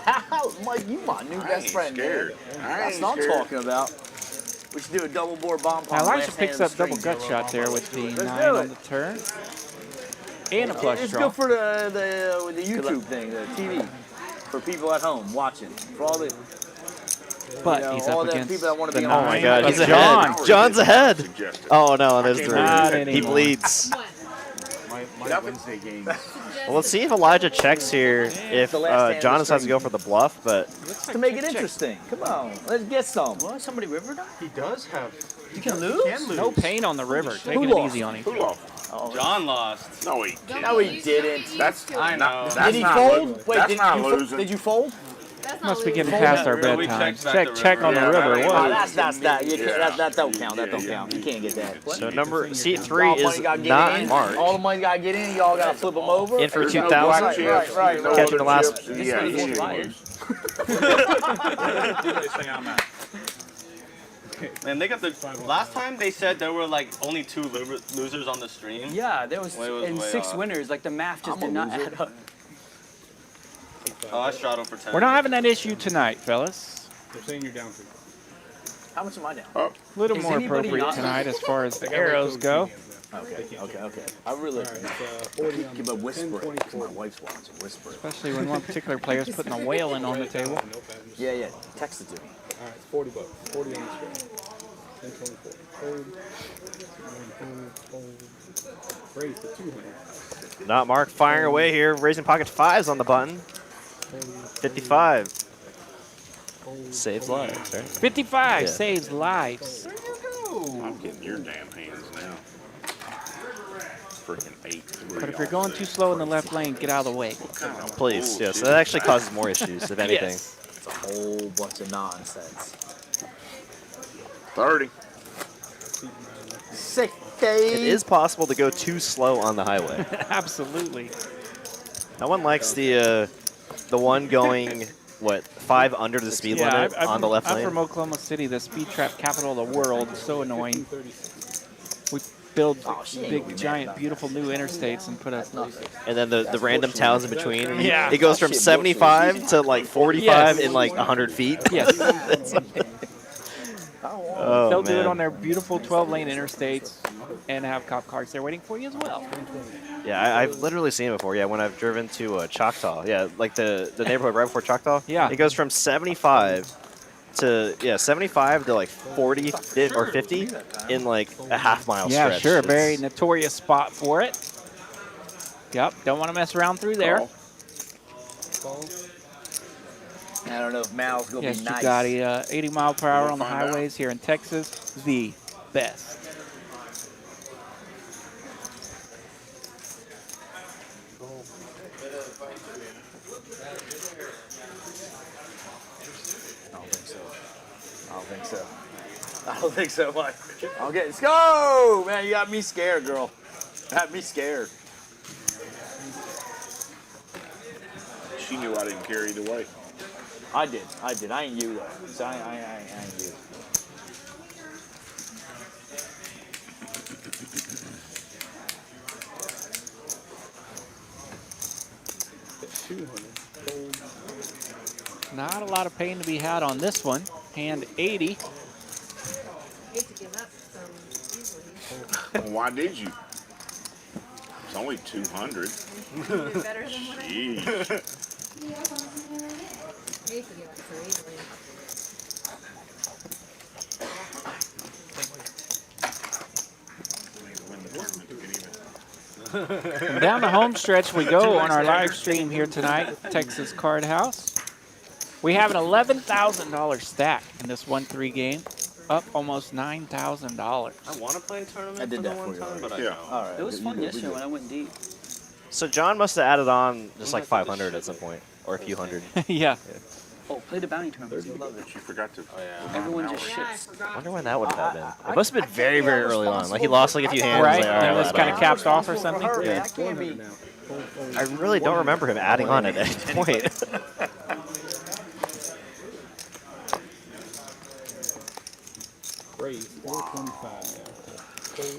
Mike, you my new I best ain't friend, scared. man. I That's ain't what I'm scared. talking about. We should do a double board bomb pile. Now on the Elijah last picks hand up of the double stream. gut shot there with the 9 do on it. the turn. And a flush It's draw. good for the YouTube thing, the TV, for people at home watching. For all the But you know, he's all up the against people that want to the be Oh on. my 9 God, of he's John. ahead. John's ahead. Suggested. Oh no, there's Not 3. He anymore. bleeds. My Wednesday game. Well, let's see if Elijah checks here. If the last hand John of the decides to go for the bluff, but To make it interesting. Come on, let's get some. What? Somebody river done? He does have. You can lose? No pain on the river. Taking it lost? easy on him. Who lost? John lost. No, he didn't. No, he didn't. That's I know. That's Did he not fold? lo- Wait, that's did not you losing. did you fold? That's Must not be getting losing. past our Yeah, we bedtime. checked back the Check on the river. river. Yeah, What? That's that. That don't count. That don't count. You can't get that. So number seat 3 Y'all money is gotta get not in. marked. All the money gotta get in. Y'all gotta flip them over. In for There's no 2,000. black chips, Right. no Catching other the last- chips. Yeah, This you one's should fire. lose. They say I'm at. Man, they got the last time they said there were like only 2 losers on the stream. Yeah, there was, Way was and way 6 off. winners. Like the math just did not add up. Oh, I shot him for 10. We're not having that issue tonight, fellas. They're saying you're down 3. How much am I down? Oh, A little Is more anybody appropriate not- tonight as far as They the got like arrows those go. mediums now. Okay. I really All right, it's 40 on give the a whisper. 10, 'Cause 24. my wife's watching. Whisper. Especially when one particular player's putting a whaling on the table. Nope, I'm just- Yeah. Text it to me. All right, it's $40. 40 on the screen. 10, 24. Hold. Raise to 200. Not marked. Firing away here. Raising pocket 5s on the button. 55. Saves lives, right? 55 Yeah. saves lives. I'm getting your damn hands now. Freaking 8. But if you're going too slow in the left lane, get out of the way. Please, yes. That actually causes more issues, if anything. Yes. It's a whole bunch of nonsense. 30. 60. It is possible to go too slow on the highway. Absolutely. No one likes the one going, what, 5 under the speed limit on the left I'm lane? from Oklahoma City, the speed trap capital of the world. It's so annoying. We build big, giant, beautiful new interstates and put a... And then the random towns in between. Yeah. It goes from 75 to like 45 Yes. in like 100 feet. Yes. Oh, They'll do it man. on their beautiful 12-lane interstates and have cop cars there waiting for you as well. Yeah, I've literally seen it before. Yeah, when I've driven to Choctaw. Yeah, like the neighborhood right before Choctaw. Yeah. It goes from 75 to 75 to like 40 or 50 in like a half-mile Yeah, stretch. sure. It's- Very notorious spot for it. Yep. Don't want to mess around through there. I don't know if Mal's gonna Yes, be you nice. got 80 mile per hour on the find out. highways here in Texas. The best. I don't think so, Mike. Okay, let's go! Man, you got me scared, girl. Got me scared. She knew I didn't carry it away. I did. I ain't you, though. So I ain't you. Not a lot of pain to be had on this one. Hand 80. Hate to give up some easily. Well, why did you? It's only 200. You did better than what I did. Jeez. Hate to give up so easily. Down the home stretch we go on our live stream here tonight, Texas Card House. We have an $11,000 stack in this 1-3 game, up almost $9,000. I want to play a tournament I did for that the for one you time, already. but I Yeah. don't. All right. It was fun yesterday when I went deep. So John must have added on just like 500 at some point, or a few hundred. Yeah. Oh, play the bounty tournament. You'll love it. She forgot to. Everyone just Yeah, I shits. forgot. I wonder when that would have happened. It must have been very, very early on. Like he lost like a few hands. Right, Like, all right, and this I'll kind add of on. capped off or something. Yeah. I can't be. I really don't remember him adding on at any point. Raise 425 now.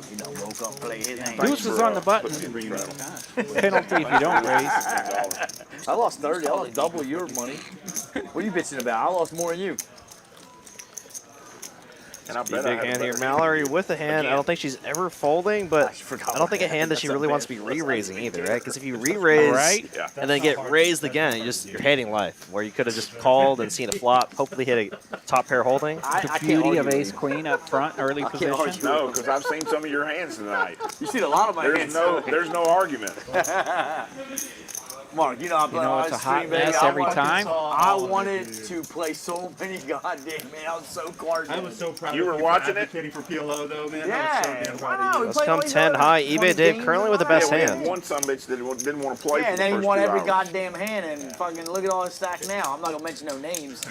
You know, woke up, play his name. Deuce is on the button. Penalty if you don't raise. I lost 30. I lost double your money. What are you bitching about? I lost more than you. And I Big bet I had hand a here. better Mallory with a hand. I don't think she's ever folding, but forgot I don't think a about hand that that. she really wants to be re-raising either, right? Because if you re-raise Right. Yeah. and then get raised again, you're hating life. Where you could have just called and seen a flop, hopefully hit a top pair holding. I The can't beauty of argue. ace queen up front, early I can't position. argue. No, because I've seen some of your hands tonight. You seen a lot of my hands. There's no argument. Mark, you know I play on it's a stream, hot baby. mess I every wanted- time. I wanted to play so many goddamn, man. I was so card. I was so proud You of were you for watching it? advocating for PLO though, man. I was so Yeah, damn why proud not? of you. We Let's played come all these 10 other high. 20 eBay Dave games currently with the in a best while. We hand. had one son bitch that didn't want to play Yeah, for and the then he first won 2 every hours. goddamn hand, and fucking look at all his stack now. I'm not gonna mention no names.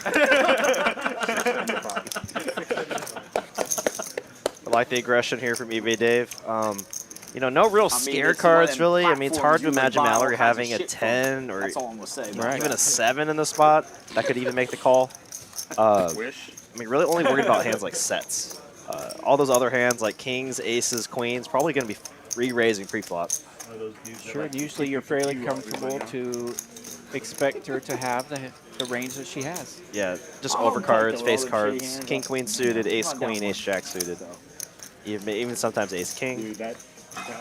I like the aggression here from eBay Dave. You know, no real scare it's one of cards them really. I mean, it's hard to platforms you imagine buy all Mallory kinds of having a shit from. 10 or That's all I'm gonna say. even a 7 in the spot. That could even make the call. Wish. I mean, really only worried about hands like sets. All those other hands like kings, aces, queens, probably going to be re-raising pre-flop. Sure, and usually you're fairly comfortable to expect her to have the range that she has. Yeah, just overcards, face cards, king, queen suited, ace, queen, ace, jack suited. Even sometimes ace, king.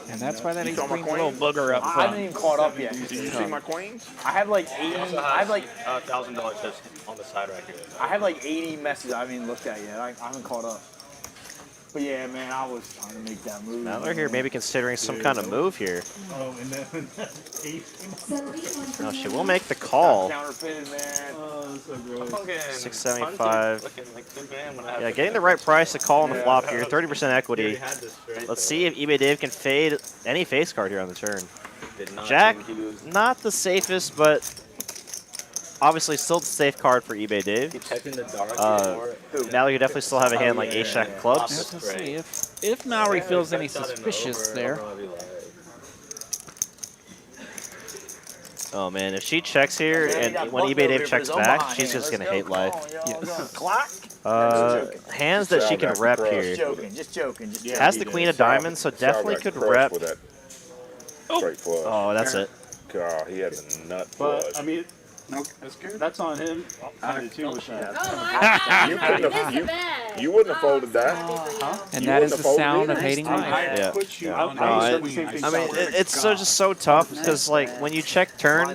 And that's why that You ace saw my queen's a little queens? booger up I front. haven't even caught up yet. Did you see my queens? I have like 80. I have like $1,000 just on the side right here. I have like 80 messages I haven't even looked at yet. I haven't caught up. But yeah, man, I was trying to make that move. Now they're here maybe considering some kind of move here. Oh, and then No, she will make the call. Counterfeited, man. Oh, that's so gross. 675. Looking like 2 grand when I have Yeah, to getting bet. the right price to call on the flop here. 30% equity. Had this straight, Let's so see if eBay Dave can fade any face card here on the turn. did not Jack, think he was- not the safest, but obviously still the safe card for eBay Dave. Detecting the dark Now you definitely still have a hand like ace jack Have clubs. to see if Mallory feels any suspicious there. Oh man, if she checks here and when eBay Dave checks back, she's just gonna hate life. Hands that she can rep here. Just joking. Has the queen of diamonds, so definitely could rep. Straight flush. Oh, that's it. God, he had a nut flush. But I mean, that's on him. I did too with that. You couldn't have, you wouldn't have folded that. And You that is wouldn't the have folded sound of either. hating life. Yeah. on No, I mean, it's so tough because like when you check turn,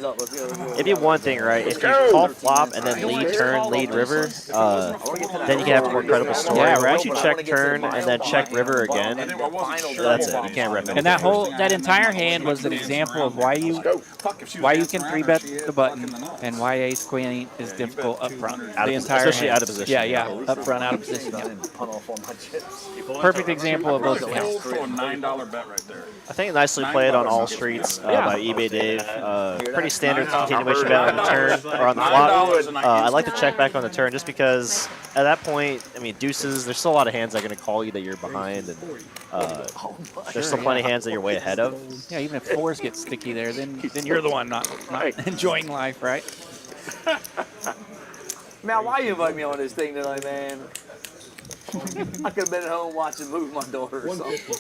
it'd be one thing, right? If you call flop and then lead turn, lead river, then you can have a more credible story. Yeah, But right. once you check turn and then check river again, that's it. You can't rep it. And that entire hand was an example of why you can 3-bet the button and why ace queen is difficult up front. Especially hand. out of position. Yeah, up front, out of position. Yeah. Perfect example of both accounts. For a $9 bet right there. I think nicely played on all streets by eBay Dave. Pretty standard continuation bet on the turn or on the flop. I like to check back on the turn just because at that point, I mean, deuces, there's still a lot of hands that are going to call you that you're behind. And there's still plenty of hands that you're way ahead of. Yeah, even if fours get sticky there, then you're the one not enjoying life, right? Man, why you invite me on this thing tonight, man? I could have been at home watching Move My Daughter or something.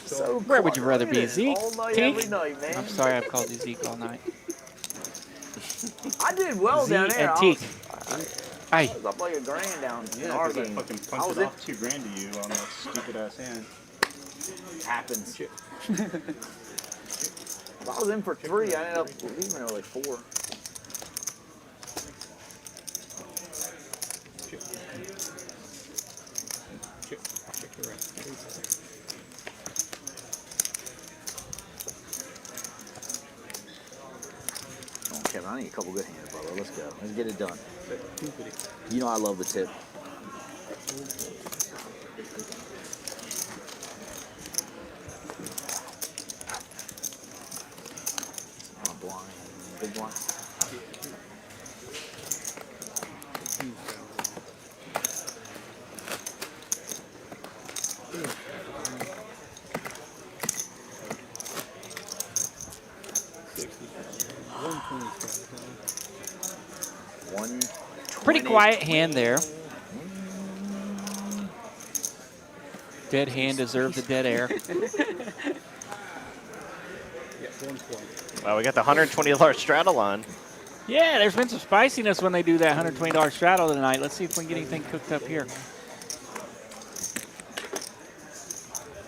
So Where would you rather be, Zeke? All night, Teak? every night, man. I'm sorry I've called you Zeke all night. I did well down Zeke there. and Teak. I was up like $1,000 down in our game. Fucking I punched was it in. off $2 to you on that stupid ass hand. Happens. If I was in for 3, I ended up leaving at like 4. Come on, Kevin, I need a couple good hands, brother. Let's go. Let's get it done. You know I love the tip. Oh, blind. Big blind. Pretty quiet hand there. Dead hand deserved the dead air. Wow, we got the $120 straddle on. Yeah, there's been some spiciness when they do that $120 straddle tonight. Let's see if we can get anything cooked up here.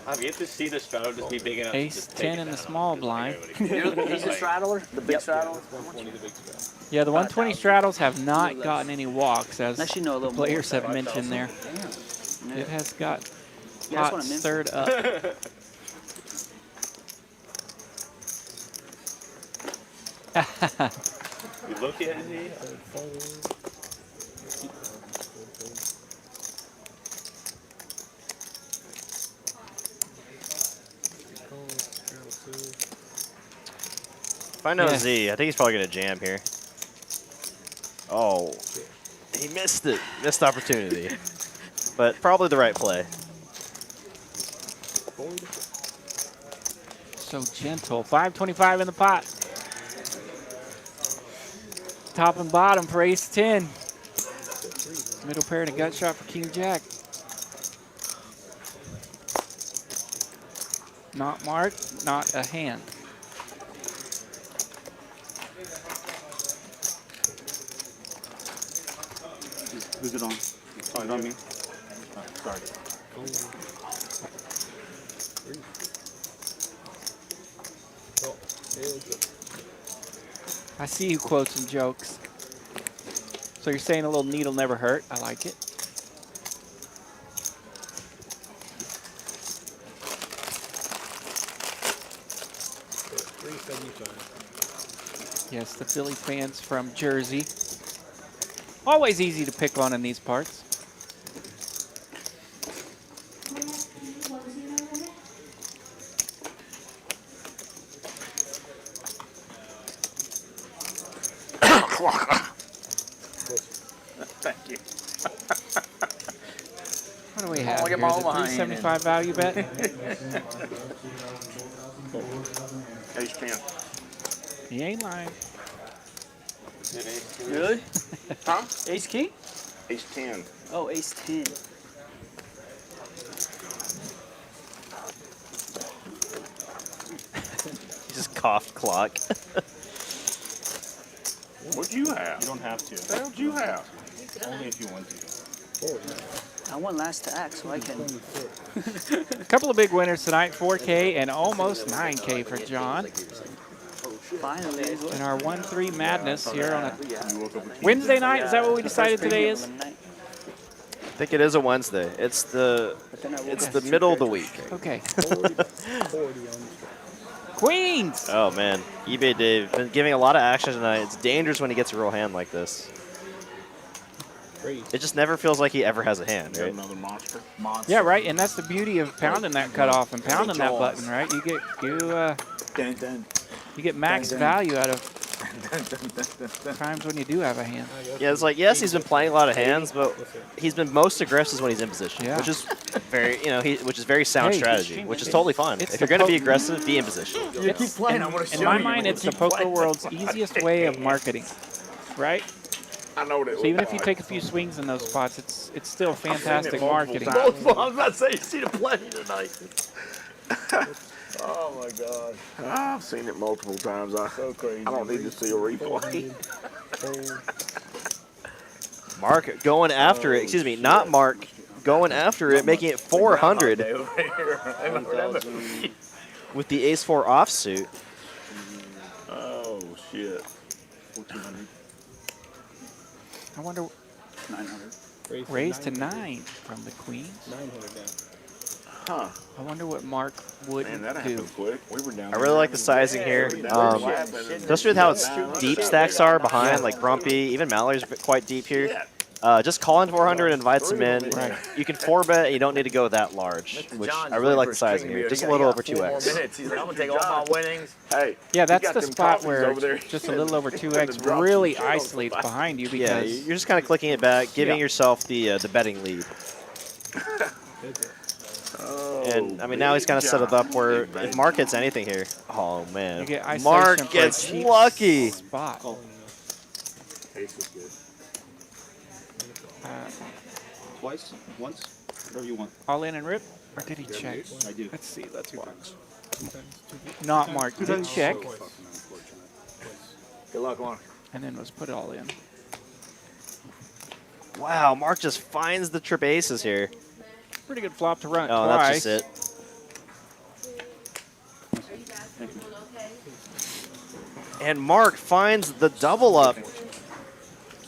I've yet to see the straddle just be big enough. Ace 10 in the small blind. He's a straddler? The big straddler? 120 the big straddle. Yeah, the 120 straddles have not gotten any walks, as Unless you know a little players more. have mentioned there. Yeah. It has got Yeah, that's pot what I meant. stirred up. You look at me. If I know Yeah. Z, I think he's probably going to jam here. Oh, he missed it. Missed opportunity. But probably the right play. So gentle. 525 in the pot. Top and bottom for ace 10. Middle pair and a gut shot for king jack. Not marked, not a hand. Who's it on? Oh, it's on me. Oh, sorry. I see you quotes and jokes. So you're saying a little needle never hurt. I like it. Yes, the Philly fans from Jersey. Always easy to pick on in these parts. Thank you. What do we have I'll here? get my Is it own behind. 375 value bet? Ace 10. He ain't lying. Really? Huh? Ace king? Ace 10. Oh, ace 10. He just coughed clock. What'd you have? You don't have to. What the hell did you have? Only if you want to. I won last to act, so I can. A couple of big winners tonight, 4K and almost 9K for John. Finally. And our 1-3 madness here on a Wednesday night. Is that what we decided today is? I think it is a Wednesday. It's the middle of the week. Okay. Queens! Oh, man. eBay Dave been giving a lot of action tonight. It's dangerous when he gets a real hand like this. It just never feels like he ever has a hand, right? Another monster. Yeah, right. And that's the beauty of pounding that cutoff and pounding that button, right? You get max value out of times when you do have a hand. Yeah, it's like, yes, he's been playing a lot of hands, but he's been most aggressive when he's in position, Yeah. which is very, which is very sound Hey, strategy, which is totally fine. it's If you're the going to be po- aggressive, be in position. You keep playing, I'm going to show In you. my mind, We'll it's the keep poker playing. world's easiest way of marketing, right? I know what it So even looks if you like. take a few swings in those spots, it's still seen it fantastic multiple marketing. times. I was about to say, you see the play tonight. Oh my God. I've seen it multiple times. So crazy. I don't need to see a replay. Mark going after it. Excuse me, not Mark going after it, making it 400 with the ace-4 offsuit. Oh, shit. 1400. I wonder, 900. raised to 9 from the queens. 900 down. Huh. I wonder what Mark would Man, that do. happened quick. We were down I really like the sizing here. Especially with how its deep stacks are behind, like Grumpy, even Mallory's quite deep here. Just call in 400 and invites him in. Right. You can 4-bet and you don't need to go that large, which I really like the sizing here. Just a little over 2x. He's like, I'm going to take all my winnings. Hey. Yeah, that's got the them spot coffees where over there. just a little over Had 2x to drop really some shit on the isolates spot. behind you Yeah, because you're just kind of clicking it back, giving Yeah. yourself the betting lead. Oh, And I mean, now he's kind of set it big up where time. if Mark hits anything here, oh man, you get isolation Mark for a gets cheap lucky. spot. Ace is good. Twice? Once? Whatever you want. All in and rip, or did he check? I do. Let's see. Let's watch. Not Mark. Did check, Good luck, Mark. and then was put it all in. Wow, Mark just finds the trip aces here. Pretty good flop to run it Oh, twice. that's just it. And Mark finds the double up.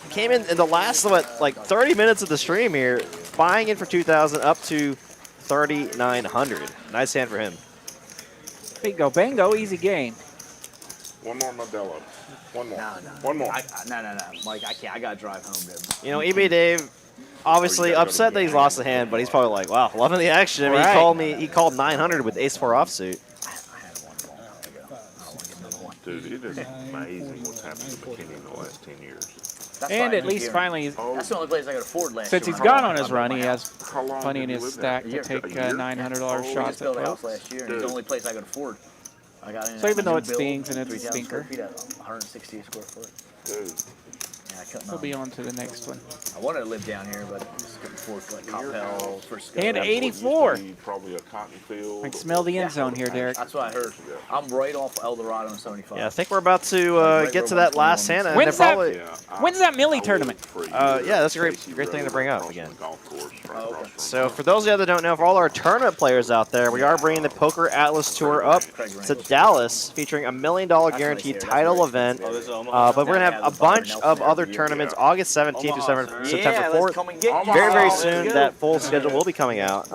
Came in the last, like 30 minutes of the stream here, buying in for 2,000 up to 3,900. Nice hand for him. Bingo, bango, easy game. One more Modelo. One more. No. One more. No. Mike, I can't. I gotta drive home, dude. You know, eBay Dave, obviously upset that he's lost the hand, but he's probably like, wow, loving the action. I mean, Right. he called 900 with ace-4 offsuit. Dude, it is amazing what's happened to McKinney in the last 10 years. And at least finally, That's the only place I could afford last since year. he's gone on his run, he has How long plenty in did you his live there? stack to take $900 We shots just at built a house post. last year, and it's the only place I could afford. I got in. So even though it build, stings and it's a 3,000 square stinker. feet at 160 a square foot. Dude. Yeah, I couldn't. We'll be on to the next one. I wanted to live down here, but I just couldn't afford like Coppell for And That's what used to 84. be Probably a cotton field. I can smell the end zone here, Derek. That's what I heard. I'm right off El Dorado and 75. Yeah, I think we're about to get to that last hand. And When's they're that? probably, When's that Millie tournament? yeah, that's a great thing to bring up again. Golf course right across from So for those of you that don't know, for all our tournament players out there, we are bringing the Poker Atlas Tour up to Dallas, featuring $1 million guaranteed title event. But we're going to have a bunch of other tournaments, August 17th through September 4th. Very, very soon, that full schedule will be coming out.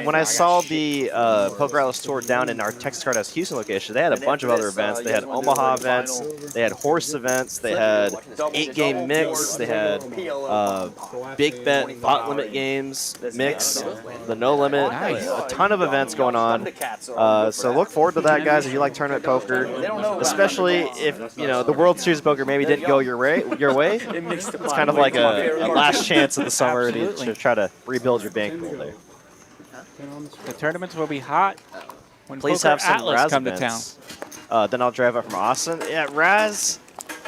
When I saw the Poker Atlas Tour down in our Texas Card House Houston location, they had a bunch of other events. They had Omaha events, they had horse events, they had 8-game mix, they had big bet pot limit games mix, the no limit, a ton of events going on. So look forward to that, guys, if you like tournament poker, especially if the World Series of Poker maybe didn't go your way. It's kind of like a last chance of the summer to try to rebuild your bankroll there. The tournaments will be hot when Please Poker have some Atlas Raz come events. to town. Then I'll drive up from Austin. Yeah, Raz,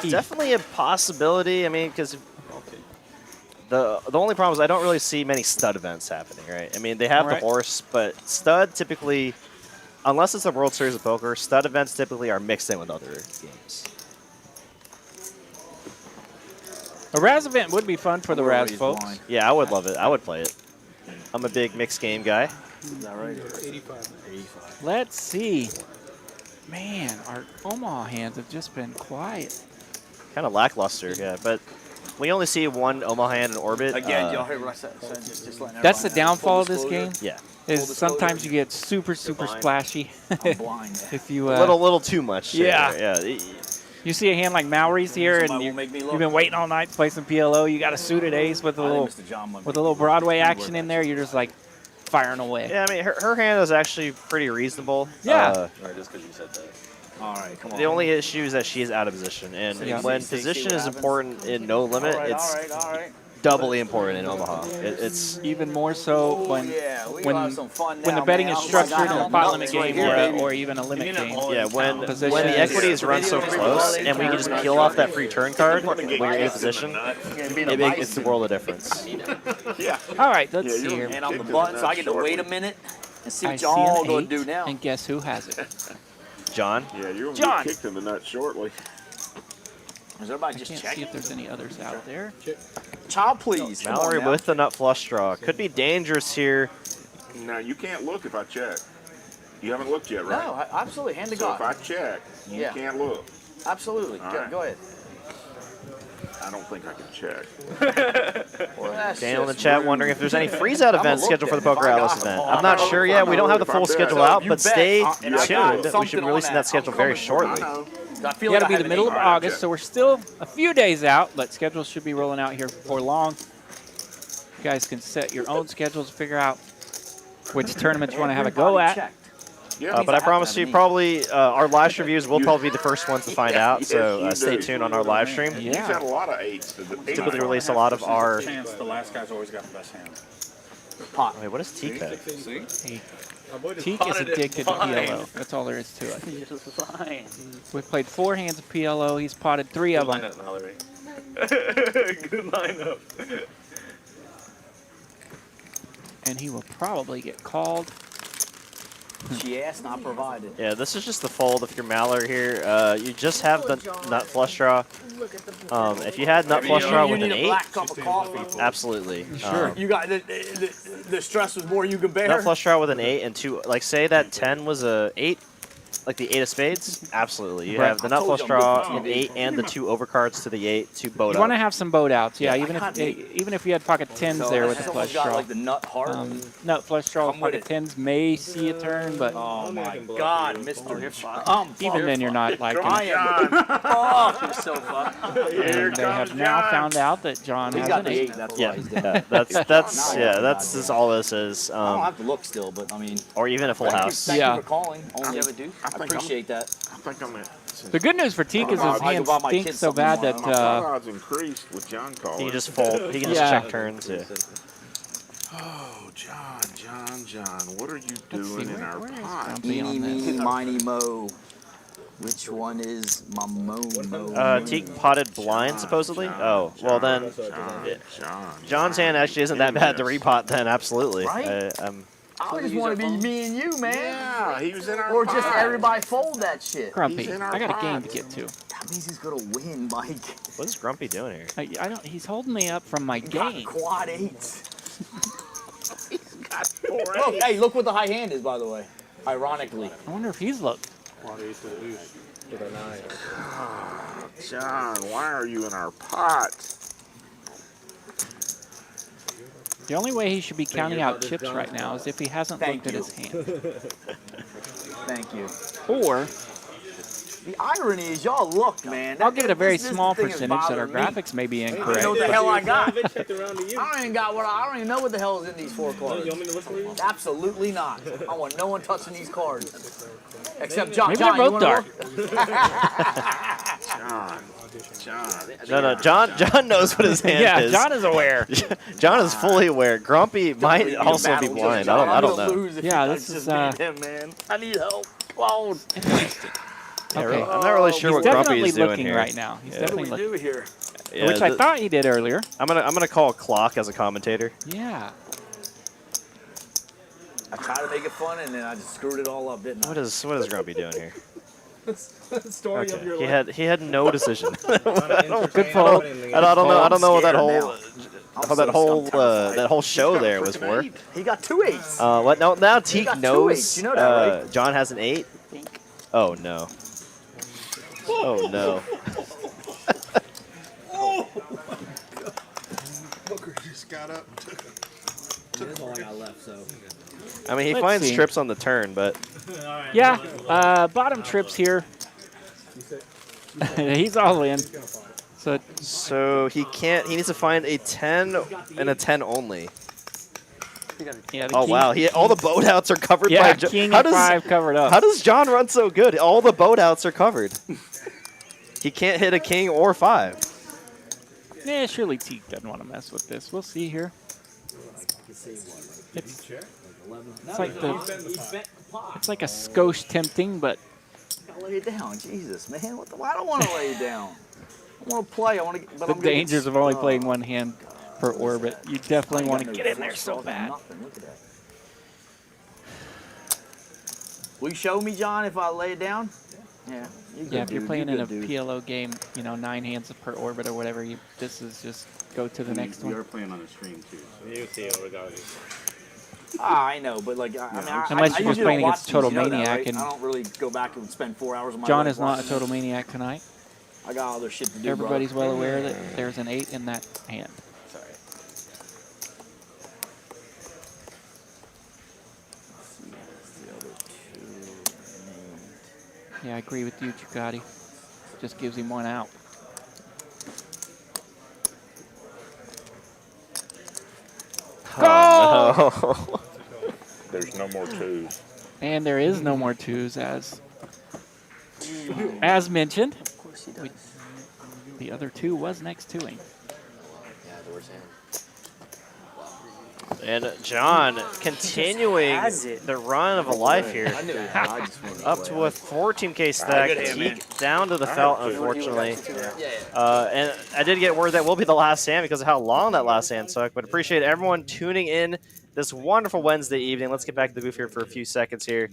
definitely a possibility. I mean, because the only problem is I don't really see many stud events happening, right? I mean, they have the horse, but stud typically, unless it's a World Series of Poker, stud events typically are mixed in with other games. A Raz event would be fun for the Raz folks. Yeah, I would love it. I would play it. I'm a big mixed game guy. Is that right? 85. Let's see. Man, our Omaha hands have just been quiet. Kind of lackluster, yeah. But we only see one Omaha hand in orbit. Again, y'all heard what I said. So just letting That's the everyone know. downfall of this game. Yeah. Is sometimes you get super splashy. I'm blind. If you a little too much. Yeah. Yeah. You see a hand like Maury's here, and you've been waiting all night to play some PLO. You got a suited ace with a little Broadway action in there. You're just like firing away. Yeah, I mean her hand is actually pretty reasonable. Yeah. Right, just because you said that. All right, come on. The only issue is that she is out of position, and when position is important in no limit, it's doubly important in Omaha. It's even more so when the betting is man. structured in a pot limit nuts right game here, or even a limit game. yeah, when Position the is- equities run so close, and we can just peel off that free turn card when you're in position, it makes the world of difference. Yeah. All right, let's see here. And I'm the button, so I get to wait a minute and see I what see y'all an going 8, to do now. and guess who has it? John? Yeah, you're going to John. get kicked in the nuts shortly. Is everybody I just can't see checking? if there's any others out there. Child, please. Come Mallory on now. with the nut flush draw. Could be dangerous here. Now, you can't look if I check. You haven't looked yet, right? No, absolutely. Hand to So God. if I check, you Yeah. can't look. Absolutely. All Go, right. go ahead. I don't think I can check. Well, that's Daniel in the just chat rude. wondering if there's any freeze-out I'ma events look scheduled for at the it. If Poker I Atlas got- event. oh, I'm not I sure know. yet. We don't have the If I full bet. schedule So out, you but bet. stay And I got tuned. We should something be on releasing that schedule I'm very coming. shortly. I feel You got like to I be have the an middle of 8. August, so we're still a few days out, but schedules should be rolling out here before long. You guys can set your own schedules, figure out which tournaments you want to have a go at. Yeah. But I promise you, probably our live stream reviews will probably be the first ones to find out. So you stay do. tuned on our live stream. You've had a lot of 8s. Typically release a lot of our. Chance the last guy's always got the best hand. Wait, what is TK? Hey, Teak is addicted to PLO. That's all there is to it. You're just fine. We've played 4 hands of PLO. He's potted 3 of them. Mallory. Good lineup. And he will probably get called. She asked, not provided. Yeah, this is just the fold if you're Mallory here. You just have the nut flush draw. If you had nut flush draw with an 8, Black cup of coffee. absolutely. Sure. You got the stress was more you can bear. Nut flush draw with an 8 and 2. Like say that 10 was a 8. Like the 8 of spades? Absolutely. You Right. have the nut flush draw, an 8, and the 2 overcards to the 8 to boat You up. want to have some boat outs, yeah. Yeah. Even if you had pocket tens there with the flush got draw. like the nut heart. Nut flush draw with Come with pocket it. tens may see a turn, but Oh my God, Mr. even then you're not liking I it. am fucked. You're so fucked. And they have now found out that John He's has got an the 8. 8. That's Yeah, why he's doing yeah, that's just all this is. I don't have to look still, but I mean. Or even a full house. Thank you for calling. Only have a deuce. I appreciate that. I think I'm at. The good news for Teak is his hand stinks so bad that My odds increased with John calling. He can just fold. He can just check turns. Yeah. Oh, John, what are you doing in our pot? Eeny, meeny, miny, mo. Which one is my mo? Teak potted blind, supposedly? Oh, well then, John's hand actually isn't that bad to repot then, absolutely. Right? I just want to be me and you, man. Yeah, he was in our Or just pot. everybody fold that shit. Grumpy, I got a game to get to. That means he's gonna win, Mike. What is Grumpy doing here? I don't. He's holding me up from my game. Quad 8s. He's got 4 Look, hey, look what the high hand is, by the way. Ironically. I wonder if he's looked. John, why are you in our pot? The only way he should be counting out chips right now is if he hasn't looked at his hand. Thank you. Or the irony is, y'all look, man. I'll give it a very this small thing is percentage that our bothering me. graphics may be I don't incorrect. know what the hell I got. I don't even know what the hell is in these 4 cards. Absolutely not. I want no one touching these cards. Except John. Maybe John, they're you both wanna dark. John. John knows what his hand Yeah, is. John is aware. John is fully aware. Grumpy might also be blind. I don't know. Yeah, this is him, man. I need help. Wow. Yeah, Okay. I'm not really sure He's what Grumpy definitely is doing looking here. right now. He's definitely looking. here? Yeah, Which I thought he did earlier. I'm gonna call Clock as a commentator. Yeah. I tried to make it fun, and then I just screwed it all up, didn't I? What is Grumpy doing here? Story of your Okay. life. He had no decision. Good fold. I don't know what that whole that whole show there was for. He got 2 8s. What? No, now Teak got 2 knows. 8s. You know that, right? John has an 8. Oh no. Oh no. Oh my God. Booker just got up. That's all I got left, so. I mean, he Let's finds see. trips on the turn, but Yeah. Bottom trips here. He's all in. so he can't. He needs to find a 10 and a 10 only. Yeah, the Oh king, wow! All the boat outs are covered Yeah, by John. king and 5 covered up. How does John run so good? All the boat outs are covered. He can't hit a king or 5. Yeah, surely Teak doesn't want to mess with this. We'll see here. It's like a skosh tempting, but Gotta lay it down, Jesus, man. What the? I don't want to lay it down. I want to play. I want to. But the I'm dangers of only playing one hand per orbit. You definitely want to get in there so bad. Look at that. Will you show me, John, if I lay it down? Yeah. Yeah, if you're playing in a PLO game, 9 hands per orbit or whatever, this is just go to the next one. You're playing on the stream too. You see it regardless. I know, but like, Unless you're just playing against Total Maniac, Maniac, right? and I don't really go back and spend 4 hours on my John life is not a watching Total this. Maniac tonight. I got other shit to do. Everybody's brother. well aware that there's an 8 in that hand. Sorry. Yeah, I agree with you, Ducati. Just gives him one out. Oh, no. There's no more 2s. And there is no more 2s as mentioned. The other 2 was next to him. And John continuing the run of a life here. Up to a 14K stack. Teak down to the felt, unfortunately. And I did get word that will be the last hand because of how long that last hand took. But appreciate everyone tuning in this wonderful Wednesday evening. Let's get back to the booth here for a few seconds here.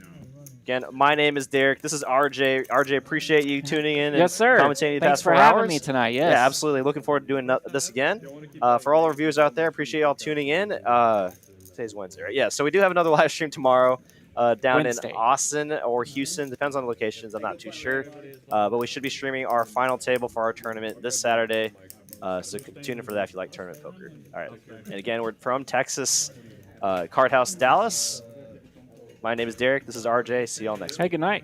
Again, my name is Derek. This is RJ. RJ, appreciate you tuning in. Yes, sir. Commentating the Thanks past for 4 having hours. me tonight. Yes. Yeah, absolutely. Looking forward to doing this again. For all our viewers out there, appreciate y'all tuning in. Today's Wednesday, right? Yeah, so we do have another live stream tomorrow. down Wednesday. in Austin or Houston. Depends on the locations. I'm not too sure. But we should be streaming our final table for our tournament this Saturday. So tune in for that if you like tournament poker. All right. And again, we're from Texas, Card House, Dallas. My name is Derek. This is RJ. See y'all next week. Hey, good night.